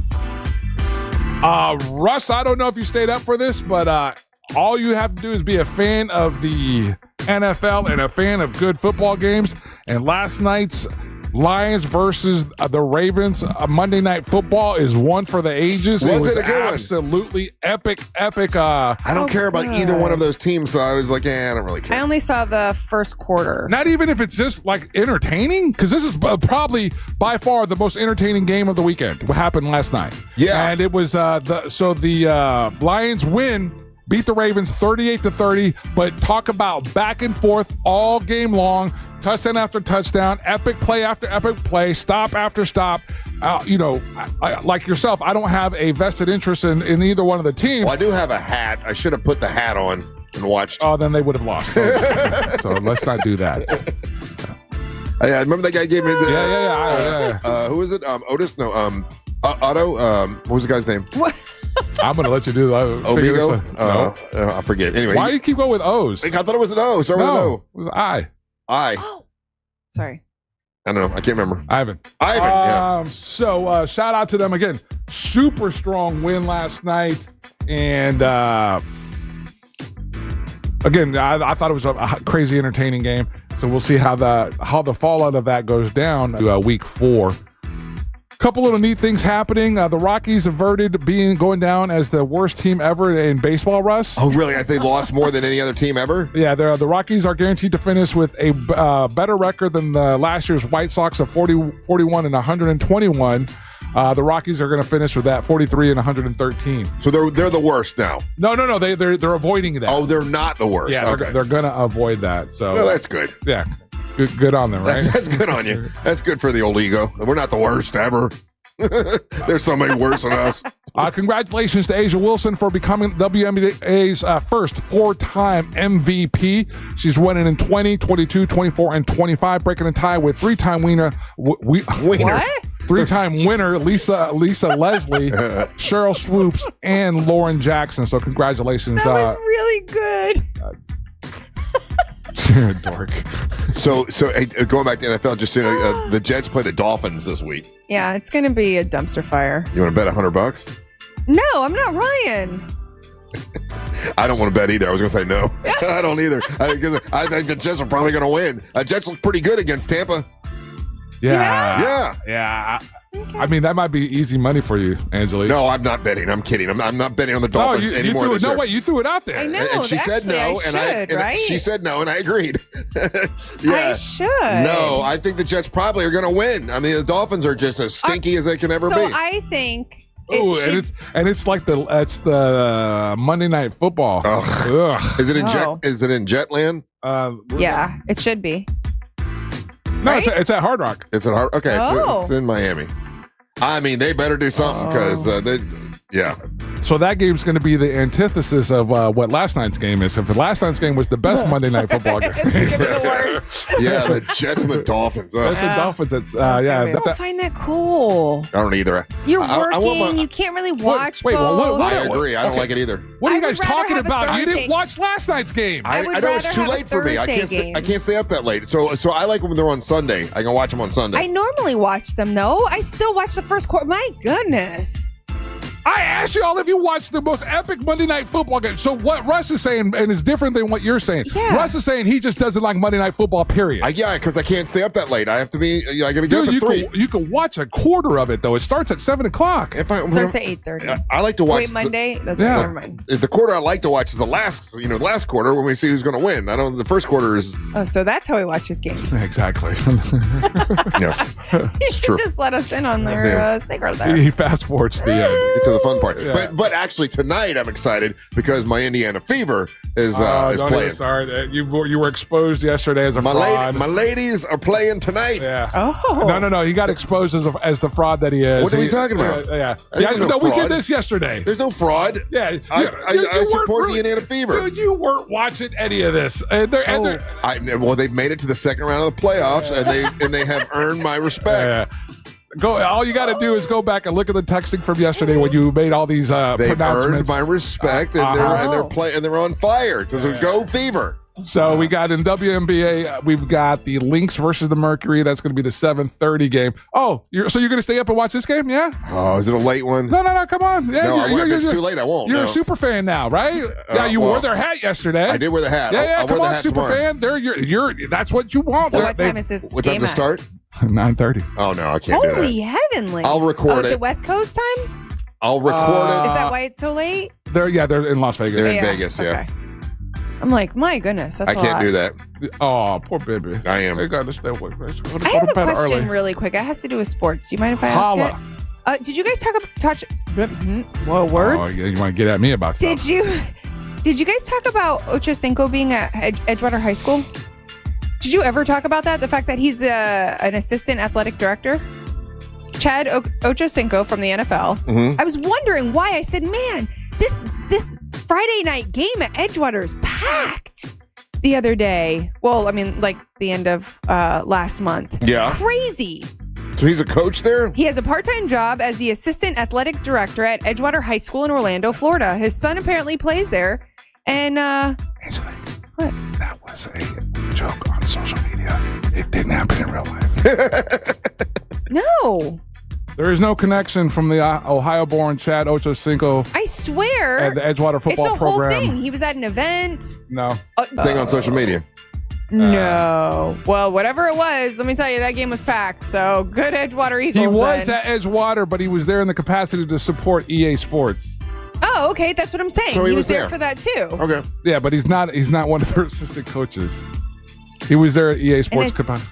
Russ, I don't know if you stayed up for this, but all you have to do is be a fan of the NFL and a fan of good football games. And last night's Lions versus the Ravens Monday Night Football is one for the ages. It was a good absolutely epic. I don't care about either one of those teams, so I was like, I don't really care. I only saw the first quarter. Not even if it's just like entertaining, because this is probably by far the most entertaining game of the weekend. What happened last night? Yeah, and it was the Lions win. Beat the Ravens 38-30, but talk about back and forth all game long, touchdown after touchdown, epic play after epic play, stop after stop. I, like yourself, I don't have a vested interest in either one of the teams. Well, I do have a hat. I should have put the hat on and watched. Oh, then they would have lost. So let's not do that. Yeah, remember that guy gave me the... Yeah. Who is it? Otis? No, Otto? What was the guy's name? What? I'm going to let you do that. Ovigo? No. I forget. Anyway. Why do you keep going with O's? I thought it was an O. Start with an O. It was I. Oh. Sorry. I don't know. I can't remember. Ivan, yeah. So shout out to them again. Super strong win last night. And again, I thought it was a crazy entertaining game. So we'll see how the fallout of that goes down to week 4. Couple little neat things happening. The Rockies averted going down as the worst team ever in baseball, Russ. Oh, really? They lost more than any other team ever? Yeah, the Rockies are guaranteed to finish with a better record than the last year's White Sox of 41 and 121. The Rockies are going to finish with that 43 and 113. So they're the worst now. No. They're avoiding that. Oh, they're not the worst. Yeah, they're going to avoid that. So well, that's good. Yeah. Good on them, right? That's good on you. That's good for the old ego. We're not the worst ever. There's somebody worse than us. Congratulations to Asia Wilson for becoming WNBA's first 4-time MVP. She's won it in 20, 22, 24, and 25, breaking a tie with 3-time winner. What? 3-time winner Lisa Leslie, Cheryl Swoops, and Lauren Jackson. So congratulations. That was really good. You're a dork. So going back to NFL, just so you know, the Jets play the Dolphins this week. Yeah, it's going to be a dumpster fire. You want to bet $100? No, I'm not Ryan. I don't want to bet either. I was going to say no. I don't either. I think the Jets are probably going to win. Jets look pretty good against Tampa. Yeah. Okay. I mean, that might be easy money for you, Angelique. No, I'm not betting. I'm kidding. I'm not betting on the Dolphins anymore. You threw it out there. I know. And she said no, right? She said no, and I agreed. I should. No, I think the Jets probably are going to win. I mean, the Dolphins are just as stinky as they can ever be. So I think. It's like the Monday Night Football. Ugh. Is it in Jetland? Yeah, it should be. No, right? it's at Hard Rock. It's at Hard. Okay, it's in Miami. I mean, they better do something because So that game's going to be the antithesis of what last night's game is. If last night's game was the best Monday Night Football game, it's going to be the worst. Yeah, the Jets and the Dolphins. That's the Dolphins. I don't find that cool. I don't either. You're working. You can't really watch both. I agree. I don't like it either. What are you guys talking about? You didn't watch last night's game. I know it's too late for me. I can't stay up that late. So I like when they're on Sunday. I can watch them on Sunday. I normally watch them though. I still watch the first quarter. My goodness. I asked you all if you watched the most epic Monday Night Football game. So what Russ is saying, and is different than what you're saying. Yeah. Russ is saying he just doesn't like Monday Night Football, period. Because I can't stay up that late. I have to be, I got to get up at 3. You can watch a quarter of it, though. It starts at 7 o'clock. It starts at 8:30. I like to watch. Wait, Monday? That's right. Never mind. The quarter I like to watch is the last quarter when we see who's going to win. The first quarter is. Oh, so that's how he watches games. Exactly. Yeah. He can just let us in on their secret there. He fast forwards the end. Get to the fun part. Yeah. But actually tonight I'm excited because my Indiana Fever is playing. Sorry, you were exposed yesterday as a fraud. My ladies are playing tonight. Yeah. Oh. No. He got exposed as the fraud that he is. What are we talking about? We did this yesterday. There's no fraud. Yeah. I support the Indiana Fever. Dude, you weren't watching any of this. They've made it to the second round of the playoffs, and they have earned my respect. All you got to do is go back and look at the texting from yesterday when you made all these They've pronouncements. earned my respect, and they're on fire. So go Fever. So we got in WNBA, we've got the Lynx versus the Mercury. That's going to be the 7:30 game. Oh, you're going to stay up and watch this game? Yeah. Oh, is it a late one? No. Come on. Yeah, if it's too late, I won't. You're a super fan now, right? You wore their hat yesterday. I did wear the hat. Yeah. I'll Come wear on, the hat super tomorrow. fan. That's what you want. So what time is this What game time to at? start? 9:30. Oh no, I can't do that. Holy heavenly! I'll record Is it. it West Coast time? I'll record it. Is that why it's so late? They're in Las Vegas. They're in Vegas. Yeah. Okay. I'm like, my goodness, that's I can't do that. Oh, poor baby. I am. They got to stay awake. I have a question really quick. It has to do with sports. Do you mind if I ask Holla. it? Did you guys touch words? Oh, you want to get at me about stuff. Did you guys talk about Ochocinco being at Edgewater High School? Did you ever talk about that? The fact that he's an assistant athletic director? Chad Ochocinco from the NFL. Mm-hmm. I was wondering why. I said, man, this Friday night game at Edgewater is packed the other day. Well, I mean, like the end of last month. Yeah. Crazy. So he's a coach there? He has a part-time job as the assistant athletic director at Edgewater High School in Orlando, Florida. His son apparently plays there. And, Angela, what? That was a joke on social media. It didn't happen in real life. No. There is no connection from the Ohio-born Chad Ochocinco. I swear. And the Edgewater football it's a program. whole thing. He was at an event. No. Thing on social media. No. Well, whatever it was, let me tell you, that game was packed. So good Edgewater Eagles. He was then. at Edgewater, but he was there in the capacity to support EA Sports. Oh, okay. That's what I'm saying. So he he was was there there. for that too. Okay. Yeah, but he's not one of their assistant coaches. He was there at EA Sports capacity.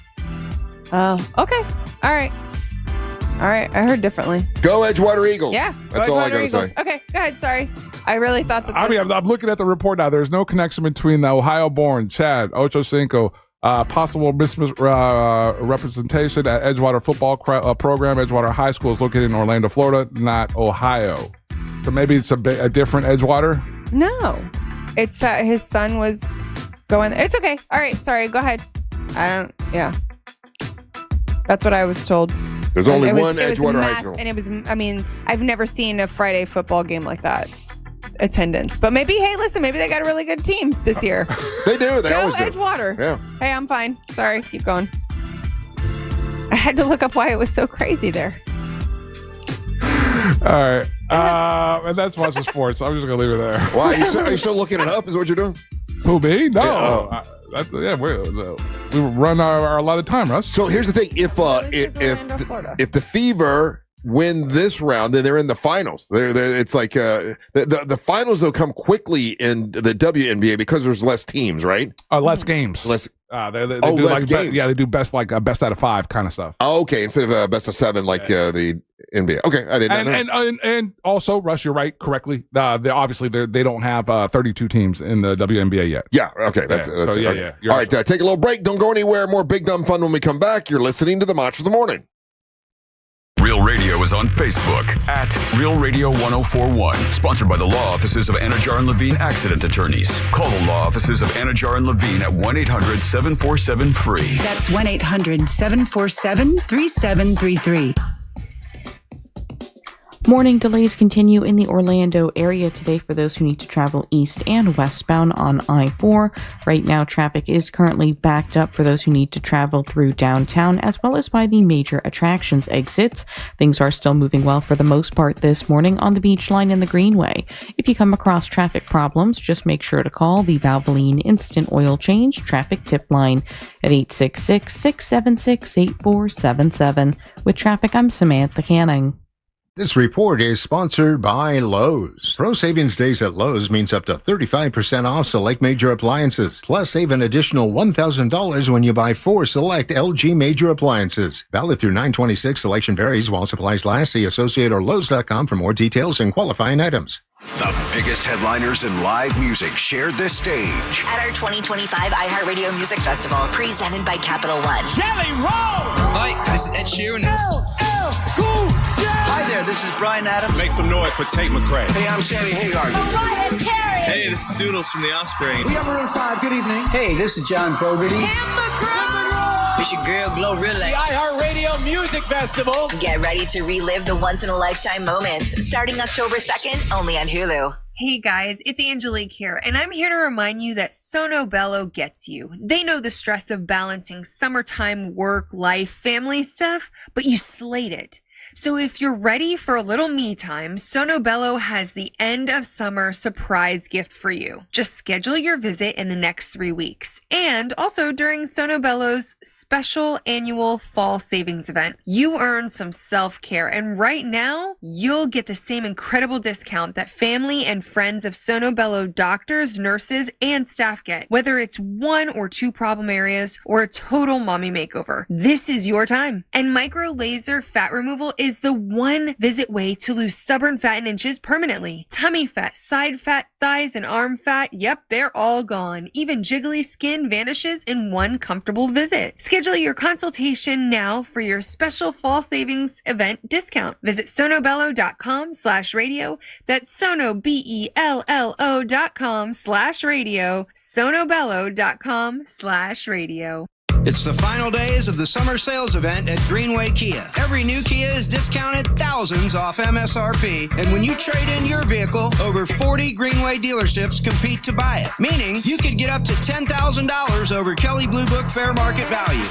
Oh, okay. All right. I heard differently. Go Edgewater Eagles. Yeah. That's all I got to say. Okay, go ahead. Sorry. I really thought that I'm looking at the report now. There's no connection between the Ohio-born Chad Ochocinco, possible representation at Edgewater football program. Edgewater High School is located in Orlando, Florida, not Ohio. So maybe it's a different Edgewater? No. It's that his son was going there. It's okay. All right. Sorry. Go ahead. Yeah. That's what I was told. There's only one Edgewater High School. And it was, I mean, I've never seen a Friday football game like that. Attendance. But maybe, hey, listen, maybe they got a really good team this year. They do. They always do. Edgewater. Yeah. Hey, I'm fine. Sorry. Keep going. I had to look up why it was so crazy there. All right. And that's Watch the Sports. I'm just going to leave it there. Why? Are you still looking it up? Is what you're doing? Who, me? No. Yeah, we run our allotted time, Russ. So here's the thing: if the Fever win this round, then they're in the finals. It's like the finals will come quickly in the WNBA because there's less teams, right? Less games. Less. They do less like games. they do best best out of 5 kind of stuff. Oh, okay, instead of best of 7 like the NBA. Okay, I didn't know. And also, Russ, you're right. Correctly, obviously they don't have 32 teams in the WNBA yet. Yeah. Okay. That's so, it. yeah, Okay. yeah. All right. Take a little break. Don't go anywhere. More Big Dumb Fun when we come back. You're listening to the Match of the Morning. Real Radio is on Facebook at Real Radio 1041. Sponsored by the law offices of Anajar and Levine Accident Attorneys. Call the law offices of Anajar and Levine at 1-800-747-FREE. That's 1-800-747-3733. Morning delays continue in the Orlando area today for those who need to travel east and westbound on I-4. Right now, traffic is currently backed up for those who need to travel through downtown, as well as by the major attractions exits. Things are still moving well for the most part this morning on the Beach Line and the Greenway. If you come across traffic problems, just make sure to call the Valvoline Instant Oil Change Traffic Tip Line at 866-676-8477. With traffic, I'm Samantha Canning. This report is sponsored by Lowe's. Pro Savings Days at Lowe's means up to 35% off select major appliances. Plus, save an additional $1,000 when you buy 4 select LG major appliances. Valid through 9/26. Selection varies while supplies last. See Associate or Lowe's.com for more details and qualifying items. The biggest headliners in live music shared this stage. At our 2025 iHeartRadio Music Festival, presented by Capital One. Jelly Roll! Hi, this is Ed Sheeran. Hi there, this is Bryan Adams. Make some noise for Tate McRae. Hey, I'm Sammy Hagar. Hey, this is Doodles from The Offspring. We have Maroon 5. Good evening. Hey, this is John Fogerty. It's your girl, Glorilla. The iHeartRadio Music Festival. Get ready to relive the once-in-a-lifetime moments, starting October 2nd, only on Hulu. Hey guys, it's Angelique here, and I'm here to remind you that Sono Bello gets you. They know the stress of balancing summertime work, life, family stuff, but you slayed it. So if you're ready for a little me time, Sono Bello has the end of summer surprise gift for you. Just schedule your visit in the next 3 weeks. And also during Sono Bello's special annual fall savings event, you earn some self-care. And right now, you'll get the same incredible discount that family and friends of Sono Bello doctors, nurses, and staff get, whether it's 1 or 2 problem areas or a total mommy makeover. This is your time. And micro laser fat removal is the one visit way to lose stubborn fat in inches permanently. Tummy fat, side fat, thighs, and arm fat, yep, they're all gone. Even jiggly skin vanishes in one comfortable visit. Schedule your consultation now for your special fall savings event discount. Visit sonobello.com/radio. That's sonobello.com/radio. sonobello.com/radio. It's the final days of the summer sales event at Greenway Kia. Every new Kia is discounted thousands off MSRP, and when you trade in your vehicle, over 40 Greenway dealerships compete to buy it, meaning you could get up to $10,000 over Kelley Blue Book fair market value.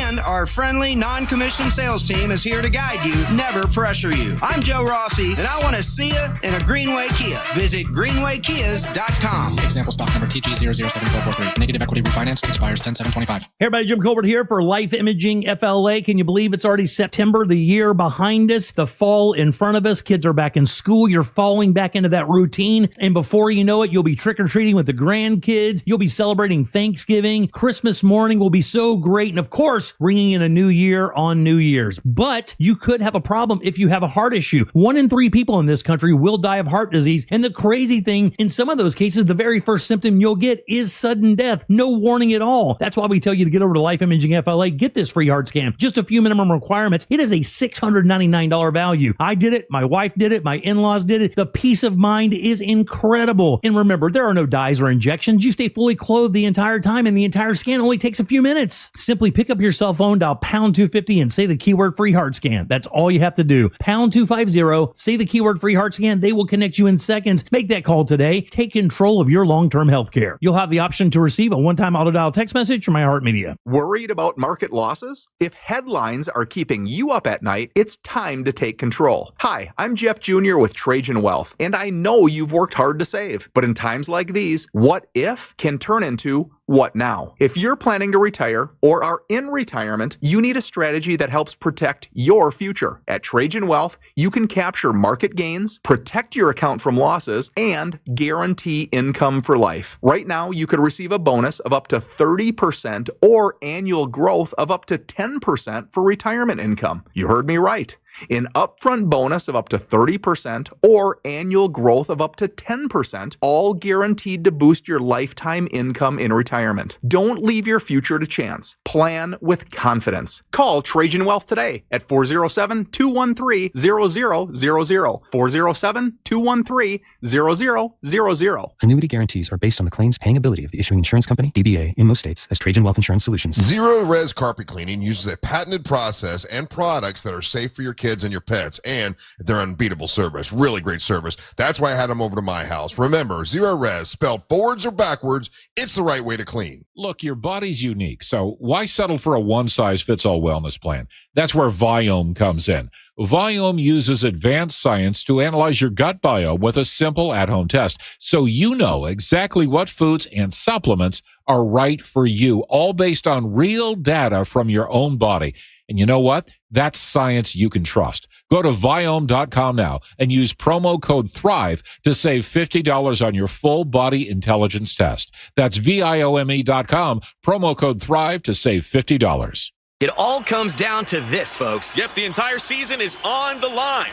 And our friendly, non-commissioned sales team is here to guide you, never pressure you. I'm Joe Rossi, and I want to see you in a Greenway Kia. Visit greenwaykias.com. Example stock number TG007443. Negative equity refinanced. Expires 10/7/25. Hey everybody, Jim Colbert here for Life Imaging FLA. Can you believe it's already September, the year behind us, the fall in front of us? Kids are back in school. You're falling back into that routine. And before you know it, you'll be trick-or-treating with the grandkids. You'll be celebrating Thanksgiving. Christmas morning will be so great. And of course, ringing in a new year on New Year's. But you could have a problem if you have a heart issue. 1 in 3 people in this country will die of heart disease. And the crazy thing, in some of those cases, the very first symptom you'll get is sudden death. No warning at all. That's why we tell you to get over to Life Imaging FLA. Get this free heart scan. Just a few minimum requirements. It is a $699 value. I did it. My wife did it. My in-laws did it. The peace of mind is incredible. And remember, there are no dyes or injections. You stay fully clothed the entire time, and the entire scan only takes a few minutes. Simply pick up your cell phone, dial pound 250 and say the keyword free heart scan. That's all you have to do. Pound 250, say the keyword free heart scan. They will connect you in seconds. Make that call today. Take control of your long-term health care. You'll have the option to receive a one-time auto-dial text message from iHeartMedia. Worried about market losses? If headlines are keeping you up at night, it's time to take control. Hi, I'm Jeff Jr. with Trajan Wealth, and I know you've worked hard to save. But in times like these, what if can turn into what now? If you're planning to retire or are in retirement, you need a strategy that helps protect your future. At Trajan Wealth, you can capture market gains, protect your account from losses, and guarantee income for life. Right now, you could receive a bonus of up to 30% or annual growth of up to 10% for retirement income. You heard me right. An upfront bonus of up to 30% or annual growth of up to 10%, all guaranteed to boost your lifetime income in retirement. Don't leave your future to chance. Plan with confidence. Call Trajan Wealth today at 407-213-0000. 407-213-0000. Annuity guarantees are based on the claims paying ability of the issuing insurance company, DBA, in most states as Trajan Wealth Insurance Solutions. Zero Res Carpet Cleaning uses a patented process and products that are safe for your kids and your pets, and they're unbeatable service. Really great service. That's why I had them over to my house. Remember, Zero Res, spelled forwards or backwards, it's the right way to clean. Look, your body's unique, so why settle for a one-size-fits-all wellness plan? That's where Viome comes in. Viome uses advanced science to analyze your gut biome with a simple at-home test, so you know exactly what foods and supplements are right for you, all based on real data from your own body. And you know what? That's science you can trust. Go to Viome.com now and use promo code THRIVE to save $50 on your full body intelligence test. That's Viome.com, promo code THRIVE to save $50. It all comes down to this, folks. Yep, the entire season is on the line.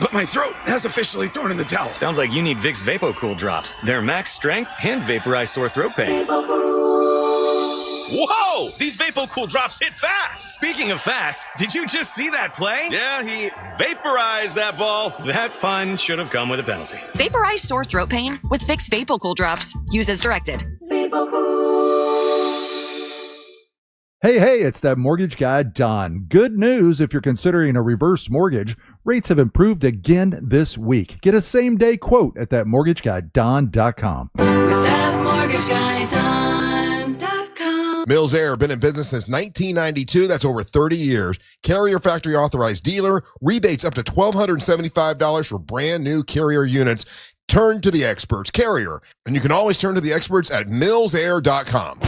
But my throat has officially thrown in the towel. Sounds like you need Vicks VapoCool drops. Their max strength and vaporize sore throat pain. Whoa! These VapoCool drops hit fast. Speaking of fast, did you just see that play? Yeah, he vaporized that ball. That pun should have come with a penalty. Vaporize sore throat pain with Vicks VapoCool drops. Use as directed. Hey, it's that mortgage guy, Don. Good news if you're considering a reverse mortgage. Rates have improved again this week. Get a same-day quote at thatmortgageguyDon.com. With thatmortgageguyDon.com. Mills Air, been in business since 1992. That's over 30 years. Carrier factory authorized dealer. Rebates up to $1,275 for brand new Carrier units. Turn to the experts. Carrier. And you can always turn to the experts at millsair.com.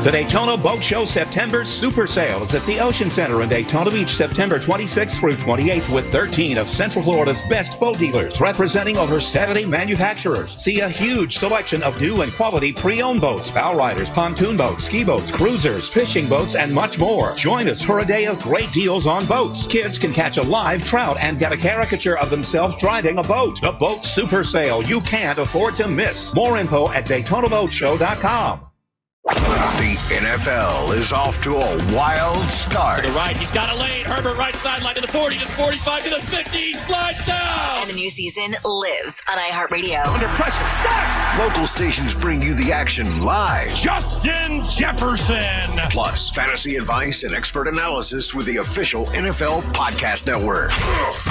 The Daytona Boat Show September Super Sale is at the Ocean Center in Daytona Beach, September 26th through 28th with 13 of Central Florida's best boat dealers representing over 70 manufacturers. See a huge selection of new and quality pre-owned boats, bow riders, pontoon boats, ski boats, cruisers, fishing boats, and much more. Join us for a day of great deals on boats. Kids can catch a live trout and get a caricature of themselves driving a boat. The Boat Super Sale you can't afford to miss. More info at DaytonaBoatShow.com. The NFL is off to a wild start. To the right, he's got a lane. Herbert right sideline to the 40, to the 45, to the 50. He slides down. And the new season lives on iHeartRadio. Under pressure, sacked. Local stations bring you the action live. Justin Jefferson. Plus, fantasy advice and expert analysis with the official NFL Podcast Network.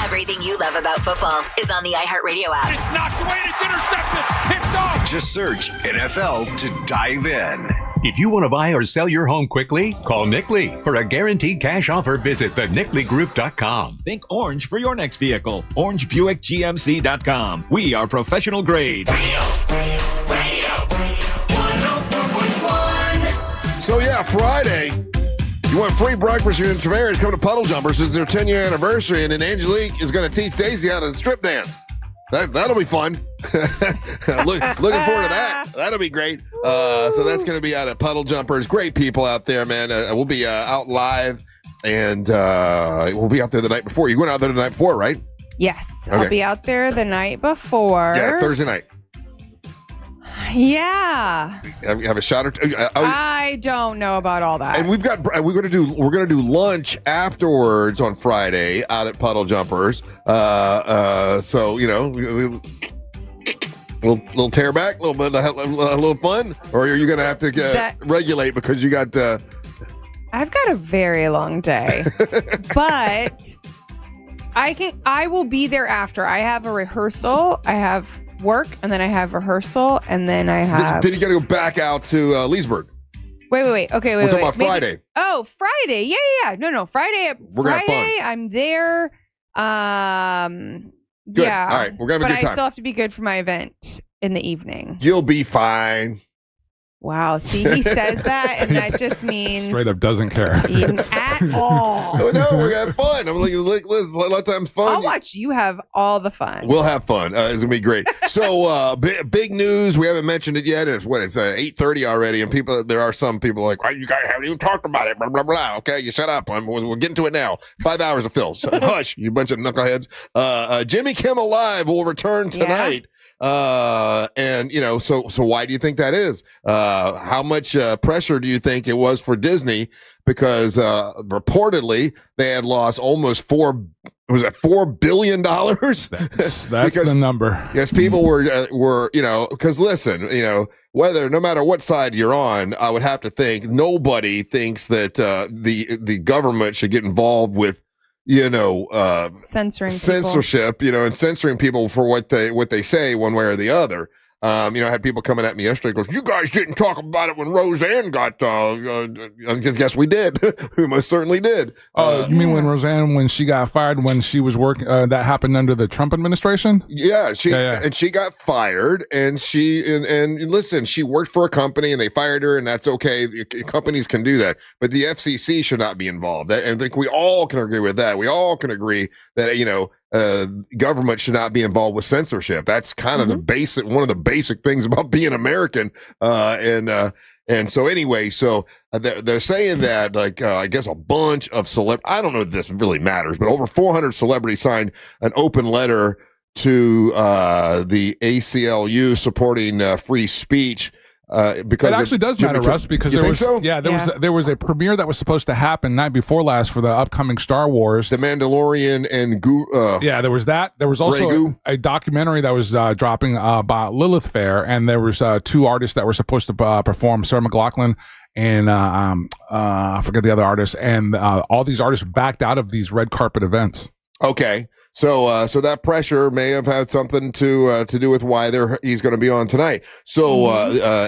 Everything you love about football is on the iHeartRadio app. It's knocked away and it's intercepted. Picked off. Just search NFL to dive in. If you want to buy or sell your home quickly, call Nick Lee. For a guaranteed cash offer, visit theNickLeeGroup.com. Think orange for your next vehicle. OrangeBuickGMC.com. We are professional grade. So yeah, Friday, you want free breakfast, you're in Tavares, come to Puddle Jumpers. It's their 10-year anniversary, and then Angelique is going to teach Daisy how to strip dance. That'll be fun. Looking forward to that. That'll be great. So that's going to be out at Puddle Jumpers. Great people out there, man. We'll be out live, and we'll be out there the night before. You went out there the night before, right? Yes, Okay. I'll be out there the night before. Yeah, Thursday night. Yeah. Have a shot or two. I don't know about all that. And we're gonna do lunch afterwards on Friday out at Puddle Jumpers. So you know, little tear back, a little fun, or are you gonna have to regulate because you got? I've got a very long day, but I will be there after. I have a rehearsal. I have work, and then I have rehearsrsal, and then I have. Then you got to go back out to Leesburg. Wait. Okay, wait. We're talking about Friday. Oh, Friday. Yeah. No. Friday. We're gonna have fun. I'm there. Good. Yeah. All right. We're gonna have a but good time. I still have to be good for my event in the evening. You'll be fine. Wow. See, he says that, and that just means Straight up doesn't care. at all. Oh, no, we're gonna have fun. I'm like, Liz, a lot of times fun. I'll watch you have all the fun. We'll have fun. It's gonna be great. So, big news. We haven't mentioned it yet. It's 8:30 already, and there are some people like, why you guys haven't even talked about it? Blah blah blah. Okay, you shut up. We're getting to it now. 5 hours to fill. So, hush, you bunch of knuckleheads. Jimmy Kimmel Live will return tonight. And you know, so why do you think that is? How much pressure do you think it was for Disney? Because reportedly they had lost almost $4 billion. That's the number. Yes, people were because listen, no matter what side you're on, I would have to think nobody thinks that the government should get involved with censorship, and censoring people for what they say one way or the other. I had people coming at me yesterday. Goes, you guys didn't talk about it when Roseanne got. I guess we did. We most certainly did. You mean when she got fired when she was working? That happened under the Trump administration. Yeah, and she got fired, and listen, she worked for a company, and they fired her, and that's okay. Companies can do that, but the FCC should not be involved. And I think we all can agree with that. We all can agree that government should not be involved with censorship. That's kind of one of the basic things about being American. And so anyway, they're saying that I guess a bunch of I don't know if this really matters, but over 400 celebrities signed an open letter to the ACLU supporting free speech. Because it actually does matter, Russ, because there was a premiere that was supposed to happen night before last for the upcoming Star Wars, The Mandalorian, and there was that. There was also a documentary that was dropping about Lilith Fair, and there was 2 artists that were supposed to perform, Sarah McLachlan and I forget the other artist, and all these artists backed out of these red carpet events. Okay. So that pressure may have had something to do with why he's going to be on tonight. So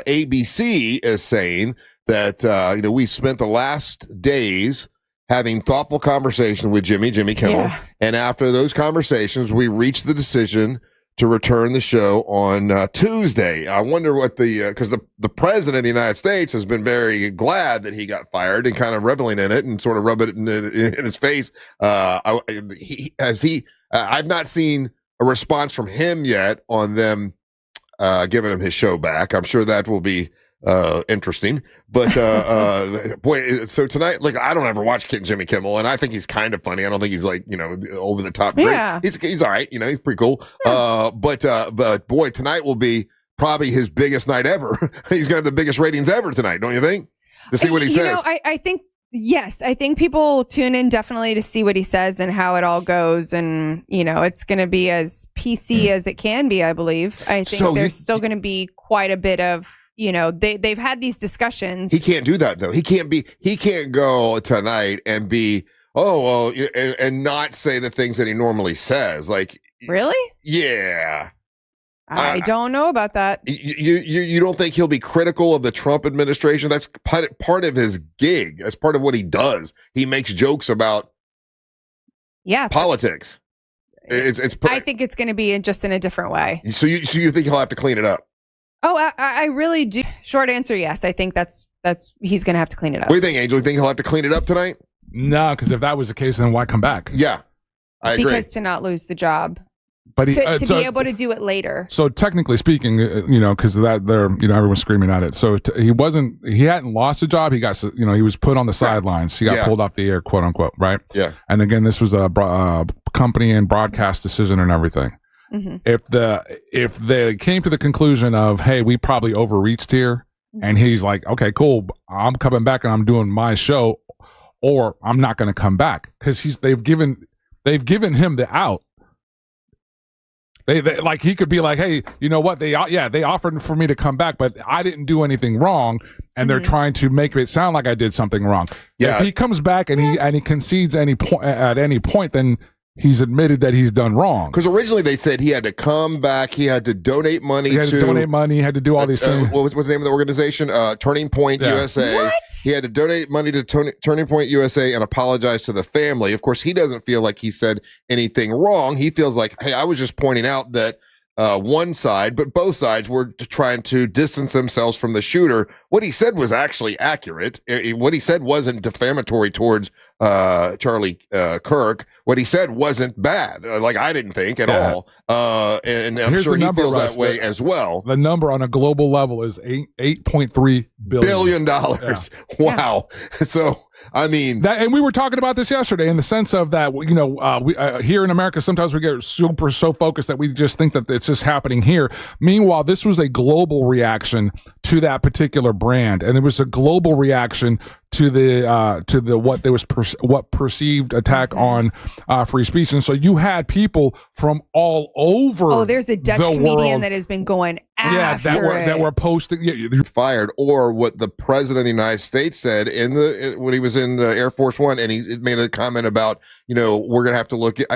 ABC is saying that we spent the last days having thoughtful conversation with Jimmy Kimmel, and after those conversations, we reached the decision to return the show on Tuesday. I wonder what because the president of the United States has been very glad that he got fired and kind of reveling in it and sort of rubbing it in his face. I've not seen a response from him yet on them giving him his show back. I'm sure that will be interesting. But boy, so tonight, I don't ever watch Jimmy Kimmel, and I think he's kind of funny. I don't think he's over the top great. Yeah. He's all right. He's pretty cool. Yeah. But boy, tonight will be probably his biggest night ever. He's gonna have the biggest ratings ever tonight, don't you think? To see what he says. I think. Yes, I think people tune in definitely to see what he says and how it all goes. And, it's going to be as PC as it can be, I believe. I think there's still going to be quite a bit of, they've had these discussions. He can't do that, though. He can't go tonight and be, and not say the things that he normally says. Really? Yeah. I don't know about that. You don't think he'll be critical of the Trump administration? That's part of his gig. That's part of what he does. He makes jokes about politics. I think it's going to be just in a different way. So you think he'll have to clean it up? Oh, I really do. Short answer, yes. I think that's he's going to have to clean it up. What do you think, Angel? You think he'll have to clean it up tonight? No, because if that was the case, then why come back? Yeah, I agree. Because to not lose the job. But to be able to do it later. So technically speaking, because everyone's screaming at it. So he hadn't lost a job. He got, he was put on the sidelines. He got pulled off the air, quote unquote, right? Yeah. And again, this was a company and broadcast decision and everything. Mm-hmm. If they came to the conclusion of, hey, we probably overreached here, and he's like, okay, cool, I'm coming back and I'm doing my show, or I'm not going to come back because they've given him the out. They he could be like, hey, you know what? They offered for me to come back, but I didn't do anything wrong, and they're trying to make it sound like I did something wrong. Yeah. If he comes back and he concedes at any point, then he's admitted that he's done wrong. Because originally they said he had to come back, he had to donate money. He had to donate money. He had to do all these things. What's the name of the organization? Turning Point USA. What? He had to donate money to Turning Point USA and apologize to the family. Of course, he doesn't feel like he said anything wrong. He feels like, hey, I was just pointing out that one side, but both sides were trying to distance themselves from the shooter. What he said was actually accurate. What he said wasn't defamatory towards Charlie Kirk. What he said wasn't bad. I didn't think at all. And I'm sure he feels that way as well. The number on a global level is $8.3 billion. Yeah. Wow. So, I mean, and we were talking about this yesterday in the sense of that, we here in America, sometimes we get so focused that we just think that it's just happening here. Meanwhile, this was a global reaction to that particular brand. And it was a global reaction to the what perceived attack on free speech. And so you had people from all over. Oh, there's a Dutch comedian that has been going after that were posting. You're fired, or what the president of the United States said when he was in the Air Force One, and he made a comment about, we're gonna have to look at.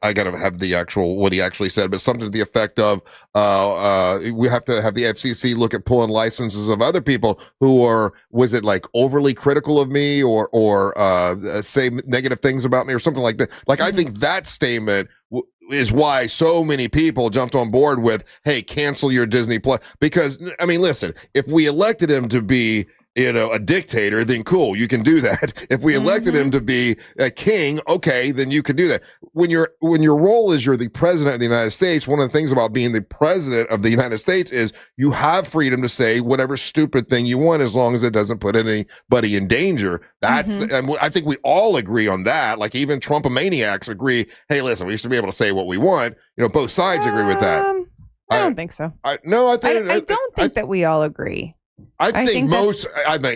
I gotta have the actual what he actually said, but something to the effect of, we have to have the FCC look at pulling licenses of other people who are, was it like overly critical of me or say negative things about me or something like that. Like, I think that statement is why so many people jumped on board with, hey, cancel your Disney Plus. Because, I mean, listen, if we elected him to be, a dictator, then cool, you can do that. If we elected him to be a king, okay, then you can do that. When your role is you're the president of the United States, one of the things about being the president of the United States is you have freedom to say whatever stupid thing you want as long as it doesn't put anybody in danger. That's and I think we all agree on that. Like, even Trumpomaniacs agree, hey, listen, we used to be able to say what we want. Both sides agree with that. I don't think so. I don't think that we all agree. I think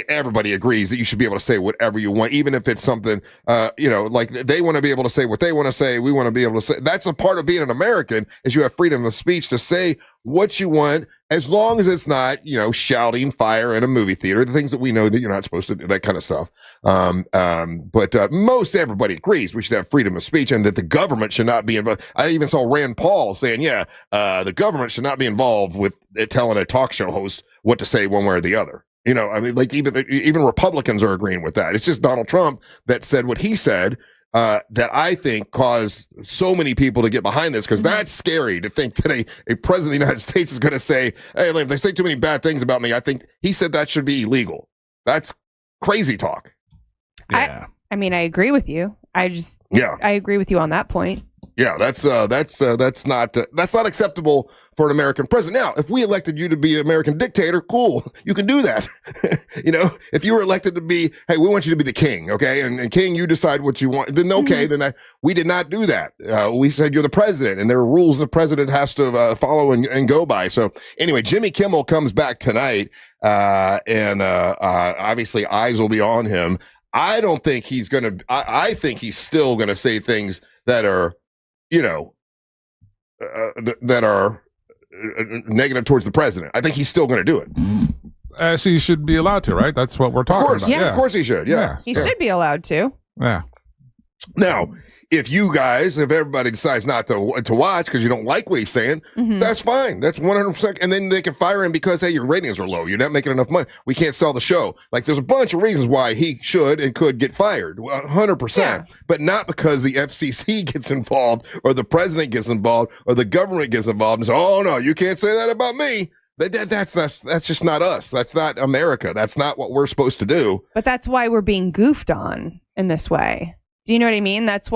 everybody agrees that you should be able to say whatever you want, even if it's something, like they want to be able to say what they want to say. We want to be able to say. That's a part of being an American, is you have freedom of speech to say what you want, as long as it's not, shouting fire in a movie theater, the things that we know that you're not supposed to do, that kind of stuff. But most everybody agrees we should have freedom of speech, and that the government should not be involved. I even saw Rand Paul saying, the government should not be involved with telling a talk show host what to say one way or the other. I mean, like, even Republicans are agreeing with that. It's just Donald Trump that said what he said, that I think caused so many people to get behind this, because that's scary to think that a president of the United States is going to say, hey, if they say too many bad things about me, I think he said that should be illegal. That's crazy talk. Yeah. I mean, I agree with you. I agree with you on that point. Yeah, that's not acceptable for an American president. Now, if we elected you to be an American dictator, cool, you can do that. If you were elected to be, hey, we want you to be the king, okay, and king, you decide what you want. Then okay, then we did not do that. We said you're the president, and there are rules the president has to follow and go by. So anyway, Jimmy Kimmel comes back tonight, and obviously eyes will be on him. I don't think he's gonna. I think he's still gonna say things that are, that are negative towards the president. I think he's still going to do it. As he should be allowed to, right? That's what we're talking about. Yeah, of course he should. Yeah. He should be allowed to. Yeah. Now, if everybody decides not to watch because you don't like what he's saying, that's fine. That's 100%. And then they can fire him because, hey, your ratings are low. You're not making enough money. We can't sell the show. Like, there's a bunch of reasons why he should and could get fired, 100%. Yeah. But not because the FCC gets involved, or the president gets involved, or the government gets involved and says, oh, no, you can't say that about me. That's just not us. That's not America. That's not what we're supposed to do. But that's why we're being goofed on in this way. Do you know what I mean? That's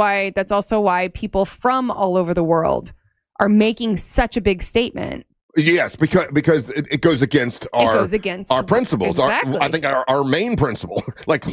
also why people from all over the world are making such a big statement. Yes, because it goes against our principles. Exactly. I think our main principle, like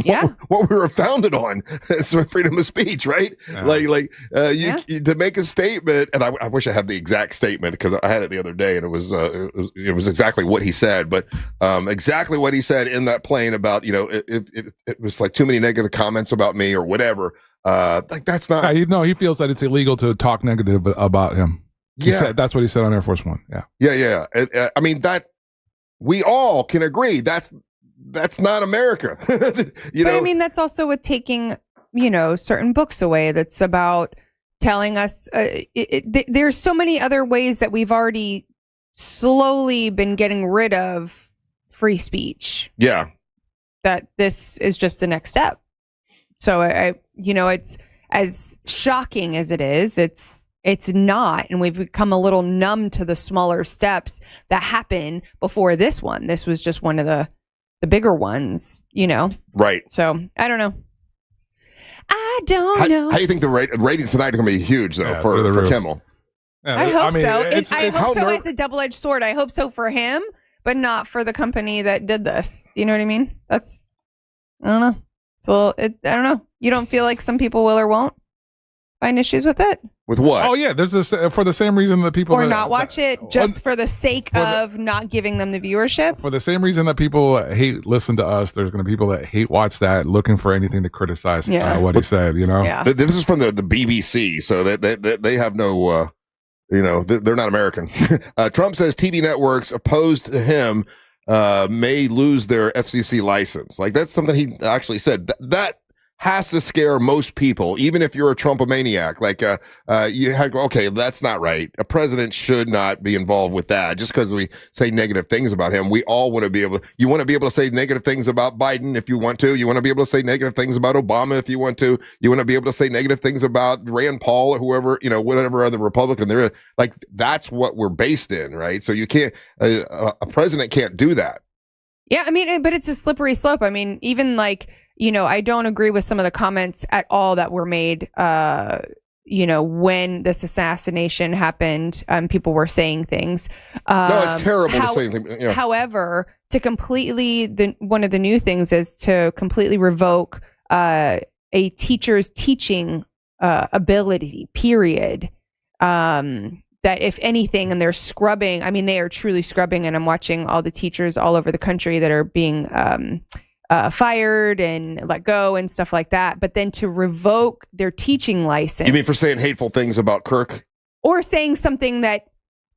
what we were founded on, is freedom of speech, right? Yeah. To make a statement, and I wish I had the exact statement, because I had it the other day, and it was exactly what he said, but exactly what he said in that plane about, it was like too many negative comments about me or whatever. Like, that's not. He feels that it's illegal to talk negative about him. That's what he said on Air Force One. Yeah. I mean, that we all can agree that's not America. But I mean, that's also with taking, certain books away. That's about telling us there's so many other ways that we've already slowly been getting rid of free speech. Yeah. That this is just the next step. So it's as shocking as it is, it's not, and we've become a little numb to the smaller steps that happen before this one. This was just one of the bigger ones, Right. So I don't know. I don't know. How do you think the ratings tonight are going to be huge, though, for Kimmel? Yeah, I hope so. I hope so as a double-edged sword. I hope so for him, but not for the company that did this. Do you know what I mean? I don't know. So I don't know. You don't feel like some people will or won't find issues with it? With what? Oh yeah, there's this for the same reason that people Or not watch it just for the sake of not giving them the viewership. For the same reason that people hate listen to us, there's going to be people that hate watch that, looking for anything to criticize what he said. You know, This is from the BBC, so they have no, they're not American. Trump says TV networks opposed to him may lose their FCC license. Like, that's something he actually said. That has to scare most people, even if you're a Trumpomaniac. Like, you have, okay, that's not right. A president should not be involved with that. Just because we say negative things about him, we all want to be able. You want to be able to say negative things about Biden if you want to. You want to be able to say negative things about Obama if you want to. You want to be able to say negative things about Rand Paul or whoever, whatever other Republican there is. Like, that's what we're based in, right? So you can't. A president can't do that. Yeah, I mean, but it's a slippery slope. I mean, even like. I don't agree with some of the comments at all that were made, when this assassination happened. People were saying things. No, it's terrible to say things. Yeah. However, to completely, one of the new things is to completely revoke a teacher's teaching ability, period. That if anything, and they're scrubbing, I mean, they are truly scrubbing, and I'm watching all the teachers all over the country that are being fired and let go and stuff like that. But then to revoke their teaching license. You mean for saying hateful things about Kirk? Or saying something that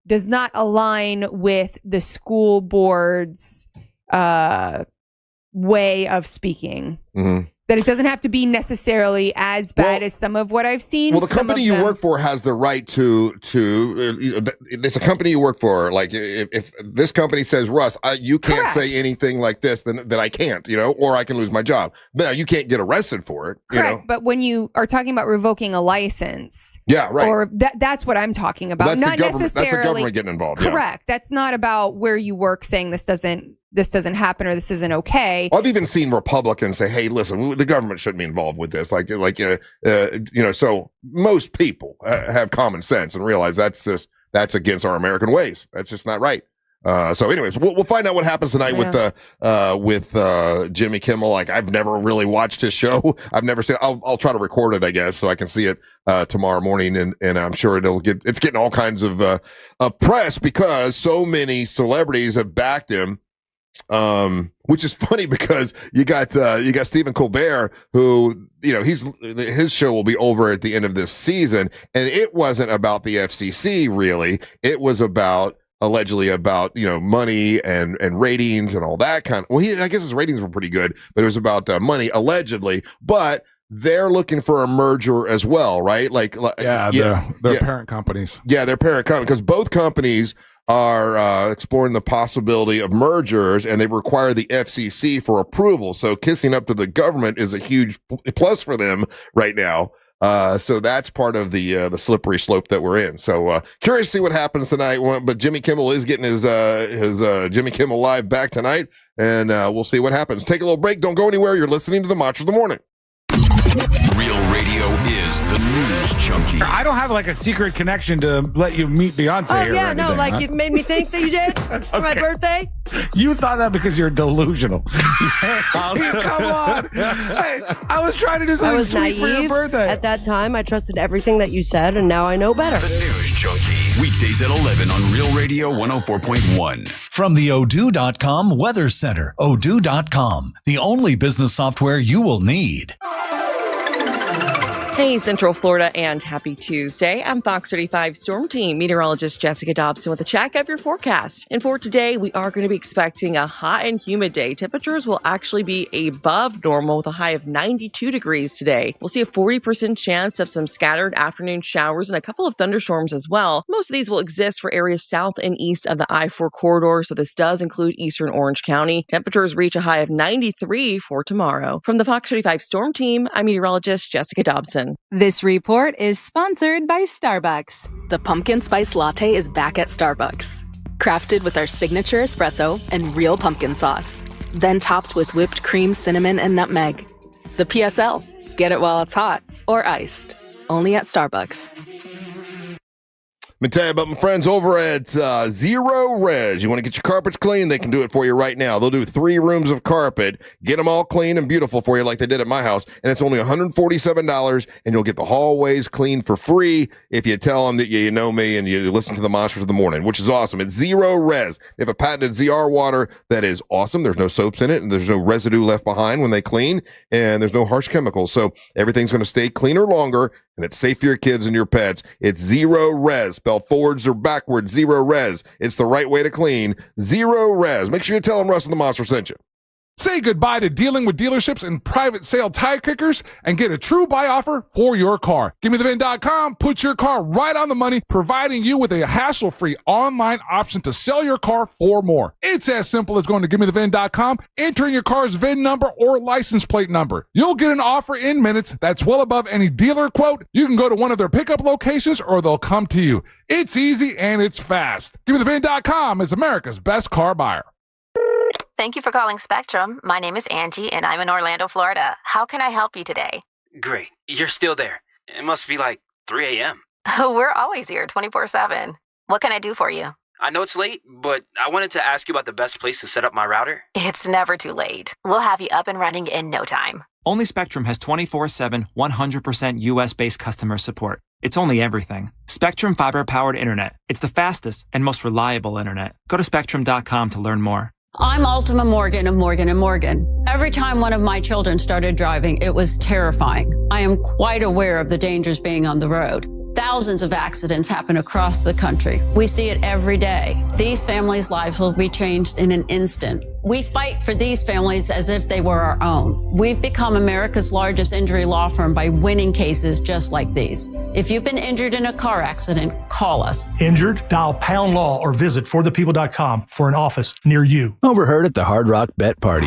does not align with the school board's way of speaking. Mm-hmm. That it doesn't have to be necessarily as bad as some of what I've seen. Well, the company you work for has the right to it's a company you work for. Like, if this company says, Russ, you can't say anything like this, then I can't, or I can lose my job. But you can't get arrested for it. Correct. But when you are talking about revoking a license. Yeah, right. Or that's what I'm talking about. That's not necessarily. That's the government getting involved. Correct. Yeah. That's not about where you work saying this doesn't happen or this isn't okay. I've even seen Republicans say, hey, listen, the government shouldn't be involved with this. So most people have common sense and realize that's against our American ways. That's just not right. So anyways, we'll find out what happens tonight with Jimmy Kimmel. Like, I've never really watched his show. I've never seen it. I'll try to record it, I guess, so I can see it tomorrow morning, and I'm sure it's getting all kinds of press because so many celebrities have backed him. Which is funny because you got Stephen Colbert, who his show will be over at the end of this season, and it wasn't about the FCC really. It was allegedly about money and ratings and all that kind of. Well, I guess his ratings were pretty good, but it was about money allegedly. But they're looking for a merger as well, right? They're parent companies. Yeah, they're parent companies because both companies are exploring the possibility of mergers, and they require the FCC for approval. So kissing up to the government is a huge plus for them right now. So that's part of the slippery slope that we're in. So curious to see what happens tonight. But Jimmy Kimmel is getting his Jimmy Kimmel Live back tonight, and we'll see what happens. Take a little break. Don't go anywhere. You're listening to the Mantra of the Morning. Real radio is the news junkie. I don't have a secret connection to let you meet Beyonce here. Yeah, no, you made me think that you did for my birthday. You thought that because you're delusional. Come on. Hey, I was trying to do something sweet for your birthday. At that time, I trusted everything that you said, and now I know better. The news junkie. Weekdays at 11 on Real Radio 104.1. From the Odoo.com Weather Center. Odoo.com, the only business software you will need. Hey, Central Florida, and happy Tuesday. I'm Fox 35 Storm Team meteorologist Jessica Dobson with a check of your forecast. And for today, we are going to be expecting a hot and humid day. Temperatures will actually be above normal with a high of 92 degrees today. We'll see a 40% chance of some scattered afternoon showers and a couple of thunderstorms as well. Most of these will exist for areas south and east of the I-4 corridor, so this does include eastern Orange County. Temperatures reach a high of 93 for tomorrow. From the Fox 35 Storm Team, I'm meteorologist Jessica Dobson. This report is sponsored by Starbucks. The pumpkin spice latte is back at Starbucks. Crafted with our signature espresso and real pumpkin sauce. Then topped with whipped cream, cinnamon, and nutmeg. The PSL. Get it while it's hot or iced. Only at Starbucks. Let me tell you about my friends over at Zero Res. You want to get your carpets clean? They can do it for you right now. They'll do 3 rooms of carpet, get them all clean and beautiful for you like they did at my house, and it's only $147, and you'll get the hallways clean for free if you tell them that you know me and you listen to the Monsters of the Morning, which is awesome. It's Zero Res. They have a patented ZR water that is awesome. There's no soaps in it, and there's no residue left behind when they clean, and there's no harsh chemicals, so everything's going to stay cleaner longer, and it's safe for your kids and your pets. It's Zero Res. Spell forwards or backwards, Zero Res. It's the right way to clean. Zero Res. Make sure you tell them Russ and the Monster sent you. Say goodbye to dealing with dealerships and private sale tire kickers and get a true buy offer for your car. GimmeTheVin.com puts your car right on the money, providing you with a hassle-free online option to sell your car for more. It's as simple as going to GimmeTheVin.com, entering your car's VIN number or license plate number. You'll get an offer in minutes that's well above any dealer quote. You can go to one of their pickup locations or they'll come to you. It's easy and it's fast. GimmeTheVin.com is America's best car buyer. Thank you for calling Spectrum. My name is Angie, and I'm in Orlando, Florida. How can I help you today? Great. You're still there. It must be like 3 a.m. We're always here 24/7. What can I do for you? I know it's late, but I wanted to ask you about the best place to set up my router. It's never too late. We'll have you up and running in no time. Only Spectrum has 24/7, 100% US-based customer support. It's only everything. Spectrum fiber-powered internet. It's the fastest and most reliable internet. Go to spectrum.com to learn more. I'm Ultima Morgan of Morgan & Morgan. Every time one of my children started driving, it was terrifying. I am quite aware of the dangers being on the road. Thousands of accidents happen across the country. We see it every day. These families' lives will be changed in an instant. We fight for these families as if they were our own. We've become America's largest injury law firm by winning cases just like these. If you've been injured in a car accident, call us. Injured? Dial Pound Law or visit forthepeople.com for an office near you. Overheard at the Hard Rock Bet Party.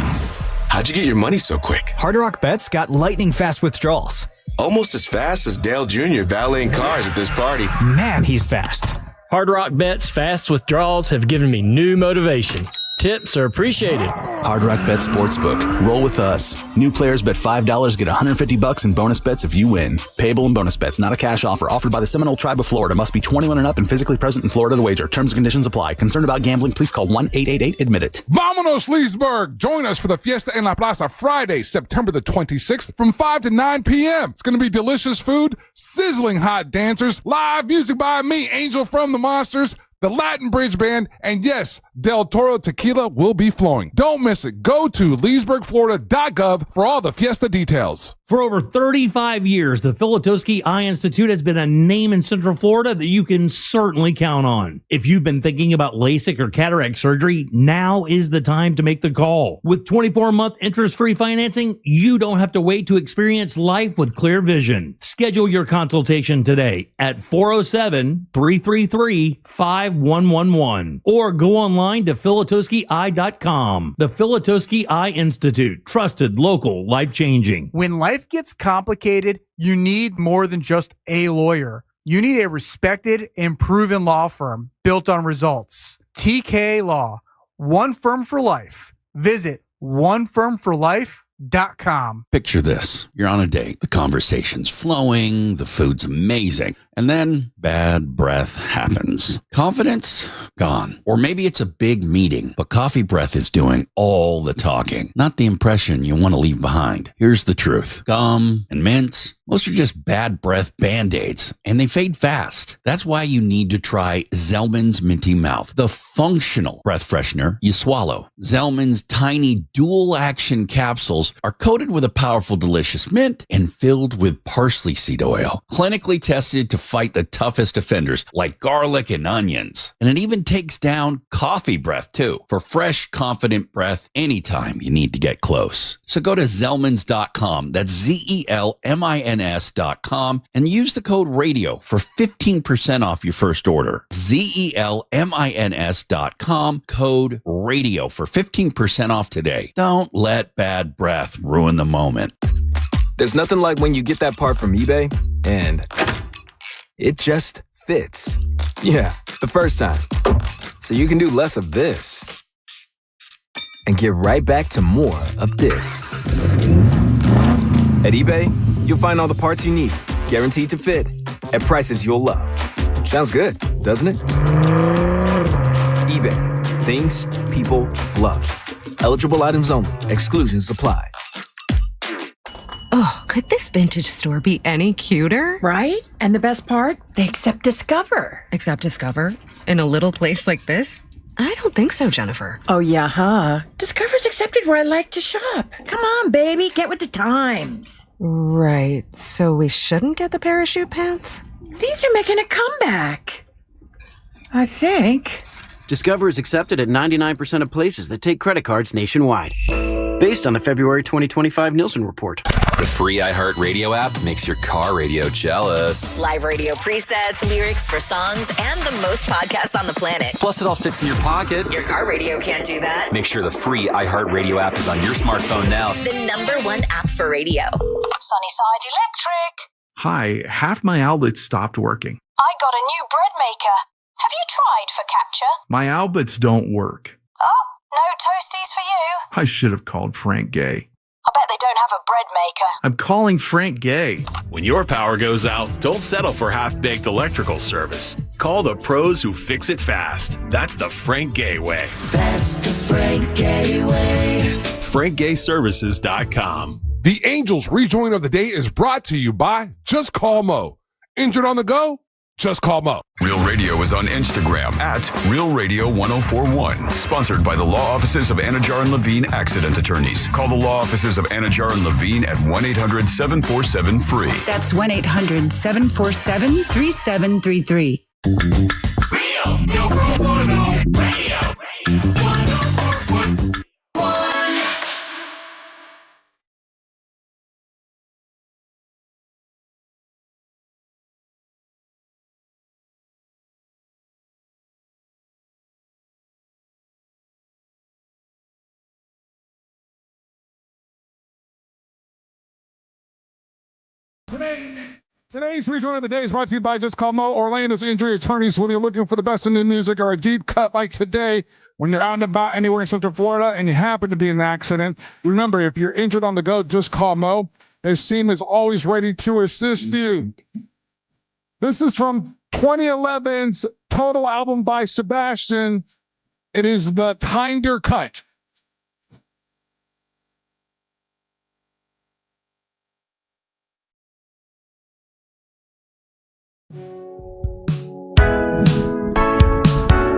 How'd you get your money so quick? Hard Rock Bets got lightning fast withdrawals. Almost as fast as Dale Jr. valeting cars at this party. Man, he's fast. Hard Rock Bet's fast withdrawals have given me new motivation. Tips are appreciated. Hard Rock Bet Sportsbook. Roll with us. New players bet $5, get $150 in bonus bets if you win. Payable in bonus bets, not a cash offer. Offered by the Seminole Tribe of Florida. Must be 21 and up and physically present in Florida to wager. Terms and conditions apply. Concerned about gambling? Please call 1-888-ADMIT-IT. Vámonos, Leesburg! Join us for the Fiesta en la Plaza Friday, September the 26th from 5 to 9 p.m. It's going to be delicious food, sizzling hot dancers, live music by me, Angel from the Monsters, the Latin Bridge Band, and yes, Del Toro Tequila will be flowing. Don't miss it. Go to leesburgflorida.gov for all the fiesta details. For over 35 years, the Filatowski Eye Institute has been a name in Central Florida that you can certainly count on. If you've been thinking about LASIK or cataract surgery, now is the time to make the call. With 24-month interest-free financing, you don't have to wait to experience life with clear vision. Schedule your consultation today at 407-333-5111 or go online to filatowskieye.com. The Filatowski Eye Institute. Trusted, local, life-changing. When life gets complicated, you need more than just a lawyer. You need a respected and proven law firm built on results. TK Law. One firm for life. Visit onefirmforlife.com. Picture this. You're on a date. The conversation's flowing. The food's amazing. And then bad breath happens. Confidence? Gone. Or maybe it's a big meeting, but coffee breath is doing all the talking. Not the impression you want to leave behind. Here's the truth. Gum and mints, most are just bad breath Band-Aids, and they fade fast. That's why you need to try Zellman's Minty Mouth, the functional breath freshener you swallow. Zellman's tiny dual-action capsules are coated with a powerful, delicious mint and filled with parsley seed oil. Clinically tested to fight the toughest offenders like garlic and onions. And it even takes down coffee breath too, for fresh, confident breath anytime you need to get close. So go to Zellmans.com, that's ZELMINS.com, and use the code RADIO for 15% off your first order. ZELMINS.com, code RADIO for 15% off today. Don't let bad breath ruin the moment. There's nothing like when you get that part from eBay and it just fits. Yeah, the first time. So you can do less of this and get right back to more of this. At eBay, you'll find all the parts you need, guaranteed to fit, at prices you'll love. Sounds good, doesn't it? eBay. Things people love. Eligible items only. Exclusions apply. Oh, could this vintage store be any cuter? Right? And the best part? They accept Discover. Accept Discover? In a little place like this? I don't think so, Jennifer. Oh, yeah, huh? Discover's accepted where I like to shop. Come on, baby, get with the times. Right. So we shouldn't get the parachute pants? These are making a comeback. I think. Discover is accepted at 99% of places that take credit cards nationwide. Based on the February 2025 Nielsen report. The free iHeartRadio app makes your car radio jealous. Live radio presets, lyrics for songs, and the most podcasts on the planet. Plus, it all fits in your pocket. Your car radio can't do that. Make sure the free iHeartRadio app is on your smartphone now. The #1 app for radio. Sunnyside Electric. Hi, half my outlets stopped working. I got a new bread maker. Have you tried Focaccia? My outlets don't work. Oh, no toasties for you. I should have called Frank Gay. I bet they don't have a bread maker. I'm calling Frank Gay. When your power goes out, don't settle for half-baked electrical service. Call the pros who fix it fast. That's the Frank Gay way. That's the Frank Gay way. FrankGayServices.com. The Angels rejoin of the day is brought to you by Just Call Mo. Injured on the go? Just call Mo. Real Radio is on Instagram at Real Radio 1041. Sponsored by the law offices of Anajar and Levine Accident Attorneys. Call the law offices of Anajar and Levine at 1-800-747-FREE. That's 1-800-747-3733. Real Radio 104.1. Today's rejoin of the day is brought to you by Just Call Mo, Orlando's injury attorneys. When you're looking for the best in new music or a deep cut like today, when you're out and about anywhere in Central Florida and you happen to be in an accident, remember, if you're injured on the go, just call Mo. His team is always ready to assist you. This is from 2011's Total album by Sebastian. It is the Kinder Cut.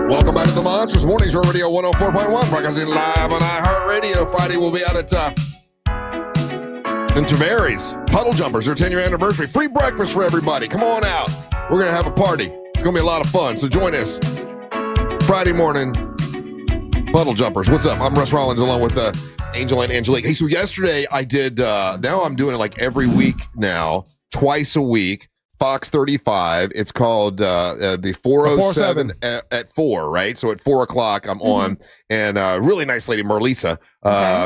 Welcome back to the Monsters Mornings Real Radio 104.1, broadcasting live on iHeartRadio. Friday we'll be out at in Tavares. Puddle Jumpers, their 10-year anniversary. Free breakfast for everybody. Come on out. We're going to have a party. It's going to be a lot of fun, so join us. Friday morning, Puddle Jumpers. What's up? I'm Russ Rollins along with Angel and Angelique. Hey, so yesterday I did, now I'm doing it like every week now, twice a week. Fox 35. It's called the 407 at 4, right? So at 4 o'clock, I'm on, and really nice lady, Marlisa,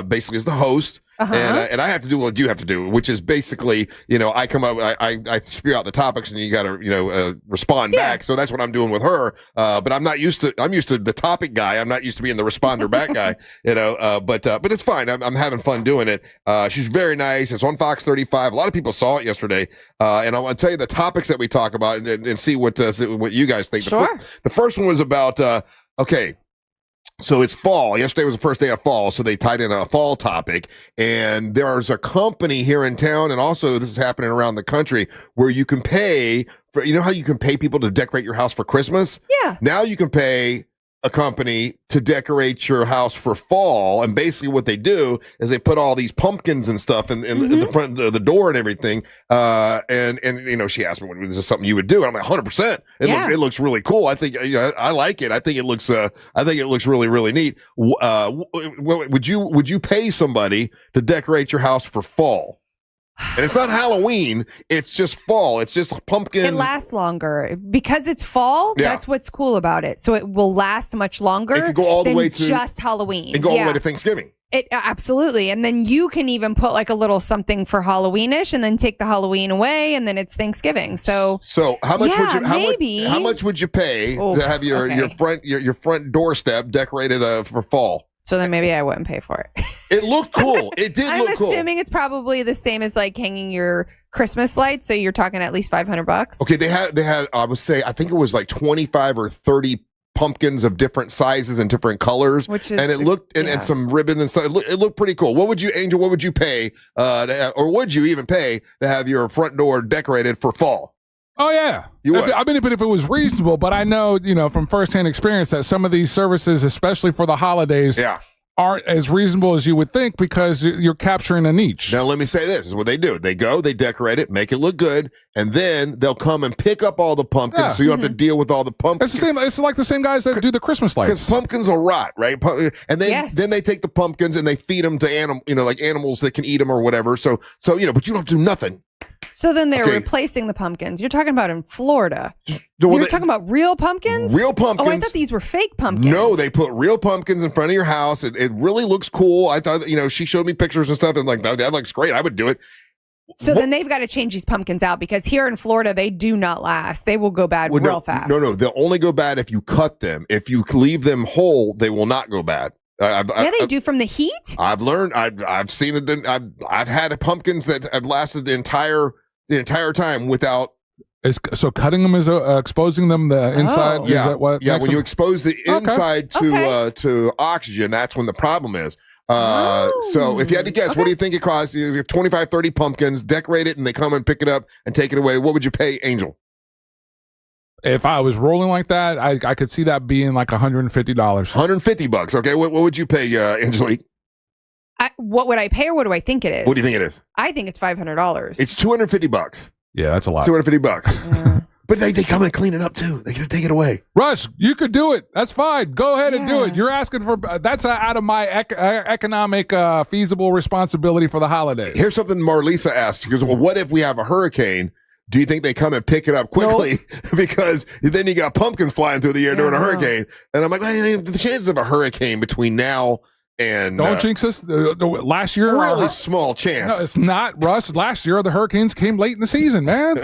basically is the host. And I have to do what you have to do, which is basically, I come up, I spew out the topics, and you got to, respond back. So that's what I'm doing with her. But I'm used to the topic guy. I'm not used to being the responder back guy, but it's fine. I'm having fun doing it. She's very nice. It's on Fox 35. A lot of people saw it yesterday. And I want to tell you the topics that we talk about and see what you guys think. Sure. The first one was about, so it's fall. Yesterday was the first day of fall, so they tied in a fall topic. And there's a company here in town, and also this is happening around the country, where you can pay for, how you can pay people to decorate your house for Christmas? Yeah. Now you can pay a company to decorate your house for fall, and basically what they do is they put all these pumpkins and stuff in the front of the door and everything. And she asked me, "Is this something you would do?" And I'm like, 100%. It looks really cool. I think I like it. I think it looks really, really neat. Would you pay somebody to decorate your house for fall? And it's not Halloween. It's just fall. It's just pumpkin. It lasts longer because it's fall. Yeah. That's what's cool about it. So it will last much longer. It could go all the way to just Halloween. And go all the way to Thanksgiving. Absolutely. And then you can even put like a little something for Halloweenish, and then take the Halloween away, and then it's Thanksgiving. So how much would you pay to have your front doorstep decorated for fall? So then maybe I wouldn't pay for it. It looked cool. It did I'm look cool. assuming it's probably the same as like hanging your Christmas lights. So you're talking at least $500. Okay, they had. I would say I think it was like 25 or 30 pumpkins of different sizes and different colors, Which is, and it looked and some ribbon and stuff. It looked pretty cool. What would you, Angel? What would you pay, or would you even pay to have your front door decorated for fall? Oh yeah, you would. I mean, if it was reasonable, but I know from firsthand experience that some of these services, especially for the holidays, aren't as reasonable as you would think because you're capturing a niche. Now, let me say this is what they do. They go, they decorate it, make it look good, and then they'll come and pick up all the pumpkins so you don't have to deal with all the pumpkins. It's the same. It's like the same guys that do the Christmas lights. Because pumpkins will rot, right? And then they take the pumpkins and they feed them to like animals that can eat them or whatever. So but you don't have to do nothing. So then they're replacing the pumpkins. You're talking about in Florida. You're talking about real pumpkins? Real pumpkins. Oh, I thought these were fake pumpkins. No, they put real pumpkins in front of your house. It really looks cool. I thought, she showed me pictures and stuff and like, that looks great. I would do it. So then they've got to change these pumpkins out because here in Florida, they do not last. They will go bad real fast. No, they'll only go bad if you cut them. If you leave them whole, they will not go bad. They do from the heat? I've learned. I've seen it. I've had pumpkins that have lasted the entire time without. So cutting them is exposing them the inside. Is that what? Yeah, when you expose the inside to oxygen, that's when the problem is. So if you had to guess, what do you think it costs? You have 25, 30 pumpkins, decorate it, and they come and pick it up and take it away. What would you pay, Angel? If I was rolling like that, I could see that being like $150. $150. Okay, what would you pay, Angelique? What would I pay, or what do I think it is? What do you think it is? I think it's $500. It's $250. Yeah, that's a lot. $250. Yeah. But they come and clean it up too. They can take it away. Russ, you could do it. That's fine. Go ahead and do it. You're asking for that's out of my economic feasible responsibility for the holidays. Here's something Marlisa asked. She goes, well, what if we have a hurricane? Do you think they come and pick it up quickly? Nope. Because then you got pumpkins flying through the air during a hurricane. And I'm like, the chances of a hurricane between now and don't jinx us. Last year, really small chance. No, it's not, Russ. Last year, the hurricanes came late in the season, man.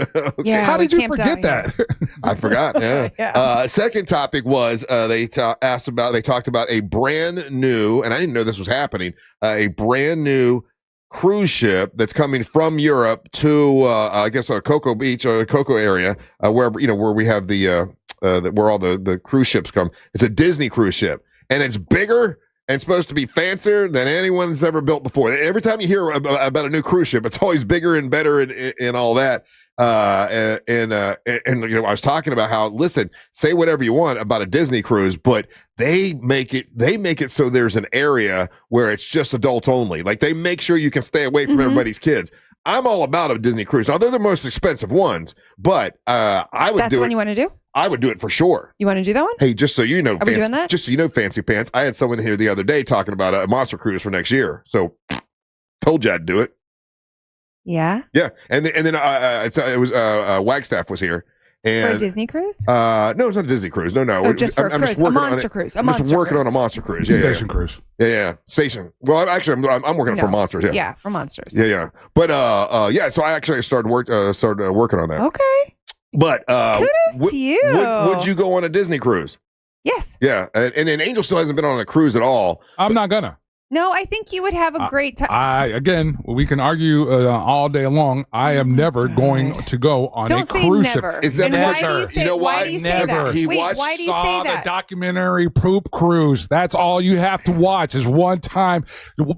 Yeah, how did you forget that? I forgot. Yeah. Second topic was they talked about a brand new, and I didn't know this was happening. A brand new cruise ship that's coming from Europe to I guess Cocoa Beach or Cocoa area, where we have where all the cruise ships come. It's a Disney cruise ship, and it's bigger and supposed to be fancier than anyone's ever built before. Every time you hear about a new cruise ship, it's always bigger and better and all that. And I was talking about how, listen, say whatever you want about a Disney cruise, but they make it so there's an area where it's just adults only. Like they make sure you can stay away from everybody's kids. I'm all about a Disney cruise. Now they're the most expensive ones, but I would do it. That's one you want to do? I would do it for sure. You want to do that one? Hey, just so you know, we doing that? Just so you know, Fancy Pants, I had someone here the other day talking about a monster cruise for next year. So told you I'd do it. Yeah. Yeah. And then it was Wagstaff was here. And, for a Disney cruise? No, it's not a Disney cruise. No. Oh, just for a cruise. A monster cruise. I'm just working on a monster cruise. Yeah, Station cruise. Yeah. Station. Well, I'm working for monsters. Yeah. Yeah, for monsters. Yeah. But so I actually started working on that. Okay. But kudos to you. Would you go on a Disney cruise? Yes. Yeah. And then Angel still hasn't been on a cruise at all. I'm not gonna. No, I think you would have a great time. We can argue all day long. I am never going to go on a cruise ship. Is that why do you say, you know why? Why do you say that? Why do you say that? The documentary Poop Cruise. That's all you have to watch is one time.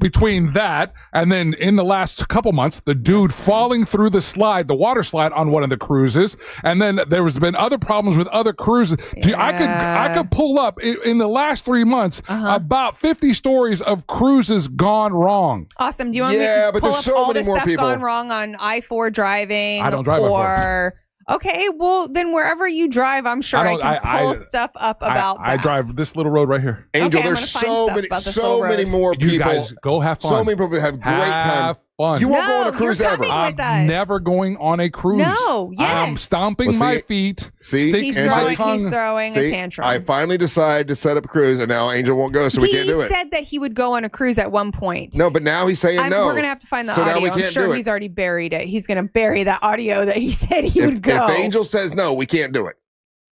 Between that and then in the last couple months, the dude falling through the water slide on one of the cruises, and then there has been other problems with other cruises. Yeah. I could pull up in the last 3 months about 50 stories of cruises gone wrong. Awesome. Do you want me to but pull there's up so all many the more stuff people gone wrong on I-4 driving? I don't drive I-4. Okay, well then wherever you drive, I'm sure I can pull stuff up about that. I drive this little road right here. Angel, there's so many more people. You guys go have fun. So many people have great time. Fun. You won't go on a cruise ever. I'm never going on a cruise. No, yes. I'm stomping my feet. He's throwing a tantrum. I finally decided to set up a cruise, and now Angel won't go, so we can't do it. He said that he would go on a cruise at one point. No, but now he's saying no. We're going to have to find the so audio. Now we can't I'm sure he's already buried it. He's going to bury that audio that he said he would go. If Angel says no, we can't do it.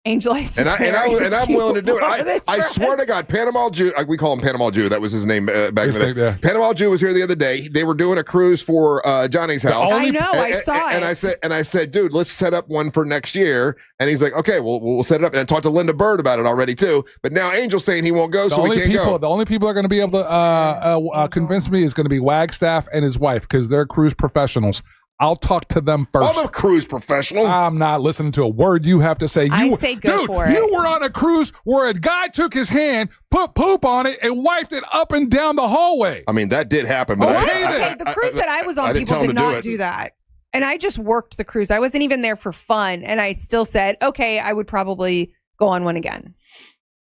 Angel Ice and I'm willing to do it. I swear to God, Panama Jew, we call him Panama Jew. That was his name back in the day. Yeah. Panama Jew was here the other day. They were doing a cruise for Johnny's house. I know, I saw it. And I said, dude, let's set up one for next year. And he's like, okay, we'll set it up. And I talked to Linda Bird about it already too. But now Angel's saying he won't go, so we can't go. The only people that are going to be able to convince me is going to be Wagstaff and his wife, because they're cruise professionals. I'll talk to them first. I'm a cruise professional. I'm not listening to a word you have to say. I say go for it. You were on a cruise where a guy took his hand, put poop on it, and wiped it up and down the hallway. I mean, that did happen. But the cruise that I was on, people did not do that. And I just worked the cruise. I wasn't even there for fun. And I still said, okay, I would probably go on one again.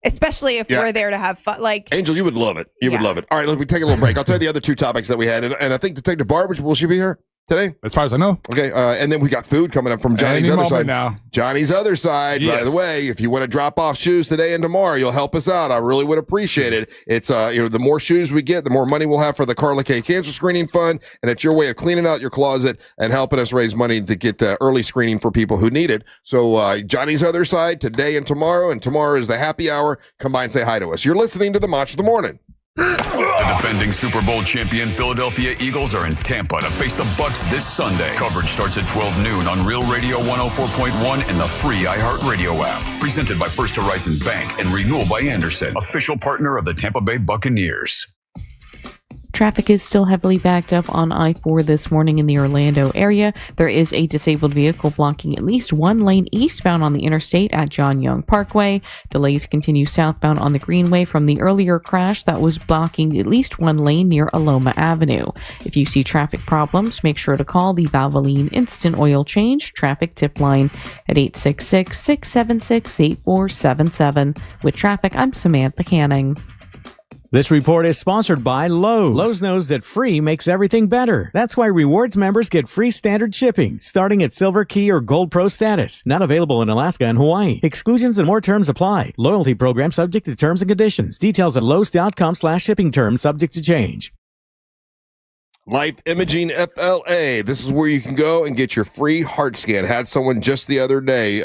Especially if we're there to have fun. Like Angel, you would love it. You would love it. All right, let me take a little break. I'll tell you the other two topics that we had. And I think Detective Barber, will she be here today? As far as I know. Okay, and then we got food coming up from Johnny's other side. Now. Johnny's other side, by the way, if you want to drop off shoes today and tomorrow, you'll help us out. I really would appreciate it. It's the more shoes we get, the more money we'll have for the Carla K Cancer Screening Fund, and it's your way of cleaning out your closet and helping us raise money to get early screening for people who need it. So Johnny's other side today and tomorrow is the happy hour. Come by and say hi to us. You're listening to the Monch of the Morning. The defending Super Bowl champion Philadelphia Eagles are in Tampa to face the Bucs this Sunday. Coverage starts at 12 noon on Real Radio 104.1 and the free iHeartRadio app. Presented by First Horizon Bank and Renewal by Anderson, official partner of the Tampa Bay Buccaneers. Traffic is still heavily backed up on I-4 this morning in the Orlando area. There is a disabled vehicle blocking at least one lane eastbound on the interstate at John Young Parkway. Delays continue southbound on the Greenway from the earlier crash that was blocking at least one lane near Aloma Avenue. If you see traffic problems, make sure to call the Valvoline Instant Oil Change Traffic Tip Line at 866-676-8477. With traffic, I'm Samantha Canning. This report is sponsored by Lowe's. Lowe's knows that free makes everything better. That's why rewards members get free standard shipping, starting at Silver Key or Gold Pro status. Not available in Alaska and Hawaii. Exclusions and more terms apply. Loyalty program subject to terms and conditions. Details at Lowe's.com/shipping terms subject to change. Life Imaging FLA. This is where you can go and get your free heart scan. Had someone just the other day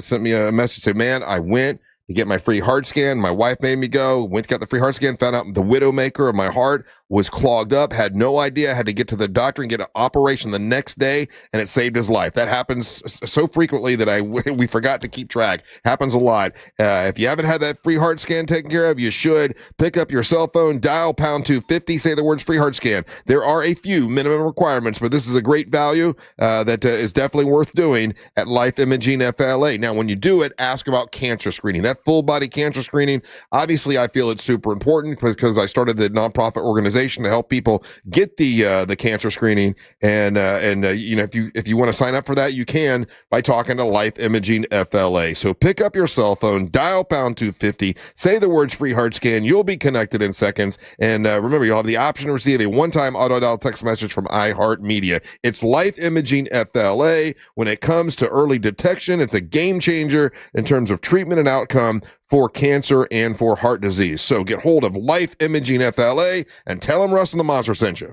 sent me a message, say, man, I went to get my free heart scan. My wife made me go, got the free heart scan, found out the widowmaker of my heart was clogged up, had no idea, had to get to the doctor and get an operation the next day, and it saved his life. That happens so frequently that we forgot to keep track. Happens a lot. If you haven't had that free heart scan taken care of, you should. Pick up your cell phone, dial pound 250, say the words free heart scan. There are a few minimum requirements, but this is a great value that is definitely worth doing at Life Imaging FLA. Now, when you do it, ask about cancer screening. That full body cancer screening, obviously I feel it's super important because I started the nonprofit organization to help people get the cancer screening, and if you want to sign up for that, you can by talking to Life Imaging FLA. So pick up your cell phone, dial pound 250, say the words free heart scan. You'll be connected in seconds, and remember, you'll have the option to receive a one-time auto dial text message from iHeartMedia. It's Life Imaging FLA. When it comes to early detection, it's a game changer in terms of treatment and outcome for cancer and for heart disease. So get hold of Life Imaging FLA and tell them Russ and the Monster sent you.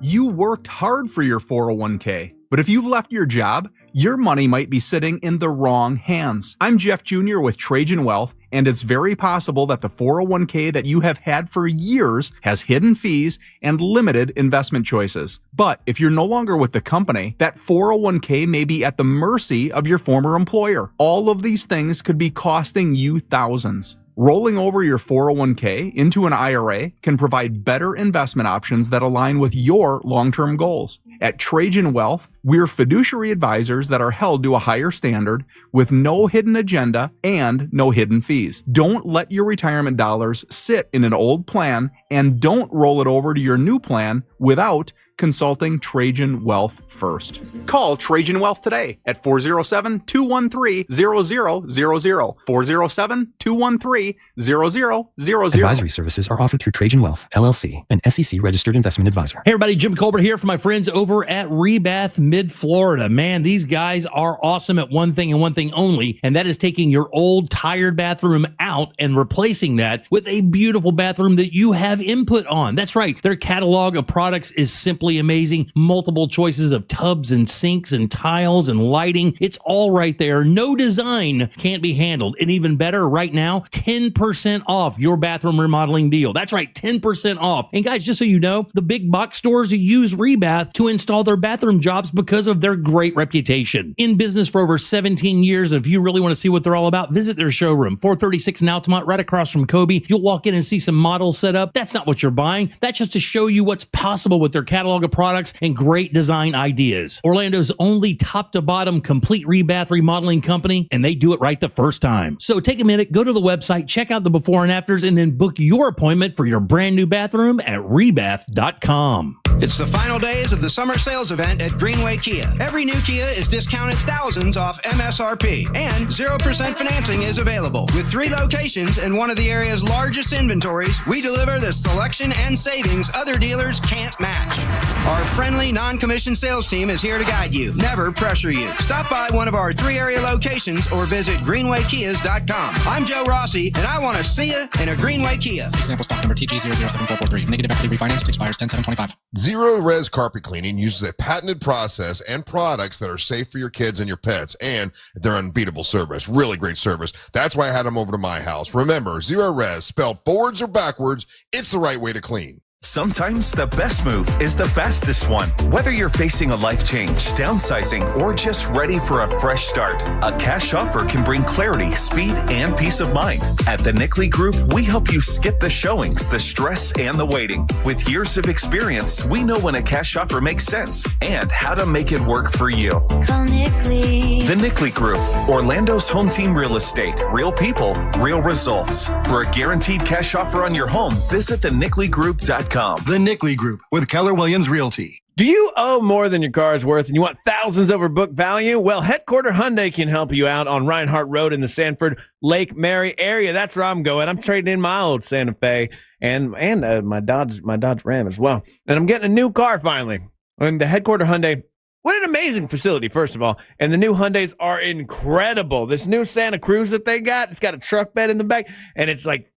You worked hard for your 401k, but if you've left your job, your money might be sitting in the wrong hands. I'm Jeff Jr. with Trajan Wealth, and it's very possible that the 401k that you have had for years has hidden fees and limited investment choices. But if you're no longer with the company, that 401k may be at the mercy of your former employer. All of these things could be costing you thousands. Rolling over your 401k into an IRA can provide better investment options that align with your long-term goals. At Trajan Wealth, we're fiduciary advisors that are held to a higher standard with no hidden agenda and no hidden fees. Don't let your retirement dollars sit in an old plan, and don't roll it over to your new plan without consulting Trajan Wealth first. Call Trajan Wealth today at 407-213-0000, 407-213-0000. Advisory services are offered through Trajan Wealth, LLC, an SEC-registered investment advisor. Hey everybody, Jim Colbert here for my friends over over at Rebath Mid-Florida. Man, these guys are awesome at one thing and one thing only, and that is taking your old, tired bathroom out and replacing that with a beautiful bathroom that you have input on. That's right. Their catalog of products is simply amazing. Multiple choices of tubs and sinks and tiles and lighting. It's all right there. No design can't be handled. And even better, right now, 10% off your bathroom remodeling deal. That's right, 10% off. And guys, just so you know, the big box stores use Rebath to install their bathroom jobs because of their great reputation. In business for over 17 years, and if you really want to see what they're all about, visit their showroom, 436 in Altamont, right across from Kobe. You'll walk in and see some models set up. That's not what you're buying. That's just to show you what's possible with their catalog of products and great design ideas. Orlando's only top-to-bottom complete Rebath remodeling company, and they do it right the first time. So take a minute, go to the website, check out the before and afters, and then book your appointment for your brand new bathroom at rebath.com. It's the final days of the summer sales event at Greenway Kia. Every new Kia is discounted thousands off MSRP, and 0% financing is available. With 3 locations and one of the area's largest inventories, we deliver the selection and savings other dealers can't match. Our friendly, non-commissioned sales team is here to guide you, never pressure you. Stop by one of our 3 area locations or visit greenwaykias.com. I'm Joe Rossi, and I want to see you in a Greenway Kia. Example stock number TG007443. Negative equity refinanced expires 10/7/25. Zero Res Carpet Cleaning uses a patented process and products that are safe for your kids and your pets, and they're unbeatable service. Really great service. That's why I had them over to my house. Remember, Zero Res, spelled forwards or backwards, it's the right way to clean. Sometimes the best move is the fastest one. Whether you're facing a life change, downsizing, or just ready for a fresh start, a cash offer can bring clarity, speed, and peace of mind. At the Nickley Group, we help you skip the showings, the stress, and the waiting. With years of experience, we know when a cash offer makes sense and how to make it work for you. Call Nickley. The Nickley Group, Orlando's home team real estate. Real people, real results. For a guaranteed cash offer on your home, visit thenickley.com. The Nickley Group with Keller Williams Realty. Do you owe more than your car is worth and you want thousands over book value? Well, Headquarter Hyundai can help you out on Reinhardt Road in the Sanford Lake Mary area. That's where I'm going. I'm trading in my old Santa Fe and my Dodge Ram as well. And I'm getting a new car finally. And the Headquarter Hyundai, what an amazing facility, first of all. And the new Hyundais are incredible. This new Santa Cruz that they got, it's got a truck bed in the back, and it's like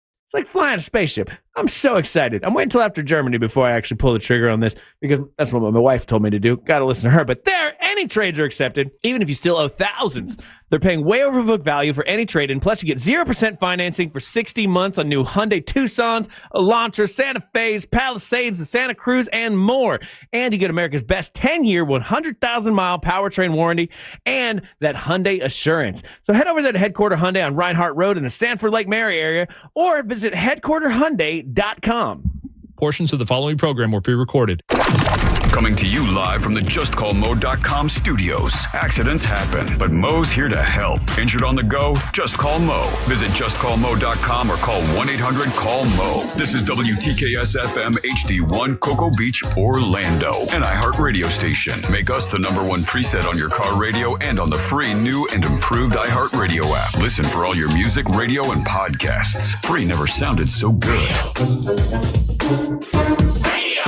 flying a spaceship. I'm so excited. I'm waiting until after Germany before I actually pull the trigger on this, because that's what my wife told me to do. Got to listen to her. But there, any trades are accepted, even if you still owe thousands. They're paying way over book value for any trade-in. Plus, you get 0% financing for 60 months on new Hyundai Tucsons, Elantras, Santa Fe's, Palisades, the Santa Cruz, and more. And you get America's best 10-year, 100,000-mile powertrain warranty and that Hyundai Assurance. So head over there to Headquarter Hyundai on Reinhardt Road in the Sanford Lake Mary area, or visit headquarterhyundai.com. Portions of the following program were pre-recorded. Coming to you live from the JustCallMo.com studios. Accidents happen, but Mo's here to help. Injured on the go? Just call Mo. Visit JustCallMo.com or call 1-800-CALL-MO. This is WTKS-FM HD1 Cocoa Beach, Orlando. An iHeart radio station. Make us the #1 preset on your car radio and on the free new and improved iHeart radio app. Listen for all your music, radio, and podcasts. Free never sounded so good. Radio.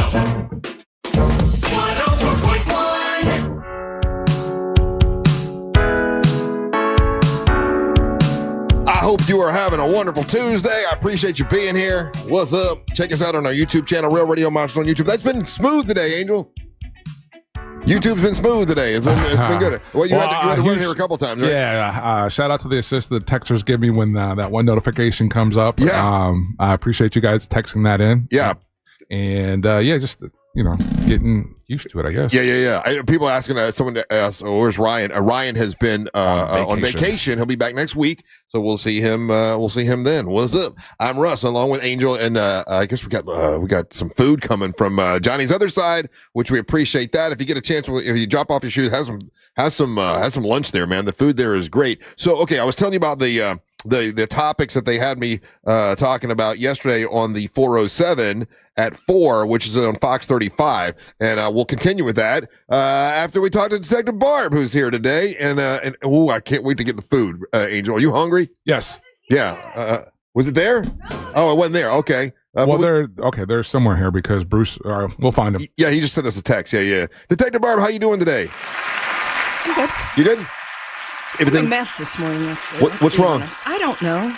104.1. I hope you are having a wonderful Tuesday. I appreciate you being here. What's up? Check us out on our YouTube channel, Real Radio Monsters on YouTube. That's been smooth today, Angel. YouTube's been smooth today. It's been good. Well, you had to run here a couple times, right? Yeah. Shout out to the assist that texters give me when that one notification comes up. Yeah. I appreciate you guys texting that in. Yeah. And just getting used to it, I guess. Yeah. People asking someone to ask, where's Ryan? Ryan has been on vacation. He'll be back next week, so we'll see him. We'll see him then. What's up? I'm Russ, along with Angel, and I guess we got some food coming from Johnny's Other Side, which we appreciate that. If you get a chance, if you drop off your shoes, have some lunch there, man. The food there is great. So, okay, I was telling you about the topics that they had me talking about yesterday on the 407 at 4, which is on Fox 35, and we'll continue with that after we talk to Detective Barb, who's here today, and I can't wait to get the food. Angel, are you hungry? Yes. Yeah. Was it there? No. Oh, it wasn't there. Okay. Well, they're somewhere here because Bruce. We'll find him. Yeah, he just sent us a text. Yeah. Detective Barb, how you doing today? I'm good. You good? Everything. I'm a mess this morning. Actually, what's wrong? I don't know.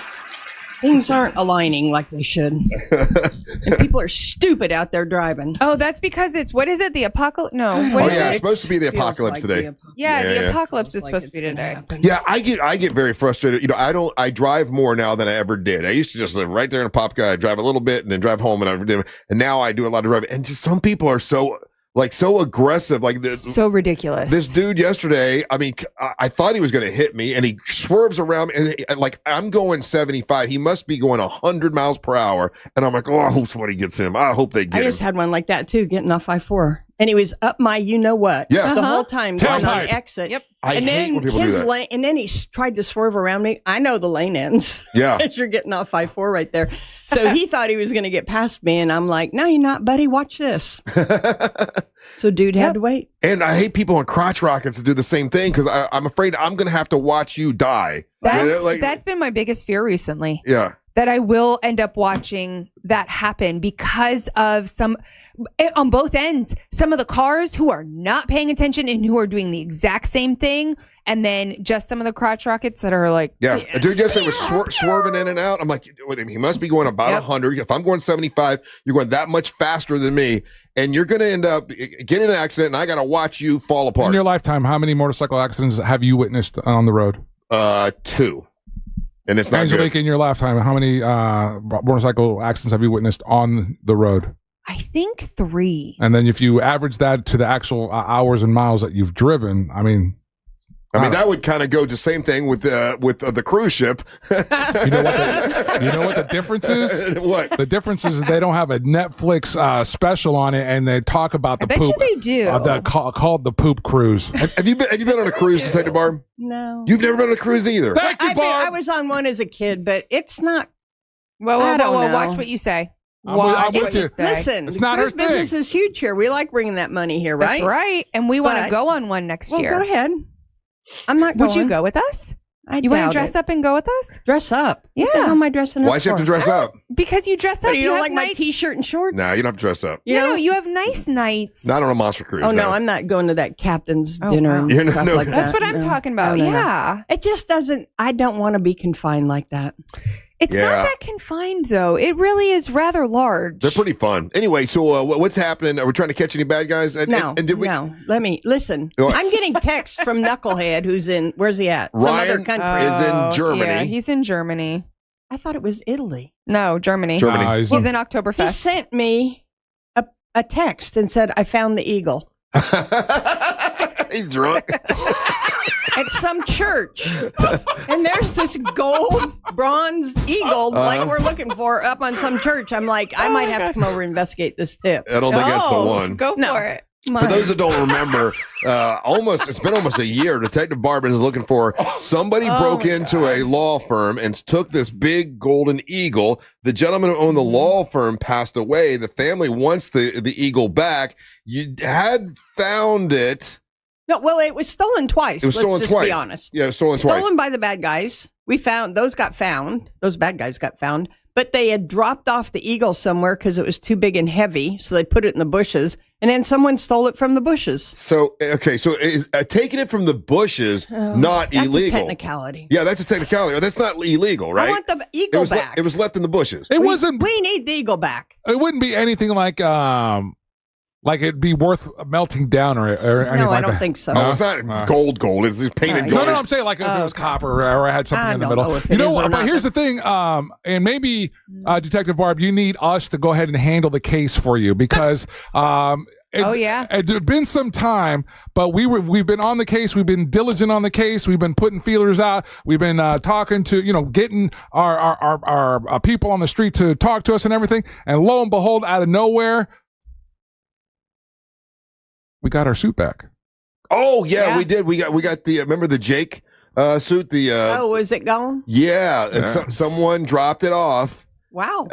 Things aren't aligning like they should. And people are stupid out there driving. Oh, that's because what is it? The apocalypse? No. It's supposed to be the apocalypse today. The apocalypse is supposed to be today. Yeah, I get very frustrated. You know, I drive more now than I ever did. I used to just live right there in a pop guy, drive a little bit and then drive home, and now I do a lot of driving. And just some people are so aggressive, so ridiculous. This dude yesterday, I mean, I thought he was going to hit me, and he swerves around me, and I'm going 75. He must be going 100 miles per hour, and I'm like, oh, I hope somebody gets him. I hope they get him. I just had one like that too, getting off I-4. And he was up my you-know-what the whole time going on the exit. Yep. I hate when people do that. Lane, and then he tried to swerve around me. I know the lane ends. Yeah. As you're getting off I-4 right there. So he thought he was going to get past me, and I'm like, no, you're not, buddy. Watch this. So dude had to wait. And I hate people on crotch rockets to do the same thing because I'm afraid I'm going to have to watch you die. That's been my biggest fear recently. Yeah. That I will end up watching that happen because of on both ends, some of the cars who are not paying attention and who are doing the exact same thing. And then just some of the crotch rockets that are like, yeah. A dude yesterday was swerving in and out. I'm like, he must be going about 100. If I'm going 75, you're going that much faster than me. And you're going to end up getting in an accident, and I got to watch you fall apart. In your lifetime, how many motorcycle accidents have you witnessed on the road? 2. And it's not Angelique, good. in your lifetime, how many motorcycle accidents have you witnessed on the road? I think 3. And then if you average that to the actual hours and miles that you've driven, I mean, that would kind of go to same thing with the cruise ship. You know what the difference is? What? The difference is they don't have a Netflix special on it, and they talk about the I bet poop. you they do. Called the poop cruise. Have you been on a cruise, Detective Barb? No. You've never been on a cruise either. Thank you, Barb. I was on one as a kid, but it's not. Whoa, watch what you say. Watch what you say. Listen, it's not her cruise business is huge here. We like bringing that money here, right? That's right. And we want to go on one next year. Go ahead. I'm not going. Would you go with us? You want to dress up and go with us? Dress up? Yeah. What am I dressing up? Why'd you have to dress up? Because you dress up. You don't like my t-shirt and shorts? Nah, you don't have to dress up. No, you have nice nights. Not on a monster cruise. Oh, no, I'm not going to that captain's dinner. Wow. And stuff like That's that. what I'm talking about. No. Yeah. It just doesn't, I don't want to be confined like that. It's not that confined, though. It really is rather large. They're pretty fun. Anyway, so what's happening? Are we trying to catch any bad guys? No. Let me listen. I'm getting texts from Knucklehead, where's he at? Some other country. Is in Germany. Yeah, he's in Germany. I thought it was Italy. No, Germany. Germany. He's in Oktoberfest. He sent me a text and said, I found the eagle. He's drunk. At some church. And there's this gold bronze eagle like we're looking for up on some church. I'm like, I might have to come over and investigate this tip. I don't think that's the one. Go for it. For those that don't remember, it's been almost a year. Detective Barb is looking for somebody broke into a law firm and took this big golden eagle. The gentleman who owned the law firm passed away. The family wants the eagle back. You had found it. No, well, it was stolen twice. It was stolen Let's twice. Be honest. Yeah, it was stolen twice. Stolen by the bad guys. We found those got found. Those bad guys got found, but they had dropped off the eagle somewhere because it was too big and heavy. So they put it in the bushes, and then someone stole it from the bushes. So is taking it from the bushes not illegal? That's a technicality. Yeah, that's a technicality. That's not illegal, right? I want the eagle back. It was left in the bushes. It wasn't. We need the eagle back. It wouldn't be anything like it'd be worth melting down or anything No, I like don't that. think so. No, it's not gold. It's just painted gold. No, I'm saying like if it was copper or I had something in the middle. Know if it is or but not. here's the thing, and maybe Detective Barb, you need us to go ahead and handle the case for you because It'd been some time, but we've been on the case. We've been diligent on the case. We've been putting feelers out. We've been talking to, getting our people on the street to talk to us and everything. And lo and behold, out of nowhere, we got our suit back. Oh yeah, we did. We got the remember the Jake suit. Was it gone? Yeah, someone dropped it off. Wow.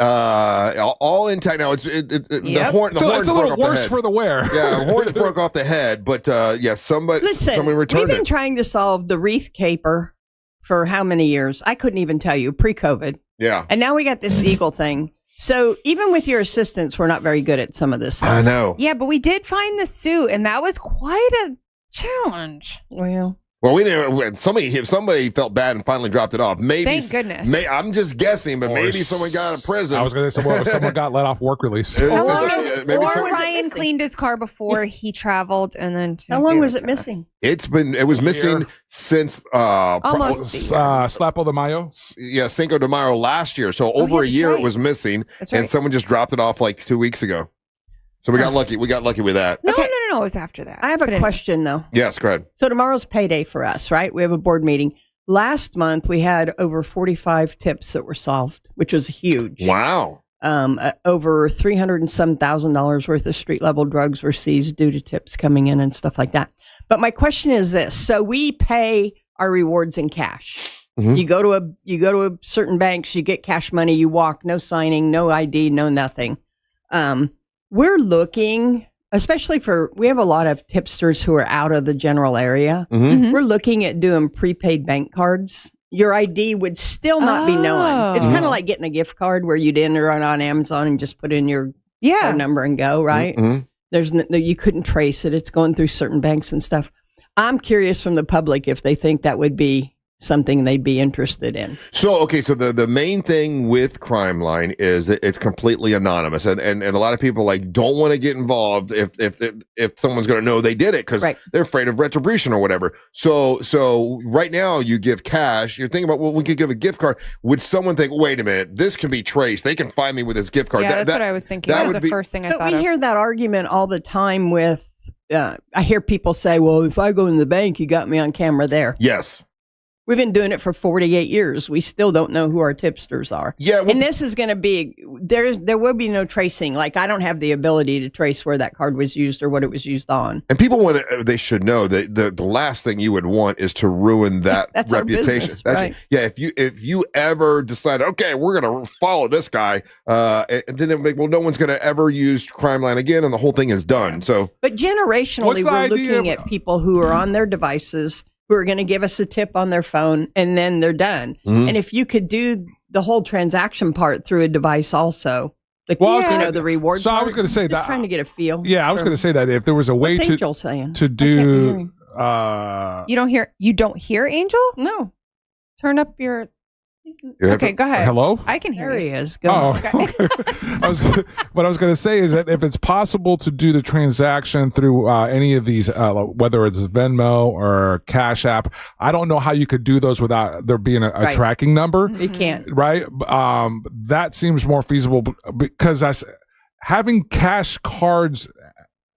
All intact now. The horn. So it's a little worse for the wear. Yeah, the horns broke off the head, but someone returned we've been it. trying to solve the wreath caper for how many years? I couldn't even tell you. Pre-COVID. Yeah. And now we got this eagle thing. So even with your assistance, we're not very good at some of this stuff. I know. Yeah, but we did find the suit, and that was quite a challenge. Well, we didn't. Somebody felt bad and finally dropped it off. Maybe. Thank goodness. I'm just guessing, but maybe someone got out of prison. I was going to say someone got let off work release. Or Ryan cleaned his car before he traveled, and then how long was it missing? It was missing since almost Slapo de Mayo. Yeah, Cinco de Mayo last year. So over a year it was missing, and someone just dropped it off like 2 weeks ago. So we got lucky. We got lucky with that. No, it was after that. I have a question, though. Yes, go ahead. So tomorrow's payday for us, right? We have a board meeting. Last month, we had over 45 tips that were solved, which was huge. Wow. Over $300 and some $1,000 worth of street level drugs were seized due to tips coming in and stuff like that. But my question is this: so we pay our rewards in cash. Mm-hmm. You go to a certain banks, you get cash money, you walk, no signing, no ID, no nothing. We're looking, especially we have a lot of tipsters who are out of the general area. Mm-hmm. We're looking at doing prepaid bank cards. Your ID would still not be known. It's kind of like getting a gift card where you'd enter it on Amazon and just put in your card number and go, right? Mm-hmm. You couldn't trace it. It's going through certain banks and stuff. I'm curious from the public if they think that would be something they'd be interested in. So the main thing with Crime Line is that it's completely anonymous, and a lot of people don't want to get involved if someone's going to know they did it because they're afraid of retribution or whatever. So right now you give cash. You're thinking about, well, we could give a gift card. Would someone think, wait a minute, this can be traced? They can find me with this gift card. Yeah, that's what I was thinking. That was the first thing I thought of. We hear that argument all the time with. I hear people say, well, if I go in the bank, you got me on camera there. Yes. We've been doing it for 48 years. We still don't know who our tipsters are. Yeah, and this is going to be, there will be no tracing. Like, I don't have the ability to trace where that card was used or what it was used on. And people they should know that the last thing you would want is to ruin that That's reputation. Our business, right? Yeah, if you ever decide, okay, we're going to follow this guy, and then they're like, well, no one's going to ever use Crime Line again, and the whole thing is done. So, but generationally, we're looking at people who are on their devices, who are going to give us a tip on their phone, and then they're done. Mm-hmm. And if you could do the whole transaction part through a device also, the reward So part, I was going to say just trying to get a feel. Yeah, I was going to say that if there was a way to do... You don't hear Angel? No. Turn up your... Okay, go ahead. Hello? I can hear he you. is. Go on. Okay. What I was going to say is that if it's possible to do the transaction through any of these, whether it's Venmo or Cash App, I don't know how you could do those without there being a tracking number. You can't. Right? That seems more feasible because having cash cards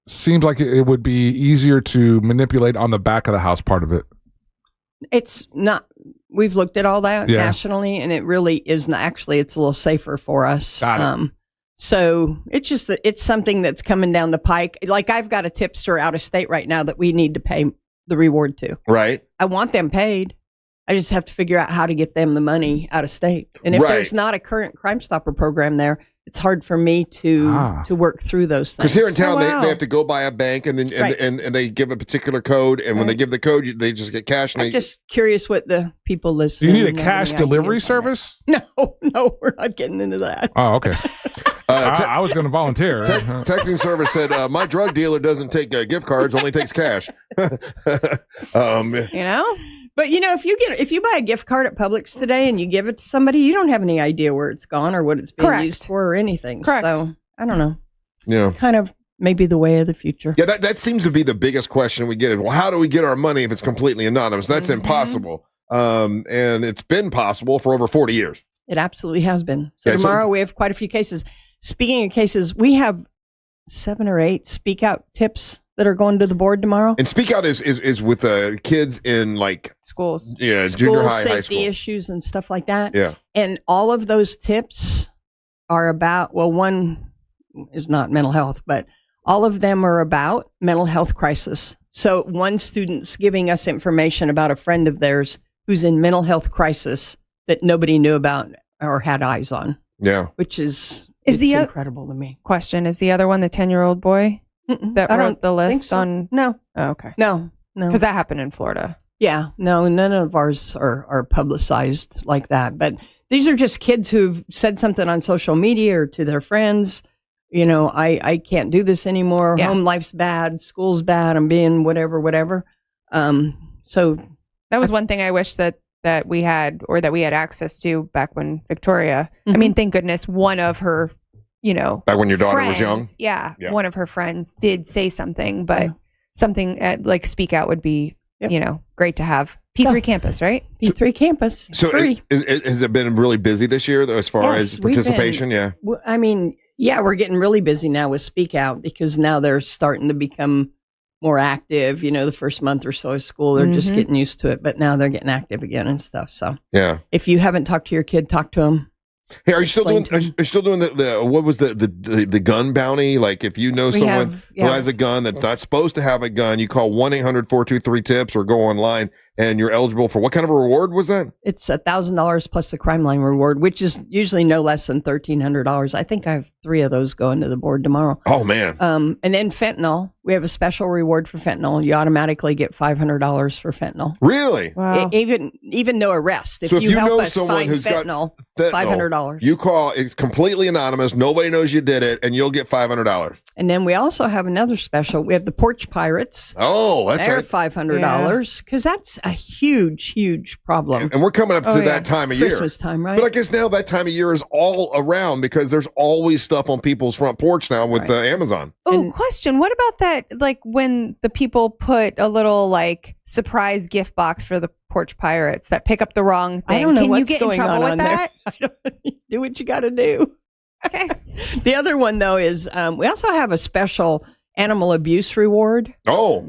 seems like it would be easier to manipulate on the back of the house part of it. It's not. We've looked at all that nationally, and it really isn't. Actually, it's a little safer for us. Got it. So it's just that it's something that's coming down the pike. Like, I've got a tipster out of state right now that we need to pay the reward to. Right. I want them paid. I just have to figure out how to get them the money out of state. And if there's not a current Crime Stopper program there, it's hard for me to work through those things. Because here in town, they have to go by a bank and then and they give a particular code, and when they give the code, they just get cash. I'm just curious what the people listening. Do you need a cash delivery service? No, we're not getting into that. Oh, okay. I was going to volunteer. Texting service said, my drug dealer doesn't take gift cards, only takes cash. But if you buy a gift card at Publix today and you give it to somebody, you don't have any idea where it's gone or what it's being used for or anything. Correct. So I don't know. Yeah. It's kind of maybe the way of the future. Yeah, that seems to be the biggest question we get. Well, how do we get our money if it's completely anonymous? That's impossible. And it's been possible for over 40 years. It absolutely has been. So tomorrow we have quite a few cases. Speaking of cases, we have 7 or 8 speak out tips that are going to the board tomorrow. And speak out is with kids in schools. Yeah, junior high, safety high school issues and stuff like that. Yeah. And all of those tips are about, one is not mental health, but all of them are about mental health crisis. So one student's giving us information about a friend of theirs who's in mental health crisis that nobody knew about or had eyes on. Yeah. Which is incredible to me. Question, is the other one the 10-year-old boy that wrote the list on? No. Oh, okay. No. Because that happened in Florida. Yeah. No, none of ours are publicized like that. But these are just kids who've said something on social media or to their friends. You know, I can't do this anymore. Yeah. Home life's bad. School's bad. I'm being whatever. So that was one thing I wish that we had, or that we had access to back when Victoria. I mean, thank goodness one of her, back when your daughter was young. friends, one of her friends did say something, but something like Speak Out would be, great to have. P3 campus, right? P3 campus. So free. Has it been really busy this year though, as far as participation? I mean, we're getting really busy now with Speak Out because now they're starting to become more active. The first month or so of school, they're just getting used to it, but now they're getting active again and stuff. So if you haven't talked to your kid, talk to them. Hey, are you still doing the what was the gun bounty? Like if you know someone who has a gun that's not supposed to have a gun, you call 1-800-423-TIPS or go online and you're eligible for what kind of a reward was that? It's $1,000 plus the crime line reward, which is usually no less than $1,300. I think I have 3 of those going to the board tomorrow. Oh man. And then fentanyl. We have a special reward for fentanyl. You automatically get $500 for fentanyl. Really? Wow. Even no arrest. So if you help know us someone find who's fentanyl, got $500. You call, it's completely anonymous. Nobody knows you did it, and you'll get $500. And then we also have another special. We have the Porch Pirates. Oh, that's They're right. $500 because that's a huge problem. And we're coming up to that time of year. Christmas time, right? But I guess now that time of year is all around because there's always stuff on people's front porch now with Amazon. Oh, question. What about that? Like when the people put a little surprise gift box for the Porch Pirates that pick up the wrong thing. I don't know Can you what's get in going trouble on with there. that? Do what you got to do. Okay. The other one though is we also have a special animal abuse reward. Oh.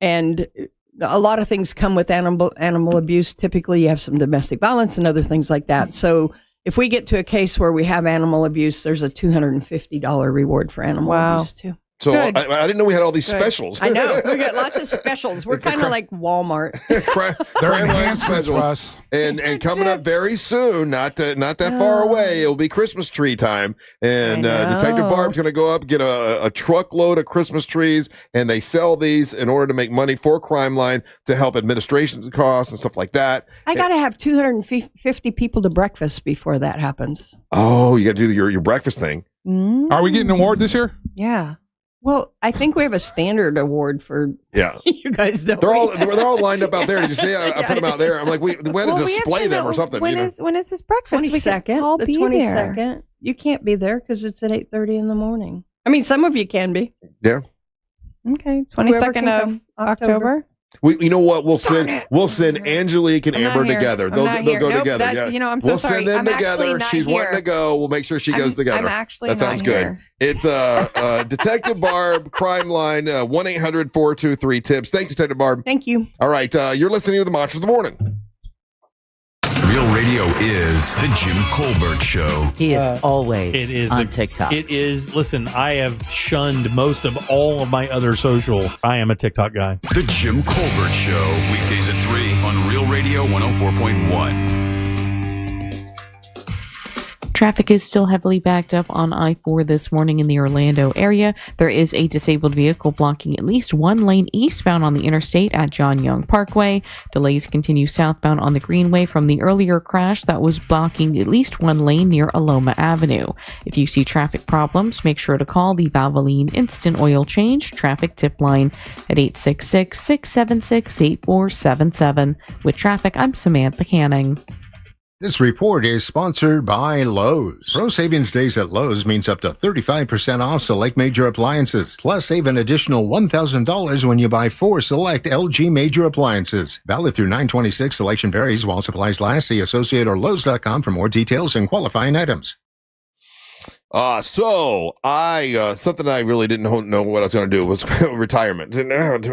And a lot of things come with animal abuse. Typically, you have some domestic violence and other things like that. So if we get to a case where we have animal abuse, there's a $250 reward for animal abuse too. So I didn't know we had all these specials. I know. We got lots of specials. We're kind of like Walmart. They're enhancements for us. And coming up very soon, not that far away, it'll be Christmas tree time. And Detective Barb's going to go up, get a truckload of Christmas trees, and they sell these in order to make money for Crime Line to help administration costs and stuff like that. I got to have 250 people to breakfast before that happens. Oh, you got to do your breakfast thing. Are we getting an award this year? Yeah. Well, I think we have a standard award for you guys. Don't they're all lined up out there. Did you see? I put them out there. I'm like, we had to display them or something. When is this breakfast? 22nd. The 22nd. You can't be there because it's at 8:30 in the morning. I mean, some of you can be. Yeah. Okay. 22nd of October. You know what? We'll send Angelique and Amber together. They'll go together. I'm so sorry. We'll send them I'm together. She's wanting to go. We'll make sure she goes together. I'm actually that sounds not good. here. It's Detective Barb, Crime Line, 1-800-423-TIPS. Thanks, Detective Barb. Thank you. All right, you're listening to the Monsters of the Morning. Real Radio is the Jim Colbert Show. He is always on TikTok. It is. Listen, I have shunned most of all of my other social. I am a TikTok guy. The Jim Colbert Show, weekdays at 3 on Real Radio 104.1. Traffic is still heavily backed up on I-4 this morning in the Orlando area. There is a disabled vehicle blocking at least one lane eastbound on the interstate at John Young Parkway. Delays continue southbound on the Greenway from the earlier crash that was blocking at least one lane near Aloma Avenue. If you see traffic problems, make sure to call the Valvoline Instant Oil Change traffic tip line at 866-676-8477. With traffic, I'm Samantha Canning. This report is sponsored by Lowe's. Pro Savings Days at Lowe's means up to 35% off select major appliances. Plus, save an additional $1,000 when you buy 4 select LG major appliances. Valid through 9/26. Selection varies while supplies last. See Associate or Lowe's.com for more details and qualifying items. So something I really didn't know what I was going to do was retirement.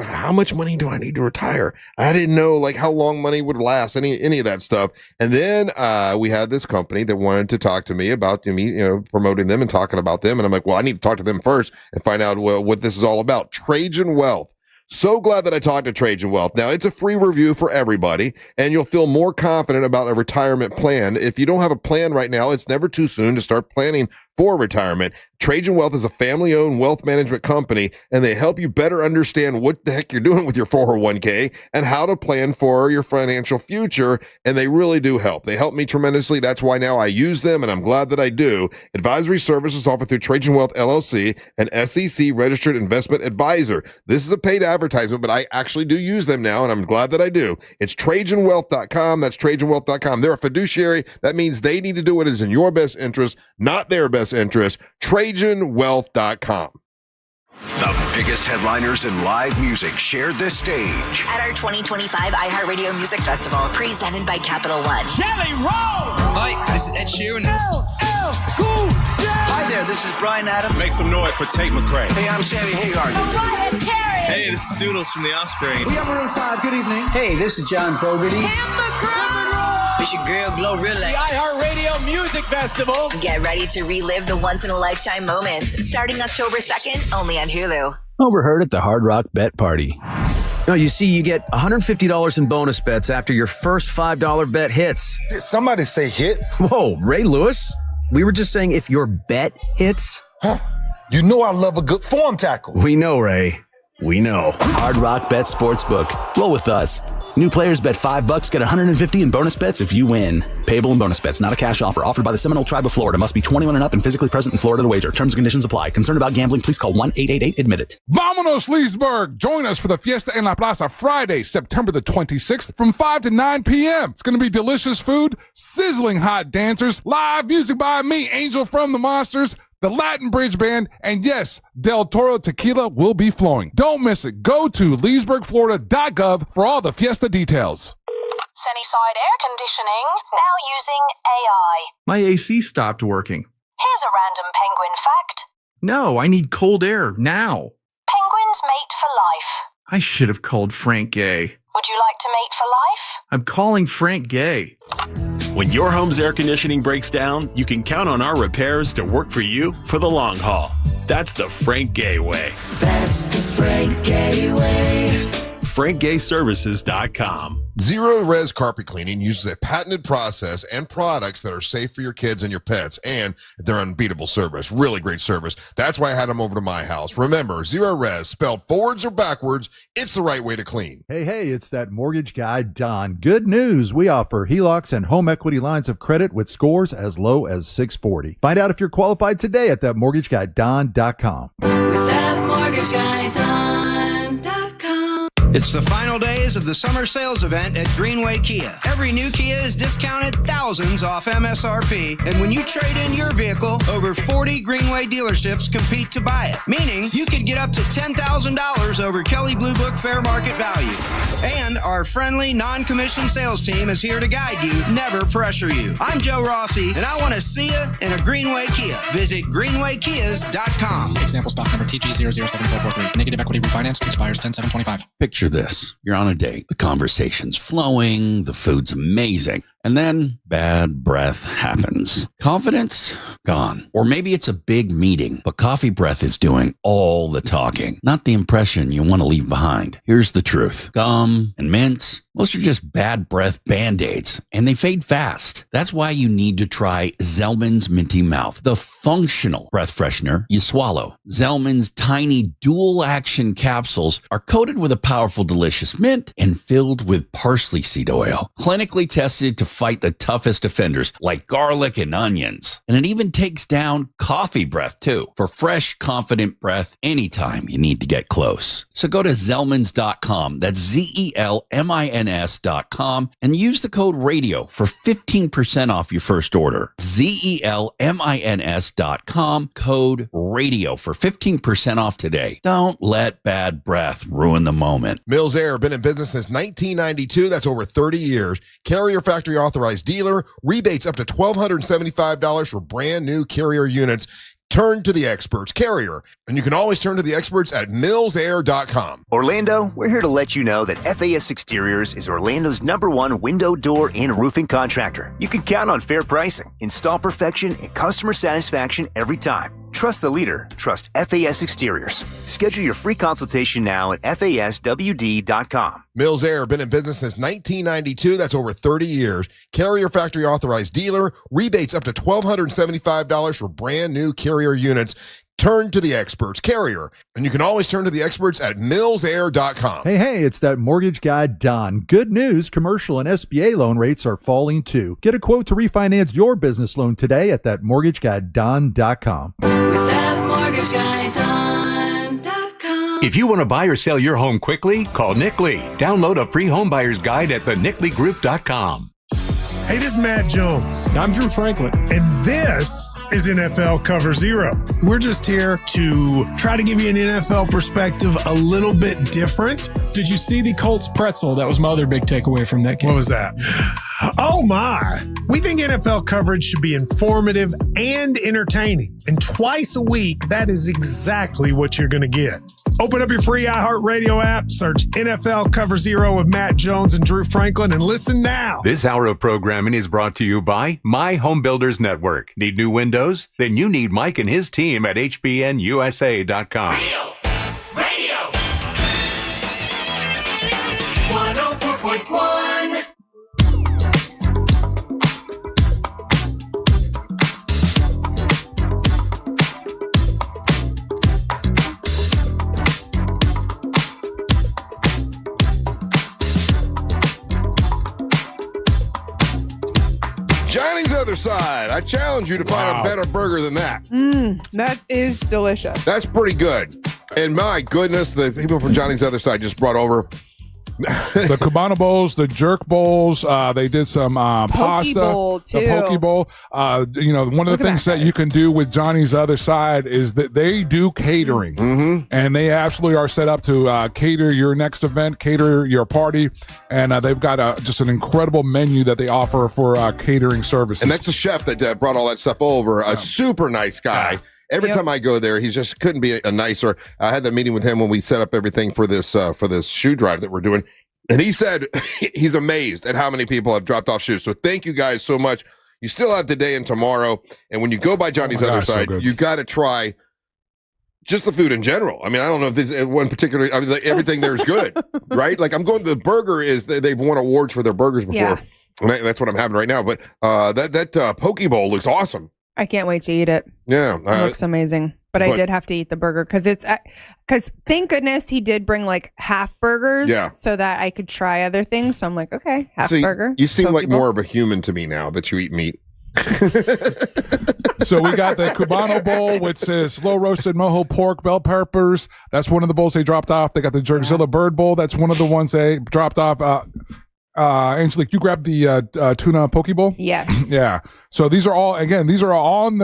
How much money do I need to retire? I didn't know how long money would last, any of that stuff. And then we had this company that wanted to talk to me about promoting them and talking about them. And I'm like, well, I need to talk to them first and find out what this is all about. Trajan Wealth. So glad that I talked to Trajan Wealth. Now, it's a free review for everybody, and you'll feel more confident about a retirement plan. If you don't have a plan right now, it's never too soon to start planning for retirement. Trajan Wealth is a family-owned wealth management company, and they help you better understand what the heck you're doing with your 401k and how to plan for your financial future, and they really do help. They help me tremendously. That's why now I use them, and I'm glad that I do. Advisory services offered through Trajan Wealth LLC, an SEC-registered investment advisor. This is a paid advertisement, but I actually do use them now, and I'm glad that I do. It's TrajanWealth.com. That's TrajanWealth.com. They're a fiduciary. That means they need to do what is in your best interest, not their best interest. TrajanWealth.com. The biggest headliners in live music shared this stage. At our 2025 iHeartRadio Music Festival, presented by Capital One. Jelly Roll! Hi, this is Ed Sheeran. Cool J. Hi there, this is Bryan Adams. Make some noise for Tate McRae. Hey, I'm Sammy Hagar. Mariah Carey. Hey, this is Doodles from The Offspring. We are Maroon 5. Good evening. Hey, this is John Fogerty. It's your girl, Glorilla. The iHeartRadio Music Festival. Get ready to relive the once-in-a-lifetime moments, starting October 2nd, only on Hulu. Overheard at the Hard Rock Bet Party. No, you see, you get $150 in bonus bets after your first $5 bet hits. Did somebody say hit? Whoa, Ray Lewis? We were just saying if your bet hits. Huh. You know I love a good form tackle. We know, Ray. We know. Hard Rock Bet Sportsbook. Roll with us. New players bet $5, get $150 in bonus bets if you win. Payable in bonus bets, not a cash offer. Offered by the Seminole Tribe of Florida. Must be 21 and up and physically present in Florida to wager. Terms and conditions apply. Concerned about gambling? Please call 1-888-ADMIT-IT. Vámonos, Leesburg! Join us for the Fiesta en la Plaza Friday, September the 26th from 5 to 9 p.m. It's going to be delicious food, sizzling hot dancers, live music by me, Angel from the Monsters, the Latin Bridge Band, and yes, Del Toro Tequila will be flowing. Don't miss it. Go to leesburgflorida.gov for all the fiesta details. Sunnyside Air Conditioning, now using AI. My AC stopped working. Here's a random penguin fact. No, I need cold air now. Penguins mate for life. I should have called Frank Gay. Would you like to mate for life? I'm calling Frank Gay. When your home's air conditioning breaks down, you can count on our repairs to work for you for the long haul. That's the Frank Gay way. That's the Frank Gay way. FrankGayServices.com. Zero Res Carpet Cleaning uses a patented process and products that are safe for your kids and your pets, and they're unbeatable service. Really great service. That's why I had them over to my house. Remember, Zero Res, spelled forwards or backwards, it's the right way to clean. Hey, it's that mortgage guy, Don. Good news. We offer HELOCs and home equity lines of credit with scores as low as 640. Find out if you're qualified today at thatmortgageguyDon.com. With thatmortgageguyDon.com. It's the final days of the summer sales event at Greenway Kia. Every new Kia is discounted thousands off MSRP, and when you trade in your vehicle, over 40 Greenway dealerships compete to buy it, meaning you could get up to $10,000 over Kelley Blue Book fair market value. And our friendly, non-commissioned sales team is here to guide you, never pressure you. I'm Joe Rossi, and I want to see you in a Greenway Kia. Visit greenwaykias.com. Example stock number TG007443. Negative equity refinanced expires 10/7/25. Picture this. You're on a date. The conversation's flowing. The food's amazing. And then bad breath happens. Confidence? Gone. Or maybe it's a big meeting, but coffee breath is doing all the talking. Not the impression you want to leave behind. Here's the truth. Gum and mints, most are just bad breath Band-Aids, and they fade fast. That's why you need to try Zellman's Minty Mouth, the functional breath freshener you swallow. Zellman's tiny dual-action capsules are coated with a powerful, delicious mint and filled with parsley seed oil. Clinically tested to fight the toughest offenders like garlic and onions. And it even takes down coffee breath, too, for fresh, confident breath anytime you need to get close. So go to Zellmans.com. That's ZELMINS.com and use the code RADIO for 15% off your first order. ZELMINS.com, code RADIO for 15% off today. Don't let bad breath ruin the moment. Mills Air, been in business since 1992. That's over 30 years. Carrier factory authorized dealer. Rebates up to $1,275 for brand new Carrier units. Turn to the experts, Carrier. And you can always turn to the experts at millsair.com. Orlando, we're here to let you know that FAS Exteriors is Orlando's #1 window, door, and roofing contractor. You can count on fair pricing, install perfection, and customer satisfaction every time. Trust the leader. Trust FAS Exteriors. Schedule your free consultation now at faswd.com. Mills Air, been in business since 1992. That's over 30 years. Carrier factory authorized dealer. Rebates up to $1,275 for brand new Carrier units. Turn to the experts, Carrier. And you can always turn to the experts at millsair.com. Hey, it's that mortgage guy, Don. Good news, commercial and SBA loan rates are falling too. Get a quote to refinance your business loan today at thatmortgageguyDon.com. With thatmortgageguyDon.com. If you want to buy or sell your home quickly, call Nick Lee. Download a free home buyer's guide at theNickLeeGroup.com. Hey, this is Matt Jones. I'm Drew Franklin. And this is NFL Cover Zero. We're just here to try to give you an NFL perspective a little bit different. Did you see the Colts pretzel? That was my other big takeaway from that game. What was that? Oh my. We think NFL coverage should be informative and entertaining. And twice a week, that is exactly what you're going to get. Open up your free iHeartRadio app, search NFL Cover Zero with Matt Jones and Drew Franklin, and listen now. This hour of programming is brought to you by My Home Builders Network. Need new windows? Then you need Mike and his team at HBNUSA.com. Radio 104.1. Johnny's Other Side. I challenge you to find a better burger than that. That is delicious. That's pretty good. And my goodness, the people from Johnny's Other Side just brought over the Cubano bowls, the jerk bowls. They did some pasta, bowl, too. the poke bowl. One of the things that you can do with Johnny's Other Side is that they do catering, and they absolutely are set up to cater your next event, cater your party, and they've got just an incredible menu that they offer for catering services. And that's the chef that brought all that stuff over. A super nice guy. Yeah. Every time I go there, he just couldn't be a nicer. I had the meeting with him when we set up everything for this shoe drive that we're doing. And he said he's amazed at how many people have dropped off shoes. So thank you guys so much. You still have today and tomorrow. And when you go by Johnny's Other Side, you got to try just the food in general. I mean, I don't know if there's one particular, everything there is good, right? Like the burger is, they've won awards for their burgers before. Yeah. And that's what I'm having right now. But that poke bowl looks awesome. I can't wait to eat it. Yeah. It looks amazing. But I did have to eat the burger because thank goodness he did bring like half burgers so that I could try other things. So I'm like, okay, burger. You seem like more of a human to me now that you eat meat. So we got the Cubano bowl, which says slow roasted mojo pork, bell peppers. That's one of the bowls they dropped off. They got the Jerkzilla bird bowl. That's one of the ones they dropped off. Angelique, you grabbed the tuna poke bowl? Yes. Yeah. So these are all on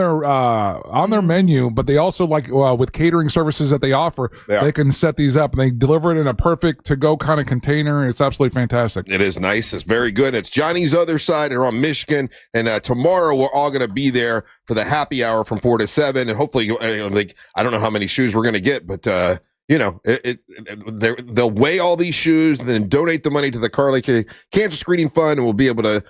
their menu, but they also with catering services that they offer, they can set these up and they deliver it in a perfect to-go kind of container. It's absolutely fantastic. It is nice. It's very good. It's Johnny's Other Side. They're on Michigan. And tomorrow we're all going to be there for the happy hour from 4 to 7. And hopefully, I don't know how many shoes we're going to get, but they'll weigh all these shoes and then donate the money to the Carly Cancer Screening Fund, and we'll be able to,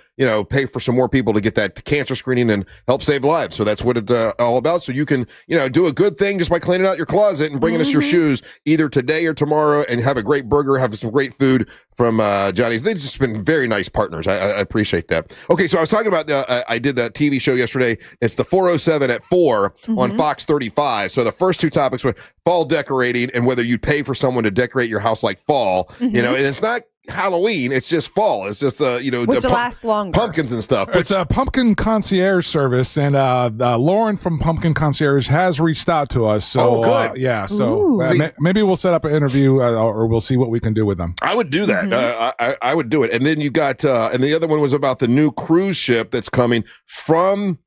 pay for some more people to get that cancer screening and help save lives. So that's what it's all about. So you can, do a good thing just by cleaning out your closet and bringing us your shoes either today or tomorrow, and have a great burger, have some great food from Johnny's. They've just been very nice partners. I appreciate that. Okay, so I was talking about, I did that TV show yesterday. It's the 407 at 4 on Fox 35. So the first two topics were fall decorating and whether you'd pay for someone to decorate your house like fall, and it's not Halloween, it's just fall. It's just which lasts longer. Pumpkins and stuff. It's a pumpkin concierge service, and Lauren from Pumpkin Concierge has reached out to us. So good. So maybe we'll set up an interview, or we'll see what we can do with them. I would do that. I would do it. And then you got and the other one was about the new cruise ship that's coming from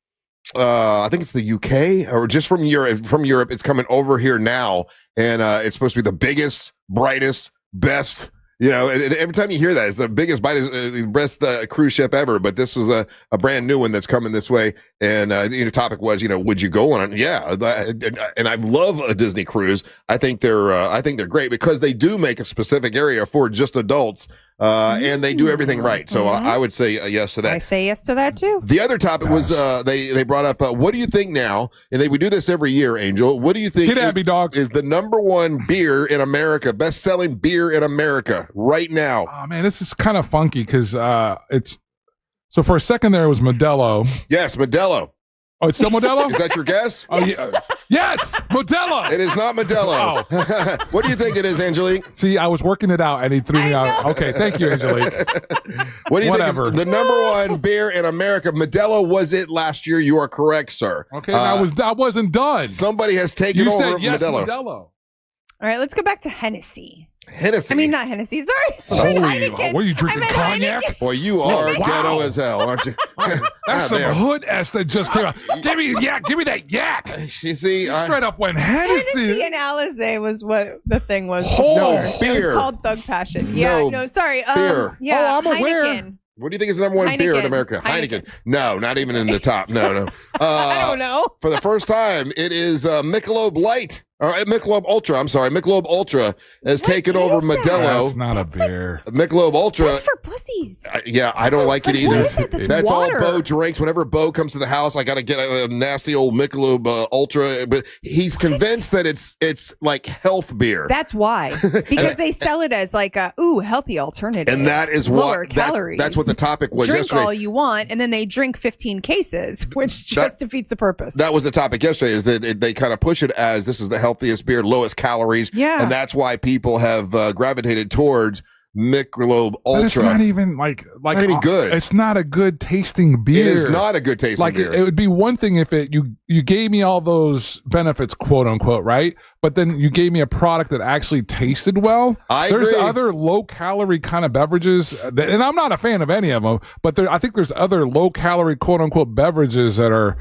I think it's the UK or just from Europe. It's coming over here now, and it's supposed to be the biggest, brightest, best. And every time you hear that, it's the biggest, best cruise ship ever. But this is a brand new one that's coming this way. And the topic was, would you go on it? Yeah, and I love a Disney cruise. I think they're great because they do make a specific area for just adults. and they do everything right. So I would say yes to that. I say yes to that too. The other topic was they brought up, what do you think now? And we do this every year, Angel. What do you think is the number one beer in America, best-selling beer in America right now? Oh, man, this is kind of funky because it's... So for a second there, it was Modelo. Yes, Modelo. Oh, it's still Modelo? Is that your guess? Oh, yeah. Yes, Modelo. It is not Modelo. Oh. What do you think it is, Angelique? See, I was working it out, and he threw me out. Okay, thank you, Angelique. What do you think is the number one beer in America? Modelo was it last year. You are correct, sir. Okay, I wasn't done. Somebody has taken you over said yes, Modelo. All right, let's go back to Hennessy. Hennessy. I mean, not Hennessy. Sorry. Heineken. What are you drinking, cognac? Heineken. Boy, you are ghetto as hell, aren't you? That's some hood S that just came out. Give me that yak. You see, straight up went Hennessy. And Alizé was what the thing was. No, beer. It was called Thug Passion. Yeah, no, sorry. Beer. Yeah, I'm aware. Heineken. What do you think is the number one beer in America? Heineken. No, not even in the top. No. I don't know. For the first time, it is Michelob Light. Or Michelob Ultra. I'm sorry. Michelob Ultra has taken over Modelo. That's not a beer. Michelob Ultra. That's for pussies. Yeah, I don't like it either. What is that? That's water. all Bo drinks. Whenever Bo comes to the house, I got to get a nasty old Michelob Ultra. But he's convinced that it's like health beer. That's why. Because they sell it as like a healthy alternative. And that is lower calories. That's what the topic was drink yesterday. All you want, and then they drink 15 cases, which just defeats the purpose. That was the topic yesterday. Is that they kind of push it as this is the healthiest beer, lowest calories. Yeah. And that's why people have gravitated towards Michelob Ultra. But it's not even like it's not even good. It's not a good tasting beer. It is not a good tasting beer. It would be one thing if you gave me all those benefits, quote unquote, right? But then you gave me a product that actually tasted well. There's agree. other low calorie kind of beverages, and I'm not a fan of any of them. But I think there's other low calorie, quote unquote, beverages that are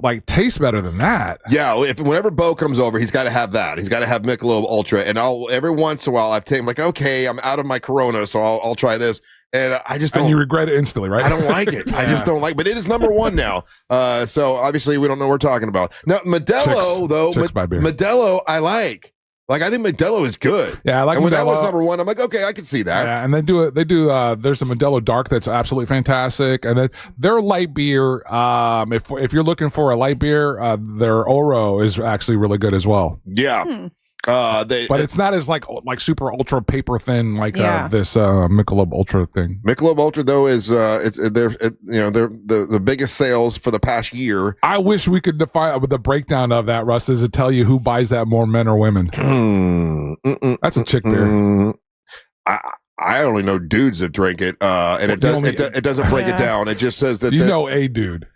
like taste better than that. Yeah, whenever Bo comes over, he's got to have that. He's got to have Michelob Ultra, and every once in a while I've taken like, okay, I'm out of my Corona, so I'll try this, and I just don't. And you regret it instantly, right? I don't like it. I just don't like. But it is number one now. So obviously we don't know what we're talking about now. Modelo Chicks by beer. Modelo I like. Like I think Modelo is good. Yeah, I like. And when Modelo. that was number one, I'm like, okay, I can see that. Yeah, and they do. There's a Modelo Dark that's absolutely fantastic, and then their light beer. If you're looking for a light beer, their Oro is actually really good as well. Yeah. But it's not as like super ultra paper thin like this Michelob Ultra thing. Michelob Ultra though is they're the biggest sales for the past year. I wish we could define the breakdown of that, Russ. Does it tell you who buys that more, men or women? That's a chick beer. I only know dudes that drink it, and it doesn't break it down. It just says that know a dude.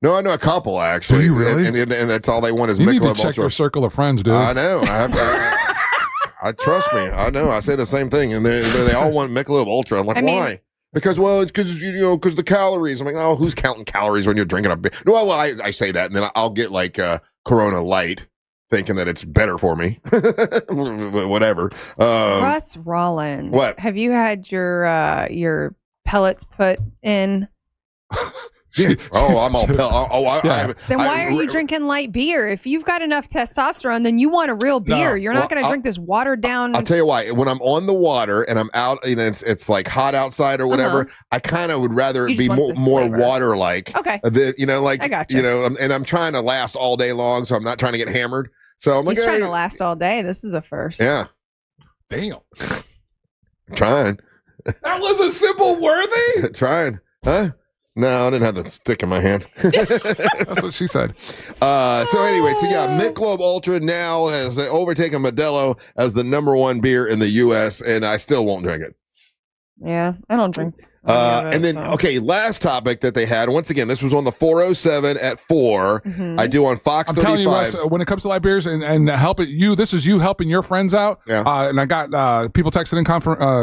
No, I know a couple actually. Do you really? And that's all they want is you Michelob need to Ultra. check your circle of friends, dude. I know. I trust me. I know. I say the same thing, and they all want Michelob Ultra. I'm like, why? Because it's because the calories. I'm like, oh, who's counting calories when you're drinking a beer? No, well, I say that, and then I'll get like Corona Light, thinking that it's better for me. Whatever. Russ Rollins. What? Have you had your pellets put in? Yeah. I'm all Then why are you drinking light beer? If you've got enough testosterone, then you want a real beer. You're not going to drink this watered down. I'll tell you why. When I'm on the water and I'm out, it's like hot outside or whatever. I kind of would rather it be more water like. Okay. I got you. And I'm trying to last all day long, so I'm not trying to get hammered. So I'm He's trying to last all day. This is a first. Yeah. Damn. Trying. That was a simple worthy. Trying. Huh? No, I didn't have the stick in my hand. That's what she said. Michelob Ultra now has overtaken Modelo as the number one beer in the U.S., and I still won't drink it. Yeah, I don't drink. Last topic that they had. Once again, this was on the 407 at 4. Mm-hmm. I do on Fox 35. I'm telling you, Russ, when it comes to light beers and helping you, this is you helping your friends out. Yeah. And I got people texting in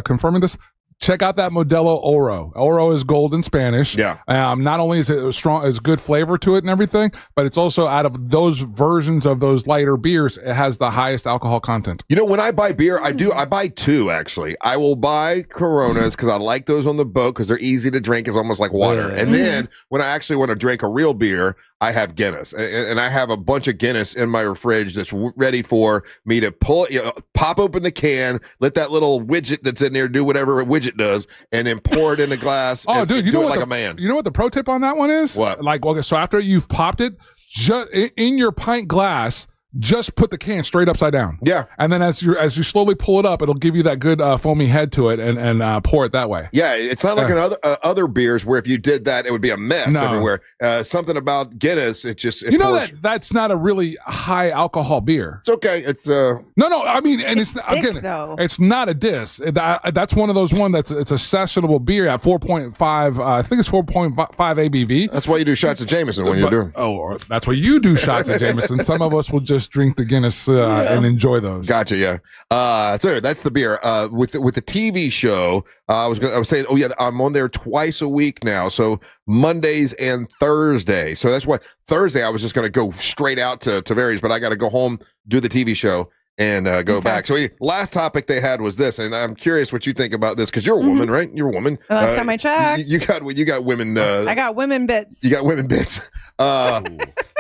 confirming this. Check out that Modelo Oro. Oro is gold in Spanish. Yeah. Not only is it strong, is good flavor to it and everything, but it's also out of those versions of those lighter beers, it has the highest alcohol content. When I buy beer, I buy two actually. I will buy Coronas because I like those on the boat because they're easy to drink. It's almost like water. And then when I actually want to drink a real beer, I have Guinness, and I have a bunch of Guinness in my fridge that's ready for me to pop open the can, let that little widget that's in there do whatever a widget does, and then pour it in a glass. Oh, and dude, you do know it what like the, a man. You know what the pro tip on that one is? What? Like, okay, so after you've popped it, just in your pint glass, just put the can straight upside down. Yeah. And then as you slowly pull it up, it'll give you that good foamy head to it and pour it that way. Yeah, it's not like other beers where if you did that, it would be a mess everywhere. Something about Guinness, it pours. That's not a really high alcohol beer. It's okay. It's No, I mean, and it's thick, though. It's not a diss. That's one of those it's a sessionable beer at 4.5. I think it's 4.5 ABV. That's why you do shots of Jameson when you're doing. Oh, that's why you do shots of Jameson. Some of us will just drink the Guinness and enjoy those. Gotcha. Yeah. So that's the beer. With the TV show, I was saying, oh yeah, I'm on there twice a week now. So Mondays and Thursday. So that's why Thursday I was just going to go straight out to Tavares, but I got to go home, do the TV show, and go back. So last topic they had was this, and I'm curious what you think about this because you're a woman, right? You're a woman. Last time I checked, you got women. I got women bits. You got women bits.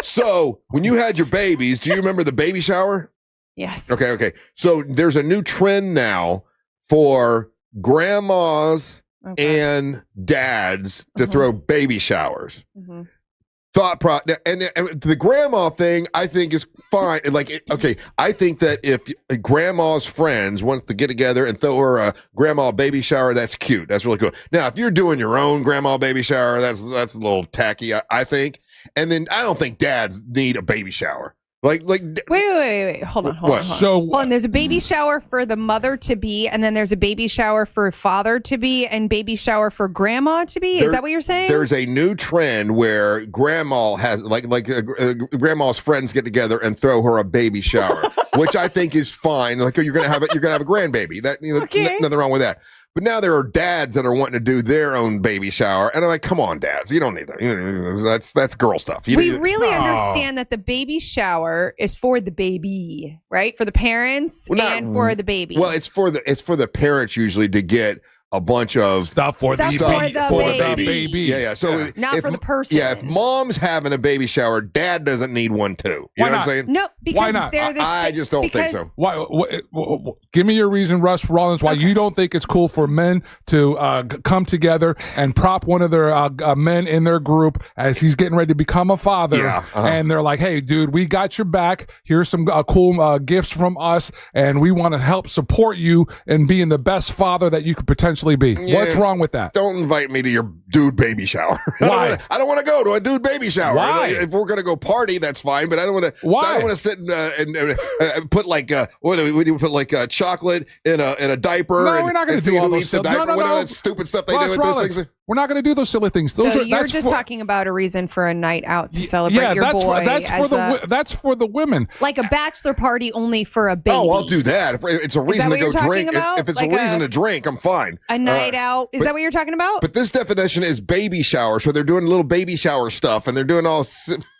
So when you had your babies, do you remember the baby shower? Yes. Okay. So there's a new trend now for grandmas and dads to throw baby showers. Mm-hmm. And the grandma thing, I think is fine. I think that if grandma's friends wants to get together and throw her a grandma baby shower, that's cute. That's really cool. Now, if you're doing your own grandma baby shower, that's a little tacky, I think. And then I don't think dads need a baby shower. Wait. Hold on. There's a baby shower for the mother to be, and then there's a baby shower for father to be, and baby shower for grandma to be. Is that what you're saying? There's a new trend where grandma has grandma's friends get together and throw her a baby shower, which I think is fine. Like you're gonna have a grandbaby. That nothing wrong with that. But now there are dads that are wanting to do their own baby shower, and I'm like, "Come on, dads, you don't need that. That's girl stuff." We really understand that the baby shower is for the baby, right? For the parents and for the baby. Well, it's for the parents usually to get a bunch of stuff for the baby. Yeah. So not for the person. Yeah, if mom's having a baby shower, dad doesn't need one too. You know what I'm saying? No, because why not? I just don't think so. Why? Give me your reason, Russ Rollins, why you don't think it's cool for men to come together and prop one of their men in their group as he's getting ready to become a father, and they're like, "Hey, dude, we got your back. Here's some cool gifts from us, and we want to help support you in being the best father that you could potentially be." Yeah. What's wrong with that? Don't invite me to your dude baby shower. Why? I don't want to go to a dude baby shower. Why? If we're gonna go party, that's fine. But I don't want to. Why? I don't want to sit and put what do we put chocolate in a diaper. No, we're not going to do all those that stupid stuff they do with those things. We're not going to do those silly things. You're just talking about a reason for a night out to celebrate your boy. That's for the women. Like a bachelor party only for a baby. Oh, I'll do that. If it's a reason to go drink. If it's a reason to drink, I'm fine. A night out. Is that what you're talking about? But this definition is baby shower. So they're doing little baby shower stuff and they're doing all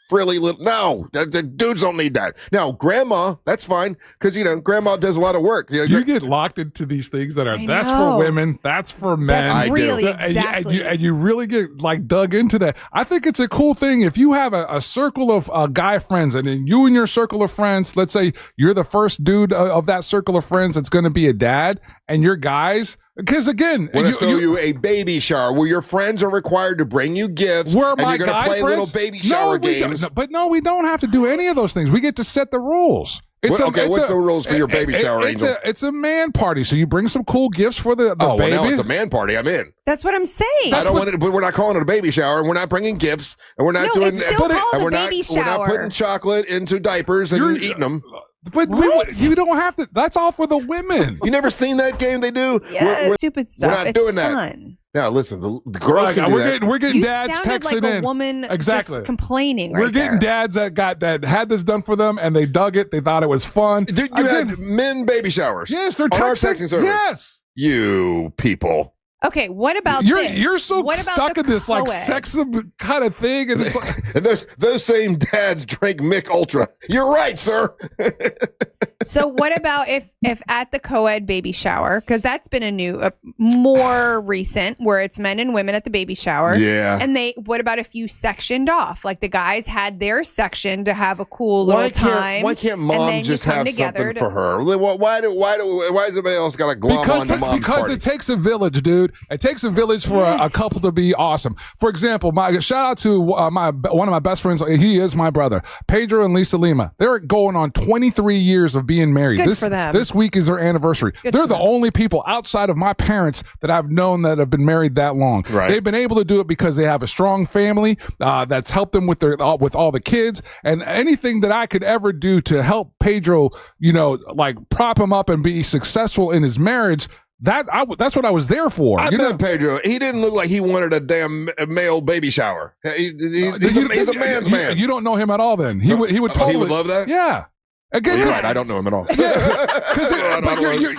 frilly little. No, the dudes don't need that. Now, grandma, that's fine because grandma does a lot of work. You get locked into these things that are that's for women, that's for men. That's really exactly. And you really get dug into that. I think it's a cool thing if you have a circle of guy friends, and then you and your circle of friends. Let's say you're the first dude of that circle of friends that's going to be a dad, and your guys. Because again, want to throw you a baby shower where your friends are required to bring you gifts, and you're going to play little baby shower games. But no, we don't have to do any of those things. We get to set the rules. What's the rules for your baby shower, Angel? It's a man party, so you bring some cool gifts for the baby. Well, now it's a man party. I'm in. That's what I'm saying. I don't want it, but we're not calling it a baby shower, and we're not bringing gifts, and we're not doing. It's still called a baby shower. We're not putting chocolate into diapers and eating them. But you don't have to. That's all for the women. You never seen that game they do? Yeah, stupid stuff. We're not doing that. Fun. Now listen, the girls can do that. We're getting dads sounded texting like in. A woman exactly. Just complaining. We're getting dads that had this done for them and they dug it. They thought it was fun. Dude, you had men baby showers. Yes, they're texting server. Yes, you people. Okay, what about this? You're so stuck in this sexism kind of thing, and it's like and those same dads drink Mick Ultra. You're right, sir. So what about if at the co-ed baby shower, because that's been more recent, where it's men and women at the baby shower. Yeah. And what about if you sectioned off? Like the guys had their section to have a cool little time. Why can't mom just have something for her? Why is everybody else got to glom on to mom's Because party? it takes a village, dude. It takes a village for a couple to be awesome. For example, shout out to one of my best friends. He is my brother, Pedro and Lisa Lima. They're going on 23 years of being married. Good for them. This week is their anniversary. They're the only people outside of my parents that I've known that have been married that long. Right. They've been able to do it because they have a strong family that's helped them with all the kids, and anything that I could ever do to help Pedro, prop him up and be successful in his marriage. That's what I was there for. I bet Pedro, he didn't look like he wanted a damn male baby shower. He's a man's man. You don't know him at all. Then he would totally. He would love that. Yeah. Again, you're right. I don't know him at all.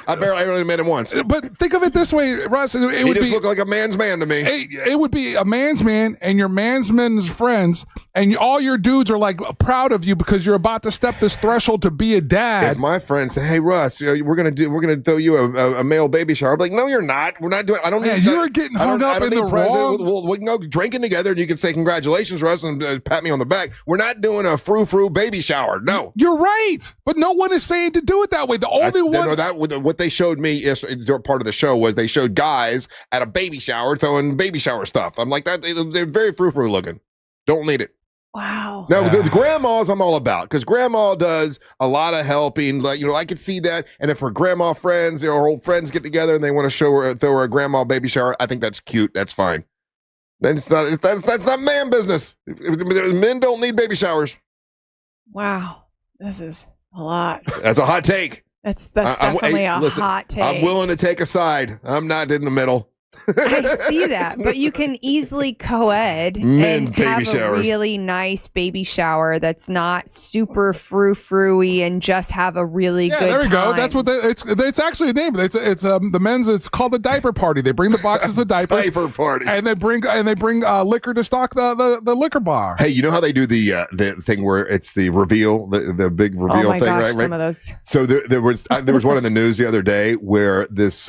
I only met him once. But think of it this way, Russ. He just looked like a man's man to me. It would be a man's man and your man's men's friends, and all your dudes are like proud of you because you're about to step this threshold to be a dad. If my friends say, "Hey, Russ, we're gonna throw you a male baby shower," I'm like, "No, you're not. We're not doing. I don't need. You're getting hung up in the wrong. We can go drinking together, and you can say congratulations, Russ, and pat me on the back. We're not doing a frou-frou baby shower. No, you're right. But no one is saying to do it that way. The only one what they showed me is part of the show was they showed guys at a baby shower throwing baby shower stuff. I'm like that. They're very frou-frou looking. Don't need it. Wow. Now the grandmas I'm all about because grandma does a lot of helping. Like I could see that. And if her grandma friends, her old friends get together and they want to throw her a grandma baby shower, I think that's cute. That's fine. Then that's not man business. Men don't need baby showers. Wow, this is a lot. That's a hot take. That's definitely a hot take. I'm willing to take a side. I'm not in the middle. I see that, but you can easily co-ed and have a really nice baby shower that's not super frou-frou-y and just have a really good time. There we go. That's what it's actually a name. It's the men's. It's called the diaper party. They bring the boxes of diapers. Diaper party. And they bring liquor to stock the liquor bar. Hey, you know how they do the thing where it's the reveal, the big reveal thing, right? Some of those. So there was one in the news the other day where this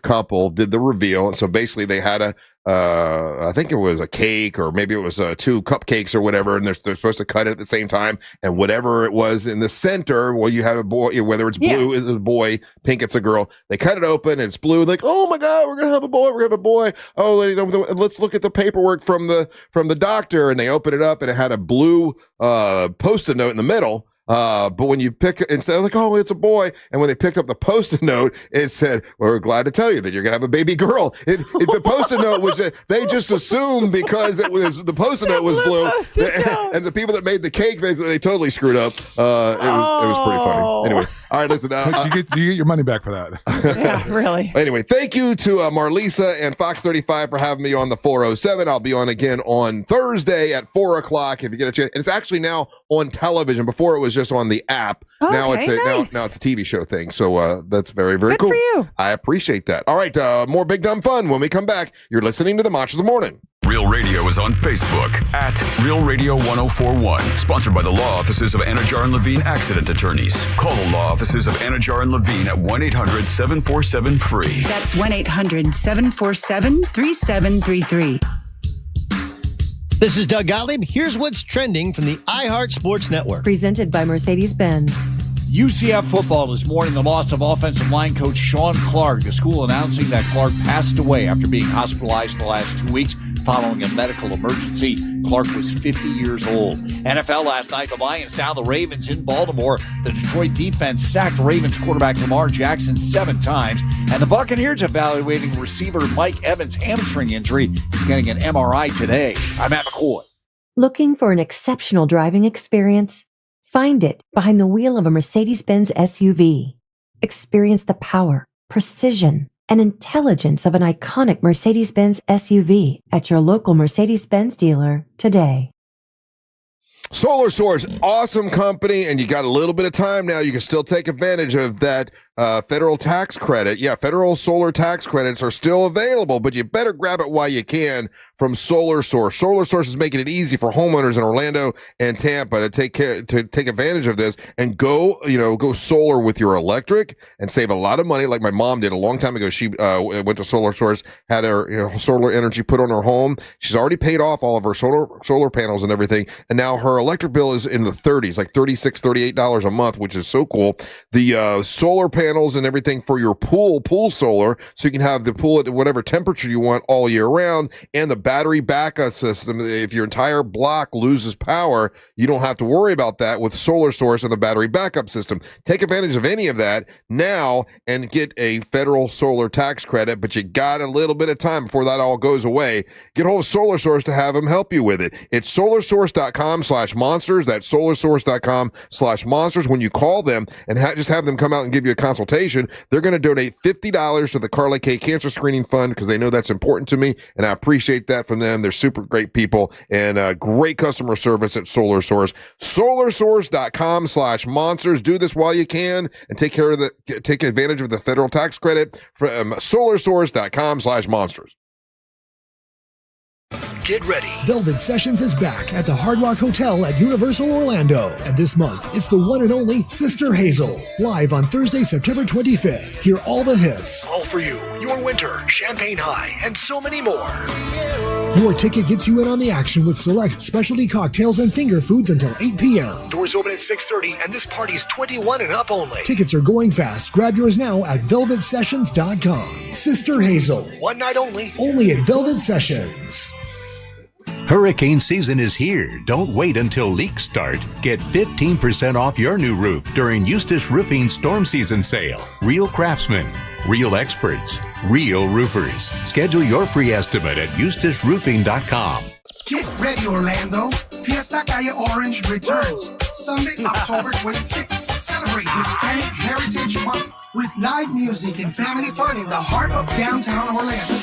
couple did the reveal. So basically they had I think it was a cake or maybe it was 2 cupcakes or whatever, and they're supposed to cut it at the same time. And whatever it was in the center, well, you have a boy, whether it's blue, it's a boy, pink, it's a girl. They cut it open, and it's blue. Like, oh my God, we're gonna have a boy. We're gonna have a boy. Oh, let's look at the paperwork from the doctor. And they open it up, and it had a blue Post-it note in the middle. But when you pick it, instead of like, oh, it's a boy, and when they picked up the Post-it note, it said, well, we're glad to tell you that you're gonna have a baby girl. The Post-it note was they just assumed because it was the Post-it note was blue, and the people that made the cake they totally screwed up. It was pretty funny. Anyway, all right, listen. You get your money back for that. Yeah, really. Anyway, thank you to Marlisa and Fox 35 for having me on the 407. I'll be on again on Thursday at 4:00 if you get a chance. And it's actually now on television. Before it was just on the app. Now it's now it's a TV show thing. So that's very, very cool. Good for you. I appreciate that. All right, more Big Dumb Fun when we come back. You're listening to the Match of the Morning. Real Radio is on Facebook at Real Radio 1041. Sponsored by the law offices of Anajar and Levine Accident Attorneys. Call the law offices of Anajar and Levine at 1-800-747-FREE. That's 1-800-747-3733. This is Doug Gottlieb. Here's what's trending from the iHeart Sports Network. Presented by Mercedes-Benz. UCF football is mourning the loss of offensive line coach Sean Clark. The school announcing that Clark passed away after being hospitalized the last 2 weeks following a medical emergency. Clark was 50 years old. NFL last night, the Lions down the Ravens in Baltimore. The Detroit defense sacked Ravens quarterback Lamar Jackson 7 times. And the Buccaneers evaluating receiver Mike Evans' hamstring injury. He's getting an MRI today. I'm Matt McCoy. Looking for an exceptional driving experience? Find it behind the wheel of a Mercedes-Benz SUV. Experience the power, precision, and intelligence of an iconic Mercedes-Benz SUV at your local Mercedes-Benz dealer today. Solar Source, awesome company, and you got a little bit of time now. You can still take advantage of that federal tax credit. Yeah, federal solar tax credits are still available, but you better grab it while you can from Solar Source. Solar Source is making it easy for homeowners in Orlando and Tampa to take advantage of this and go solar with your electric and save a lot of money, like my mom did a long time ago. She went to Solar Source, had her solar energy put on her home. She's already paid off all of her solar panels and everything, and now her electric bill is in the 30s, like $36, $38 a month, which is so cool. The solar panels and everything for your pool solar, so you can have the pool at whatever temperature you want all year round, and the battery backup system. If your entire block loses power, you don't have to worry about that with Solar Source and the battery backup system. Take advantage of any of that now and get a federal solar tax credit, but you got a little bit of time before that all goes away. Get hold of Solar Source to have them help you with it. It's solarsource.com/monsters. That's solarsource.com/monsters. When you call them and just have them come out and give you a consultation, they're going to donate $50 to the Carly K Cancer Screening Fund because they know that's important to me, and I appreciate that from them. They're super great people and great customer service at Solar Source. Solarsource.com/monsters. Do this while you can and take advantage of the federal tax credit from solarsource.com/monsters. Get ready. Velvet Sessions is back at the Hard Rock Hotel at Universal Orlando. And this month, it's the one and only Sister Hazel. Live on Thursday, September 25th. Hear all the hits. All for You, Your Winter, Champagne High, and so many more. Your ticket gets you in on the action with select specialty cocktails and finger foods until 8 p.m. Doors open at 6:30, and this party's 21 and up only. Tickets are going fast. Grab yours now at velvetsessions.com. Sister Hazel, one night only at Velvet Sessions. Hurricane season is here. Don't wait until leaks start. Get 15% off your new roof during Eustace Roofing Storm Season Sale. Real craftsmen, real experts, real roofers. Schedule your free estimate at eustaceroofing.com. Get ready, Orlando. Fiesta Calle Orange returns Sunday, October 26th. Celebrate Hispanic Heritage Month with live music and family fun in the heart of downtown Orlando.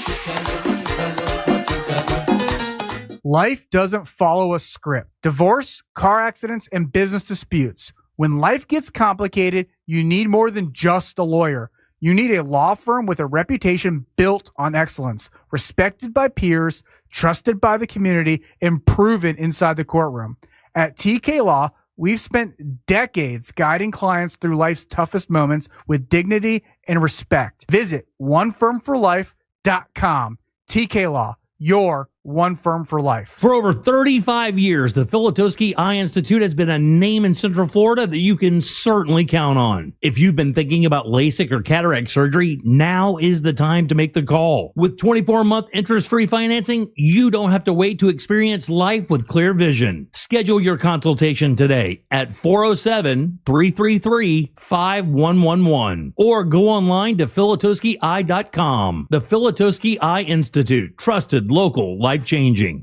Life doesn't follow a script. Divorce, car accidents, and business disputes. When life gets complicated, you need more than just a lawyer. You need a law firm with a reputation built on excellence, respected by peers, trusted by the community, and proven inside the courtroom. At TK Law, we've spent decades guiding clients through life's toughest moments with dignity and respect. Visit onefirmforlife.com. TK Law, your one firm for life. For over 35 years, the Filatowski Eye Institute has been a name in Central Florida that you can certainly count on. If you've been thinking about LASIK or cataract surgery, now is the time to make the call. With 24-month interest-free financing, you don't have to wait to experience life with clear vision. Schedule your consultation today at 407-333-5111 or go online to filatowskieye.com. The Filatowski Eye Institute, trusted, local, life-changing.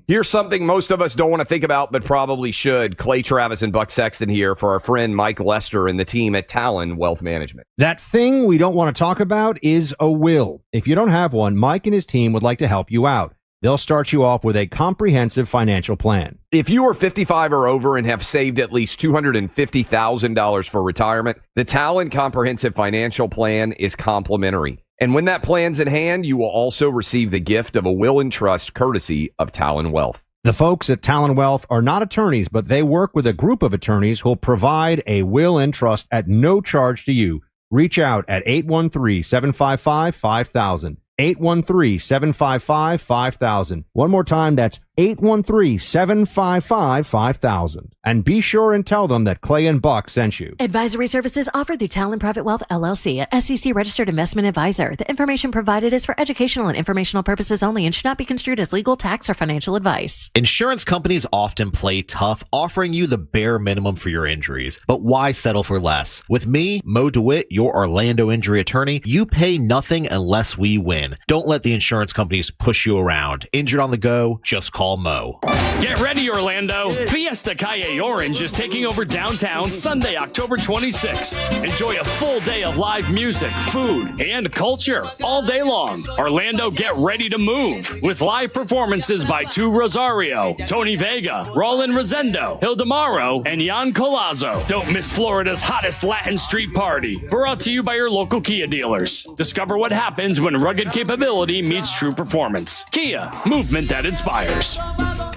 Here's something most of us don't want to think about, but probably should. Clay Travis and Buck Sexton here for our friend Mike Lester and the team at Talon Wealth Management. That thing we don't want to talk about is a will. If you don't have one, Mike and his team would like to help you out. They'll start you off with a comprehensive financial plan. If you are 55 or over and have saved at least $250,000 for retirement, the Talon Comprehensive Financial Plan is complimentary. And when that plan's in hand, you will also receive the gift of a will and trust courtesy of Talon Wealth. The folks at Talon Wealth are not attorneys, but they work with a group of attorneys who'll provide a will and trust at no charge to you. Reach out at 813-755-5000. 813-755-5000. One more time, that's 813-755-5000. And be sure and tell them that Clay and Buck sent you. Advisory services offered through Talon Private Wealth, LLC, a SEC registered investment advisor. The information provided is for educational and informational purposes only and should not be construed as legal, tax, or financial advice. Insurance companies often play tough, offering you the bare minimum for your injuries. But why settle for less? With me, Mo DeWitt, your Orlando injury attorney, you pay nothing unless we win. Don't let the insurance companies push you around. Injured on the go? Just call call Mo. Get ready, Orlando. Fiesta Calle Orange is taking over downtown Sunday, October 26th. Enjoy a full day of live music, food, and culture all day long. Orlando, get ready to move with live performances by Tu Rosario, Tony Vega, Roland Rosendo, Hilda Morrow, and Jan Colazzo. Don't miss Florida's hottest Latin street party. Brought to you by your local Kia dealers. Discover what happens when rugged capability meets true performance. Kia, movement that inspires.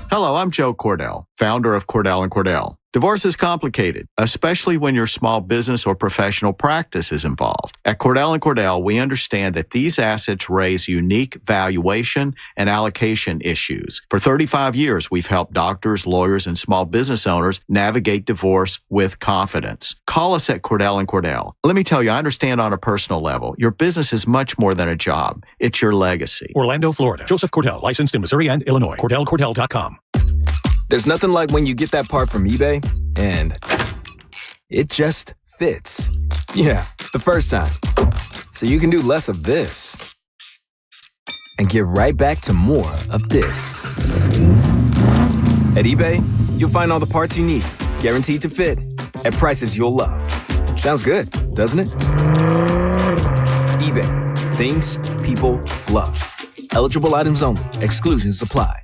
Hello, I'm Joe Cordell, founder of Cordell & Cordell. Divorce is complicated, especially when your small business or professional practice is involved. At Cordell & Cordell, we understand that these assets raise unique valuation and allocation issues. For 35 years, we've helped doctors, lawyers, and small business owners navigate divorce with confidence. Call us at Cordell & Cordell. Let me tell you, I understand on a personal level, your business is much more than a job. It's your legacy. Orlando, Florida. Joseph Cordell, licensed in Missouri and Illinois. CordellCordell.com. There's nothing like when you get that part from eBay and it just fits. Yeah, the first time. So you can do less of this and get right back to more of this. At eBay, you'll find all the parts you need, guaranteed to fit, at prices you'll love. Sounds good, doesn't it? eBay, things people love. Eligible items only. Exclusions apply.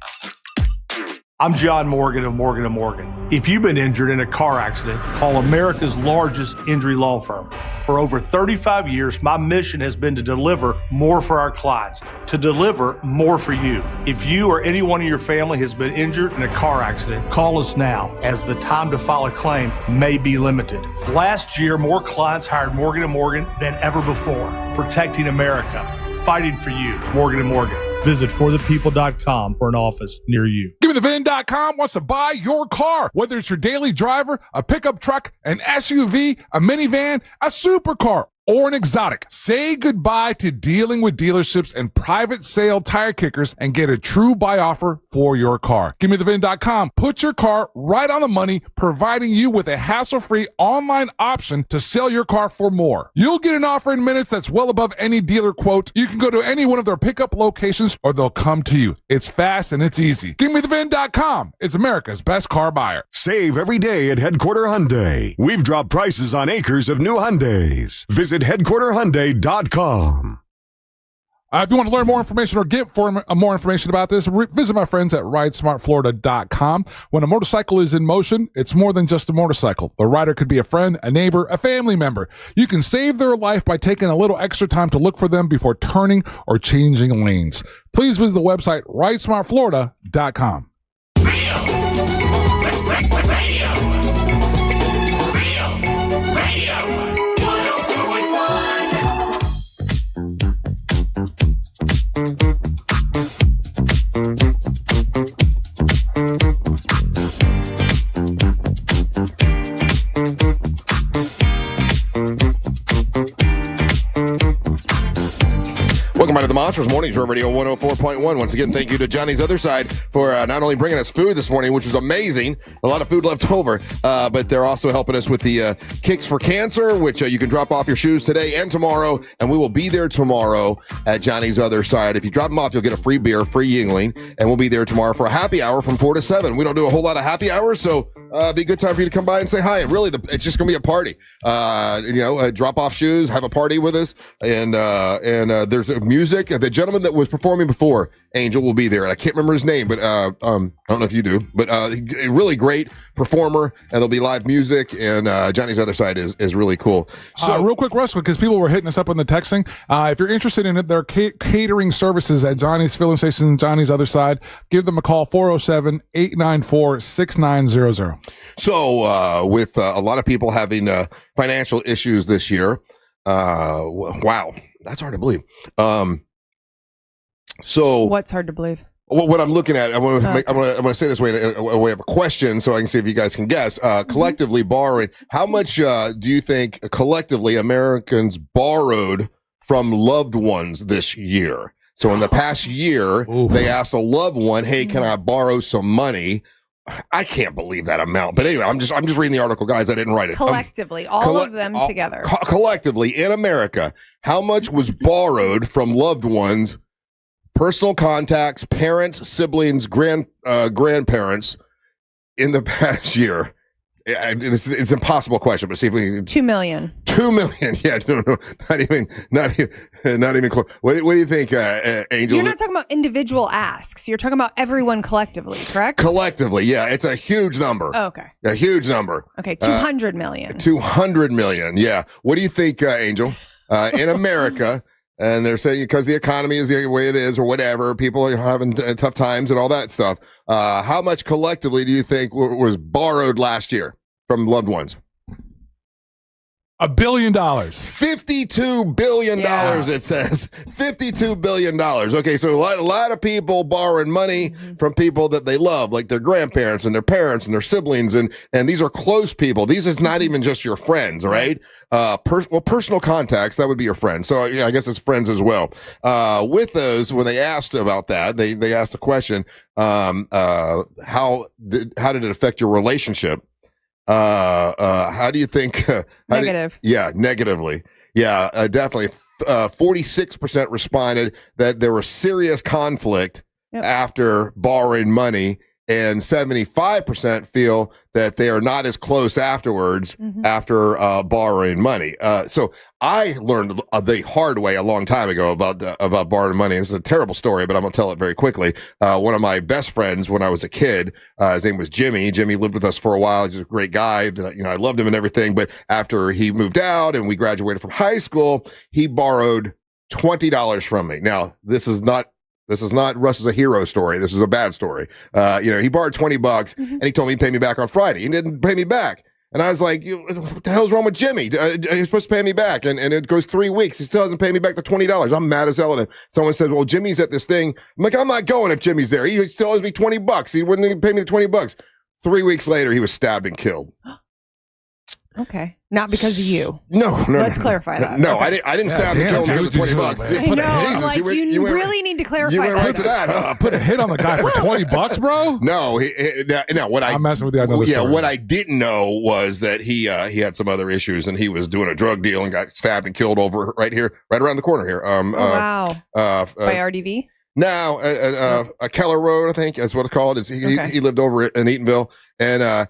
I'm John Morgan of Morgan & Morgan. If you've been injured in a car accident, call America's largest injury law firm. For over 35 years, my mission has been to deliver more for our clients, to deliver more for you. If you or anyone in your family has been injured in a car accident, call us now, as the time to file a claim may be limited. Last year, more clients hired Morgan & Morgan than ever before, protecting America, fighting for you. Morgan & Morgan. Visit forthepeople.com for an office near you. GiveMeTheVin.com wants to buy your car, whether it's your daily driver, a pickup truck, an SUV, a minivan, a supercar, or an exotic. Say goodbye to dealing with dealerships and private sale tire kickers and get a true buy offer for your car. GiveMeTheVin.com. Put your car right on the money, providing you with a hassle-free online option to sell your car for more. You'll get an offer in minutes that's well above any dealer quote. You can go to any one of their pickup locations or they'll come to you. It's fast and it's easy. GiveMeTheVin.com is America's best car buyer. Save every day at Headquarter Hyundai. We've dropped prices on acres of new Hyundais. Visit headquarterhyundai.com. If you want to learn more information or get more information about this, visit my friends at ridesmartflorida.com. When a motorcycle is in motion, it's more than just a motorcycle. The rider could be a friend, a neighbor, a family member. You can save their life by taking a little extra time to look for them before turning or changing lanes. Please visit the website ridesmartflorida.com. Welcome back to the Monsters Mornings Radio 104.1. Once again, thank you to Johnny's Other Side for not only bringing us food this morning, which was amazing, a lot of food left over, but they're also helping us with the Kicks for Cancer, which you can drop off your shoes today and tomorrow, and we will be there tomorrow at Johnny's Other Side. If you drop them off, you'll get a free beer, free Yingling, and we'll be there tomorrow for a happy hour from 4 to 7. We don't do a whole lot of happy hours, so be a good time for you to come by and say hi. Really, it's just going to be a party. Drop off shoes, have a party with us, and there's music. The gentleman that was performing before, Angel, will be there. And I can't remember his name, but I don't know if you do. But a really great performer, and there'll be live music, and Johnny's Other Side is really cool. So, real quick, Russ, because people were hitting us up on the texting, if you're interested in it, their catering services at Johnny's Filling Station, Johnny's Other Side, give them a call, 407-894-6900. So, with a lot of people having financial issues this year, wow, that's hard to believe. So what's hard to believe? Well, what I'm looking at, I'm going to say this way in a way of a question, so I can see if you guys can guess. Collectively borrowing, how much do you think collectively Americans borrowed from loved ones this year? So in the past year, they asked a loved one, "Hey, can I borrow some money?" I can't believe that amount. But anyway, I'm just reading the article, guys. I didn't write it. Collectively, all of them together. Collectively in America, how much was borrowed from loved ones personal contacts, parents, siblings, grandparents in the past year. It's an impossible question, but see if we can. 2 million. 2 million. Yeah, no, not even close. What do you think, Angel? You're not talking about individual asks. You're talking about everyone collectively, correct? Collectively, yeah. It's a huge number. Oh, okay. A huge number. Okay, 200 million. 200 million, yeah. What do you think, Angel? In America, and they're saying because the economy is the way it is or whatever, people are having tough times and all that stuff. How much collectively do you think was borrowed last year from loved ones? $1 billion. $52 billion, it says. $52 billion. Okay, so a lot of people borrowing money from people that they love, like their grandparents and their parents and their siblings, and these are close people. These is not even just your friends, right? Personal contacts, that would be your friends. So yeah, I guess it's friends as well. With those, when they asked about that, they asked the question, how did it affect your relationship? How do you think? Negative. Negatively. Yeah, definitely. 46% responded that there was serious conflict after borrowing money, and 75% feel that they are not as close afterwards after borrowing money. So I learned the hard way a long time ago about borrowing money. This is a terrible story, but I'm going to tell it very quickly. One of my best friends when I was a kid, his name was Jimmy. Jimmy lived with us for a while. He's a great guy. I loved him and everything. But after he moved out and we graduated from high school, he borrowed $20 from me. Now, this is not Russ is a hero story. This is a bad story. He borrowed $20 and he told me he'd pay me back on Friday. He didn't pay me back. And I was like, what the hell's wrong with Jimmy? You're supposed to pay me back. And it goes 3 weeks. He still hasn't paid me back the $20. I'm mad as hell at him. Someone said, well, Jimmy's at this thing. I'm like, I'm not going if Jimmy's there. He still owes me $20. He wouldn't even pay me the $20. 3 weeks later, he was stabbed and killed. Okay. Not because of you. No. Let's clarify that. No, okay. I didn't stab him because of $20. I know. Jesus, you really need to clarify you went that. right to that. Put a hit on the guy for $20, bro. No, I'm messing with you. I know this story. What I didn't know was that he had some other issues and he was doing a drug deal and got stabbed and killed over right around the corner here. Wow. By RDV? No, Keller Road, I think that's what it's called. He lived over in Eatonville, and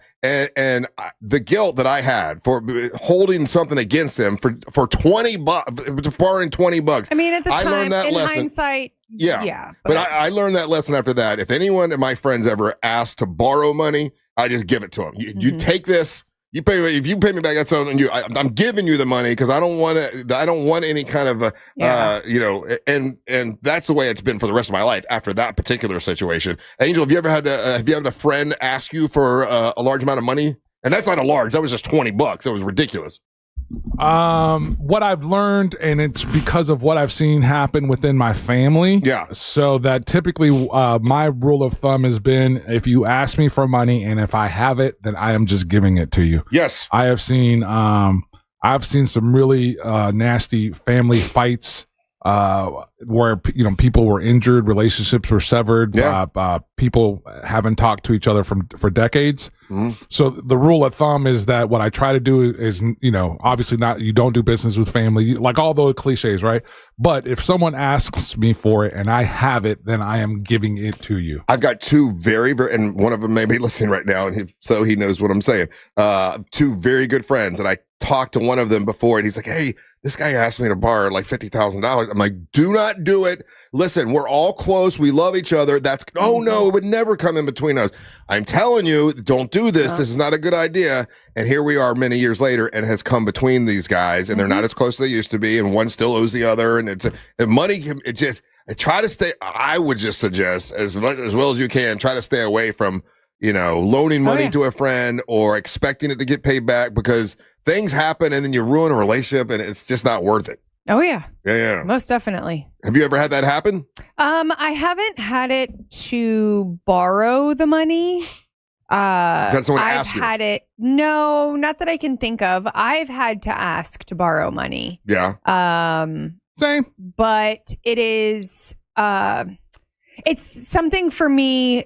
the guilt that I had for holding something against him for $20, borrowing $20. I mean, at the time, in lesson. hindsight, yeah. But I learned that lesson after that. If anyone of my friends ever asked to borrow money, I just give it to them. You take this. You pay me. If you pay me back, that's on you. I'm giving you the money because I don't want to. I don't want any kind of and that's the way it's been for the rest of my life after that particular situation. Angel, have you ever had a friend ask you for a large amount of money? And that's not a large. That was just $20. It was ridiculous. What I've learned, and it's because of what I've seen happen within my family. Yeah. So that typically, my rule of thumb has been, if you ask me for money and if I have it, then I am just giving it to you. Yes. I have seen, I've seen some really, nasty family fights, where people were injured, relationships were severed, people haven't talked to each other for decades. So the rule of thumb is that what I try to do is obviously not, you don't do business with family, like all those cliches, right? But if someone asks me for it and I have it, then I am giving it to you. I've got two very, very, and one of them may be listening right now, and so he knows what I'm saying. Two very good friends, and I talked to one of them before, and he's like, hey, this guy asked me to borrow like $50,000. I'm like, do not do it. Listen, we're all close. We love each other. No, it would never come in between us. I'm telling you, don't do this. This is not a good idea. And here we are many years later, and it has come between these guys, and they're not as close as they used to be, and one still owes the other. And try to stay. I would just suggest as well as you can, try to stay away from, loaning money to a friend or expecting it to get paid back, because things happen and then you ruin a relationship and it's just not worth it. Oh, yeah. Yeah. Most definitely. Have you ever had that happen? I haven't had it to borrow the money. I've had it. No, not that I can think of. I've had to ask to borrow money. Yeah. Same. But it is, it's something for me.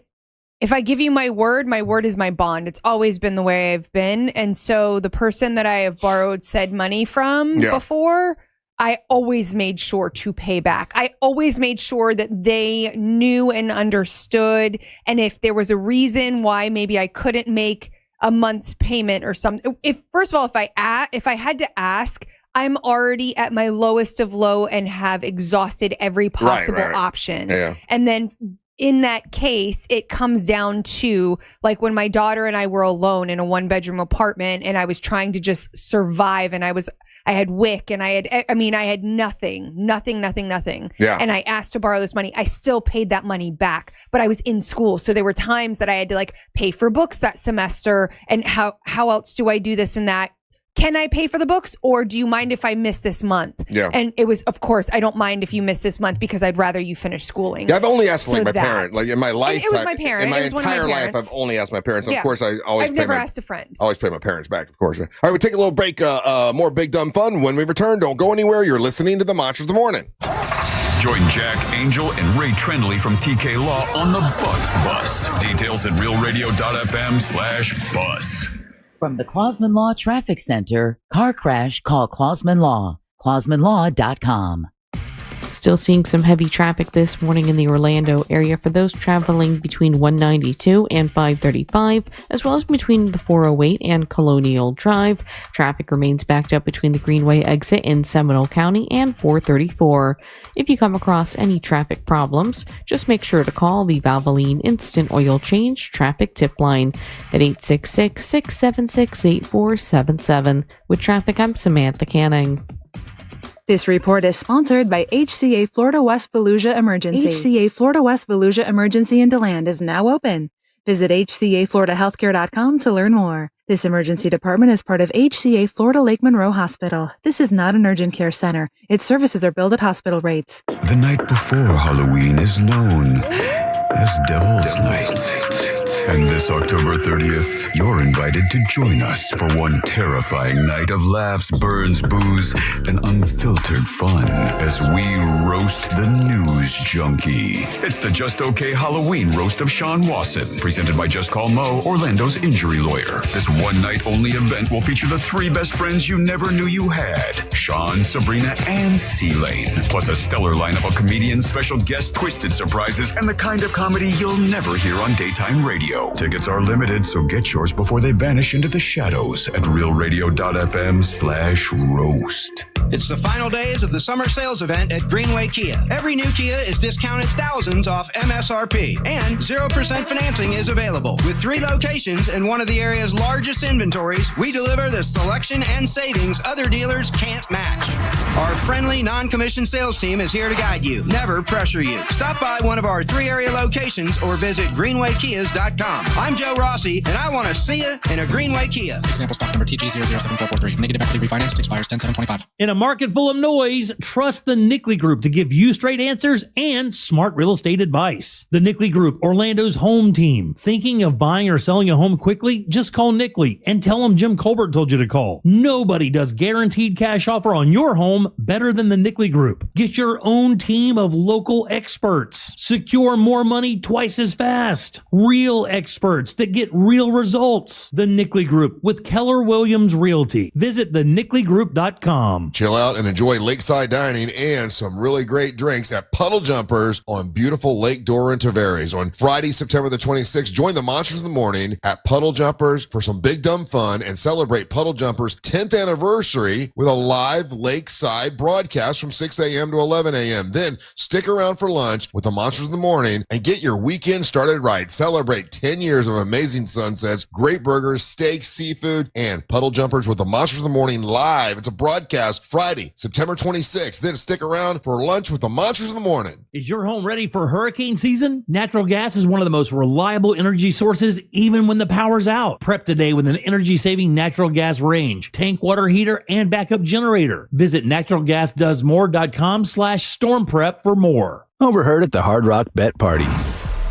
If I give you my word is my bond. It's always been the way I've been. And so the person that I have borrowed said money from before, I always made sure to pay back. I always made sure that they knew and understood. And if there was a reason why maybe I couldn't make a month's payment or something, first of all, if I had to ask, I'm already at my lowest of low and have exhausted every possible option. Yeah. And then in that case, it comes down to like when my daughter and I were alone in a 1-bedroom apartment and I was trying to just survive, and I had WIC and I had nothing. Yeah. And I asked to borrow this money. I still paid that money back, but I was in school. So there were times that I had to like pay for books that semester. And how else do I do this and that? Can I pay for the books, or do you mind if I miss this month? Yeah. And it was, of course, I don't mind if you miss this month because I'd rather you finish schooling. Yeah, I've only asked my parents. Like in my life, it was my parent. In my It was one of my entire life, parents. I've only asked my parents. Of course, I've never asked a friend. Always pay my parents back, of course. All right, we take a little break. More Big Dumb Fun when we return. Don't go anywhere. You're listening to the Monsters of the Morning. Join Jack, Angel, and Ray Trendley from TK Law on the Bucks Bus. Details at realradio.fm/bus. From the Clausman Law Traffic Center, car crash, call Clausman Law. ClausmanLaw.com. Still seeing some heavy traffic this morning in the Orlando area for those traveling between 192 and 535, as well as between the 408 and Colonial Drive. Traffic remains backed up between the Greenway exit in Seminole County and 434. If you come across any traffic problems, just make sure to call the Valvoline Instant Oil Change Traffic Tip Line at 866-676-8477. With traffic, I'm Samantha Canning. This report is sponsored by HCA Florida West Volusia Emergency. HCA Florida West Volusia Emergency in DeLand is now open. Visit HCAFloridaHealthcare.com to learn more. This emergency department is part of HCA Florida Lake Monroe Hospital. This is not an urgent care center. Its services are billed at hospital rates. The night before Halloween is known as Devil's Night. And this October 30th, you're invited to join us for one terrifying night of laughs, burns, booze, and unfiltered fun as we roast the news junkie. It's the Just Okay Halloween Roast of Sean Wasson, presented by Just Call Mo, Orlando's injury lawyer. This one-night-only event will feature the 3 best friends you never knew you had, Sean, Sabrina, and C-Lane, plus a stellar lineup of comedians, special guests, twisted surprises, and the kind of comedy you'll never hear on daytime radio. Tickets are limited, so get yours before they vanish into the shadows at realradio.fm/roast. It's the final days of the summer sales event at Greenway Kia. Every new Kia is discounted thousands off MSRP, and 0% financing is available. With 3 locations and one of the area's largest inventories, we deliver the selection and savings other dealers can't match. Our friendly, non-commissioned sales team is here to guide you, never pressure you. Stop by one of our 3 area locations or visit greenwaykias.com. I'm Joe Rossi, and I want to see you in a Greenway Kia. Example stock number TG007443. Negative equity refinanced, expires 10/7/25. In a market full of noise, trust the Nickley Group to give you straight answers and smart real estate advice. The Nickley Group, Orlando's home team. Thinking of buying or selling a home quickly? Just call Nickley and tell them Jim Colbert told you to call. Nobody does guaranteed cash offer on your home better than the Nickley Group. Get your own team of local experts. Secure more money twice as fast. Real experts that get real results. The Nickley Group with Keller Williams Realty. Visit thenickley.com. Chill out and enjoy lakeside dining and some really great drinks at Puddle Jumpers on beautiful Lake Dora and Tavares. On Friday, September the 26th, join the Monsters of the Morning at Puddle Jumpers for some big dumb fun and celebrate Puddle Jumpers' 10th anniversary with a live lakeside broadcast from 6 a.m. to 11 a.m. Then stick around for lunch with the Monsters of the Morning and get your weekend started right. Celebrate 10 years of amazing sunsets, great burgers, steaks, seafood, and Puddle Jumpers with the Monsters of the Morning live. It's a broadcast Friday, September 26th. Then stick around for lunch with the Monsters of the Morning. Is your home ready for hurricane season? Natural gas is one of the most reliable energy sources even when the power's out. Prep today with an energy-saving natural gas range, tank water heater, and backup generator. Visit naturalgasdoesmore.com/storm prep for more. Overheard at the Hard Rock Bet Party.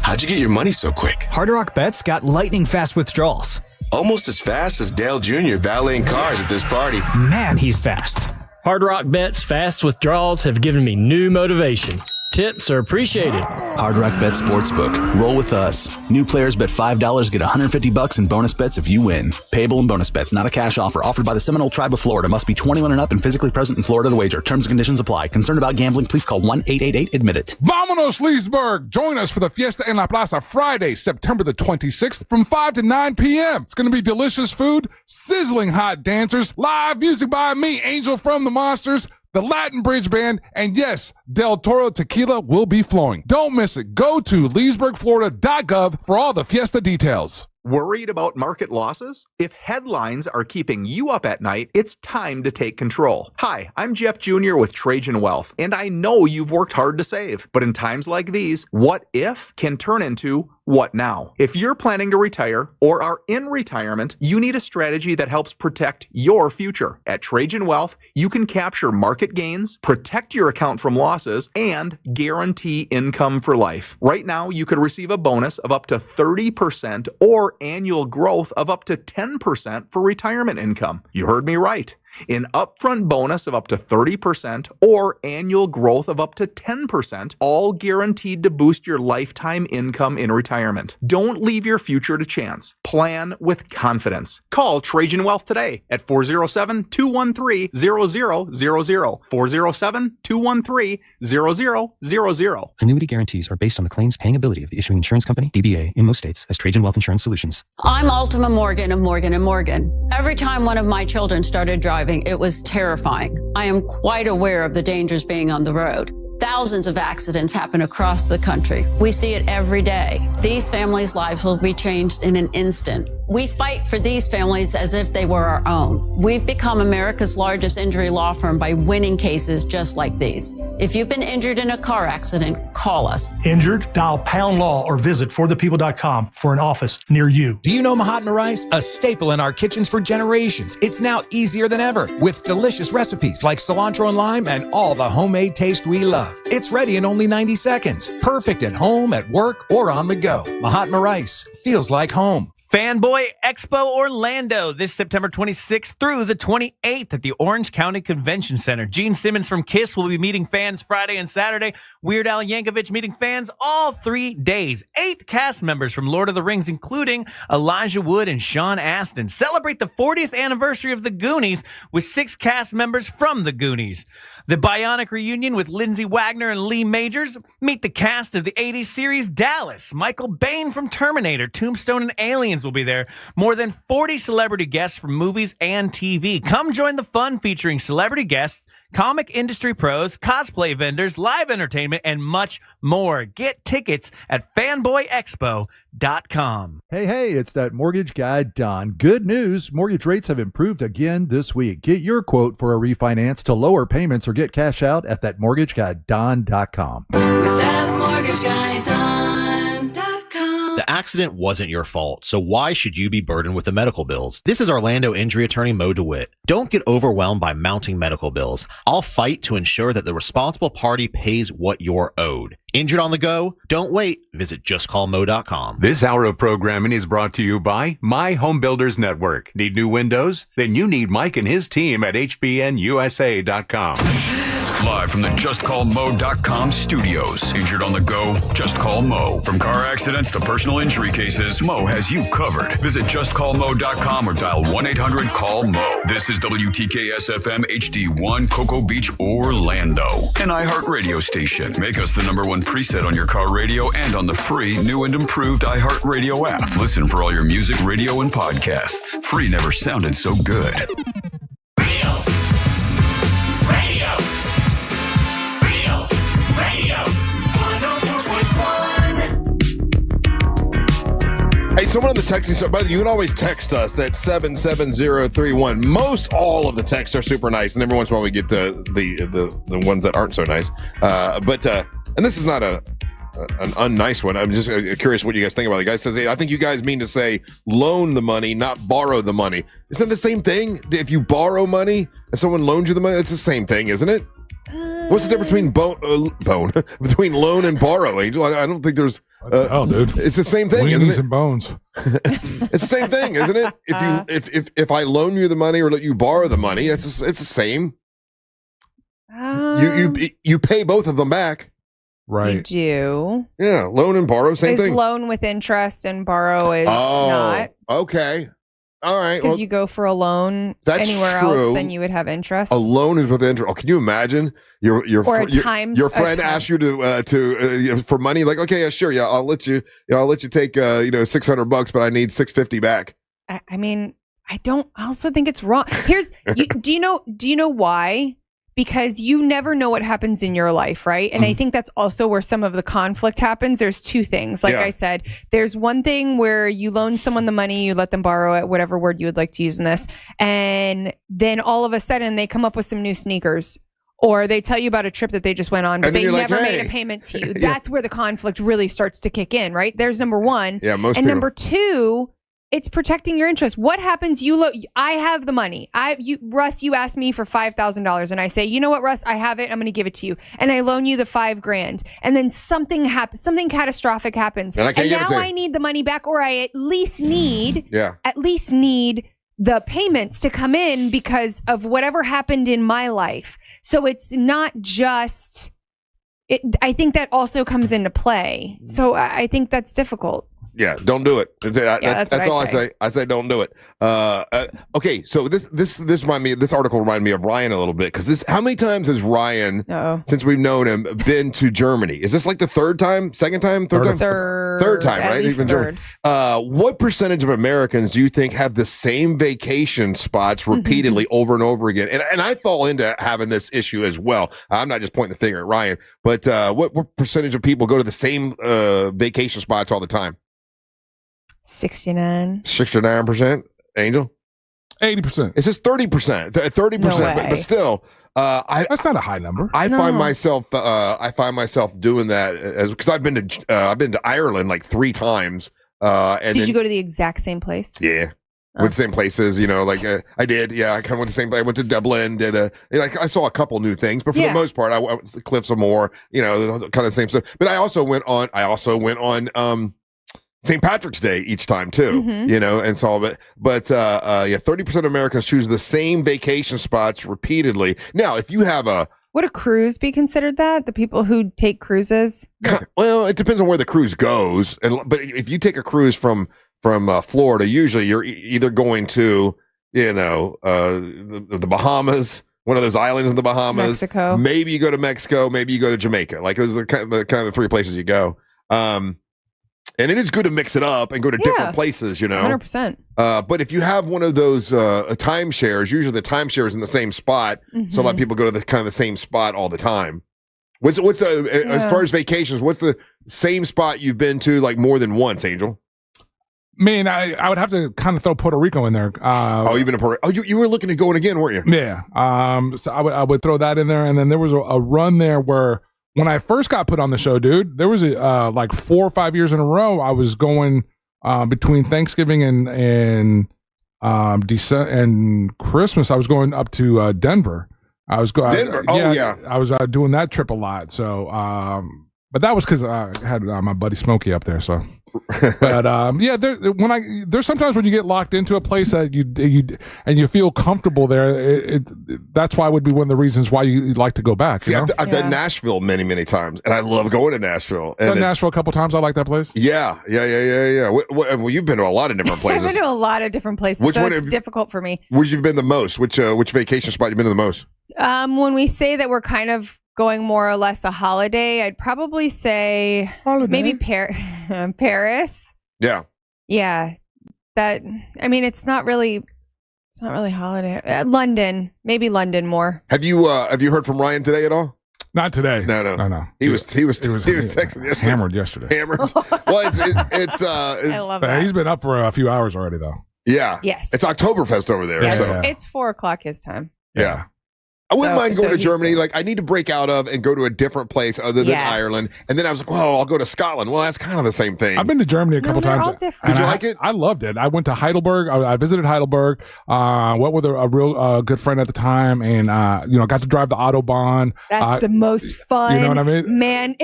How'd you get your money so quick? Hard Rock Bets got lightning fast withdrawals. Almost as fast as Dale Jr. valeting cars at this party. Man, he's fast. Hard Rock Bet's fast withdrawals have given me new motivation. Tips are appreciated. Hard Rock Bet Sportsbook. Roll with us. New players bet $5, get $150 in bonus bets if you win. Payable in bonus bets, not a cash offer. Offered by the Seminole Tribe of Florida. Must be 21 and up and physically present in Florida to wager. Terms and conditions apply. Concerned about gambling? Please call 1-888-ADMIT-IT. Vámonos, Leesburg! Join us for the Fiesta en la Plaza Friday, September the 26th from 5 to 9 p.m. It's going to be delicious food, sizzling hot dancers, live music by me, Angel from the Monsters, the Latin Bridge Band, and yes, Del Toro Tequila will be flowing. Don't miss it. Go to leesburgflorida.gov for all the Fiesta details. Worried about market losses? If headlines are keeping you up at night, it's time to take control. Hi, I'm Jeff Jr. with Trajan Wealth, and I know you've worked hard to save. But in times like these, what if can turn into what now? If you're planning to retire or are in retirement, you need a strategy that helps protect your future. At Trajan Wealth, you can capture market gains, protect your account from losses, and guarantee income for life. Right now, you could receive a bonus of up to 30% or annual growth of up to 10% for retirement income. You heard me right. An upfront bonus of up to 30% or annual growth of up to 10%, all guaranteed to boost your lifetime income in retirement. Don't leave your future to chance. Plan with confidence. Call Trajan Wealth today at 407-213-0000. 407-213-0000. Annuity guarantees are based on the claims paying ability of the issuing insurance company, DBA, in most states as Trajan Wealth Insurance Solutions. I'm Ultima Morgan of Morgan & Morgan. Every time one of my children started driving, it was terrifying. I am quite aware of the dangers being on the road. Thousands of accidents happen across the country. We see it every day. These families' lives will be changed in an instant. We fight for these families as if they were our own. We've become America's largest injury law firm by winning cases just like these. If you've been injured in a car accident, call us. Injured? Dial Pound Law or visit forthepeople.com for an office near you. Do you know Mahatma rice? A staple in our kitchens for generations. It's now easier than ever with delicious recipes like cilantro and lime and all the homemade taste we love. It's ready in only 90 seconds. Perfect at home, at work, or on the go. Mahatma rice feels like home. Fanboy Expo Orlando this September 26th through the 28th at the Orange County Convention Center. Gene Simmons from KISS will be meeting fans Friday and Saturday. Weird Al Yankovic meeting fans all 3 days. 8 cast members from Lord of the Rings, including Elijah Wood and Sean Astin, celebrate the 40th anniversary of The Goonies with 6 cast members from The Goonies. The Bionic reunion with Lindsay Wagner and Lee Majors. Meet the cast of the 80s series Dallas. Michael Bain from Terminator, Tombstone, and Aliens will be there. More than 40 celebrity guests from movies and TV. Come join the fun featuring celebrity guests, comic industry pros, cosplay vendors, live entertainment, and much more. Get tickets at fanboyexpo.com. Hey, it's that mortgage guy, Don. Good news. Mortgage rates have improved again this week. Get your quote for a refinance to lower payments or get cash out at thatmortgageguyDon.com. With that mortgage guy, Don.com. The accident wasn't your fault, so why should you be burdened with the medical bills? This is Orlando injury attorney Mo DeWitt. Don't get overwhelmed by mounting medical bills. I'll fight to ensure that the responsible party pays what you're owed. Injured on the go? Don't wait. Visit justcallmo.com. This hour of programming is brought to you by My Home Builders Network. Need new windows? Then you need Mike and his team at hbnusa.com. Live from the JustCallMo.com studios. Injured on the go? Just call Mo. From car accidents to personal injury cases, Mo has you covered. Visit JustCallMo.com or dial 1-800-CALL-MO. This is WTKS-FM HD1, Cocoa Beach, Orlando. An iHeart radio station. Make us the #1 preset on your car radio and on the free, new and improved iHeart Radio app. Listen for all your music, radio, and podcasts. Free never sounded so good. Hey, someone on the texting side, by the way, you can always text us at 77031. Most all of the texts are super nice, and every once in a while we get the ones that aren't so nice. And this is not an unnice one. I'm just curious what you guys think about it. The guy says, hey, I think you guys mean to say loan the money, not borrow the money. Isn't that the same thing? If you borrow money and someone loans you the money, it's the same thing, isn't it? What's the difference between between loan and borrow, Angel? I don't think there's. Dude, it's the same thing, Wings isn't it? and bones. It's the same thing, isn't it? If I loan you the money or let you borrow the money, it's the same. You pay both of them back. Right. You do. Yeah, loan and borrow, same Is thing. loan with interest and borrow is not. Okay. All right. Because you go for a loan that's anywhere true. else, then you would have interest. A loan is with interest. Oh, can you imagine your Or a your times- your a friend time- asks you to for money? Like, okay, yeah, sure, yeah, I'll let you take $600, but I need $650 back. I mean, I also think it's wrong. Do you know why? Because you never know what happens in your life, right? And I think that's also where some of the conflict happens. There's two things. Like I said, there's one thing where you loan someone the money, you let them borrow it, whatever word you would like to use in this. And then all of a sudden they come up with some new sneakers. Or they tell you about a trip that they just went on, but they never made a payment to you. That's where the conflict really starts to kick in, right? There's number one. Yeah, most and people. number two, it's protecting your interest. What happens? I have the money. Russ, you asked me for $5,000, and I say, you know what, Russ, I have it. I'm going to give it to you, and I loan you the $5,000, and then something happens. Something catastrophic happens, and now I need the money back, or I at least need the payments to come in because of whatever happened in my life. So it's not just. I think that also comes into play. So I think that's difficult. Yeah, don't do it. That's all I say. I say don't do it. Okay, so this article reminded me of Ryan a little bit because how many times has Ryan, since we've known him, been to Germany? Is this like the third time, second time, third time? Third time, right? Least third. What percentage of Americans do you think have the same vacation spots repeatedly over and over again? And I fall into having this issue as well. I'm not just pointing the finger at Ryan, but what percentage of people go to the same vacation spots all the time? 69%. Angel? 80%. It says 30%. 30%, but still, that's not a high number. I find myself doing that because I've been to Ireland like 3 times. And Did you go to the exact same place? Yeah. Went to the same places, I did. Yeah, I kind of went to the same place. I went to Dublin, I saw a couple new things, but for the most part, I went to the Cliffs of Moher, kind of the same stuff. But I also went on St. Patrick's Day each time too, and saw it. But 30% of Americans choose the same vacation spots repeatedly. Now, if you have would a cruise be considered that? The people who take cruises? Well, it depends on where the cruise goes. But if you take a cruise from Florida, usually you're either going to, the Bahamas, one of those islands in the Bahamas. Mexico. Maybe you go to Mexico. Maybe you go to Jamaica. Like those are the kind of 3 places you go. And it is good to mix it up and go to different places, 100%. But if you have one of those timeshares, usually the timeshare is in the same spot. So a lot of people go to the same spot all the time. What's as far as vacations, what's the same spot you've been to like more than once, Angel? Man, I would have to kind of throw Puerto Rico in there. You've been to Puerto Rico. You were looking to go in again, weren't you? Yeah. So I would throw that in there. And then there was a run there where when I first got put on the show, dude, there was like 4 or 5 years in a row. I was going between Thanksgiving and December and Christmas. I was going up to Denver. I was going. Denver. I was doing that trip a lot. So, but that was because I had my buddy Smokey up there. So, but there's sometimes when you get locked into a place that you feel comfortable there, that's why would be one of the reasons why you like to go back. See, I've done Nashville many, many times, and I love going to Nashville. I've done Nashville a couple times. I like that place. Yeah. Well, you've been to a lot of different places. I've been to a lot of different places, so it's difficult for me. Where you've been the most? Which vacation spot you've been to the most? When we say that we're kind of going more or less a holiday, I'd probably say maybe Paris. Yeah. Yeah. It's not really holiday. London, maybe London more. Have you heard from Ryan today at all? Not today. No. He was texting yesterday. Hammered yesterday. Hammered. Well, it's I love that. He's been up for a few hours already though. Yeah. Yes. It's Oktoberfest over there. Yeah, it's 4:00 his time. Yeah. I wouldn't mind going to Germany. Like, I need to break out of and go to a different place other than Ireland. And then I was like, well, I'll go to Scotland. Well, that's kind of the same thing. I've been to Germany a couple times. All different. Did you like it? I loved it. I went to Heidelberg. I visited Heidelberg. Went with a real good friend at the time, and got to drive the Autobahn. That's the most fun. You know what I mean, man?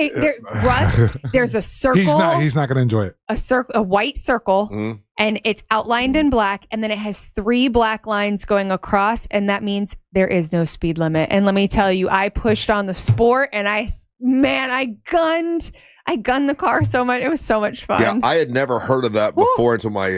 Russ, there's a circle. He's not going to enjoy it. A white circle. and it's outlined in black, and then it has 3 black lines going across, and that means there is no speed limit. And let me tell you, I pushed on the sport, and I gunned the car so much. It was so much fun. Yeah, I had never heard of that before until my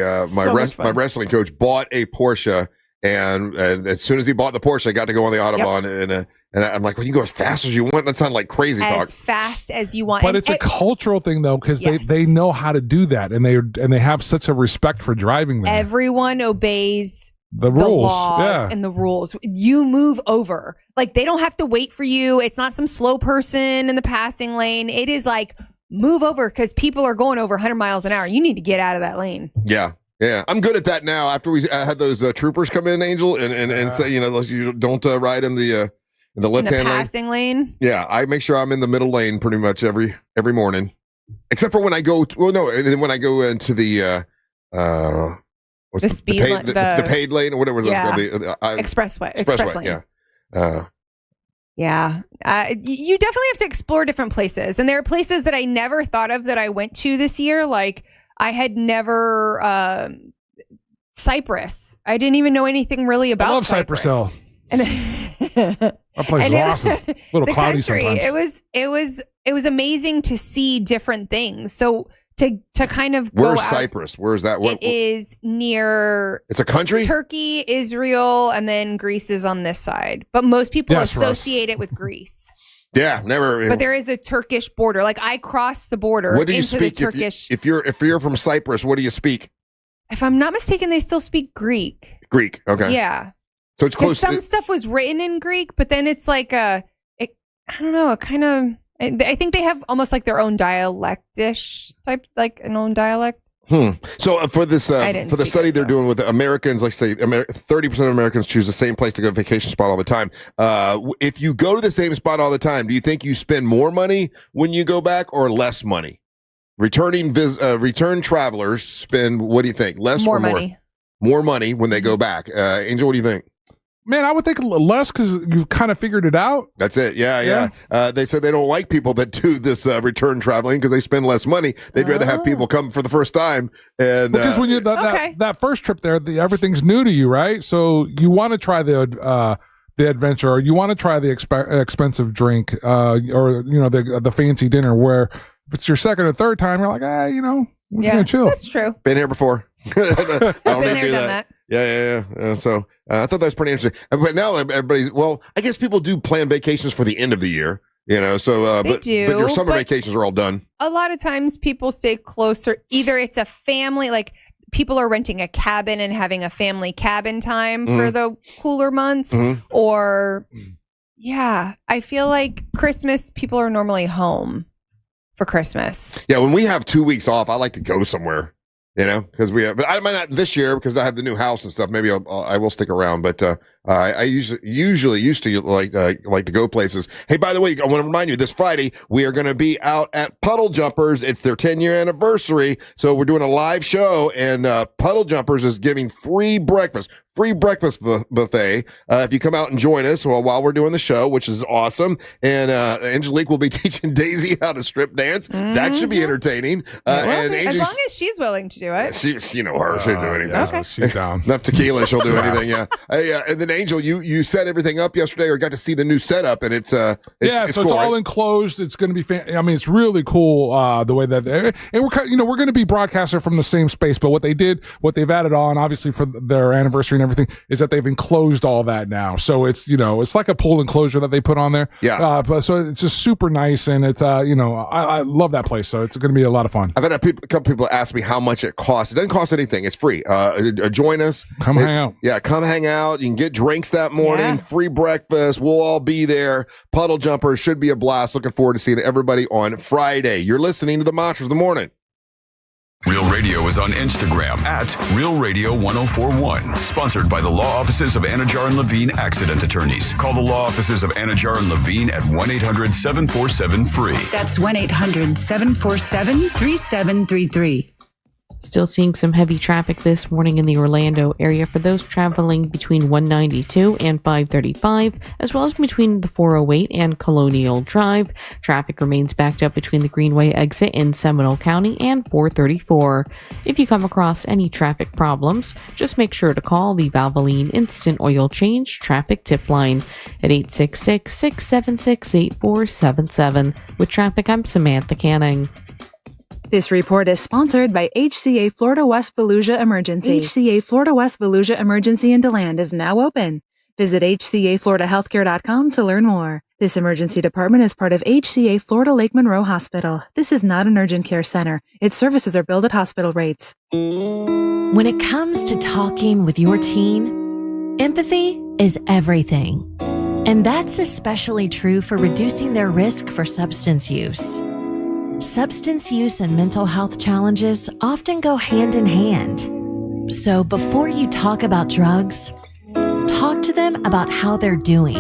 wrestling coach bought a Porsche, and as soon as he bought the Porsche, I got to go on the Autobahn, and I'm like, well, you can go as fast as you want. That sounded like crazy talk. As fast as you want. But it's a cultural thing, though, because they know how to do that, and they have such a respect for driving there. Everyone obeys the rules, laws and the rules. You move over. Like, they don't have to wait for you. It's not some slow person in the passing lane. It is like, move over, because people are going over 100 miles an hour. You need to get out of that lane. Yeah. Yeah, I'm good at that now. After we had those troopers come in, Angel, and say, you don't ride in the left-hand lane. Passing lane. Yeah, I make sure I'm in the middle lane pretty much every morning, except for when I go. Well, no, and then when I go into the the paid lane or whatever it's called, the expressway. Yeah. Yeah. You definitely have to explore different places, and there are places that I never thought of that I went to this year. Like, I had never Cyprus. I didn't even know anything really about. I love Cypress Hill. And that place is awesome. A little cloudy sometimes. It was amazing to see different things. So to kind of go Where's out, Cyprus? Where is that? It is near. It's a country. Turkey, Israel, and then Greece is on this side. But most people associate it with Greece. Yeah, never. But there is a Turkish border. Like, I crossed the border What do you into the speak Turkish. if you're from Cyprus? What do you speak? If I'm not mistaken, they still speak Greek. Greek. Okay. Yeah. So it's close. Some stuff was written in Greek, but then it's like I don't know, kind of. I think they have almost like their own dialectish type, like an own dialect. So for this for the study they're doing with Americans, like say 30% of Americans choose the same place to go vacation spot all the time. If you go to the same spot all the time, do you think you spend more money when you go back or less money? Return travelers spend, what do you think? Less or more? Money. More money when they go back. Angel, what do you think? Man, I would think less because you've kind of figured it out. That's it. Yeah. They said they don't like people that do this return traveling because they spend less money. They'd rather have people come for the first time. And because when you that first trip there, everything's new to you, right? So you want to try the adventure, or you want to try the expensive drink, or the fancy dinner. Where if it's your second or third time, you're like, we're gonna chill. That's true. Been here before. I don't Been there, do done that. Yeah. So I thought that was pretty interesting. But now everybody's, I guess people do plan vacations for the end of the year, so, They but do, your summer but vacations are all done. A lot of times people stay closer. Either it's a family, like people are renting a cabin and having a family cabin time for the cooler months, or I feel like Christmas, people are normally home for Christmas. Yeah. When we have 2 weeks off, I like to go somewhere. Because but I might not this year because I have the new house and stuff. Maybe I will stick around, but I usually used to like to go places. Hey, by the way, I want to remind you, this Friday we are going to be out at Puddle Jumpers. It's their 10-year anniversary, so we're doing a live show, and Puddle Jumpers is giving free breakfast buffet if you come out and join us while we're doing the show, which is awesome. And Angelique will be teaching Daisy how to strip dance. That should be entertaining. And as long as she's willing to do it. She'll do anything. Okay. She's down. Enough tequila, she'll do anything. Yeah. And then Angel, you set everything up yesterday, or got to see the new setup, and it's so cool, it's all enclosed. It's going to be it's really cool the way that and we're going to be broadcasting from the same space, but what they've added on, obviously for their anniversary and everything, is that they've enclosed all that now. So it's it's like a pool enclosure that they put on there. Yeah. But so it's just super nice, and it's I love that place. So it's going to be a lot of fun. I've had a couple people ask me how much it costs. It doesn't cost anything. It's free. Join us. Come hang out. Yeah, come hang out. You can get drinks that morning. Free breakfast. We'll all be there. Puddle Jumpers should be a blast. Looking forward to seeing everybody on Friday. You're listening to the Monsters of the Morning. Real Radio is on Instagram at Real Radio 1041. Sponsored by the law offices of Anajar and Levine Accident Attorneys. Call the law offices of Anajar and Levine at 1-800-747-FREE. That's 1-800-747-3733. still seeing some heavy traffic this morning in the Orlando area for those traveling between 192 and 535, as well as between the 408 and Colonial Drive. Traffic remains backed up between the Greenway exit in Seminole County and 434. If you come across any traffic problems, just make sure to call the Valvoline Instant Oil Change Traffic Tip Line at 866-676-8477. With traffic, I'm Samantha Canning. This report is sponsored by HCA Florida West Volusia Emergency. HCA Florida West Volusia Emergency in DeLand is now open. Visit hcafloridahealthcare.com to learn more. This emergency department is part of HCA Florida Lake Monroe Hospital. This is not an urgent care center. Its services are billed at hospital rates. When it comes to talking with your teen, empathy is everything. And that's especially true for reducing their risk for substance use. Substance use and mental health challenges often go hand in hand. So before you talk about drugs, talk to them about how they're doing.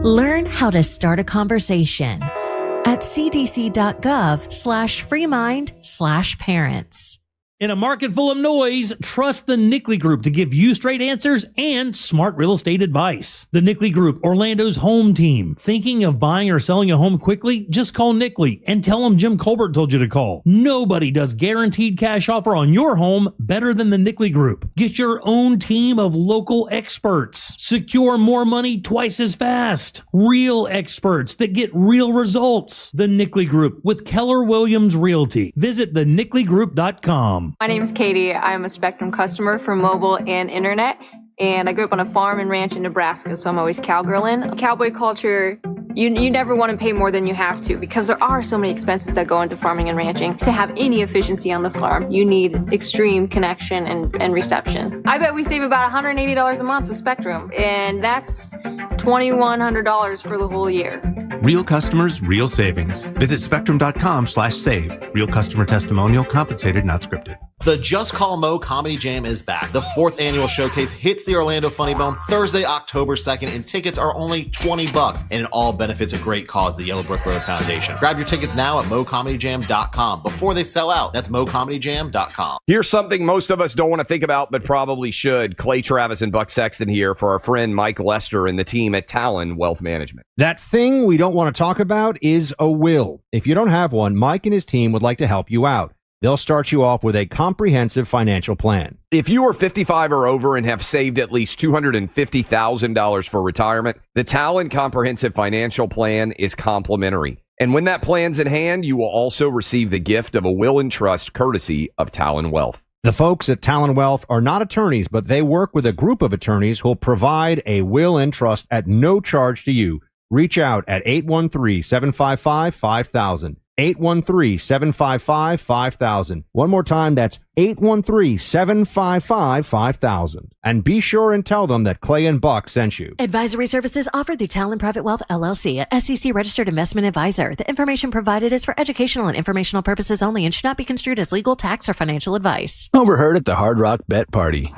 Learn how to start a conversation at cdc.gov/freemind/parents. In a market full of noise, trust the Nickley Group to give you straight answers and smart real estate advice. The Nickley Group, Orlando's home team. Thinking of buying or selling a home quickly? Just call Nickley and tell them Jim Colbert told you to call. Nobody does guaranteed cash offer on your home better than the Nickley Group. Get your own team of local experts. Secure more money twice as fast. Real experts that get real results. The Nickley Group with Keller Williams Realty. Visit thenickley.com. My name is Katie. I'm a Spectrum customer for mobile and internet, and I grew up on a farm and ranch in Nebraska, so I'm always cowgirling. Cowboy culture, you never want to pay more than you have to because there are so many expenses that go into farming and ranching. To have any efficiency on the farm, you need extreme connection and reception. I bet we save about $180 a month with Spectrum, and that's $2,100 for the whole year. Real customers, real savings. Visit spectrum.com/save. Real customer testimonial, compensated, not scripted. The Just Call Mo Comedy Jam is back. The 4th annual showcase hits the Orlando Funny Bone Thursday, October 2nd, and tickets are only $20, and it all benefits a great cause, the Yellow Brick Road Foundation. Grab your tickets now at mocomedyjam.com before they sell out. That's mocomedyjam.com. Here's something most of us don't want to think about, but probably should. Clay Travis and Buck Sexton here for our friend Mike Lester and the team at Talon Wealth Management. That thing we don't want to talk about is a will. If you don't have one, Mike and his team would like to help you out. They'll start you off with a comprehensive financial plan. If you are 55 or over and have saved at least $250,000 for retirement, the Talon Comprehensive Financial Plan is complimentary. And when that plan's in hand, you will also receive the gift of a will and trust courtesy of Talon Wealth. The folks at Talon Wealth are not attorneys, but they work with a group of attorneys who'll provide a will and trust at no charge to you. Reach out at 813-755-5000. 813-755-5000. One more time, that's 813-755-5000. And be sure and tell them that Clay and Buck sent you. Advisory services offered through Talon Private Wealth LLC, a SEC registered investment advisor. The information provided is for educational and informational purposes only and should not be construed as legal, tax, or financial advice. Overheard at the Hard Rock Bet Party.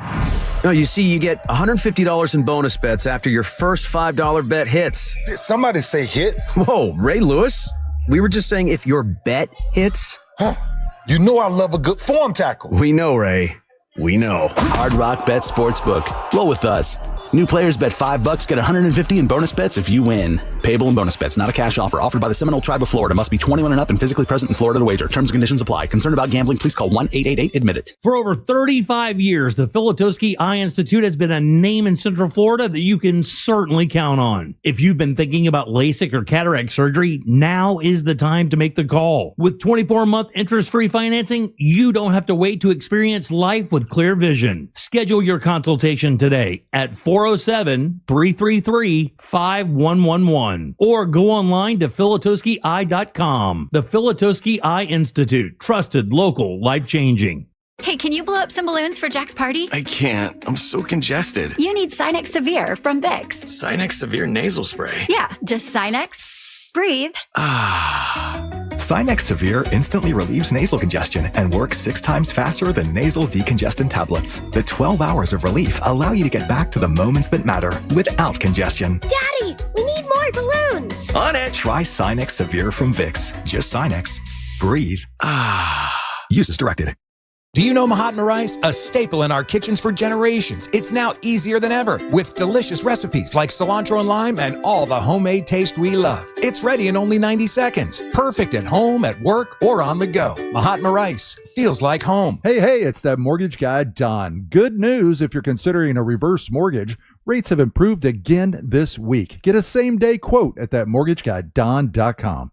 No, you see, you get $150 in bonus bets after your first $5 bet hits. Did somebody say hit? Whoa, Ray Lewis? We were just saying if your bet hits. Huh. You know I love a good form tackle. We know, Ray. We know. Hard Rock Bet Sportsbook. Roll with us. New players bet $5, get $150 in bonus bets if you win. Payable in bonus bets, not a cash offer. Offered by the Seminole Tribe of Florida. Must be 21 and up and physically present in Florida to wager. Terms and conditions apply. Concerned about gambling? Please call 1-888-ADMIT-IT. For over 35 years, the Filatowski Eye Institute has been a name in Central Florida that you can certainly count on. If you've been thinking about LASIK or cataract surgery, now is the time to make the call. With 24-month interest-free financing, you don't have to wait to experience life with clear vision. Schedule your consultation today at 407-333-5111 or go online to filatowskieye.com. The Filatowski Eye Institute. Trusted, local, life-changing. Hey, can you blow up some balloons for Jack's party? I can't. I'm so congested. You need Sinex Severe from Vicks. Sinex Severe nasal spray. Yeah, just Sinex. Breathe. Sinex Severe instantly relieves nasal congestion and works 6 times faster than nasal decongestant tablets. The 12 hours of relief allow you to get back to the moments that matter without congestion. Daddy, we need more balloons. On it. Try Sinex Severe from Vicks. Just Sinex. Breathe. Use as directed. Do you know Mahatma rice? A staple in our kitchens for generations. It's now easier than ever with delicious recipes like cilantro and lime and all the homemade taste we love. It's ready in only 90 seconds. Perfect at home, at work, or on the go. Mahatma rice feels like home. Hey, it's that mortgage guy, Don. Good news if you're considering a reverse mortgage. Rates have improved again this week. Get a same-day quote at thatmortgageguyDon.com.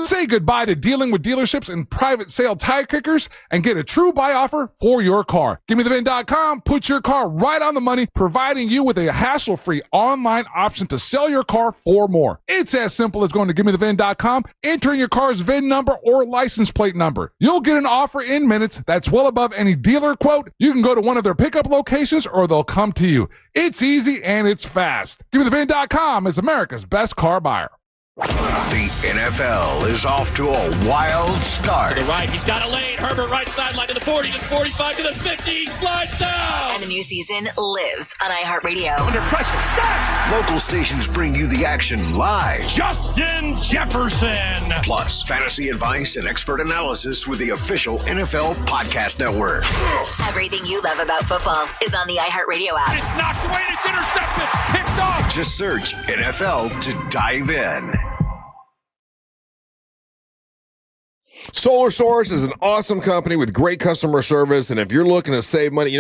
Say goodbye to dealing with dealerships and private sale tire kickers and get a true buy offer for your car. GiveMeTheVin.com puts your car right on the money, providing you with a hassle-free online option to sell your car for more. It's as simple as going to GiveMeTheVin.com, entering your car's VIN number or license plate number. You'll get an offer in minutes that's well above any dealer quote. You can go to one of their pickup locations or they'll come to you. It's easy and it's fast. GiveMeTheVin.com is America's best car buyer. The NFL is off to a wild start. To the right, he's got a lane. Herbert right sideline to the 40, to the 45, to the 50. He slides down. And the new season lives on iHeartRadio. Under pressure, sacked. Local stations bring you the action live. Justin Jefferson. Plus, fantasy advice and expert analysis with the official NFL Podcast Network. Everything you love about football is on the iHeartRadio app. It's knocked away, and it's intercepted. Picked off. Just search NFL to dive in. Solar Source is an awesome company with great customer service, and if you're looking to save money,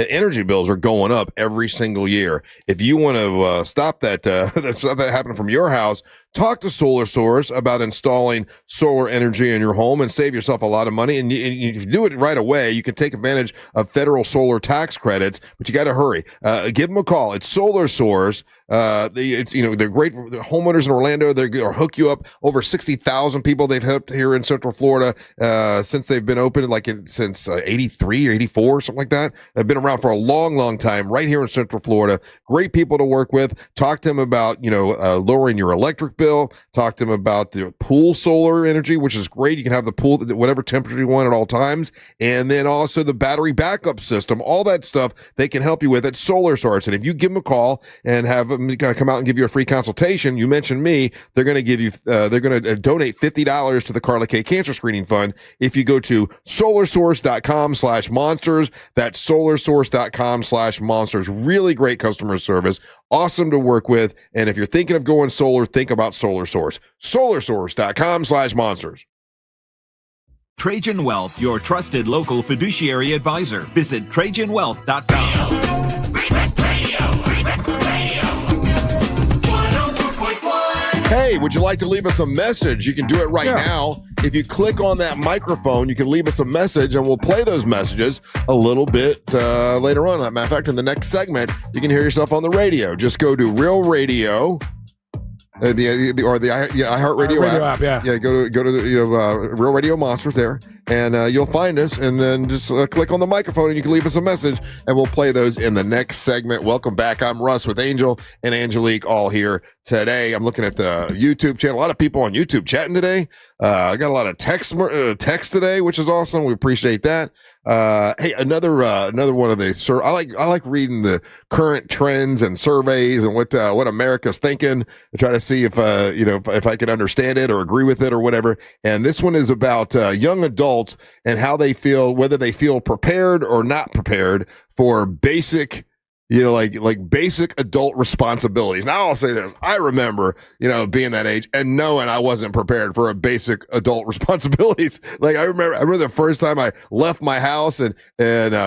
energy bills are going up every single year. If you want to stop that happening from your house, talk to Solar Source about installing solar energy in your home and save yourself a lot of money. And if you do it right away, you can take advantage of federal solar tax credits, but you got to hurry. Give them a call. It's Solar Source. They're great for the homeowners in Orlando. They'll hook you up. Over 60,000 people they've helped here in Central Florida since they've been open, since 83 or 84, something like that. They've been around for a long, long time right here in Central Florida. Great people to work with. Talk to them about, lowering your electric bill. Talk to them about the pool solar energy, which is great. You can have the pool at whatever temperature you want at all times. And then also the battery backup system, all that stuff they can help you with at Solar Source. And if you give them a call and have them come out and give you a free consultation, you mentioned me, they're going to give you, they're going to donate $50 to the Carla K Cancer Screening Fund if you go to solarsource.com/monsters. That's solarsource.com/monsters. Really great customer service. Awesome to work with. And if you're thinking of going solar, think about Solar Source. solarsource.com/monsters. Trajan Wealth, your trusted local fiduciary advisor. Visit TrajanWealth.com. Hey, would you like to leave us a message? You can do it right now. If you click on that microphone, you can leave us a message, and we'll play those messages a little bit later on. As a matter of fact, in the next segment, you can hear yourself on the radio. Just go to Real Radio. The iHeartRadio app. Yeah, go to the Real Radio Monsters there, and you'll find us. And then just click on the microphone, and you can leave us a message, and we'll play those in the next segment. Welcome back. I'm Russ with Angel and Angelique, all here today. I'm looking at the YouTube channel. A lot of people on YouTube chatting today. I got a lot of text today, which is awesome. We appreciate that. Hey, another one of these. I like reading the current trends and surveys and what America's thinking to try to see if I can understand it or agree with it or whatever. And this one is about young adults and how they feel, whether they feel prepared or not prepared for basic, basic adult responsibilities. Now I'll say this. I remember, being that age and knowing I wasn't prepared for a basic adult responsibilities. Like I remember the first time I left my house and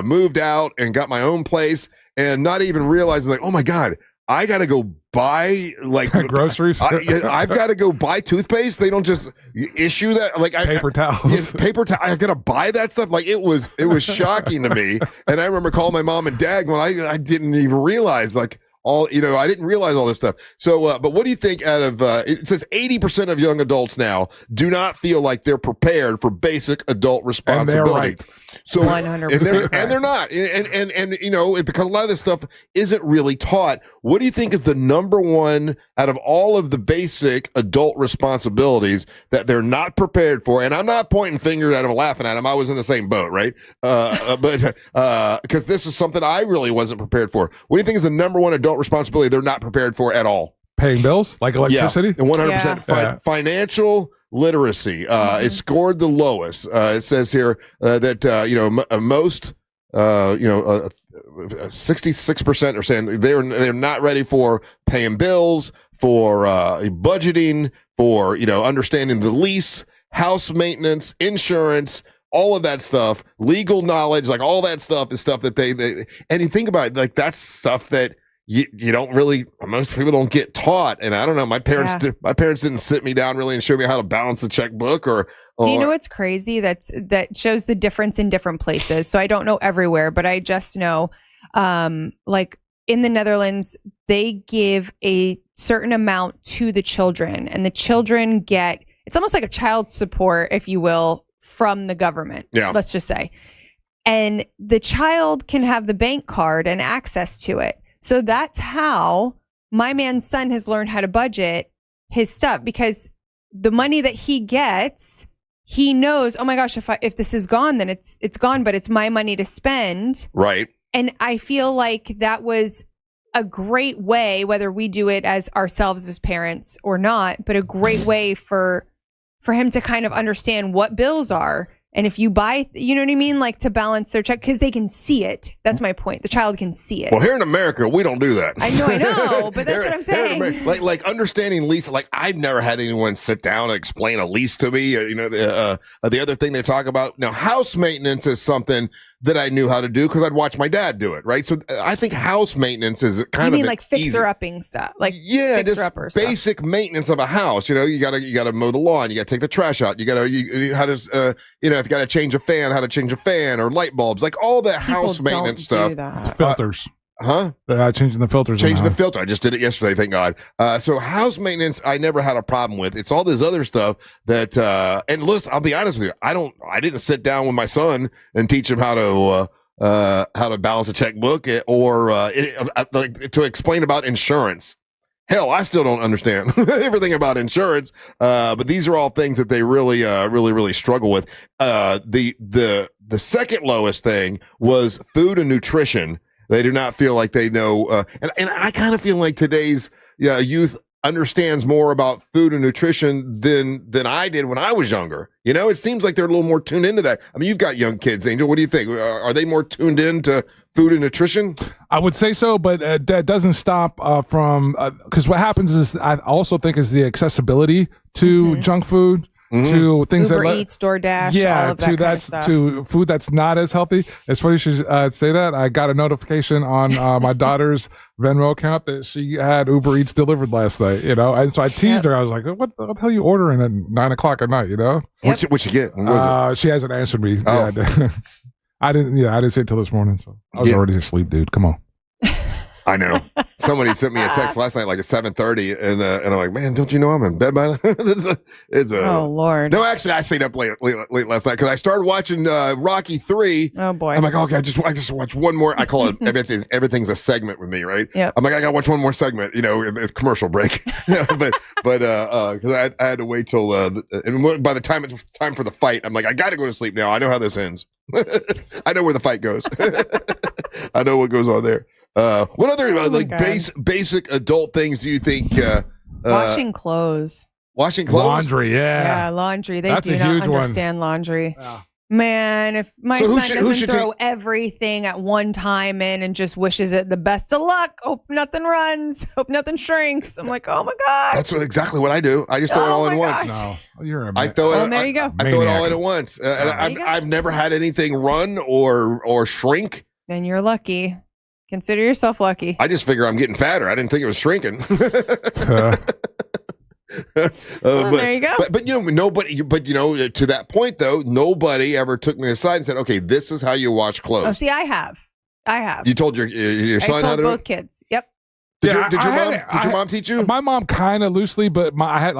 moved out and got my own place and not even realizing oh my God, I got to go buy groceries. I've got to go buy toothpaste. They don't just issue that. Paper towels. Paper towel. I've got to buy that stuff. It was shocking to me. And I remember calling my mom and dad when I didn't even realize I didn't realize all this stuff. So, but what do you think out of, it says 80% of young adults now do not feel like they're prepared for basic adult responsibility. And they're right. So 100%. And they're not. And because a lot of this stuff isn't really taught. What do you think is the number one out of all of the basic adult responsibilities that they're not prepared for? And I'm not pointing fingers at them, laughing at them. I was in the same boat, right? But because this is something I really wasn't prepared for. What do you think is the number one adult responsibility they're not prepared for at all? paying bills like electricity. And 100% financial literacy. It scored the lowest. It says here that most 66% are saying they're not ready for paying bills, for budgeting, for understanding the lease, house maintenance, insurance, all of that stuff, legal knowledge, like all that stuff is stuff that they and you think about it, like that's stuff that you don't really, most people don't get taught. And I don't know, my parents didn't sit me down really and show me how to balance a checkbook or do you know what's crazy? That shows the difference in different places. So I don't know everywhere, but I just know like in the Netherlands, they give a certain amount to the children, and the children get, it's almost like a child support, if you will, from the government. Yeah. Let's just say. And the child can have the bank card and access to it. So that's how my man's son has learned how to budget his stuff, because the money that he gets, he knows, oh my gosh, if this is gone, then it's gone, but it's my money to spend. Right. And I feel like that was a great way, whether we do it as ourselves as parents or not, but a great way for him to kind of understand what bills are. And if you buy, you know what I mean? Like to balance their check, because they can see it. That's my point. The child can see it. Well, here in America, we don't do that. I know, but that's what I'm saying. Like understanding lease, like I've never had anyone sit down and explain a lease to me. The other thing they talk about now, house maintenance is something that I knew how to do because I'd watch my dad do it, right? So I think house maintenance is kind of, you mean like fixer-upping stuff, like fixer-upper stuff. Basic maintenance of a house. You gotta mow the lawn, you gotta take the trash out, if you gotta change a fan, how to change a fan or light bulbs, like all the house maintenance stuff. Filters. Huh? Changing the filters. Changing the filter. I just did it yesterday, thank God. So house maintenance, I never had a problem with. It's all this other stuff that, and listen, I'll be honest with you. I didn't sit down with my son and teach him how to balance a checkbook or to explain about insurance. Hell, I still don't understand everything about insurance. But these are all things that they really struggle with. The second lowest thing was food and nutrition. They do not feel like they know, and I kind of feel like today's youth understands more about food and nutrition than I did when I was younger. It seems like they're a little more tuned into that. I mean, you've got young kids, Angel. What do you think? Are they more tuned into food and nutrition? I would say so, but that doesn't stop from, because what happens is I also think is the accessibility to junk food. To things Uber Eats, DoorDash, all of that kind of stuff. To food that's not as healthy. It's funny you should say that. I got a notification on my daughter's Venmo account that she had Uber Eats delivered last night. And so I teased her. I was like, "What the hell are you ordering at 9:00 at night?" What'd she get? What was it? She hasn't answered me. Oh. Yeah, I didn't see it till this morning. So I was already asleep, dude. Come on. I know. Somebody sent me a text last night, like at 7:30, and I'm like, man, don't you know I'm in bed by now? Oh Lord. No, actually, I stayed up late last night because I started watching Rocky 3. Oh boy. I'm like, okay, I just watch one more. I call it everything's a segment with me, right? Yep. I'm like, I gotta watch one more segment. It's commercial break, but because I had to wait till and by the time it's time for the fight, I'm like, I gotta go to sleep now. I know how this ends. I know where the fight goes. I know what goes on there. What other basic adult things do you think? Washing clothes. Washing clothes? Laundry, Yeah, laundry. They do not understand laundry. Yeah. Man, if my son doesn't throw everything at one time in and just wishes it the best of luck, hope nothing runs, hope nothing shrinks. I'm like, oh my God. That's exactly what I do. I just throw it all in once. No, you're a I throw it. There you go. I throw it all in at once. And I've never had anything run or shrink. Then you're lucky. Consider yourself lucky. I just figure I'm getting fatter. I didn't think it was shrinking. There you go. But nobody. But to that point though, nobody ever took me aside and said, "Okay, this is how you wash clothes." Oh, see, I have. You told your son how to do it? Both kids. Yep. Did your mom teach you? My mom kind of loosely, but I had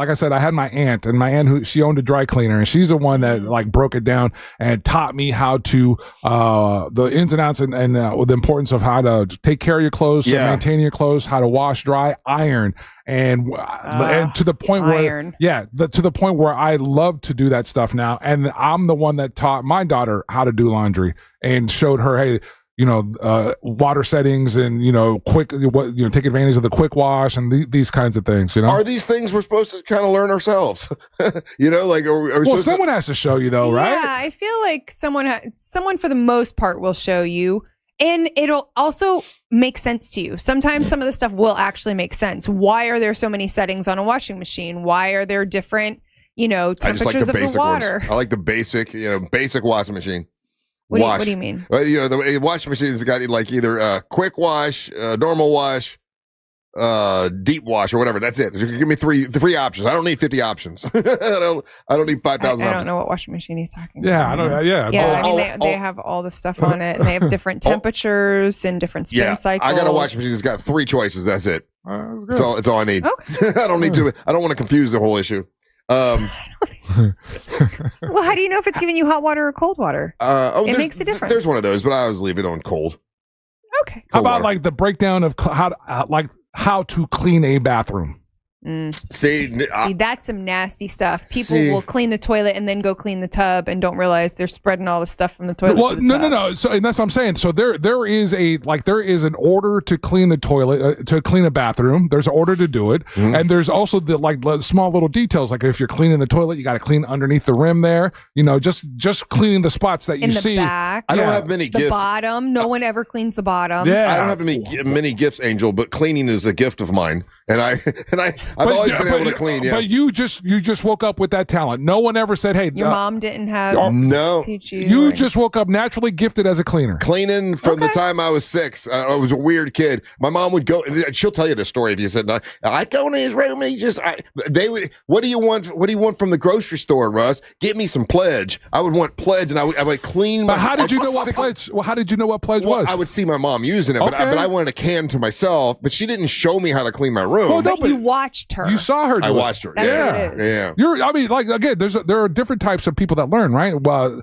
my aunt, and my aunt who she owned a dry cleaner, and she's the one that like broke it down and taught me how to the ins and outs and the importance of how to take care of your clothes, maintain your clothes, how to wash, dry, iron, and to the point to the point where I love to do that stuff now, and I'm the one that taught my daughter how to do laundry and showed her, hey, water settings and quick take advantage of the quick wash and these kinds of things. Are these things we're supposed to kind of learn ourselves? Well, someone has to show you though, right? Yeah, I feel like someone for the most part will show you, and it'll also make sense to you. Sometimes some of the stuff will actually make sense. Why are there so many settings on a washing machine? Why are there different temperatures of the water? I like the basic washing machine. What do you mean? The washing machine's got like either quick wash, normal wash, deep wash, or whatever. That's it. Give me three options. I don't need 50 options. I don't need 5,000 I don't know what washing machine he's talking about. I mean, they have all the stuff on it, and they have different temperatures and different spin cycles. I got a washing machine that's got 3 choices. That's it. That's all I need. Okay. I don't need to. I don't want to confuse the whole issue. Well, how do you know if it's giving you hot water or cold water? It makes a difference. There's one of those, but I always leave it on cold. Okay. How about like the breakdown of how to clean a bathroom? See, that's some nasty stuff. People will clean the toilet and then go clean the tub and don't realize they're spreading all the stuff from the toilet. Well, to the tub. no. So, and that's what I'm saying. So there is an order to clean the toilet, to clean a bathroom. There's an order to do it, and there's also the small little details. Like if you're cleaning the toilet, you got to clean underneath the rim there. Just cleaning the spots that you see. In the back. I don't have many the gifts. bottom. No one ever cleans the bottom. Yeah. I don't have many gifts, Angel, but cleaning is a gift of mine, and I've always been able to clean. Yeah. But you just woke up with that talent. No one ever said, "Hey, your mom didn't have no." Teach you just woke up naturally gifted as a cleaner. Cleaning from the time I was 6. I was a weird kid. My mom would go. She'll tell you the story if you said, "I go in his room and they would. What do you want? What do you want from the grocery store, Russ? Get me some Pledge." I would want Pledge, and I would clean. But how did you know what Pledge? Well, how did you know what Pledge was? I would see my mom using it, but I wanted a can to myself. But she didn't show me how to clean my room. Well, but you watched her. You saw her. I watched her. That's what it is. Yeah. There are different types of people that learn, right? Well,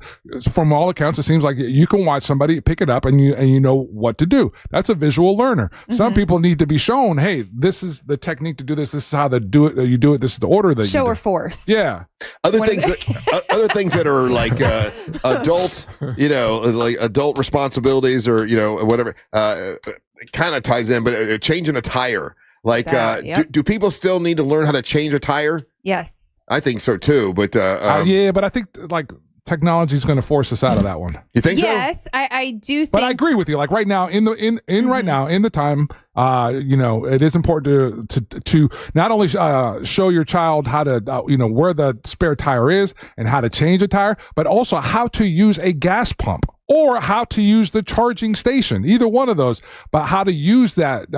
from all accounts, it seems like you can watch somebody, pick it up, and you know what to do. That's a visual learner. Some people need to be shown, hey, this is the technique to do this. This is how to do it. You do it. This is the order that show you or force. Yeah. Other things that are like adult, like adult responsibilities or whatever. Kind of ties in, but changing a tire. Like, do people still need to learn how to change a tire? Yes. I think so too, but but I think like technology is going to force us out of that one. You think so? Yes, I do think. But I agree with you. Like right now, right now in the time, it is important to not only show your child how to where the spare tire is and how to change a tire, but also how to use a gas pump. Or how to use the charging station, either one of those, but how to use that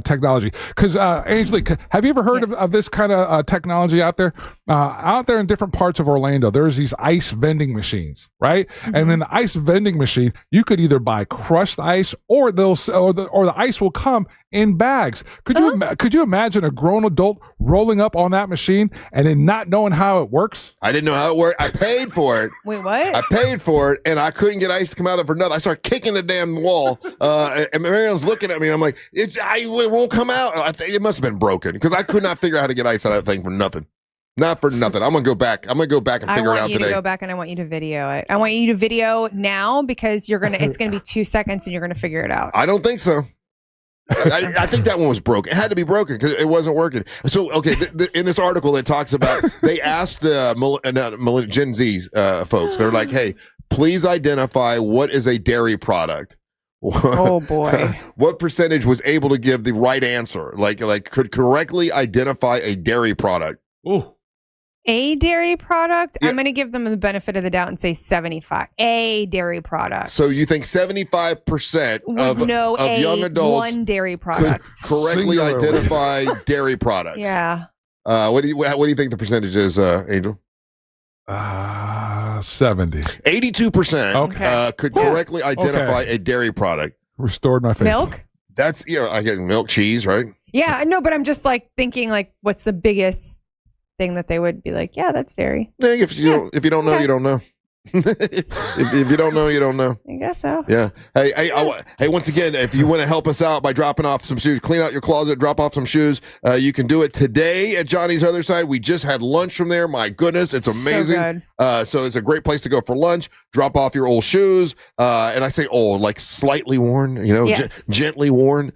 technology. Because, Angelique, have you ever heard of this kind of technology out there? Out there in different parts of Orlando, there's these ice vending machines, right? And in the ice vending machine, you could either buy crushed ice or the ice will come in bags. Could you imagine a grown adult rolling up on that machine and then not knowing how it works? I didn't know how it worked. I paid for it. Wait, what? I paid for it, and I couldn't get ice to come out of it for nothing. I started kicking the damn wall, and Marion's looking at me, and I'm like, it won't come out. I think it must have been broken because I could not figure out how to get ice out of that thing for nothing. Not for nothing. I'm gonna go back. I'm gonna go back and figure it out today. I want you to go back and I want you to video it. I want you to video now because it's gonna be 2 seconds and you're gonna figure it out. I don't think so. I think that one was broken. It had to be broken because it wasn't working. So, okay, in this article, it talks about they asked Gen Z folks. They're like, "Hey, please identify what is a dairy product." Oh boy! What percentage was able to give the right answer? Like could correctly identify a dairy product? Ooh. A dairy product? Yeah. I'm going to give them the benefit of the doubt and say 75. A dairy product. So you think 75% of young adults one dairy product could correctly identify dairy products? Yeah. What do you think the percentage is, Angel? 70. 82% could correctly identify a dairy product. Restored my faith. Milk? That's I get milk, cheese, right? Yeah, no, but I'm just like thinking like what's the biggest thing that they would be like, yeah, that's dairy. Yeah, if you don't know, you don't know. if you don't know, you don't know. I guess so. Yeah. Hey, once again, if you want to help us out by dropping off some shoes, clean out your closet, drop off some shoes, you can do it today at Johnny's Other Side. We just had lunch from there. My goodness, it's amazing. So good. So it's a great place to go for lunch, drop off your old shoes. And I say old, like slightly worn, Yes. gently worn,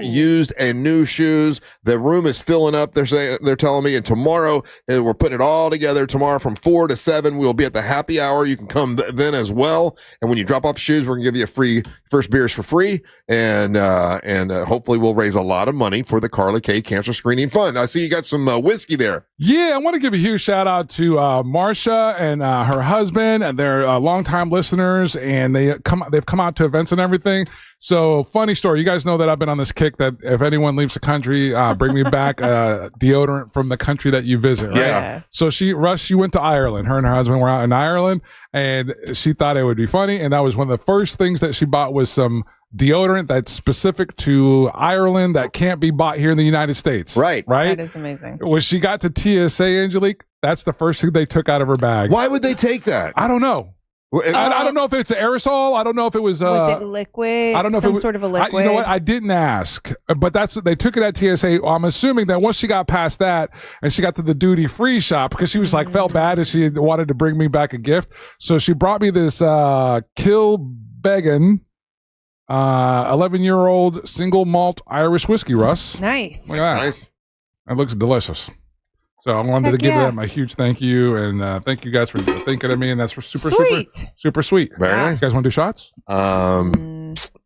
used and new shoes. The room is filling up. They're telling me, and tomorrow we're putting it all together. Tomorrow from 4 to 7, we'll be at the happy hour. You can come then as well. And when you drop off shoes, we're gonna give you a free first beers for free, and hopefully we'll raise a lot of money for the Carly K Cancer Screening Fund. I see you got some whiskey there. Yeah, I want to give a huge shout out to Marcia and her husband, and they're longtime listeners, and they've come out to events and everything. So, funny story. You guys know that I've been on this kick that if anyone leaves the country, bring me back deodorant from the country that you visit. Right? Yes. So she went to Ireland. Her and her husband were out in Ireland, and she thought it would be funny. And that was one of the first things that she bought was some deodorant that's specific to Ireland that can't be bought here in the United States. Right. That is amazing. When she got to TSA, Angelique, that's the first thing they took out of her bag. Why would they take that? I don't know. I don't know if it's an aerosol. I don't know if it was. Was it liquid? I don't know if it was sort of a liquid. You know what? I didn't ask, but they took it at TSA. I'm assuming that once she got past that and she got to the duty free shop, because she was like felt bad and she wanted to bring me back a gift, so she brought me this Kilbeggan 11-year-old single malt Irish whiskey, Russ. Nice. Look at that. Nice. It looks delicious. So I wanted to give them a huge thank you, and thank you guys for thinking of me, and that's for super sweet. Very nice. You guys want to do shots?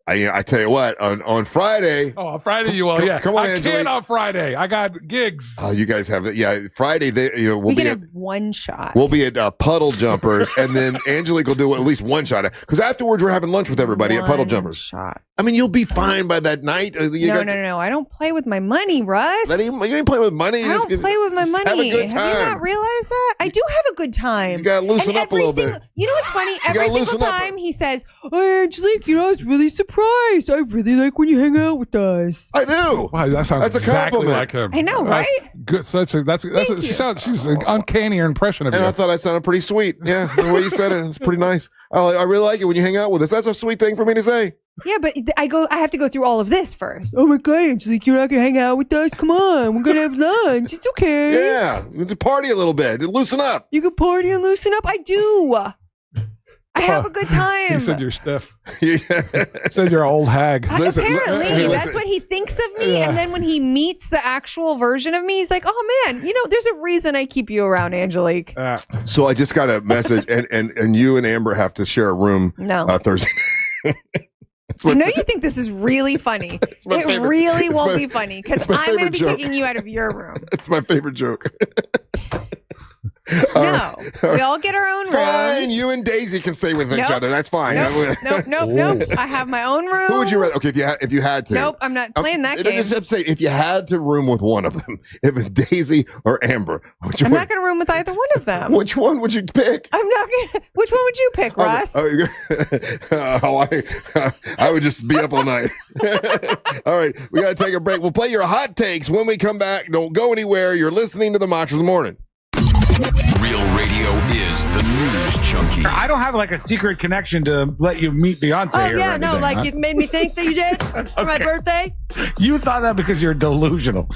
I tell you what, on Friday. Oh, on Friday you will. Yeah, come on, I Angelique. can't on Friday. I got gigs. You guys have it. Yeah, Friday. We'll we be can at have one shot. We'll be at Puddle Jumpers, and then Angelique will do at least one shot. Because afterwards, we're having lunch with everybody at Puddle Jumpers. Shot. I mean, you'll be fine by that night. No. I don't play with my money, Russ. You ain't playing with money. I don't play with my money. Have a good time. Have you not realized that? I do have a good time. You gotta loosen up a little bit. You know what's funny? Every gotta single loosen up. time he says, "Oh, Angelique, I was really surprised. I really like when you hang out with us." I do. Wow, that sounds That's a exactly compliment. like him. I know, right? Good. She's an uncanny impression of And you. I thought I sounded pretty sweet. Yeah, the way you said it, it's pretty nice. I really like it when you hang out with us. That's a sweet thing for me to say. Yeah, but I have to go through all of this first. Oh my God, Angelique, you're not gonna hang out with us? Come on, we're gonna have lunch. It's okay. Yeah, to party a little bit, loosen up. You can party and loosen up. I do. I have a good time. He said you're stiff. He said you're an old hag. Apparently, that's what he thinks of me. Yeah. And then when he meets the actual version of me, he's like, "Oh man, there's a reason I keep you around, Angelique." So I just got a message, and you and Amber have to share a room Thursday. I know you think this is really funny. It really won't be funny because I'm going to be kicking you out of your room. It's my favorite joke. No, we all get our own Fine, rooms. you and Daisy can stay with each other. That's fine. Nope. I have my own room. Who would you rather? Okay, if you had to. Nope, I'm not playing that game. Just say if you had to room with one of them, if it's Daisy or Amber, I'm not going to room with either one of them. Which one would you pick? I'm not going to. Which one would you pick, Russ? I would just be up all night. All right, we got to take a break. We'll play your hot takes when we come back. Don't go anywhere. You're listening to the Machos of the Morning. Real radio is the news junkie. I don't have like a secret connection to let you meet Beyonce. Oh yeah, no, like you made me think that you did for my birthday. You thought that because you're delusional.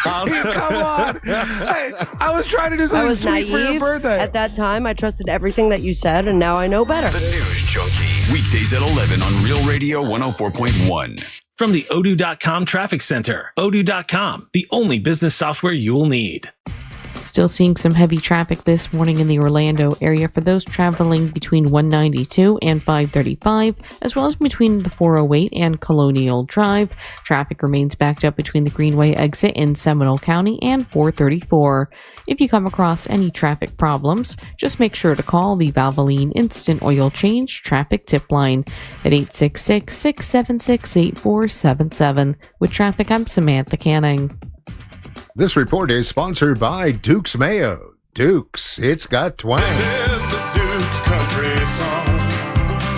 Come on. Hey, I was trying to do something sweet for your birthday. At that time, I trusted everything that you said, and now I know better. The news junkie. Weekdays at 11 on Real Radio 104.1. From the Odoo.com Traffic Center. Odoo.com, the only business software you will need. Still seeing some heavy traffic this morning in the Orlando area for those traveling between 192 and 535, as well as between the 408 and Colonial Drive. Traffic remains backed up between the Greenway exit in Seminole County and 434. If you come across any traffic problems, just make sure to call the Valvoline Instant Oil Change Traffic Tip Line at 866-676-8477. With traffic, I'm Samantha Canning. This report is sponsored by Duke's Mayo. Duke's, it's got twang. This is the Duke's country song.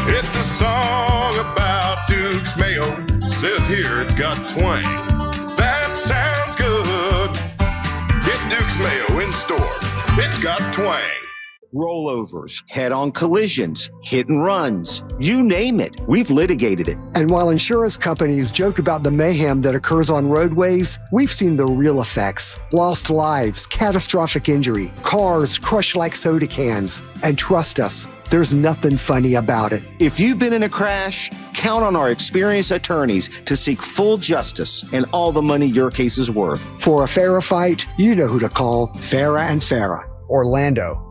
It's a song about Duke's Mayo. Says here it's got twang. That sounds good. Get Duke's Mayo in store. It's got twang. rollovers, head-on collisions, hit and runs, you name it. We've litigated it. And while insurance companies joke about the mayhem that occurs on roadways, we've seen the real effects. Lost lives, catastrophic injury, cars crushed like soda cans. And trust us, there's nothing funny about it. If you've been in a crash, count on our experienced attorneys to seek full justice and all the money your case is worth. For a fairer fight, you know who to call. Farah and Farah, Orlando.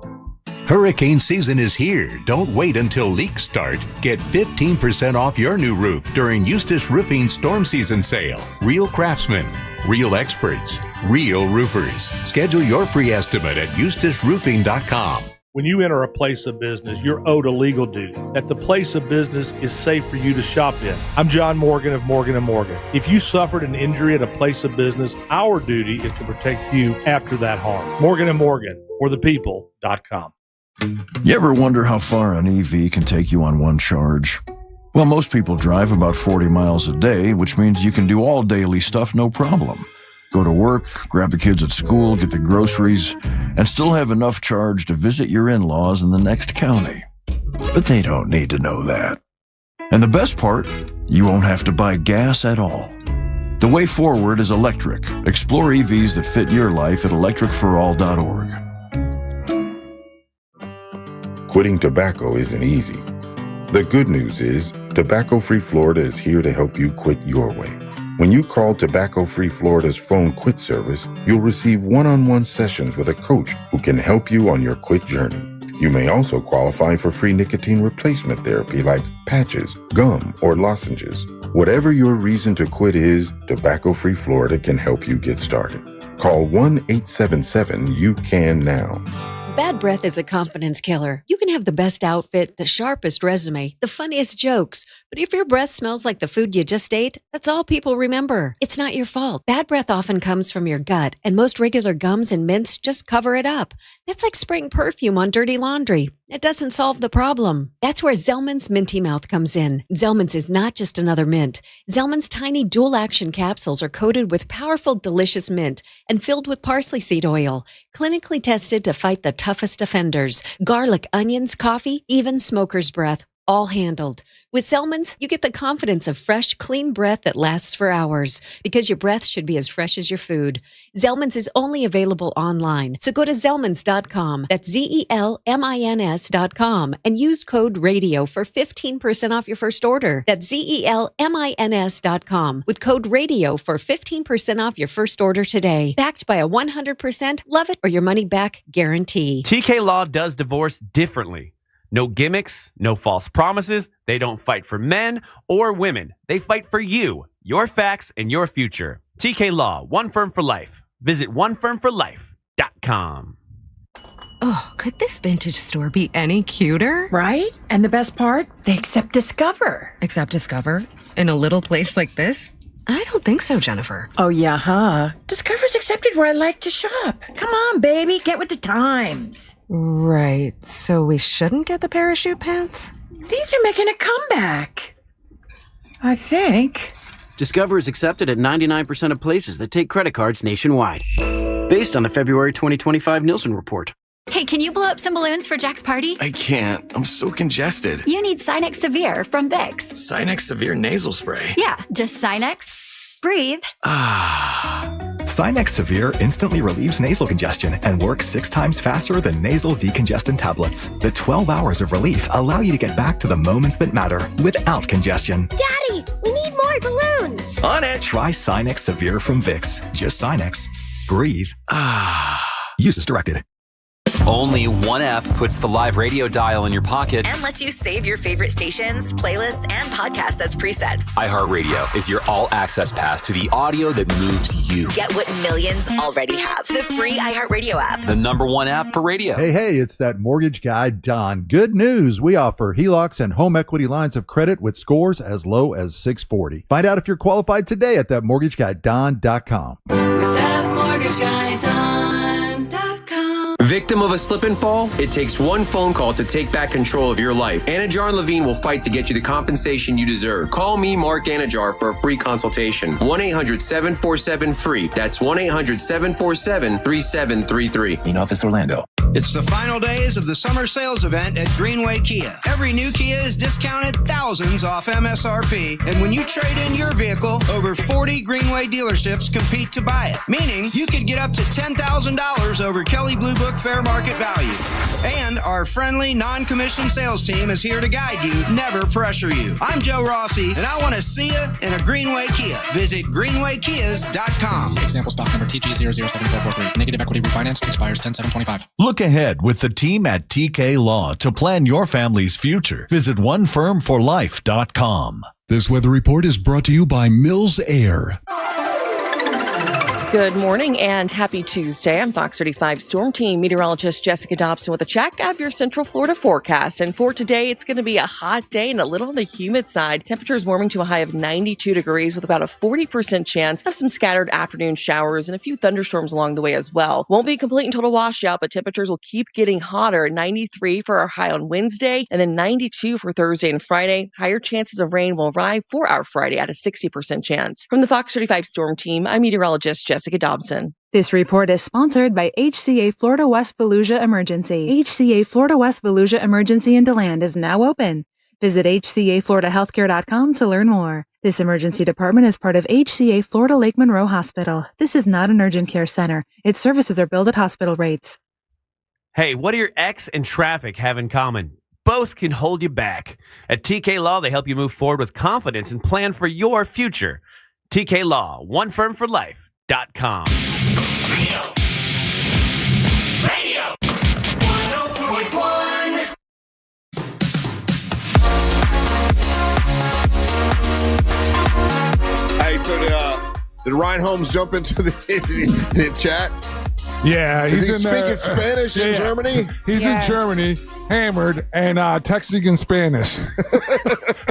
Hurricane season is here. Don't wait until leaks start. Get 15% off your new roof during Eustace Roofing Storm Season Sale. Real craftsmen, real experts, real roofers. Schedule your free estimate at eustaceroofing.com. When you enter a place of business, you're owed a legal duty that the place of business is safe for you to shop in. I'm John Morgan of Morgan & Morgan. If you suffered an injury at a place of business, our duty is to protect you after that harm. Morgan & Morgan, forthepeople.com. You ever wonder how far an EV can take you on one charge? Well, most people drive about 40 miles a day, which means you can do all daily stuff no problem. Go to work, grab the kids at school, get the groceries, and still have enough charge to visit your in-laws in the next county. But they don't need to know that. And the best part, you won't have to buy gas at all. The way forward is electric. Explore EVs that fit your life at electricforall.org. Quitting tobacco isn't easy. The good news is, Tobacco Free Florida is here to help you quit your way. When you call Tobacco Free Florida's phone quit service, you'll receive one-on-one sessions with a coach who can help you on your quit journey. You may also qualify for free nicotine replacement therapy like patches, gum, or lozenges. Whatever your reason to quit is, Tobacco Free Florida can help you get started. Call 1-877-YOU-CAN-NOW. Bad breath is a confidence killer. You can have the best outfit, the sharpest resume, the funniest jokes, but if your breath smells like the food you just ate, that's all people remember. It's not your fault. Bad breath often comes from your gut, and most regular gums and mints just cover it up. That's like spraying perfume on dirty laundry. It doesn't solve the problem. That's where Zellman's Minty Mouth comes in. Zellman's is not just another mint. Zellman's tiny dual-action capsules are coated with powerful, delicious mint and filled with parsley seed oil, clinically tested to fight the toughest offenders. Garlic, onions, coffee, even smoker's breath, all handled. With Zellman's, you get the confidence of fresh, clean breath that lasts for hours, because your breath should be as fresh as your food. Zellman's is only available online, so go to Zellmans.com, that's ZELMINS.com, and use code RADIO for 15% off your first order. That's ZELMINS.com, with code RADIO for 15% off your first order today. Backed by a 100% love it or your money back guarantee. TK Law does divorce differently. No gimmicks, no false promises. They don't fight for men or women. They fight for you, your facts, and your future. TK Law, one firm for life. Visit onefirmforlife.com. Oh, could this vintage store be any cuter? Right? And the best part? They accept Discover. Accept Discover? In a little place like this? I don't think so, Jennifer. Oh, yeah, huh? Discover's accepted where I like to shop. Come on, baby, get with the times. Right, so we shouldn't get the parachute pants? These are making a comeback. I think. Discover is accepted at 99% of places that take credit cards nationwide. Based on the February 2025 Nielsen report. Hey, can you blow up some balloons for Jack's party? I can't. I'm so congested. You need Sinex Severe from Vicks. Sinex Severe nasal spray. Yeah, just Sinex. Breathe. Sinex Severe instantly relieves nasal congestion and works 6 times faster than nasal decongestant tablets. The 12 hours of relief allow you to get back to the moments that matter without congestion. Daddy, we need more balloons. On it! Try Sinex Severe from Vicks. Just Sinex. Breathe. Use as directed. Only one app puts the live radio dial in your pocket and lets you save your favorite stations, playlists, and podcasts as presets. iHeartRadio is your all-access pass to the audio that moves you. Get what millions already have. The free iHeartRadio app. The #1 app for radio. Hey, it's that mortgage guy, Don. Good news. We offer HELOCs and home equity lines of credit with scores as low as 640. Find out if you're qualified today at thatmortgageguyDon.com. Victim of a slip and fall? It takes one phone call to take back control of your life. Anajar and Levine will fight to get you the compensation you deserve. Call me, Mark Anajar, for a free consultation. 1-800-747-FREE. That's 1-800-747-3733. In office, Orlando. It's the final days of the summer sales event at Greenway Kia. Every new Kia is discounted thousands off MSRP, and when you trade in your vehicle, over 40 Greenway dealerships compete to buy it, meaning you could get up to $10,000 over Kelley Blue Book fair market value. And our friendly, non-commissioned sales team is here to guide you, never pressure you. I'm Joe Rossi, and I want to see you in a Greenway Kia. Visit greenwaykias.com. Example stock number TG007443. Negative equity refinance expires 10/7/25. Look ahead with the team at TK Law to plan your family's future. Visit onefirmforlife.com. This weather report is brought to you by Mills Air. Good morning and happy Tuesday. I'm Fox 35 Storm Team meteorologist Jessica Dobson with a check of your Central Florida forecast. And for today, it's going to be a hot day and a little on the humid side. Temperatures warming to a high of 92 degrees with about a 40% chance of some scattered afternoon showers and a few thunderstorms along the way as well. Won't be a complete and total washout, but temperatures will keep getting hotter. 93 for our high on Wednesday and then 92 for Thursday and Friday. Higher chances of rain will arrive for our Friday at a 60% chance. From the Fox 35 Storm Team, I'm meteorologist Jessica Dobson. This report is sponsored by HCA Florida West Volusia Emergency. HCA Florida West Volusia Emergency in DeLand is now open. Visit hcafloridahealthcare.com to learn more. This emergency department is part of HCA Florida Lake Monroe Hospital. This is not an urgent care center. Its services are billed at hospital rates. Hey, what do your ex and traffic have in common? Both can hold you back. At TK Law, they help you move forward with confidence and plan for your future. TK Law, onefirmforlife.com. Radio 104.1. Hey, so did Ryan Holmes jump into the chat? Yeah, Is he in speaking Spanish in Germany? He's in Germany, hammered, and texting in Spanish.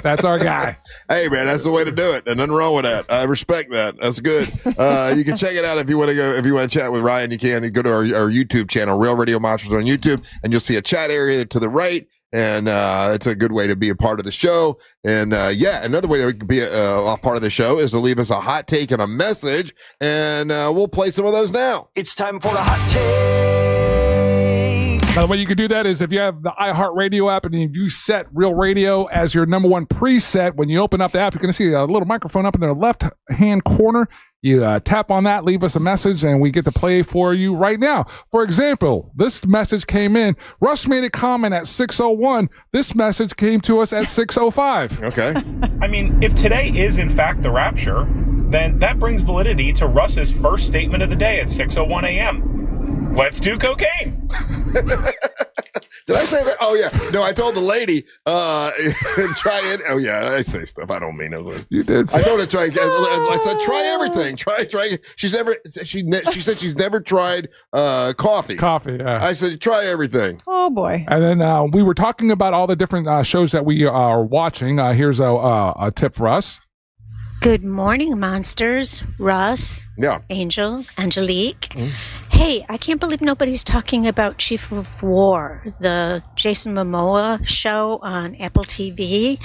That's our guy. Hey, man, that's the way to do it. And nothing wrong with that. I respect that. That's good. You can check it out if you want to go. If you want to chat with Ryan, you can. You go to our YouTube channel, Real Radio Monsters on YouTube, and you'll see a chat area to the right. And it's a good way to be a part of the show. And another way to be a part of the show is to leave us a hot take and a message, and we'll play some of those now. It's time for the hot take. Now, the way you can do that is if you have the iHeartRadio app and you set Real Radio as your number one preset, when you open up the app, you're going to see a little microphone up in the left-hand corner. You tap on that, leave us a message, and we get to play for you right now. For example, this message came in. Russ made a comment at 6:01. This message came to us at 6:05. Okay. I mean, if today is in fact the rapture, then that brings validity to Russ's first statement of the day at 6:01 a.m. Let's do cocaine. Did I say that? Oh, yeah. No, I told the lady, try it. Oh, yeah, I say stuff I don't mean. You did. I told her try. I said, try everything. Try. She said she's never tried coffee. Coffee, yeah. I said, try everything. Oh, boy. And then we were talking about all the different shows that we are watching. Here's a tip for us. Good morning, monsters. Russ, Angel, Angelique. Hey, I can't believe nobody's talking about Chief of War, the Jason Momoa show on Apple TV.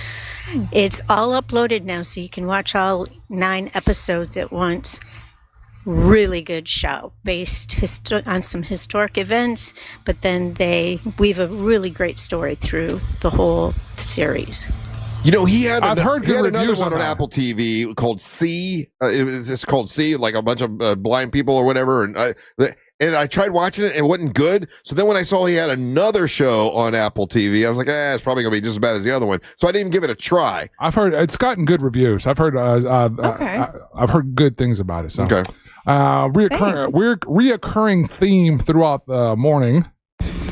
It's all uploaded now, so you can watch all 9 episodes at once. Really good show, based on some historic events, but then they weave a really great story through the whole series. You know, he had I've heard good another reviews one on Apple TV called C. It's called C, like a bunch of blind people or whatever. And I tried watching it and it wasn't good. So then when I saw he had another show on Apple TV, I was like, it's probably going to be just as bad as the other one. So I didn't even give it a try. I've heard it's gotten good reviews. I've heard I've heard good things about it. So. Okay. Reoccurring theme throughout the morning.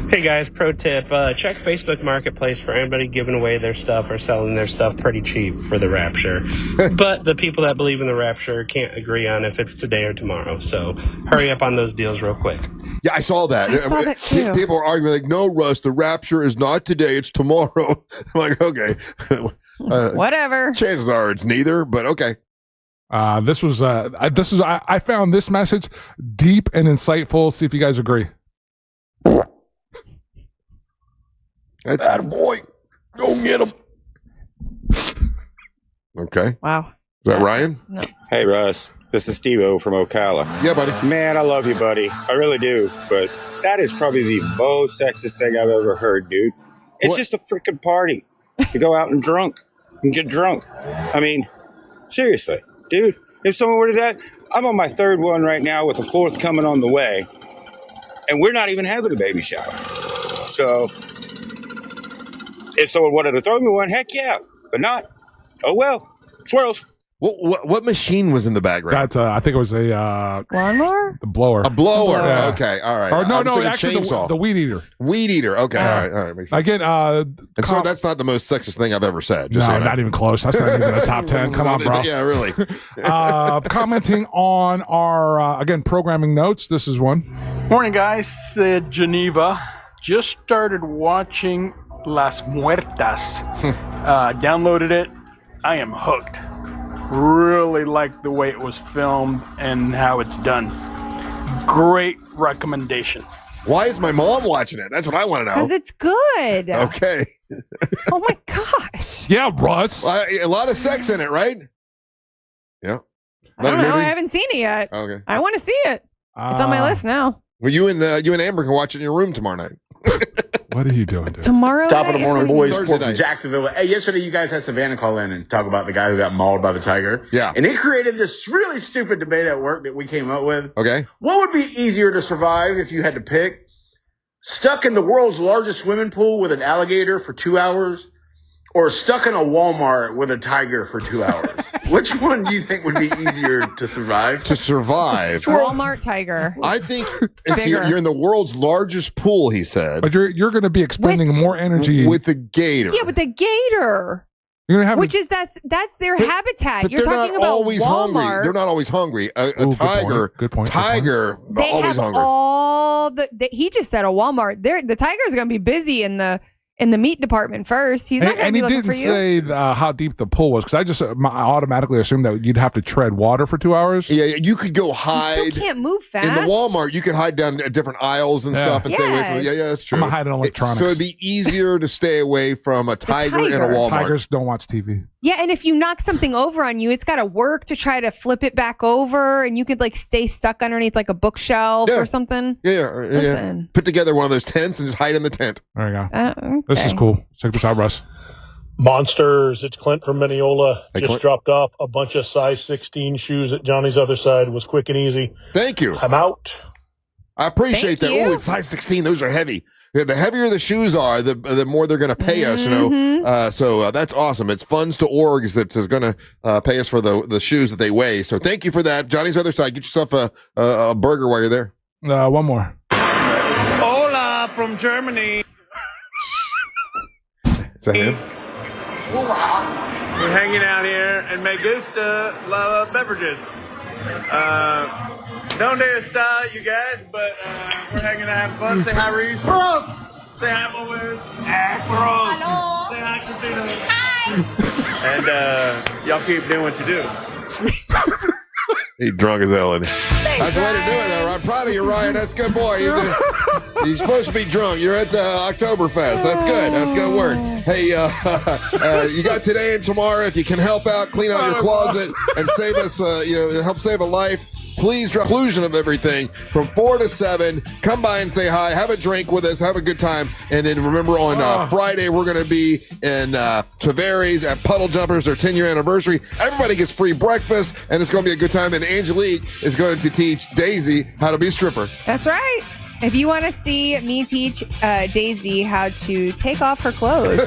Hey guys, pro tip, check Facebook Marketplace for anybody giving away their stuff or selling their stuff pretty cheap for the Rapture. But the people that believe in the Rapture can't agree on if it's today or tomorrow, so hurry up on those deals real quick. Yeah, I saw that. I saw that too. People are arguing like, no, Russ, the Rapture is not today, it's tomorrow. I'm like, okay. Whatever. Chances are it's neither, but okay. I found this message deep and insightful. See if you guys agree. That's that boy. Go get him. Okay. Wow. Is that Ryan? No. Hey, Russ. This is Steve-O from Ocala. Yeah, buddy. Man, I love you, buddy. I really do. But that is probably the most sexist thing I've ever heard, dude. It's just a freaking party. To go out and get drunk. I mean, seriously, dude. If someone were to that, I'm on my third one right now with a fourth coming on the way. And we're not even having a baby shower. So, if someone wanted to throw me one, heck yeah. But not. Oh, well. Swirls. What machine was in the background? That's I think it was a lawnmower. The blower. A blower. Yeah. Okay. All right. Or no, actually the weed eater. Weed eater. Okay. All right. Makes sense. Again, and so that's not the most sexist thing I've ever said. Just no, not even close. That's not even a top 10. Come on, bro. Yeah, really. Commenting on our again programming notes. This is one. Morning, guys. Geneva. Just started watching Las Muertas. Downloaded it. I am hooked. Really like the way it was filmed and how it's done. Great recommendation. Why is my mom watching it? That's what I want to know. Because it's good. Okay. Oh my gosh. Yeah, Russ. A lot of sex in it, right? Yeah. I don't know. I haven't seen it yet. Okay. I want to see it. It's on my list now. Well, you and Amber can watch it in your room tomorrow night. What are you doing, dude? Tomorrow Top of the morning, boys. Thursday From night. Jacksonville. Hey, yesterday you guys had Savannah call in and talk about the guy who got mauled by the tiger. Yeah. And it created this really stupid debate at work that we came up with. Okay. What would be easier to survive if you had to pick? Stuck in the world's largest swimming pool with an alligator for 2 hours, or stuck in a Walmart with a tiger for 2 hours? Which one do you think would be easier to survive? To survive. Walmart tiger. I think you're in the world's largest pool, he said. But you're going to be expending more energy with the gator. Yeah, but the gator. You're gonna have Which is that's their habitat. But You're they're talking not about always Walmart. hungry. They're not always hungry. A tiger, good point. Tiger, They always have hungry. all he just said a Walmart. The tiger's going to be busy in the meat department first. He's not going to be looking for you. And he didn't say how deep the pool was, because I just automatically assumed that you'd have to tread water for 2 hours. Yeah, you could go hide. You still can't move fast. In the Walmart, you could hide down different aisles and stuff and stay away from it. Yeah, that's true. I'm gonna hide in electronics. So it'd be easier to stay away from a tiger in a Walmart. Tigers don't watch TV. Yeah, and if you knock something over on you, it's got to work to try to flip it back over, and you could stay stuck underneath a bookshelf or something. Yeah. Listen. Put together one of those tents and just hide in the tent. There you go. Okay. This is cool. Check this out, Russ. Monsters, it's Clint from Mineola. Hey, Just Clint. dropped off a bunch of size 16 shoes at Johnny's other side. It was quick and easy. Thank you. I'm out. I appreciate Thank that. you. Oh, it's size 16. Those are heavy. The heavier the shoes are, the more they're going to pay us, So that's awesome. It's funds2org that's going to pay us for the shoes that they weigh. So thank you for that. Johnny's other side. Get yourself a burger while you're there. One more. Hola from Germany. Is that him? We're hanging out here and me gusta la beverages. Donde está, you guys? But we're hanging out, having fun. Say hi, Reese. Say hi, Moes. Hello. Say hi, Christina. And y'all keep doing what you do. He's drunk as hell. That's the way to do it, though. I'm proud of you, Ryan. That's good, boy. You're supposed to be drunk. You're at Oktoberfest. That's good. That's good work. Hey, you got today and tomorrow. If you can help out, clean out your closet, and save us, help save a life. Please, conclusion of everything from 4 to 7. Come by and say hi. Have a drink with us. Have a good time. And then remember, on Friday, we're going to be in Tavares at Puddle Jumpers, their 10-year anniversary. Everybody gets free breakfast, and it's going to be a good time. And Angelique is going to teach Daisy how to be a stripper. That's right. If you want to see me teach Daisy how to take off her clothes,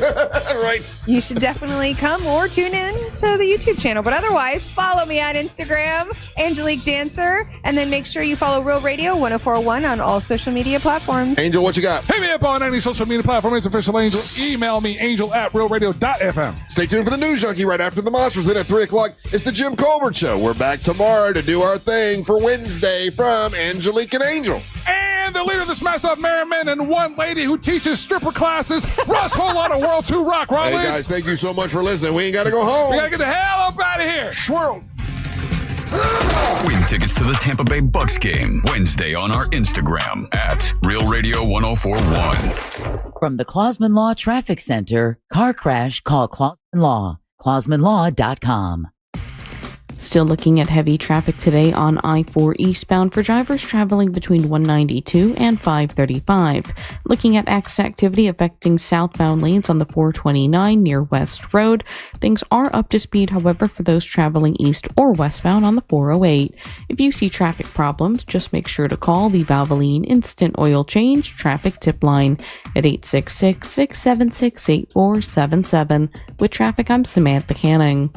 right, you should definitely come or tune in to the YouTube channel. But otherwise, follow me on Instagram, Angelique Dancer, and then make sure you follow Real Radio 104.1 on all social media platforms. Angel, what you got? Hit me up on any social media platform. It's Official Angel. Email me, angel@realradio.fm. Stay tuned for the News Junkie right after the Monsters. Then at 3 o'clock, it's the Jim Colbert Show. We're back tomorrow to do our thing for Wednesday from Angelique and Angel. And the leader of this mess of merriment and one lady who teaches stripper classes, Russ Whole Lot of World 2 Rock. Hey, guys, thank you so much for listening. We ain't got to go home. We got to get the hell up out of here. Swirls. Win tickets to the Tampa Bay Bucks game Wednesday on our Instagram at Real Radio 1041. From the Clausman Law Traffic Center, car crash, call Clausman Law, clausmanlaw.com. Still looking at heavy traffic today on I-4 eastbound for drivers traveling between 192 and 535. Looking at activity affecting southbound lanes on the 429 near West Road. Things are up to speed, however, for those traveling east or westbound on the 408. If you see traffic problems, just make sure to call the Valvoline Instant Oil Change Traffic Tip Line at 866-676-8477. With traffic, I'm Samantha Canning.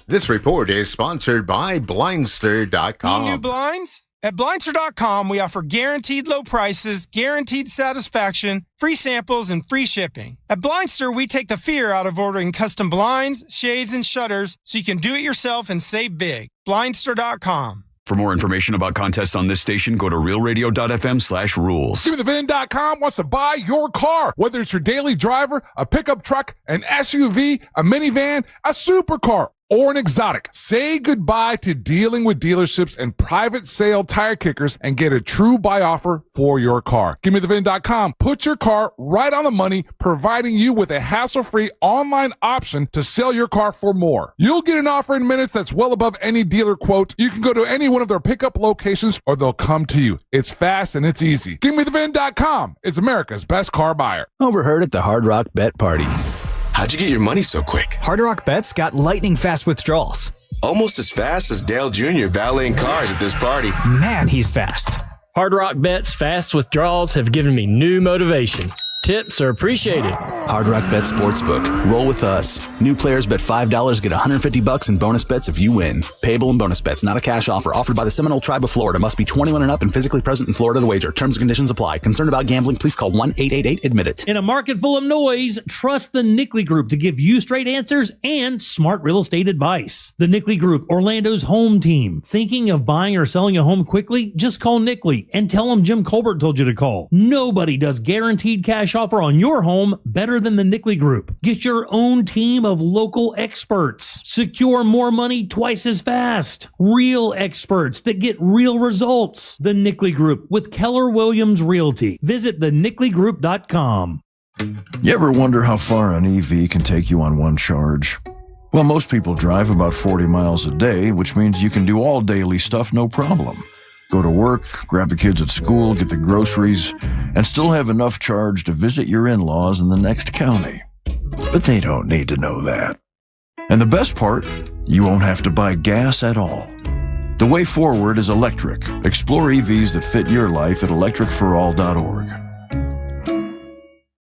This report is sponsored by Blindster.com. Need new blinds? At Blindster.com, we offer guaranteed low prices, guaranteed satisfaction, free samples, and free shipping. At Blindster, we take the fear out of ordering custom blinds, shades, and shutters so you can do it yourself and save big. Blindster.com. For more information about contests on this station, go to realradio.fm/rules. GiveMeTheVin.com wants to buy your car. Whether it's your daily driver, a pickup truck, an SUV, a minivan, a supercar, or an exotic. Say goodbye to dealing with dealerships and private sale tire kickers and get a true buy offer for your car. GiveMeTheVin.com. Put your car right on the money, providing you with a hassle-free online option to sell your car for more. You'll get an offer in minutes that's well above any dealer quote. You can go to any one of their pickup locations or they'll come to you. It's fast and it's easy. GiveMeTheVin.com is America's best car buyer. Overheard at the Hard Rock Bet Party. How'd you get your money so quick? Hard Rock Bets got lightning fast withdrawals. Almost as fast as Dale Jr. valeting cars at this party. Man, he's fast. Hard Rock Bet's fast withdrawals have given me new motivation. Tips are appreciated. Hard Rock Bet Sportsbook. Roll with us. New players bet $5, get $150 in bonus bets if you win. Payable in bonus bets, not a cash offer. Offered by the Seminole Tribe of Florida. Must be 21 and up and physically present in Florida to wager. Terms and conditions apply. Concerned about gambling? Please call 1-888-ADMIT-IT. In a market full of noise, trust the Nickley Group to give you straight answers and smart real estate advice. The Nickley Group, Orlando's home team. Thinking of buying or selling a home quickly? Just call Nickley and tell them Jim Colbert told you to call. Nobody does guaranteed cash offer on your home better than the Nickley Group. Get your own team of local experts. Secure more money twice as fast. Real experts that get real results. The Nickley Group with Keller Williams Realty. Visit thenickley.com. You ever wonder how far an EV can take you on one charge? Well, most people drive about 40 miles a day, which means you can do all daily stuff no problem. Go to work, grab the kids at school, get the groceries, and still have enough charge to visit your in-laws in the next county. But they don't need to know that. And the best part, you won't have to buy gas at all. The way forward is electric. Explore EVs that fit your life at electricforall.org.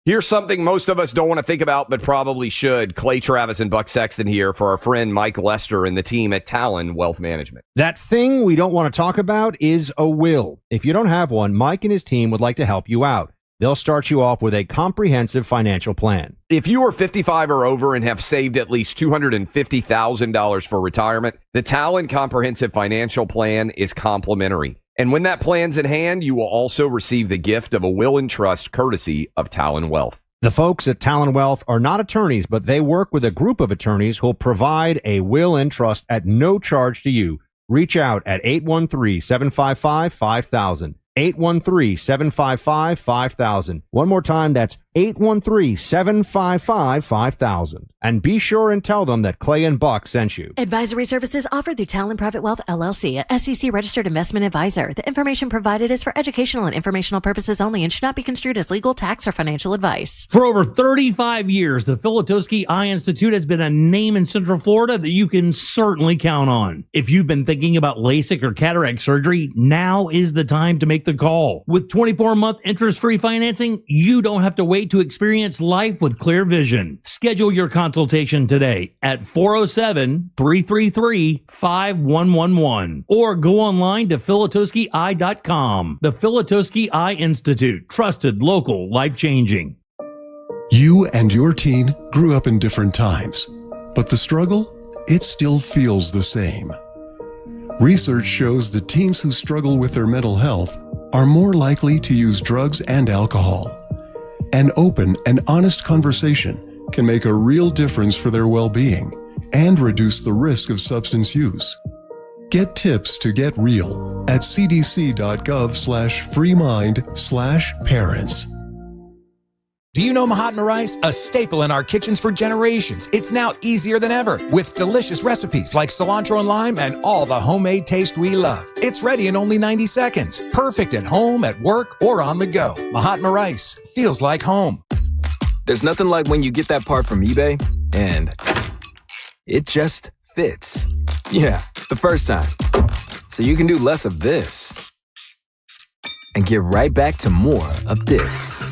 Here's something most of us don't want to think about, but probably should. Clay Travis and Buck Sexton here for our friend Mike Lester and the team at Talon Wealth Management. That thing we don't want to talk about is a will. If you don't have one, Mike and his team would like to help you out. They'll start you off with a comprehensive financial plan. If you are 55 or over and have saved at least $250,000 for retirement, the Talon Comprehensive Financial Plan is complimentary. And when that plan's in hand, you will also receive the gift of a will and trust courtesy of Talon Wealth. The folks at Talon Wealth are not attorneys, but they work with a group of attorneys who'll provide a will and trust at no charge to you. Reach out at 813-755-5000. 813-755-5000. One more time, that's 813-755-5000. And be sure and tell them that Clay and Buck sent you. Advisory services offered through Talon Private Wealth, LLC, a SEC registered investment advisor. The information provided is for educational and informational purposes only and should not be construed as legal, tax, or financial advice. For over 35 years, the Filatowski Eye Institute has been a name in Central Florida that you can certainly count on. If you've been thinking about LASIK or cataract surgery, now is the time to make the call. With 24-month interest-free financing, you don't have to wait to experience life with clear vision. Schedule your consultation today at 407-333-5111 or go online to filatowskieye.com. The Filatowski Eye Institute. Trusted, local, life-changing. You and your teen grew up in different times, but the struggle, it still feels the same. Research shows that teens who struggle with their mental health are more likely to use drugs and alcohol. An open and honest conversation can make a real difference for their well-being and reduce the risk of substance use. Get tips to get real at cdc.gov/freemind/parents. Do you know Mahatma rice? A staple in our kitchens for generations. It's now easier than ever with delicious recipes like cilantro and lime and all the homemade taste we love. It's ready in only 90 seconds. Perfect at home, at work, or on the go. Mahatma rice feels like home. There's nothing like when you get that part from eBay and it just fits. Yeah, the first time. So you can do less of this and get right back to more of this.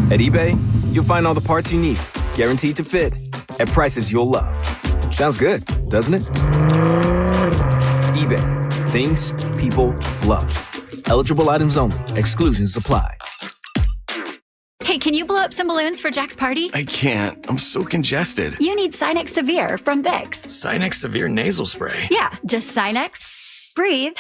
At eBay, you'll find all the parts you need, guaranteed to fit, at prices you'll love. Sounds good, doesn't it? eBay, things people love. Eligible items only. Exclusions apply. Hey, can you blow up some balloons for Jack's party? I can't. I'm so congested. You need Sinex Severe from Vicks. Sinex Severe Nasal Spray. Yeah, just Sinex. Breathe.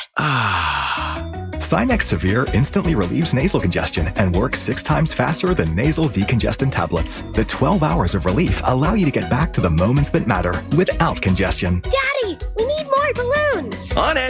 Sinex Severe instantly relieves nasal congestion and works 6 times faster than nasal decongestant tablets. The 12 hours of relief allow you to get back to the moments that matter without congestion. Daddy, we need more balloons. On it.